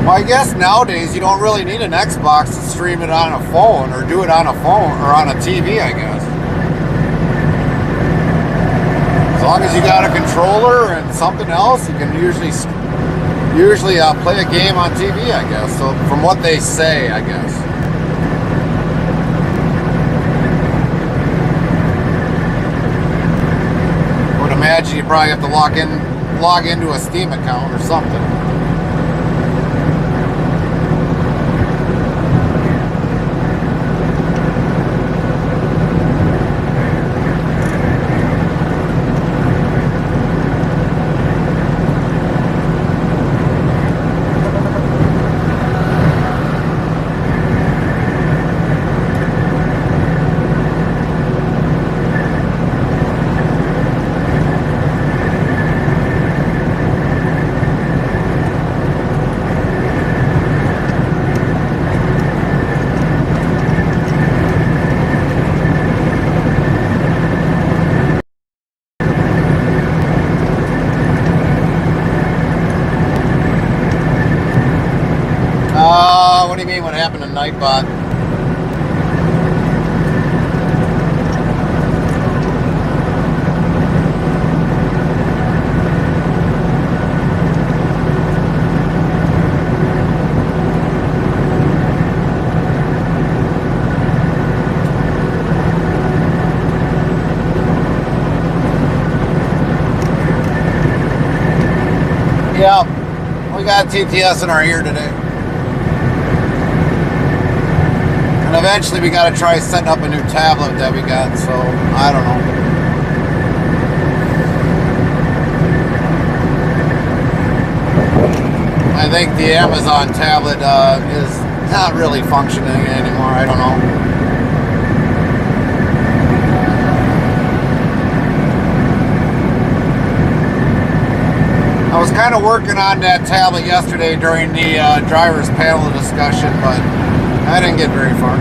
I guess nowadays you don't really need an Xbox to stream it on a phone or do it on a phone or on a TV, I guess. As long as you got a controller and something else, you can usually play a game on TV, I guess. So from what they say, I guess. I would imagine you probably have to log into a Steam account or something. What do you mean? What happened to Nightbot? Yeah, we got TTS in our ear today. And eventually we got to try setting up a new tablet that we got, so I don't know. I think the Amazon tablet is not really functioning anymore. I don't know. I was kind of working on that tablet yesterday during the driver's panel discussion, but I didn't get very far.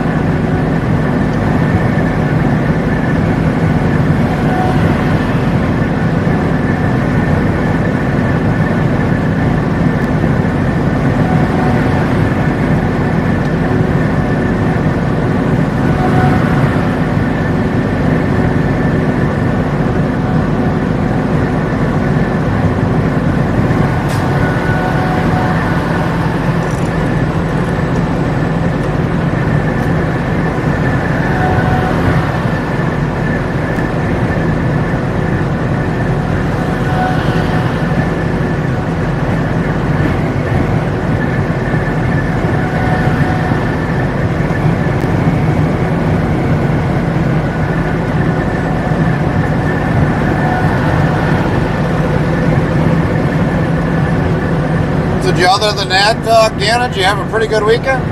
Other than that, Ganna, did you have a pretty good weekend?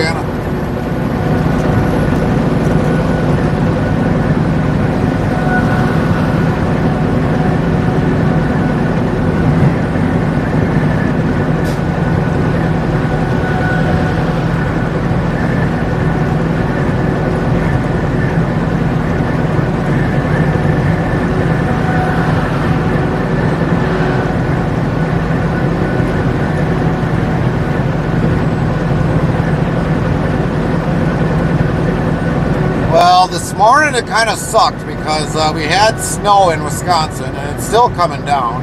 Anna. Well, this morning it kind of sucked because we had snow in Wisconsin and it's still coming down.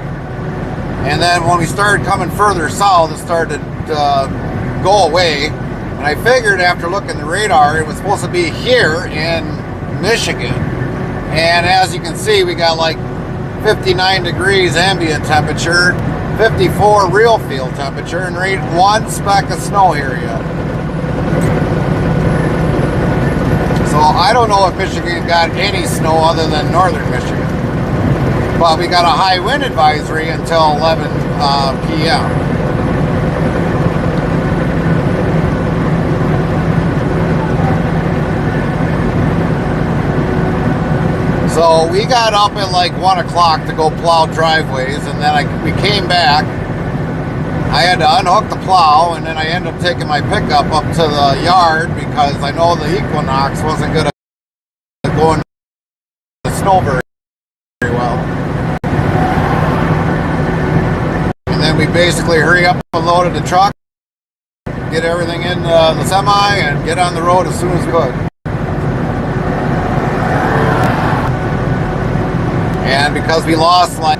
And then when we started coming further south, it started to go away. And I figured after looking at the radar, it was supposed to be here in Michigan. And as you can see, we got like 59 degrees ambient temperature, 54 real field temperature, and right one speck of snow here yet. So I don't know if Michigan got any snow other than northern Michigan. But we got a high wind advisory until 11 p.m. So we got up at like 1 o'clock to go plow driveways, and then we came back. I had to unhook the plow, and then I ended up taking my pickup up to the yard because I know the Equinox wasn't going to go in the snow very well. And then we basically hurry up and loaded the truck, get everything in the semi, and get on the road as soon as we could. And because we lost like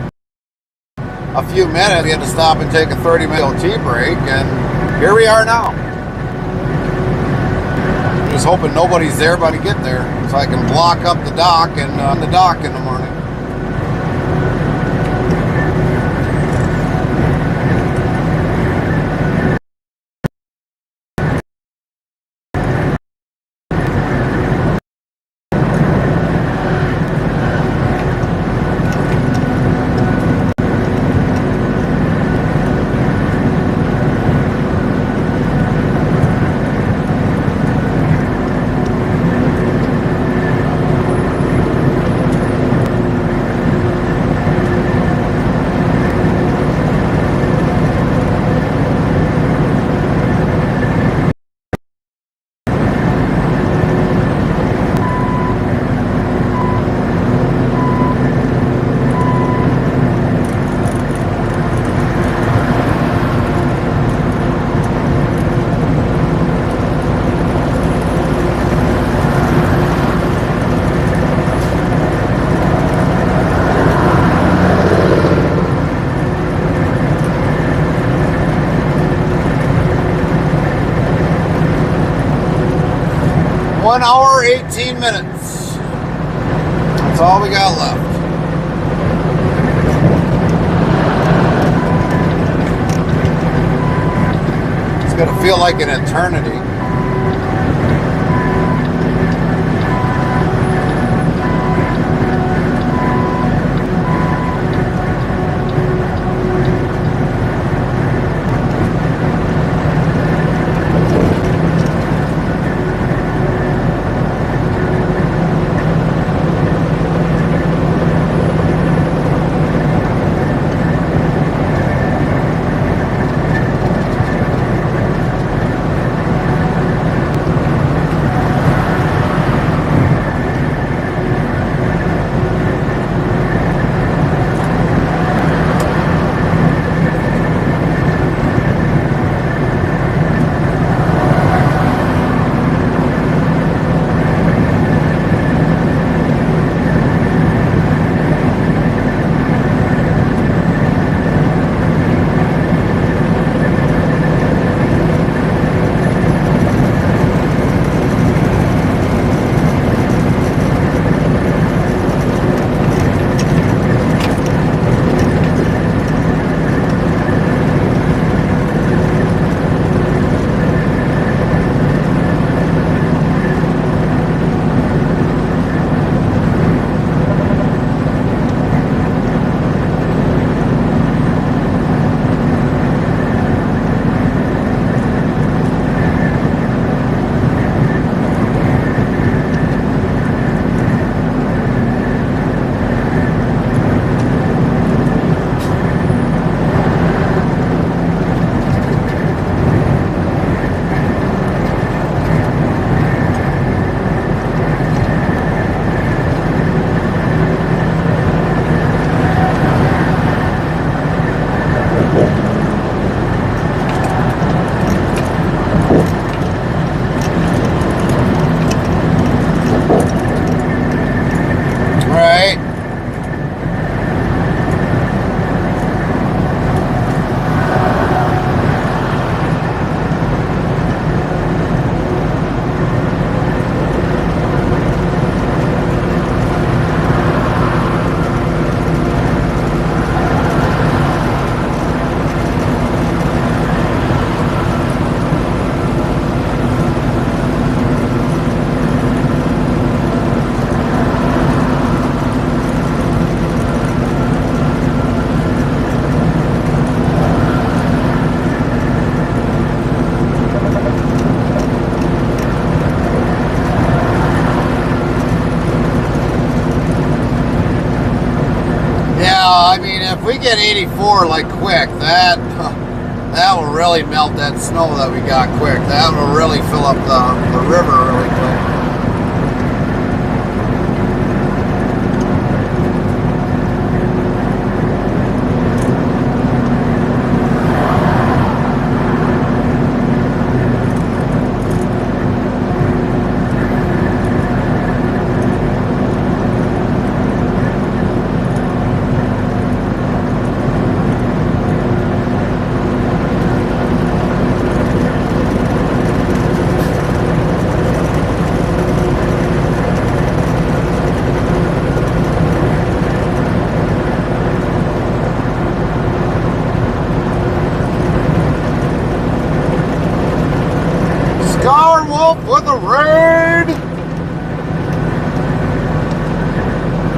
a few minutes, we had to stop and take a 30-minute tea break, and here we are now. Just hoping nobody's there by to get there, so I can block up the dock and on the dock in the morning. One hour, 18 minutes. That's all we got left. It's gonna feel like an eternity. if we get 84 like quick, that will really melt that snow that we got quick. That will really fill up the river really quick. With a raid.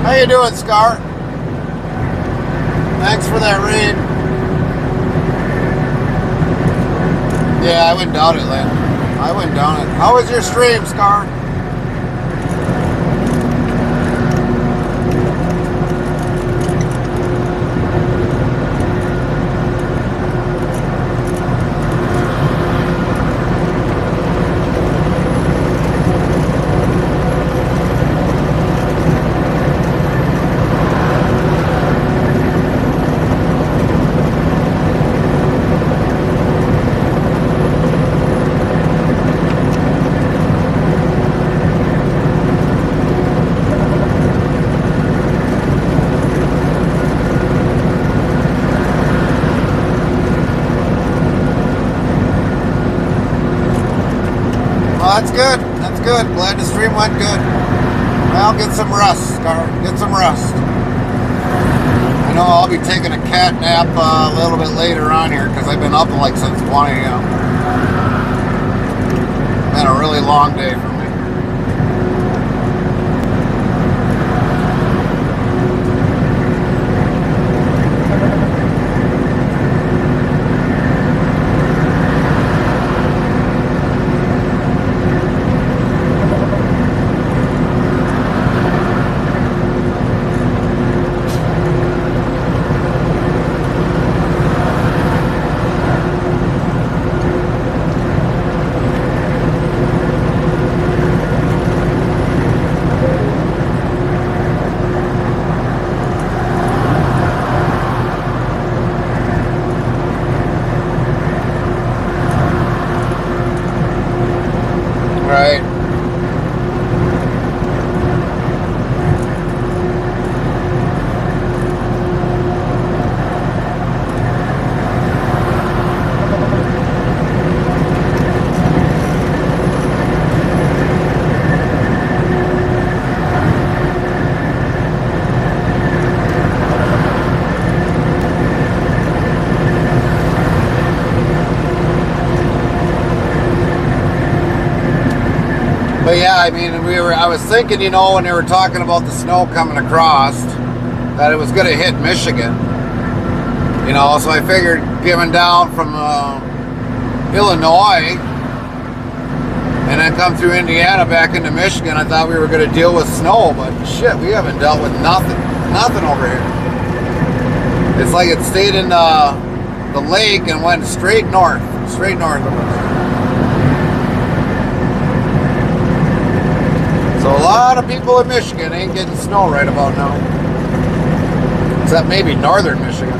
How you doing, Scar? Thanks for that raid. Yeah, I went down it, Lynn. I went down it. How was your stream, Scar? That's good. That's good. Glad the stream went good. Well, get some rest, Scar. Get some rest. I know I'll be taking a cat nap a little bit later on here because I've been up like since 1 a.m. Been a really long day for me. Right. But yeah, I mean, I was thinking, you know, when they were talking about the snow coming across, that it was going to hit Michigan. You know, so I figured coming down from Illinois and then come through Indiana back into Michigan, I thought we were going to deal with snow, but shit, we haven't dealt with nothing over here. It's like it stayed in the lake and went straight north of us. So a lot of people in Michigan ain't getting snow right about now. Except maybe northern Michigan.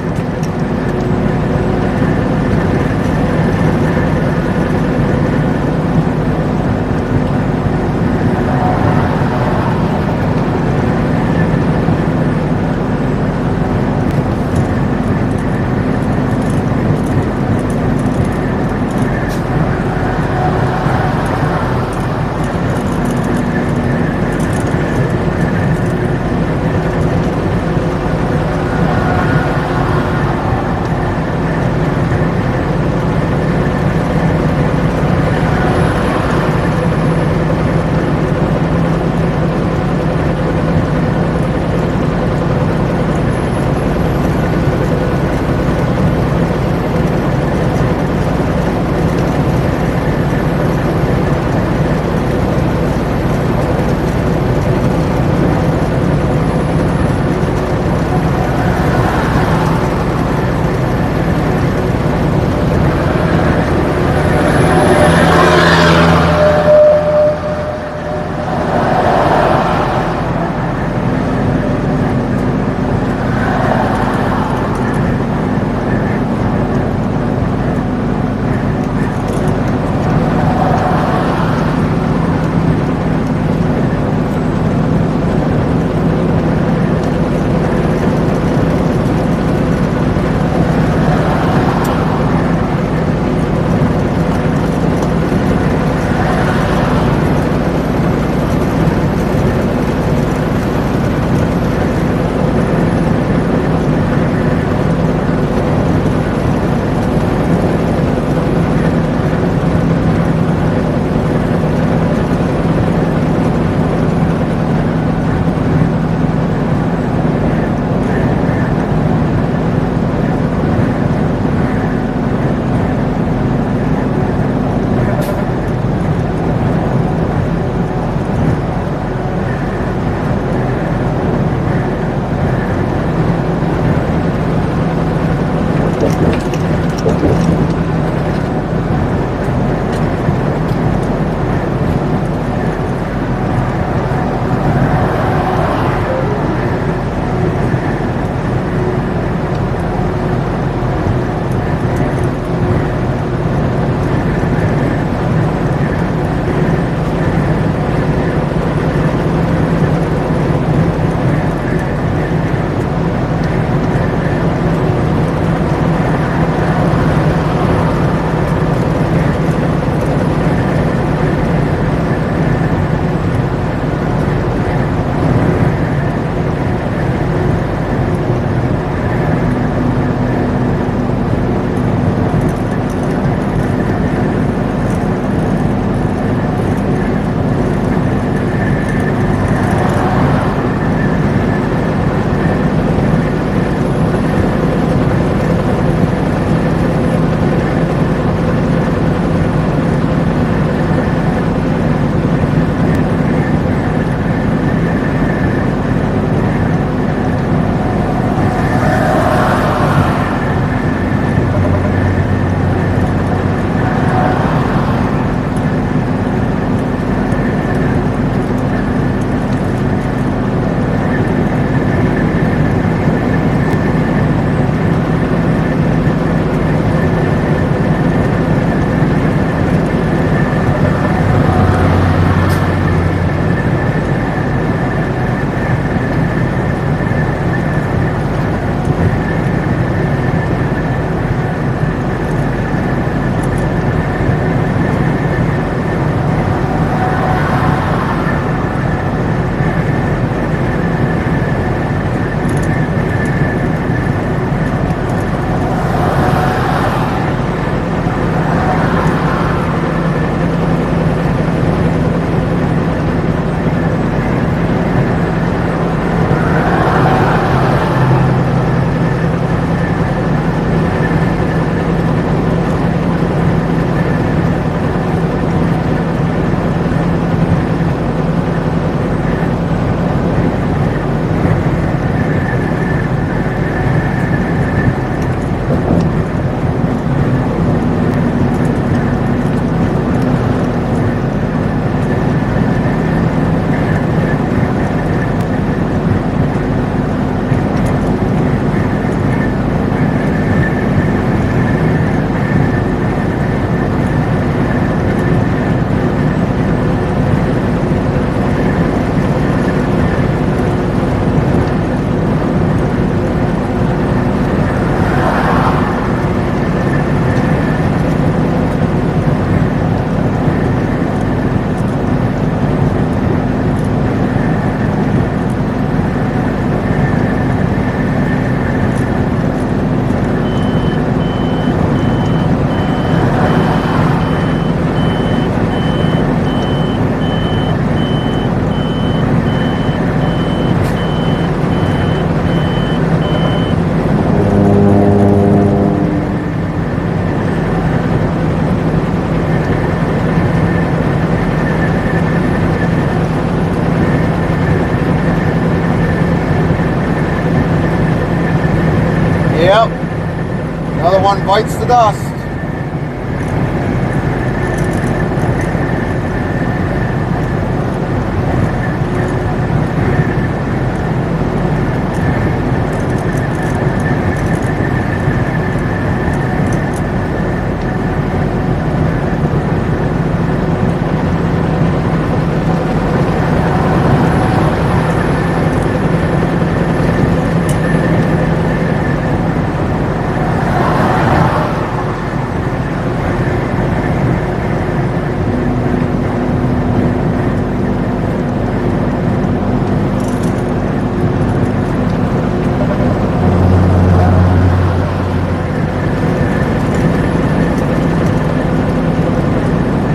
everyone bites the dust.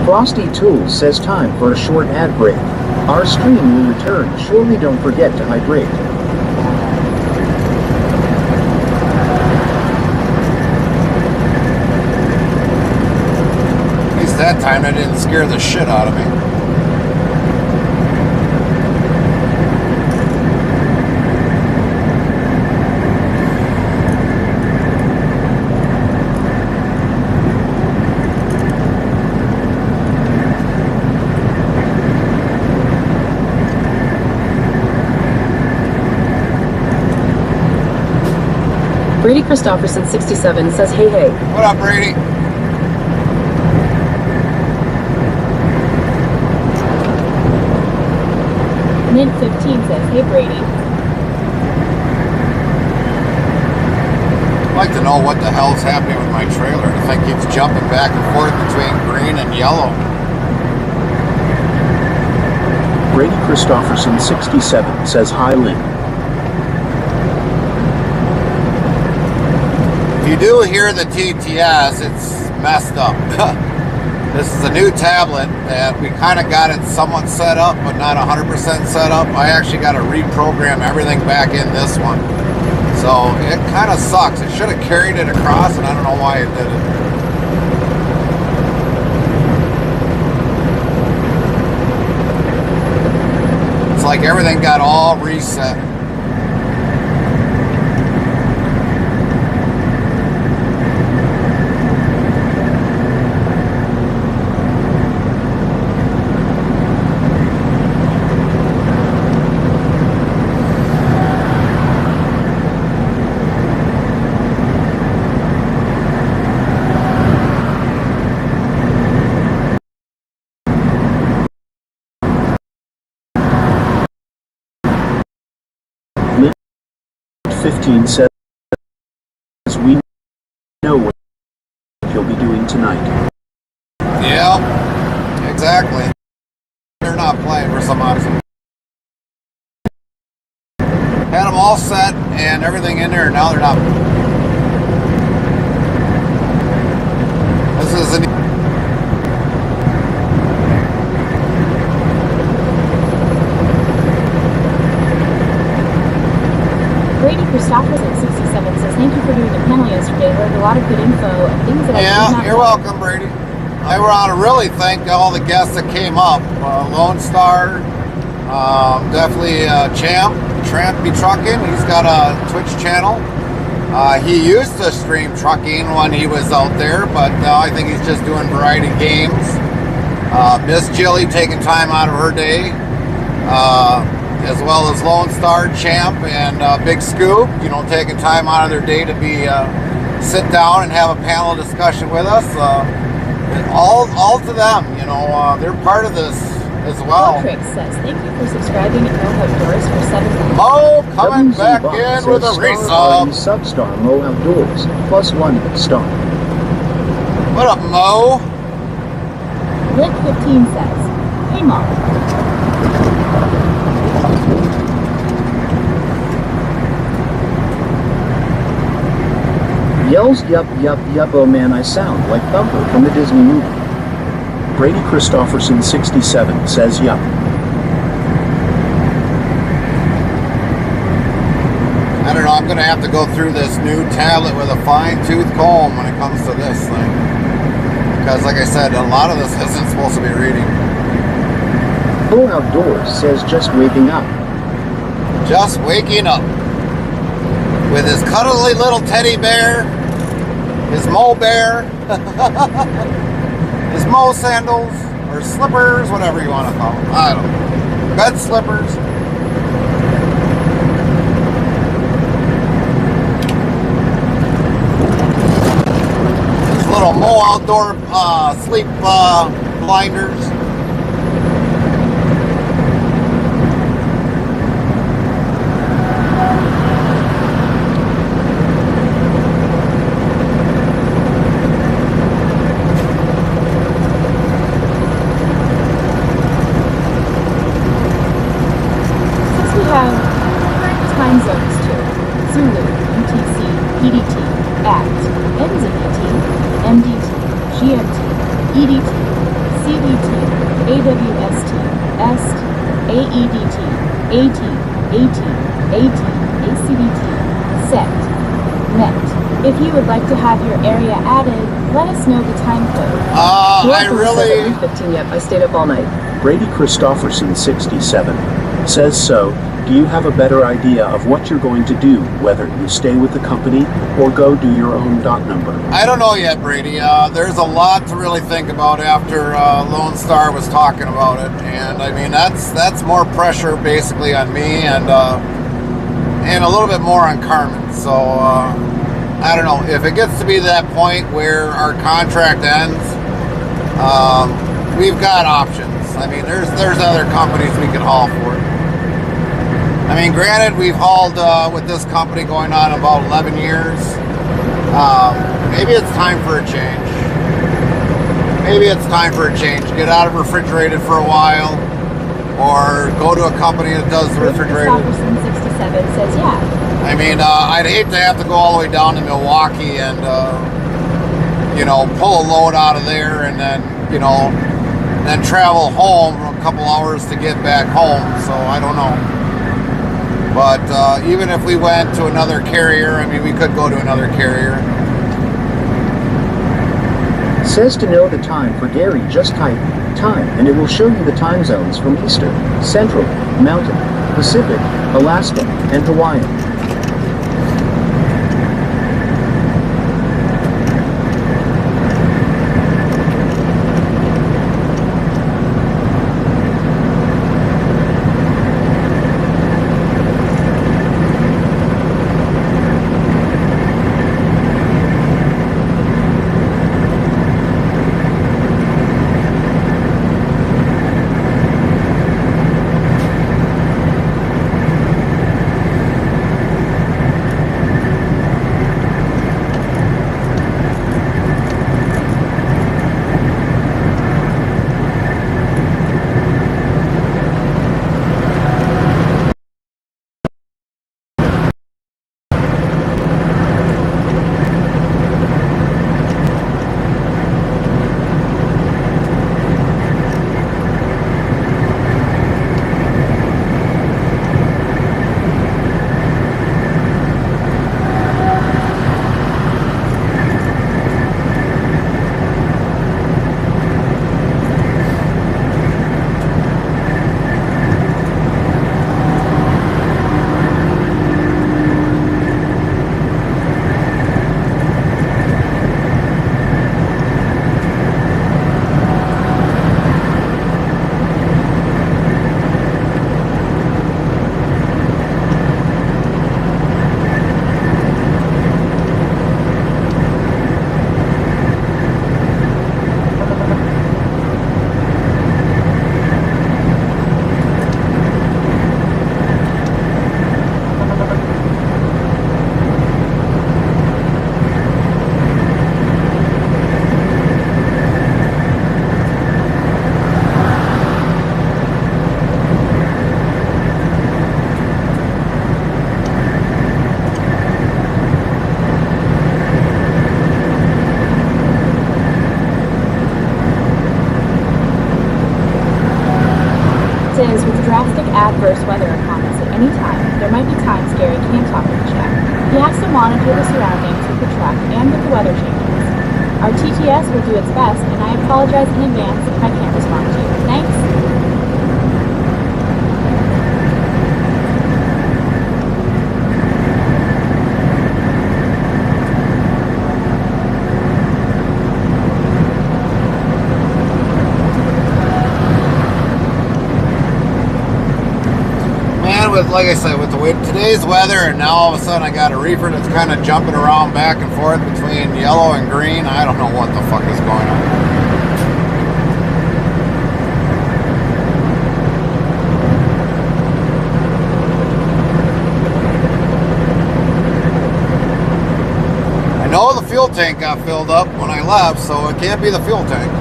Frosty Tools says time for a short ad break. Our stream will return. Surely don't forget to hydrate. At least that time it didn't scare the shit out of me. Brady Christopherson, 67, says, hey, hey. What up, Brady? Mint 15 says, hey Brady. I'd like to know what the hell's happening with my trailer. I think it's jumping back and forth between green and yellow. Brady Christopherson 67 says hi Lynn. If you do hear the TTS, it's messed up. This is a new tablet that we kind of got it somewhat set up, but not 100% set up. I actually got to reprogram everything back in this one. So it kind of sucks. It should have carried it across, and I don't know why it did it. It's like everything got all reset. Lynn 15 says we know what he'll be doing tonight. Yeah, exactly. They're not playing for some odd reason. Had them all set and everything in there, and now they're not. This is an. Brady Christopherson 67 says, thank you for doing the panel yesterday. Learned a lot of good info and things that I did Yeah, not you're know. welcome, Brady. I want to really thank all the guests that came up. Lone Star, definitely Tramp Be Trucking. He's got a Twitch channel. He used to stream trucking when he was out there, but now I think he's just doing variety games. Miss Jilly taking time out of her day, as well as Lone Star, Champ, and Big Scoop, taking time out of their day to be sit down and have a panel discussion with us. All to them, they're part of this as well. Patrick says, thank you for subscribing at Mo Outdoors for 7 months. Mo coming WZ back Bob in with a says resub. Substar Mo Outdoors +1 star. What up, Mo? Lint 15 says, hey Mom. Yells yup yup yup, oh man I sound like Thumper from the Disney movie. Brady Christopherson 67 says yup. I don't know, I'm going to have to go through this new tablet with a fine-tooth comb when it comes to this thing. Because like I said, a lot of this isn't supposed to be reading. Mo Outdoors says just waking up. Just waking up. With his cuddly little teddy bear his Mo Bear, his Mo sandals, or slippers, whatever you want to call them. I don't know. Bed slippers. His little Mo outdoor sleep blinders. Time zones too. Zulu, UTC, PDT, ACT, NZDT, MDT, GMT, EDT, CDT, AWST, EST, AEDT, AT, AT, AT, ACDT, SET, NET. If you would like to have your area added, let us know the time code. I really... 3:15 yet. I stayed up all night. Brady Christopherson, 67, says so. Do you have a better idea of what you're going to do, whether you stay with the company or go do your own dot number? I don't know yet, Brady. There's a lot to really think about after Lone Star was talking about it, and I mean that's more pressure basically on me and a little bit more on Carmen. So I don't know if it gets to be that point where our contract ends. We've got options. I mean, there's other companies we can haul for. I mean, granted, we've hauled with this company going on about 11 years. Maybe it's time for a change. Maybe it's time for a change. Get out of Refrigerated for a while, or go to a company that does Refrigerated. Christopherson 67 says yeah. I mean, I'd hate to have to go all the way down to Milwaukee and, pull a load out of there and then travel home a couple hours to get back home. So I don't know. But even if we went to another carrier, I mean, we could go to another carrier. Says to know the time for Gary, just type time and it will show you the time zones from Eastern, Central, Mountain, Pacific, Alaska, and Hawaiian. Says with drastic adverse weather upon us at any time, there might be times Gary can't talk with the check. He has to monitor the surroundings with the truck and with the weather changes. Our TTS will do its best, and I apologize in advance if I can't respond to you. Thanks. with, like I said, with the way today's weather, and now all of a sudden I got a reefer that's kind of jumping around back and forth between yellow and green. I don't know what the fuck is going on. I know the fuel tank got filled up when I left, so it can't be the fuel tank.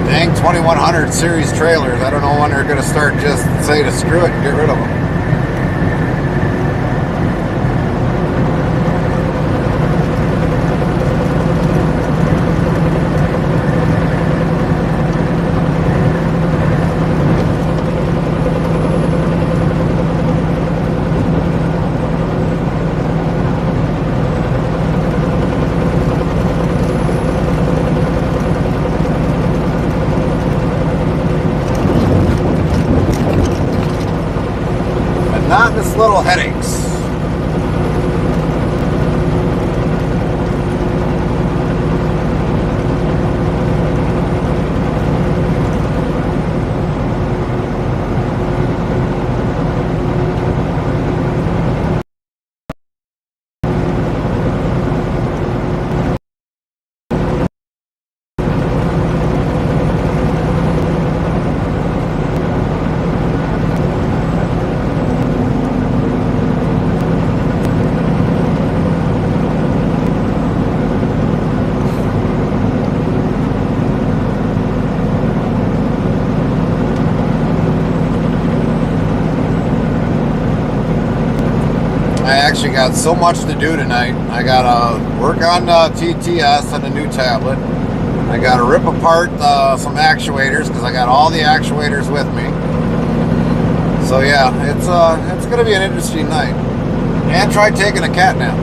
Dang 2100 series trailers. I don't know when they're going to start just say to screw it and get rid of them. Monotonous little headaches. I actually got so much to do tonight. I gotta work on TTS on the new tablet. I gotta rip apart some actuators because I got all the actuators with me. So yeah, it's gonna be an interesting night. And try taking a cat nap.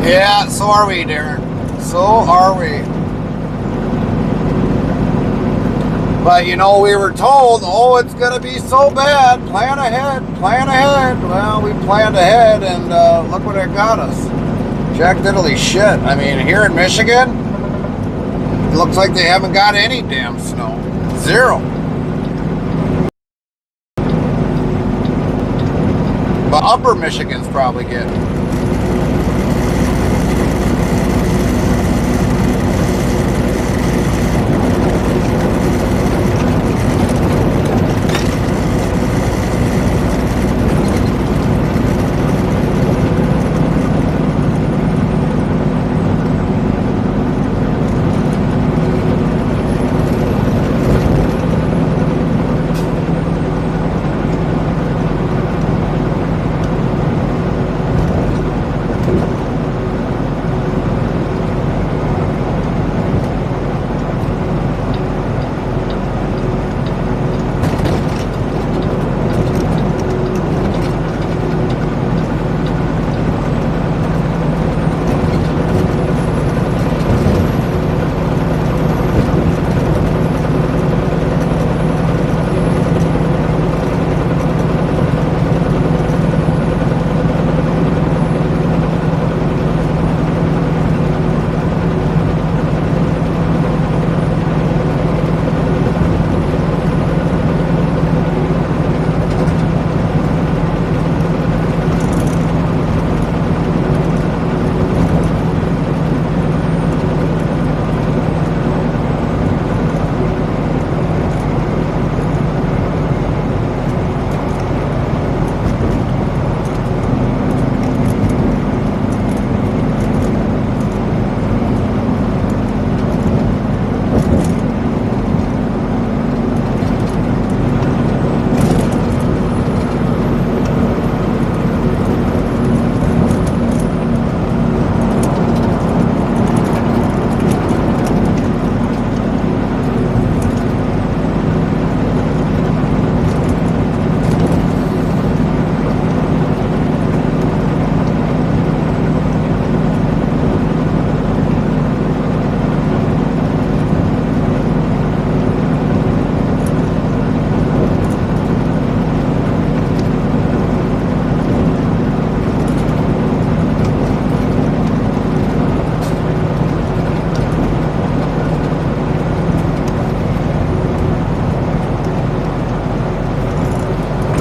Yeah, so are we, Darren. So are we. But you know, we were told, oh, it's going to be so bad. Plan ahead, plan ahead. Well, we planned ahead, and look what it got us. Jack diddly shit. I mean, here in Michigan, it looks like they haven't got any damn snow. Zero. But upper Michigan's probably getting.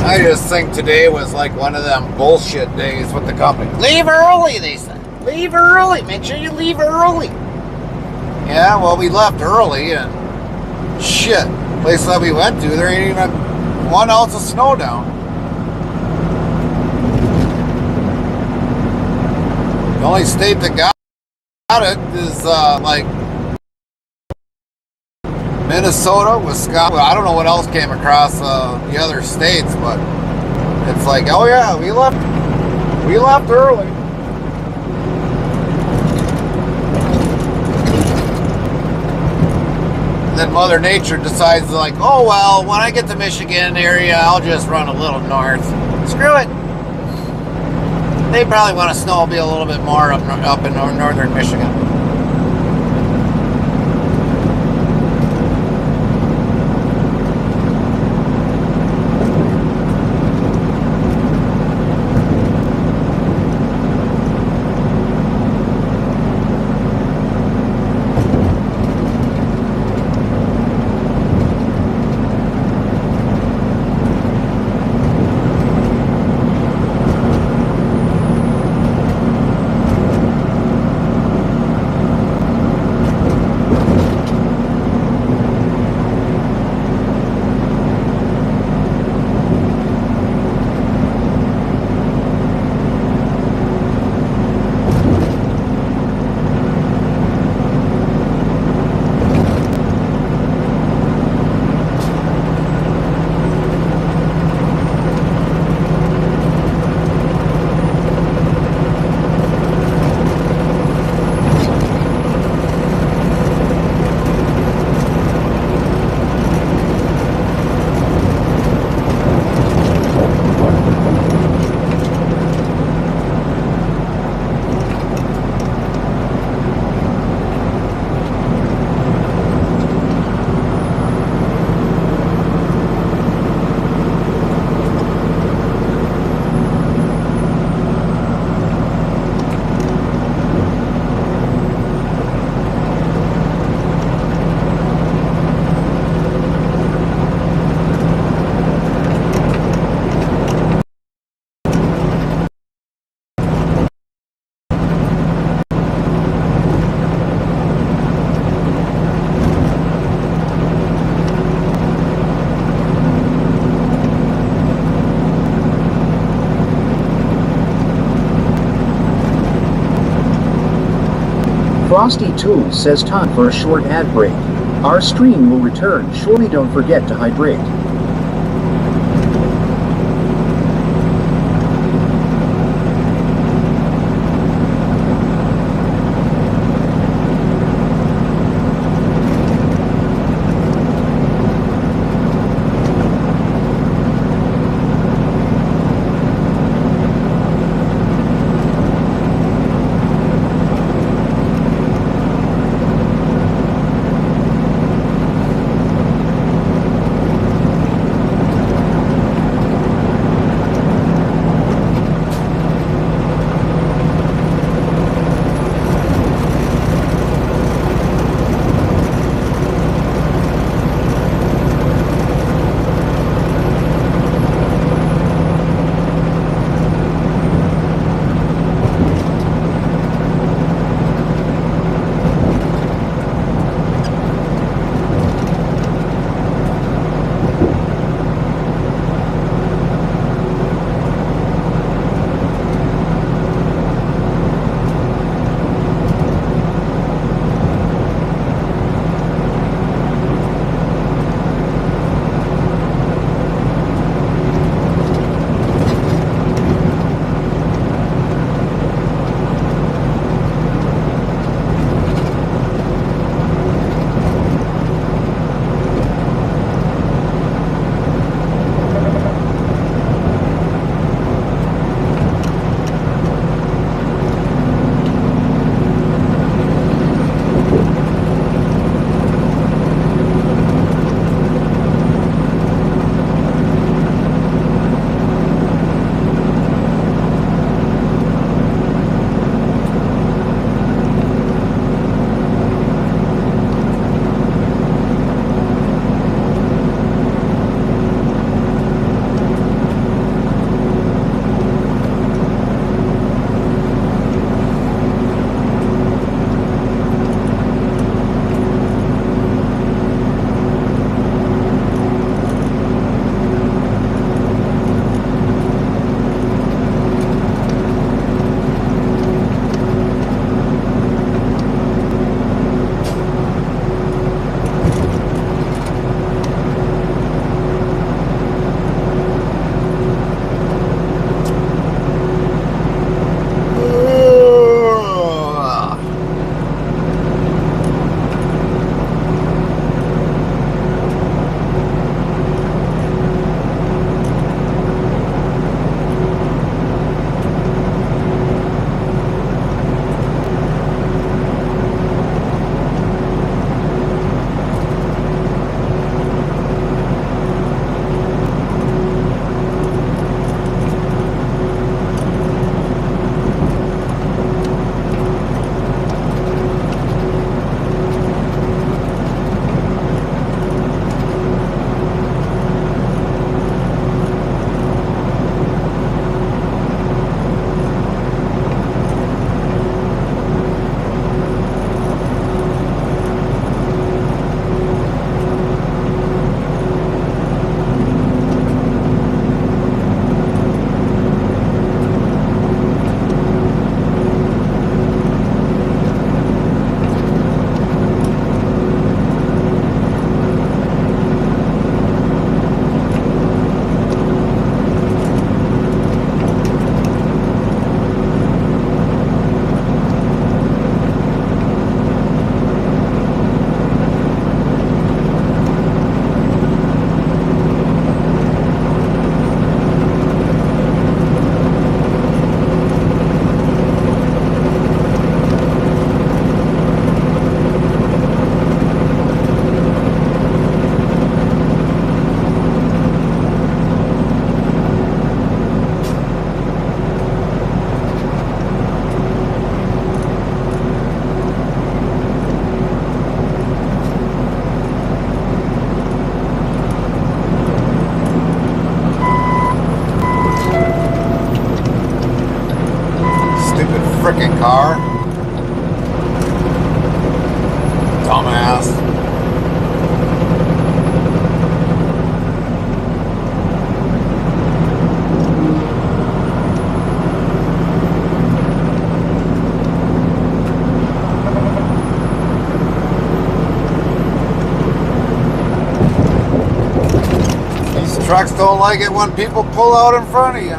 I just think today was like one of them bullshit days with the company. Leave early, they said. Leave early. Make sure you leave early. Yeah, well, we left early, and shit, place that we went to, there ain't even 1 ounce of snow down. The only state that got it is like Minnesota, Wisconsin. I don't know what else came across the other states, but it's like, oh yeah, we left early. And then Mother Nature decides like, oh well, when I get to Michigan area, I'll just run a little north. Screw it. They probably want to snowmobile a little bit more up in northern Michigan. Frosty Tools says time for a short ad break. Our stream will return. Surely don't forget to hydrate. frickin' car. Dumbass. Trucks don't like it when people pull out in front of you.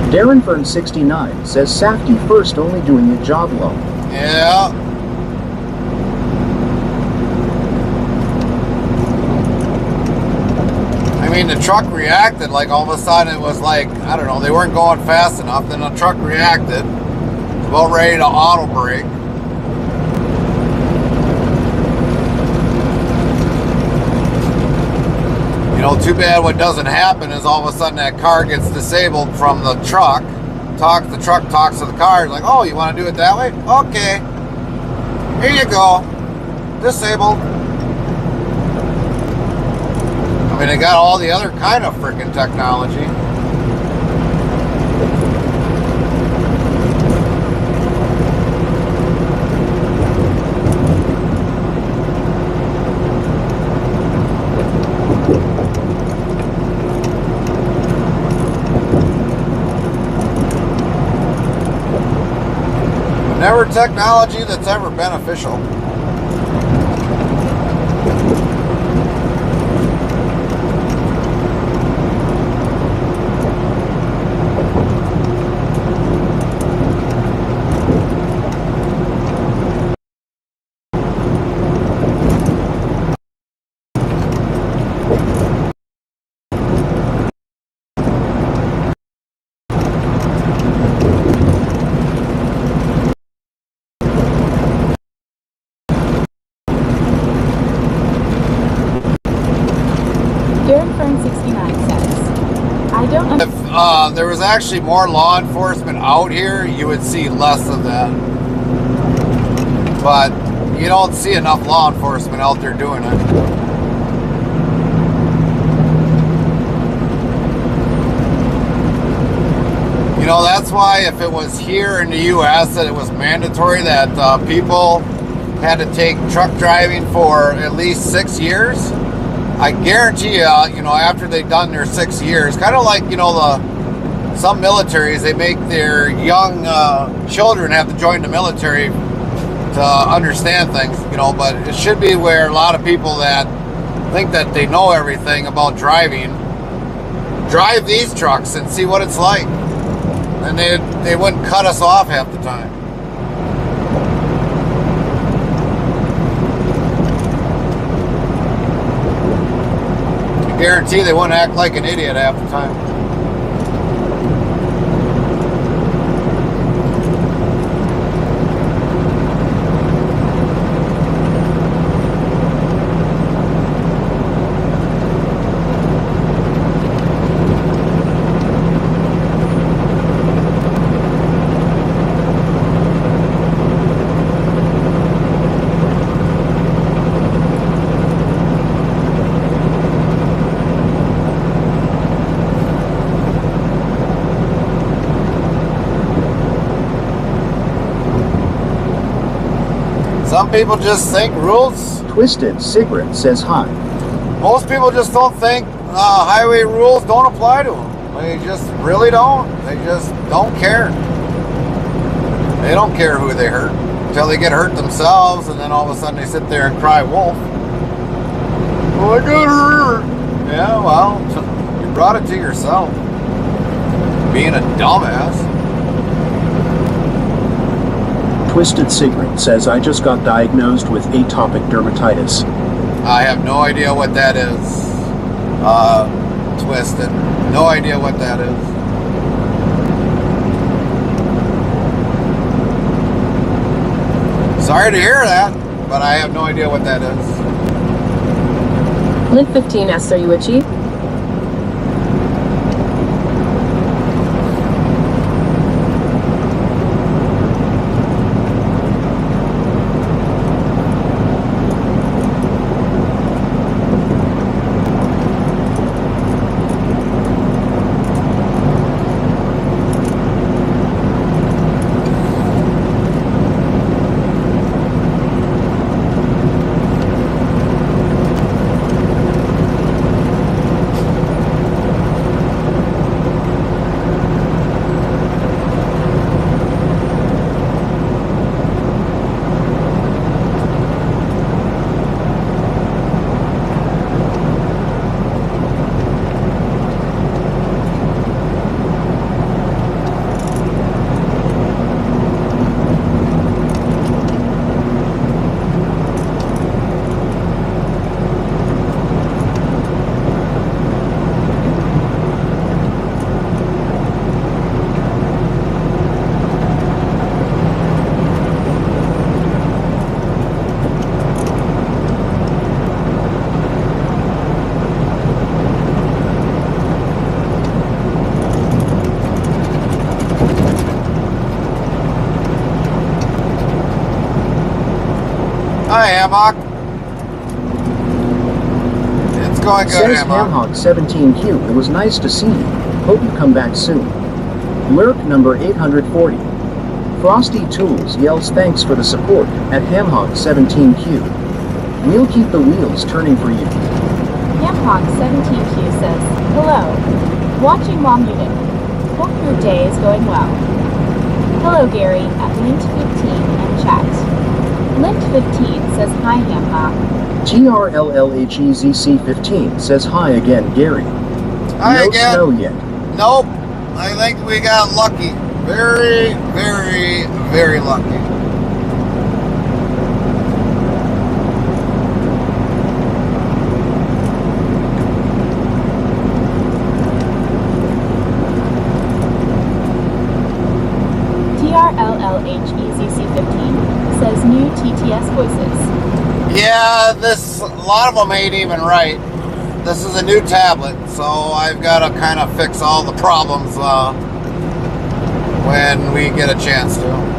Darren Fern 69 says Safety first only doing a job loan. Yeah. I mean, the truck reacted like all of a sudden it was like, I don't know, they weren't going fast enough. Then the truck reacted, about ready to auto brake. You know, too bad what doesn't happen is all of a sudden that car gets disabled from the truck. The truck talks to the car, like, oh, you want to do it that way? Okay. Here you go. Disabled. I mean, they got all the other kind of freaking technology. Never technology that's ever beneficial. Darren Fern 69 says, I don't If there was actually more law enforcement out here, you would see less of that. But you don't see enough law enforcement out there doing it. You know, that's why if it was here in the U.S. that it was mandatory that people had to take truck driving for at least 6 years, I guarantee you, you know, after they've done their 6 years, kind of like, you know, some militaries, they make their young children have to join the military to understand things, you know, but it should be where a lot of people that think that they know everything about driving, drive these trucks and see what it's like. And they wouldn't cut us off half the time. I guarantee they wouldn't act like an idiot half the time. Some people just think rules. Twisted Cigarette says hi. Most people just don't think highway rules don't apply to them. They just really don't. They just don't care. They don't care who they hurt until they get hurt themselves, and then all of a sudden they sit there and cry wolf. Oh, I got hurt. Yeah, well, you brought it to yourself. Being a dumbass. Twisted Cigarette says I just got diagnosed with atopic dermatitis. I have no idea what that is. Twisted. No idea what that is. Sorry to hear that, but I have no idea what that is. Lint 15 asks, are you itchy? Hi, Hammock. It's going good, Says Hammock. Hamhog17Q. It was nice to see you. Hope you come back soon. Lurk number 840. Frosty Tools yells thanks for the support at Hamhog17Q. We'll keep the wheels turning for you. Hamhog17Q says, hello. Watching while muted. Hope your day is going well. Hello Gary at Lint15 and chat. Lint15 says hi Hamhog. TRLLHEZC15 says hi again, Gary. Hi No again. snow yet. Nope. I think we got lucky. Very, very, very lucky. TRLLHEZC15 says new TTS voices. Yeah, a lot of them ain't even right. This is a new tablet, so I've got to kind of fix all the problems when we get a chance to.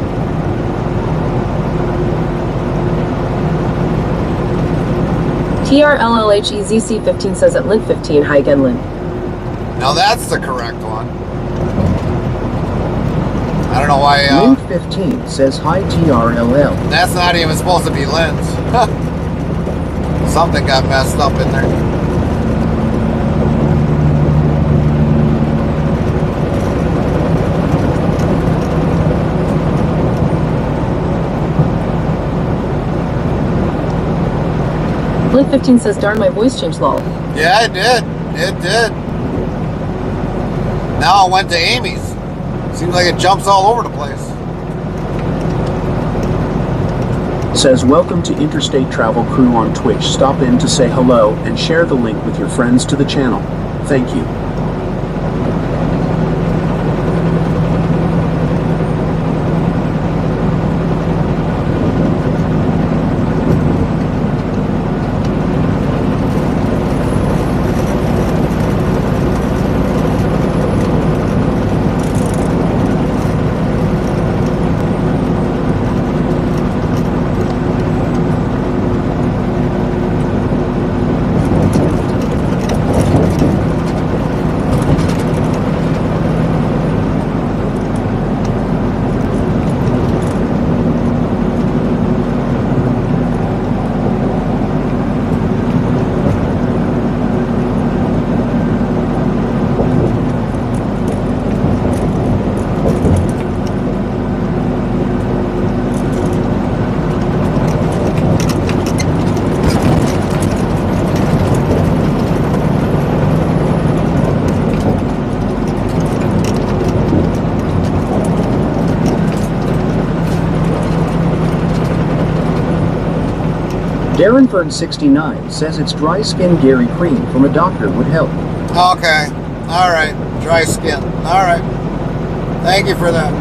TRLLHEZC15 says at Lint15. Hi again, Lint. Now that's the correct one. I don't know why. Link 15 says hi TRLL. That's not even supposed to be Lint. Something got messed up in there. Lint15 says darn my voice changed lol. Yeah, it did. It did. Now I went to Amy's. Seems like it jumps all over the place. Says welcome to Interstate Travel Crew on Twitch. Stop in to say hello and share the link with your friends to the channel. Thank you. Darrenfern69 says it's dry skin Gary cream from a doctor would help. Okay. All right. Dry skin. All right. Thank you for that.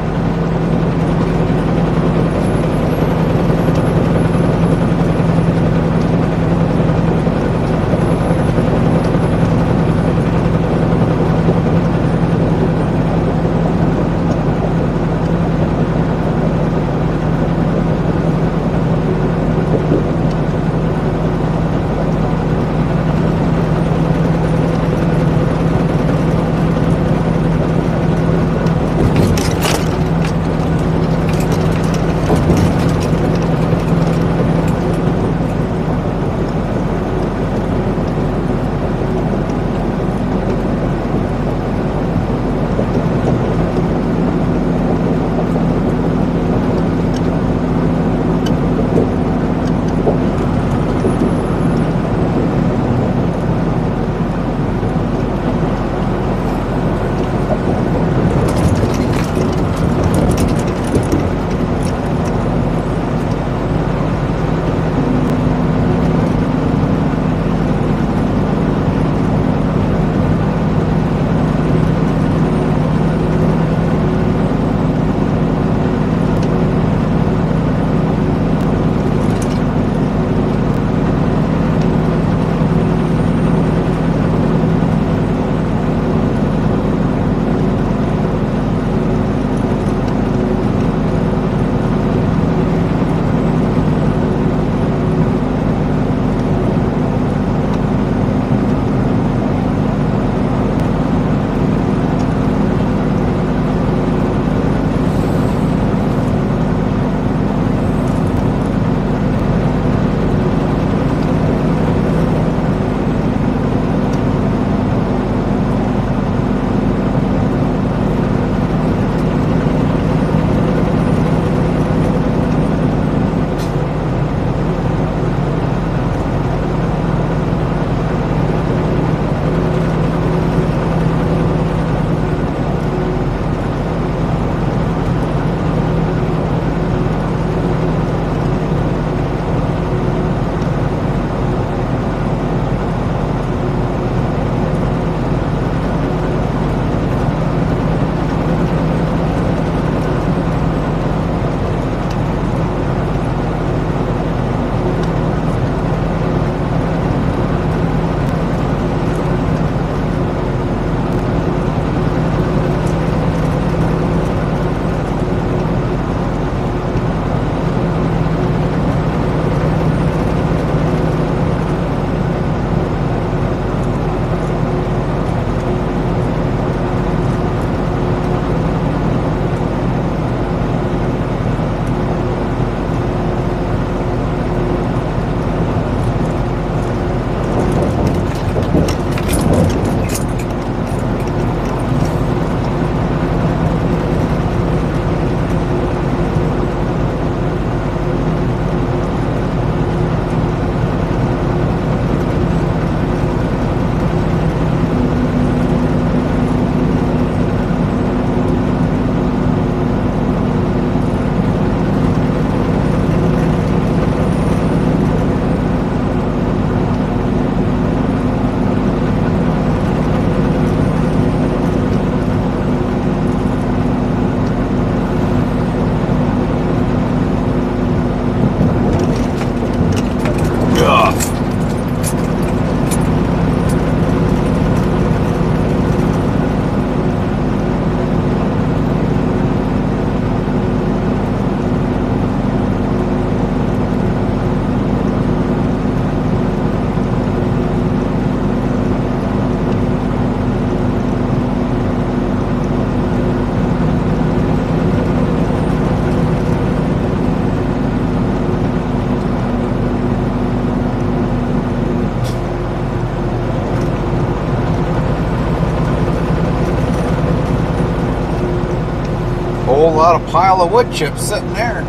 lot of pile of wood chips sitting there.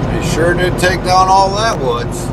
They sure did take down all that woods.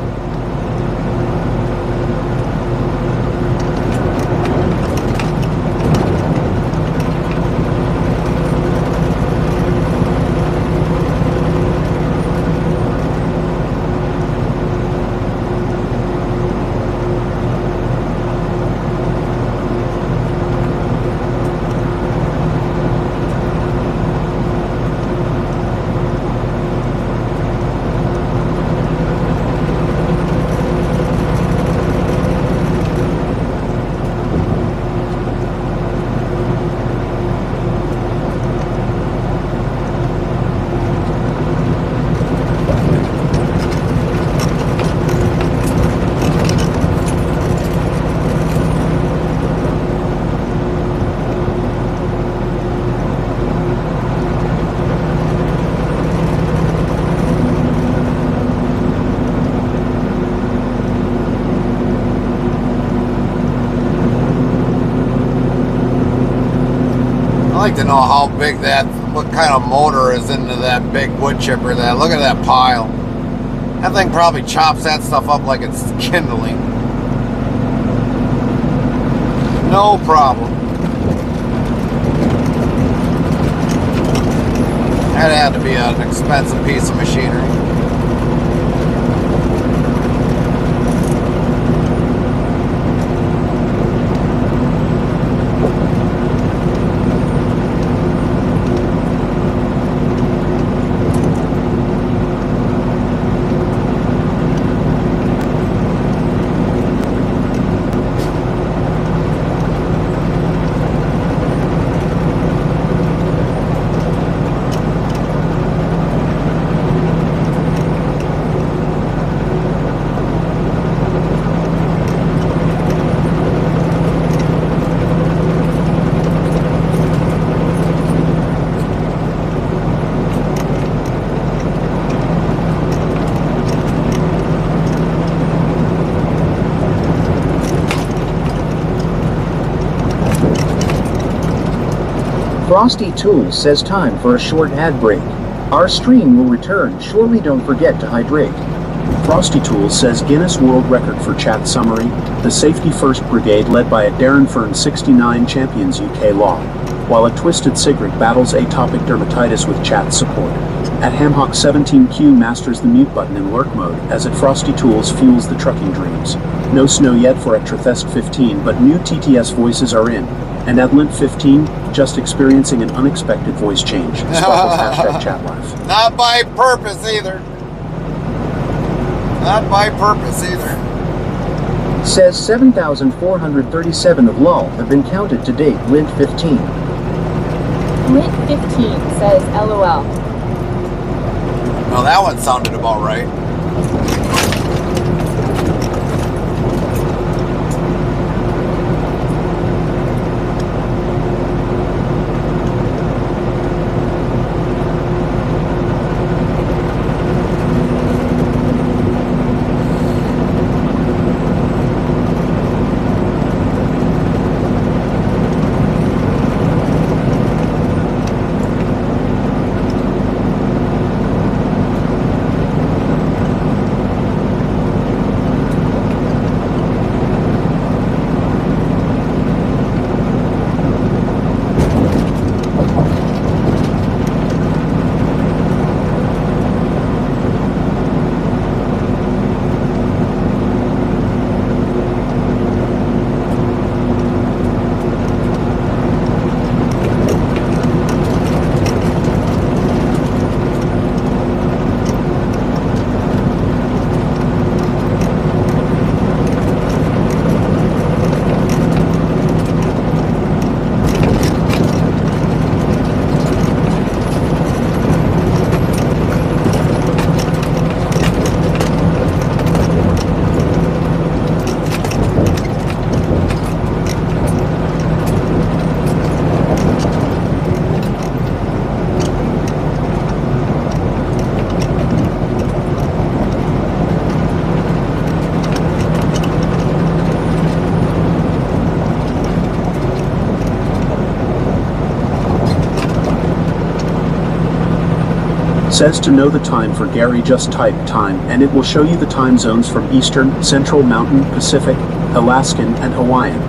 I'd like to know how big what kind of motor is into that big wood chipper. Look at that pile. That thing probably chops that stuff up like it's kindling. No problem. That had to be an expensive piece of machinery. Frosty Tools says time for a short ad break. Our stream will return. Surely don't forget to hydrate. Frosty Tools says Guinness World Record for chat summary. The Safety First Brigade led by a Darren Fern 69 champions UK law, while a Twisted Cigarette battles atopic dermatitis with chat support. At Hamhock 17Q masters the mute button in lurk mode, as at Frosty Tools fuels the trucking dreams. No snow yet for at Trethesk 15, but new TTS voices are in. And at Lint 15, just experiencing an unexpected voice change. Sparkles hashtag chat live. Not by purpose either. Not by purpose either. Says 7,437 of LOL have been counted to date. Lint 15. Lint 15 says LOL. Well, that one sounded about right. Says to know the time for Gary, just type time and it will show you the time zones from Eastern, Central, Mountain, Pacific, Alaskan, and Hawaiian.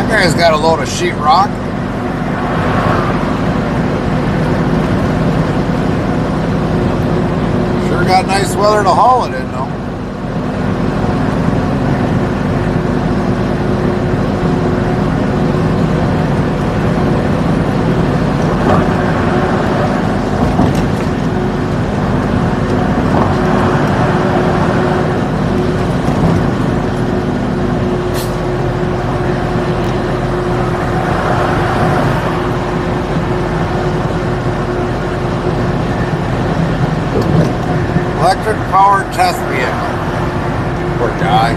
Guy's got a load of sheetrock. Sure got nice weather to haul it in, though. Electric powered test vehicle. Poor guy.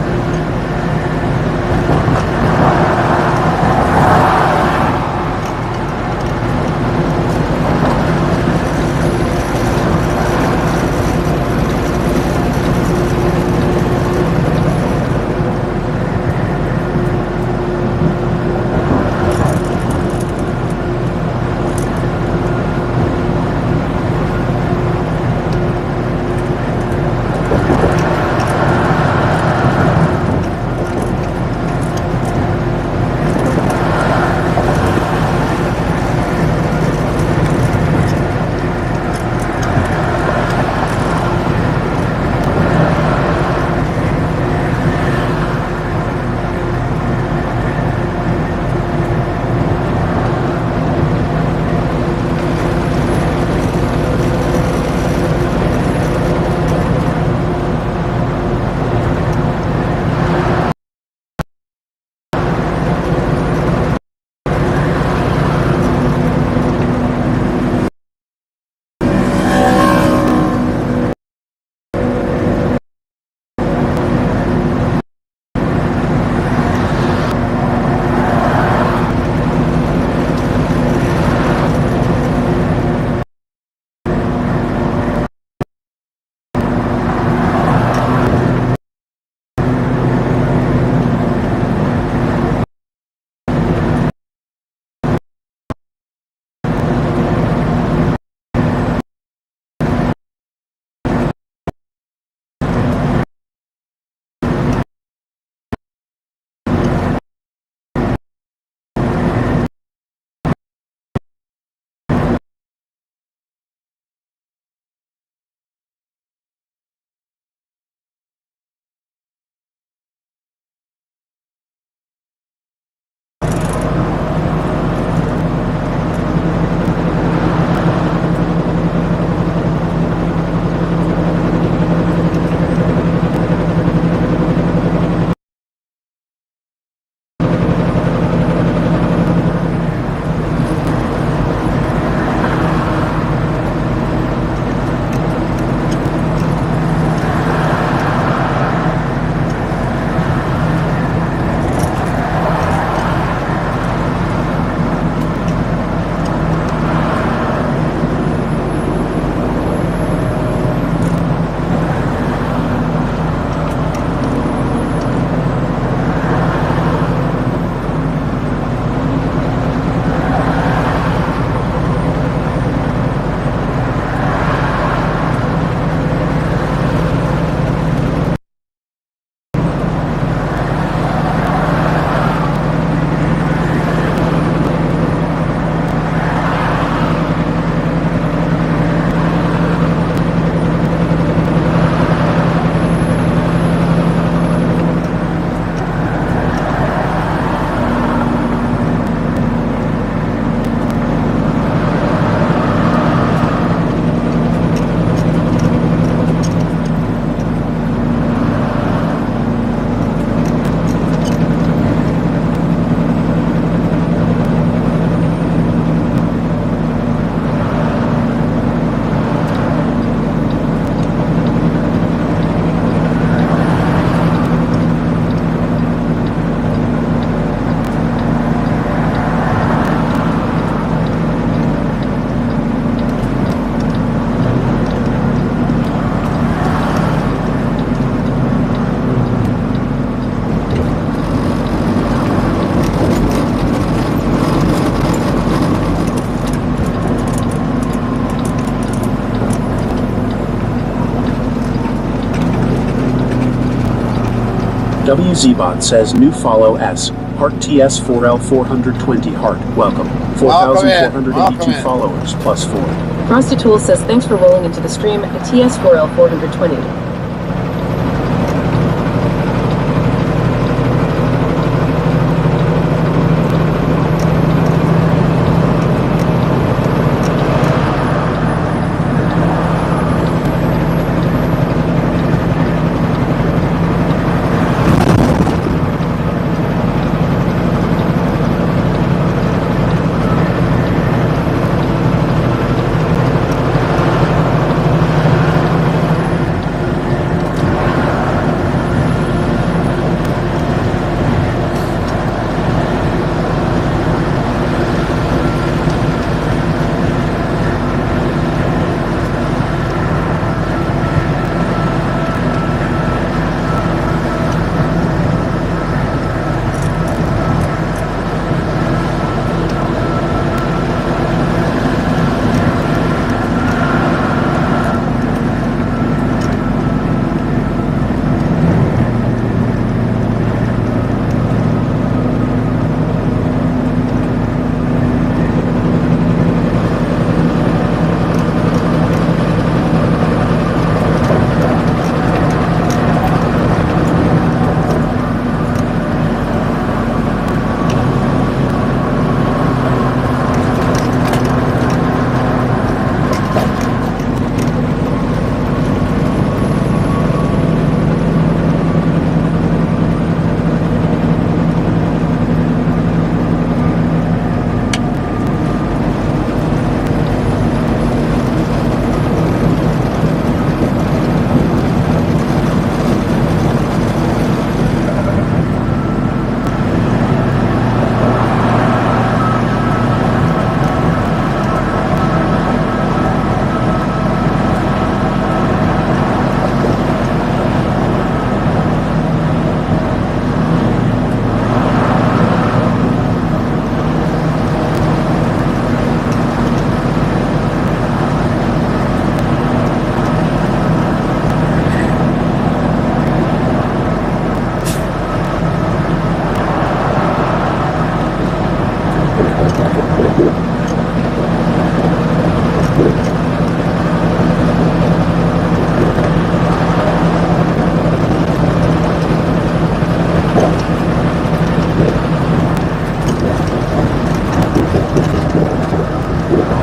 WZBot says new follow S. Heart TS4L 420 heart. Welcome. Welcome in. 4,482 followers plus 4. Frosty Tools says, thanks for rolling into the stream. TS4L 420.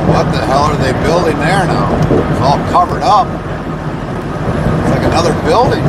What the hell are they building there now? It's all covered up. It's like another building.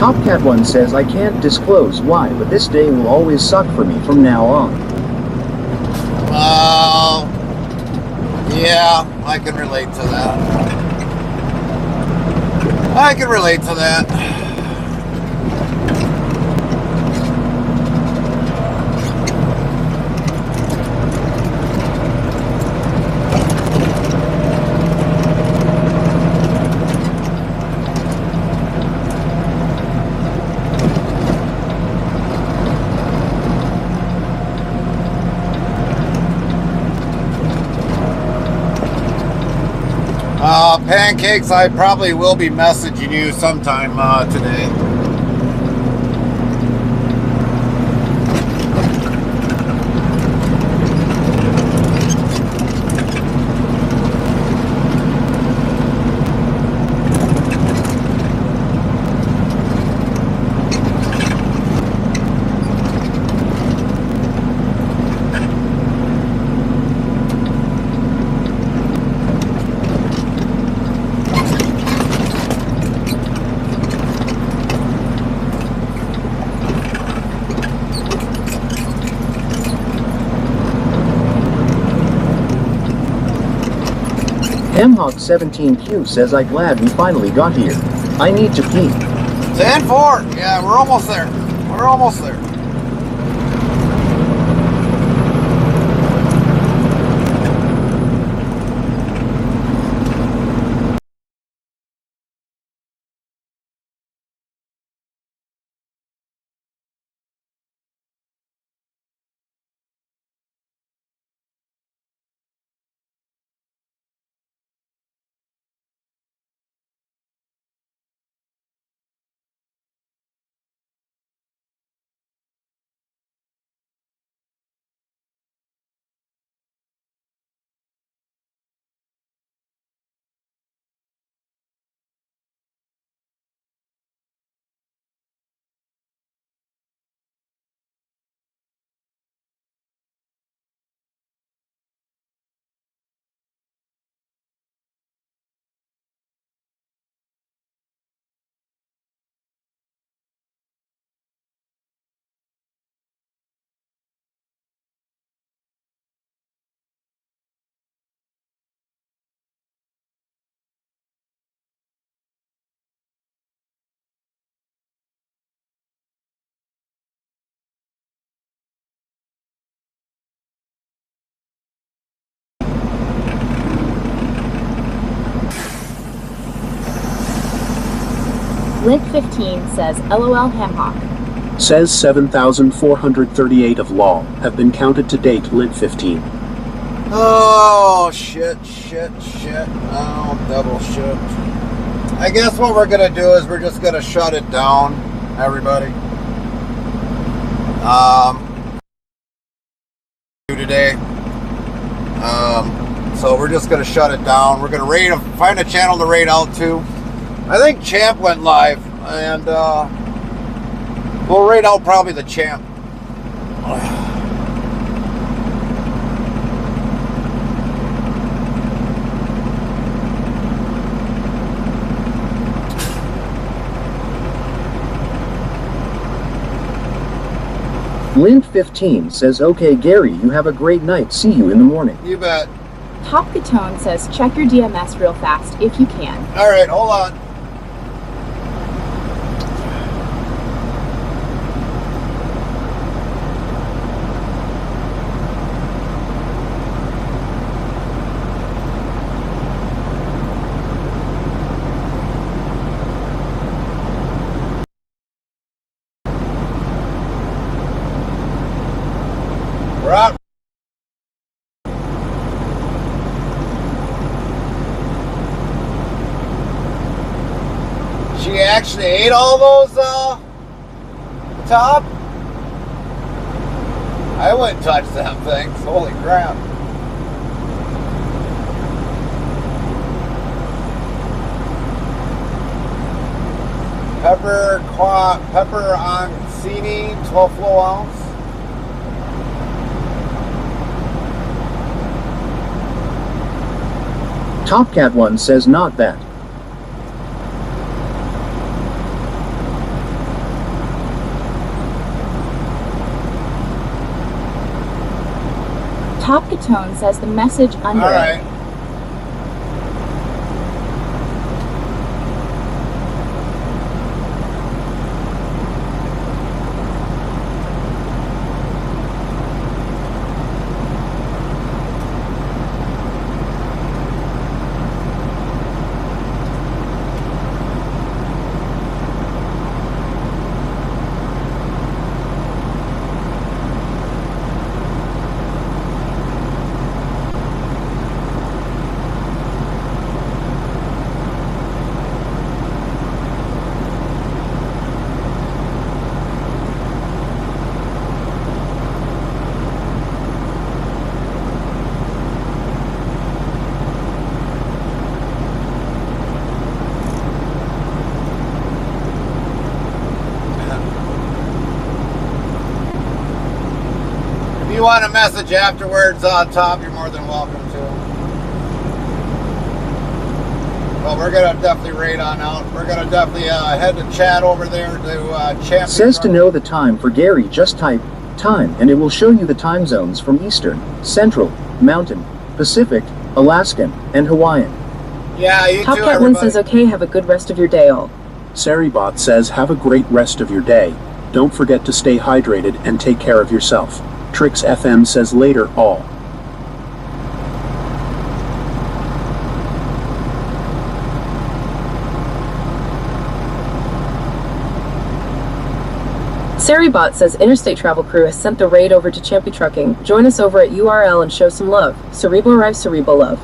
Topcat1 says, I can't disclose why, but this day will always suck for me from now on. Yeah, I can relate to that. I can relate to that. Pancakes, I probably will be messaging you sometime today. Hemhawk17Q says, I'm glad we finally got here. I need to pee. 10-4. Yeah, we're almost there. We're almost there. Lint15 says, LOL Hamhawk. Says 7,438 of law have been counted to date. Lint15. Oh, shit. Oh, double shit. I guess what we're going to do is we're just going to shut it down, everybody. Today. So we're just going to shut it down. We're going to find a channel to raid out to. I think Champ went live, and we'll raid out probably the Champ. Lint15 says, okay Gary, you have a great night. See you in the morning. You bet. Top Catone says, check your DMS real fast if you can. All right, hold on. We're out. She actually ate all those, top? I wouldn't touch them things. Holy crap. Pepper on CD, 12 flow ounce. Topcat1 says, not that. Top Catone says the message under All right. it. want a message afterwards on top, you're more than welcome to. Well, we're going to definitely raid on out. We're going to definitely head to chat over there to Champion. Says to know the time for Gary, just type time and it will show you the time zones from Eastern, Central, Mountain, Pacific, Alaskan, and Hawaiian. Yeah, you Top too, Cat Win everybody. says, okay, have a good rest of your day, all. Saribot says, have a great rest of your day. Don't forget to stay hydrated and take care of yourself. Trix FM says, later, all. Saribot says Interstate Travel Crew has sent the raid over to Champy Trucking. Join us over at URL and show some love. Cerebral arrives, Cerebral love.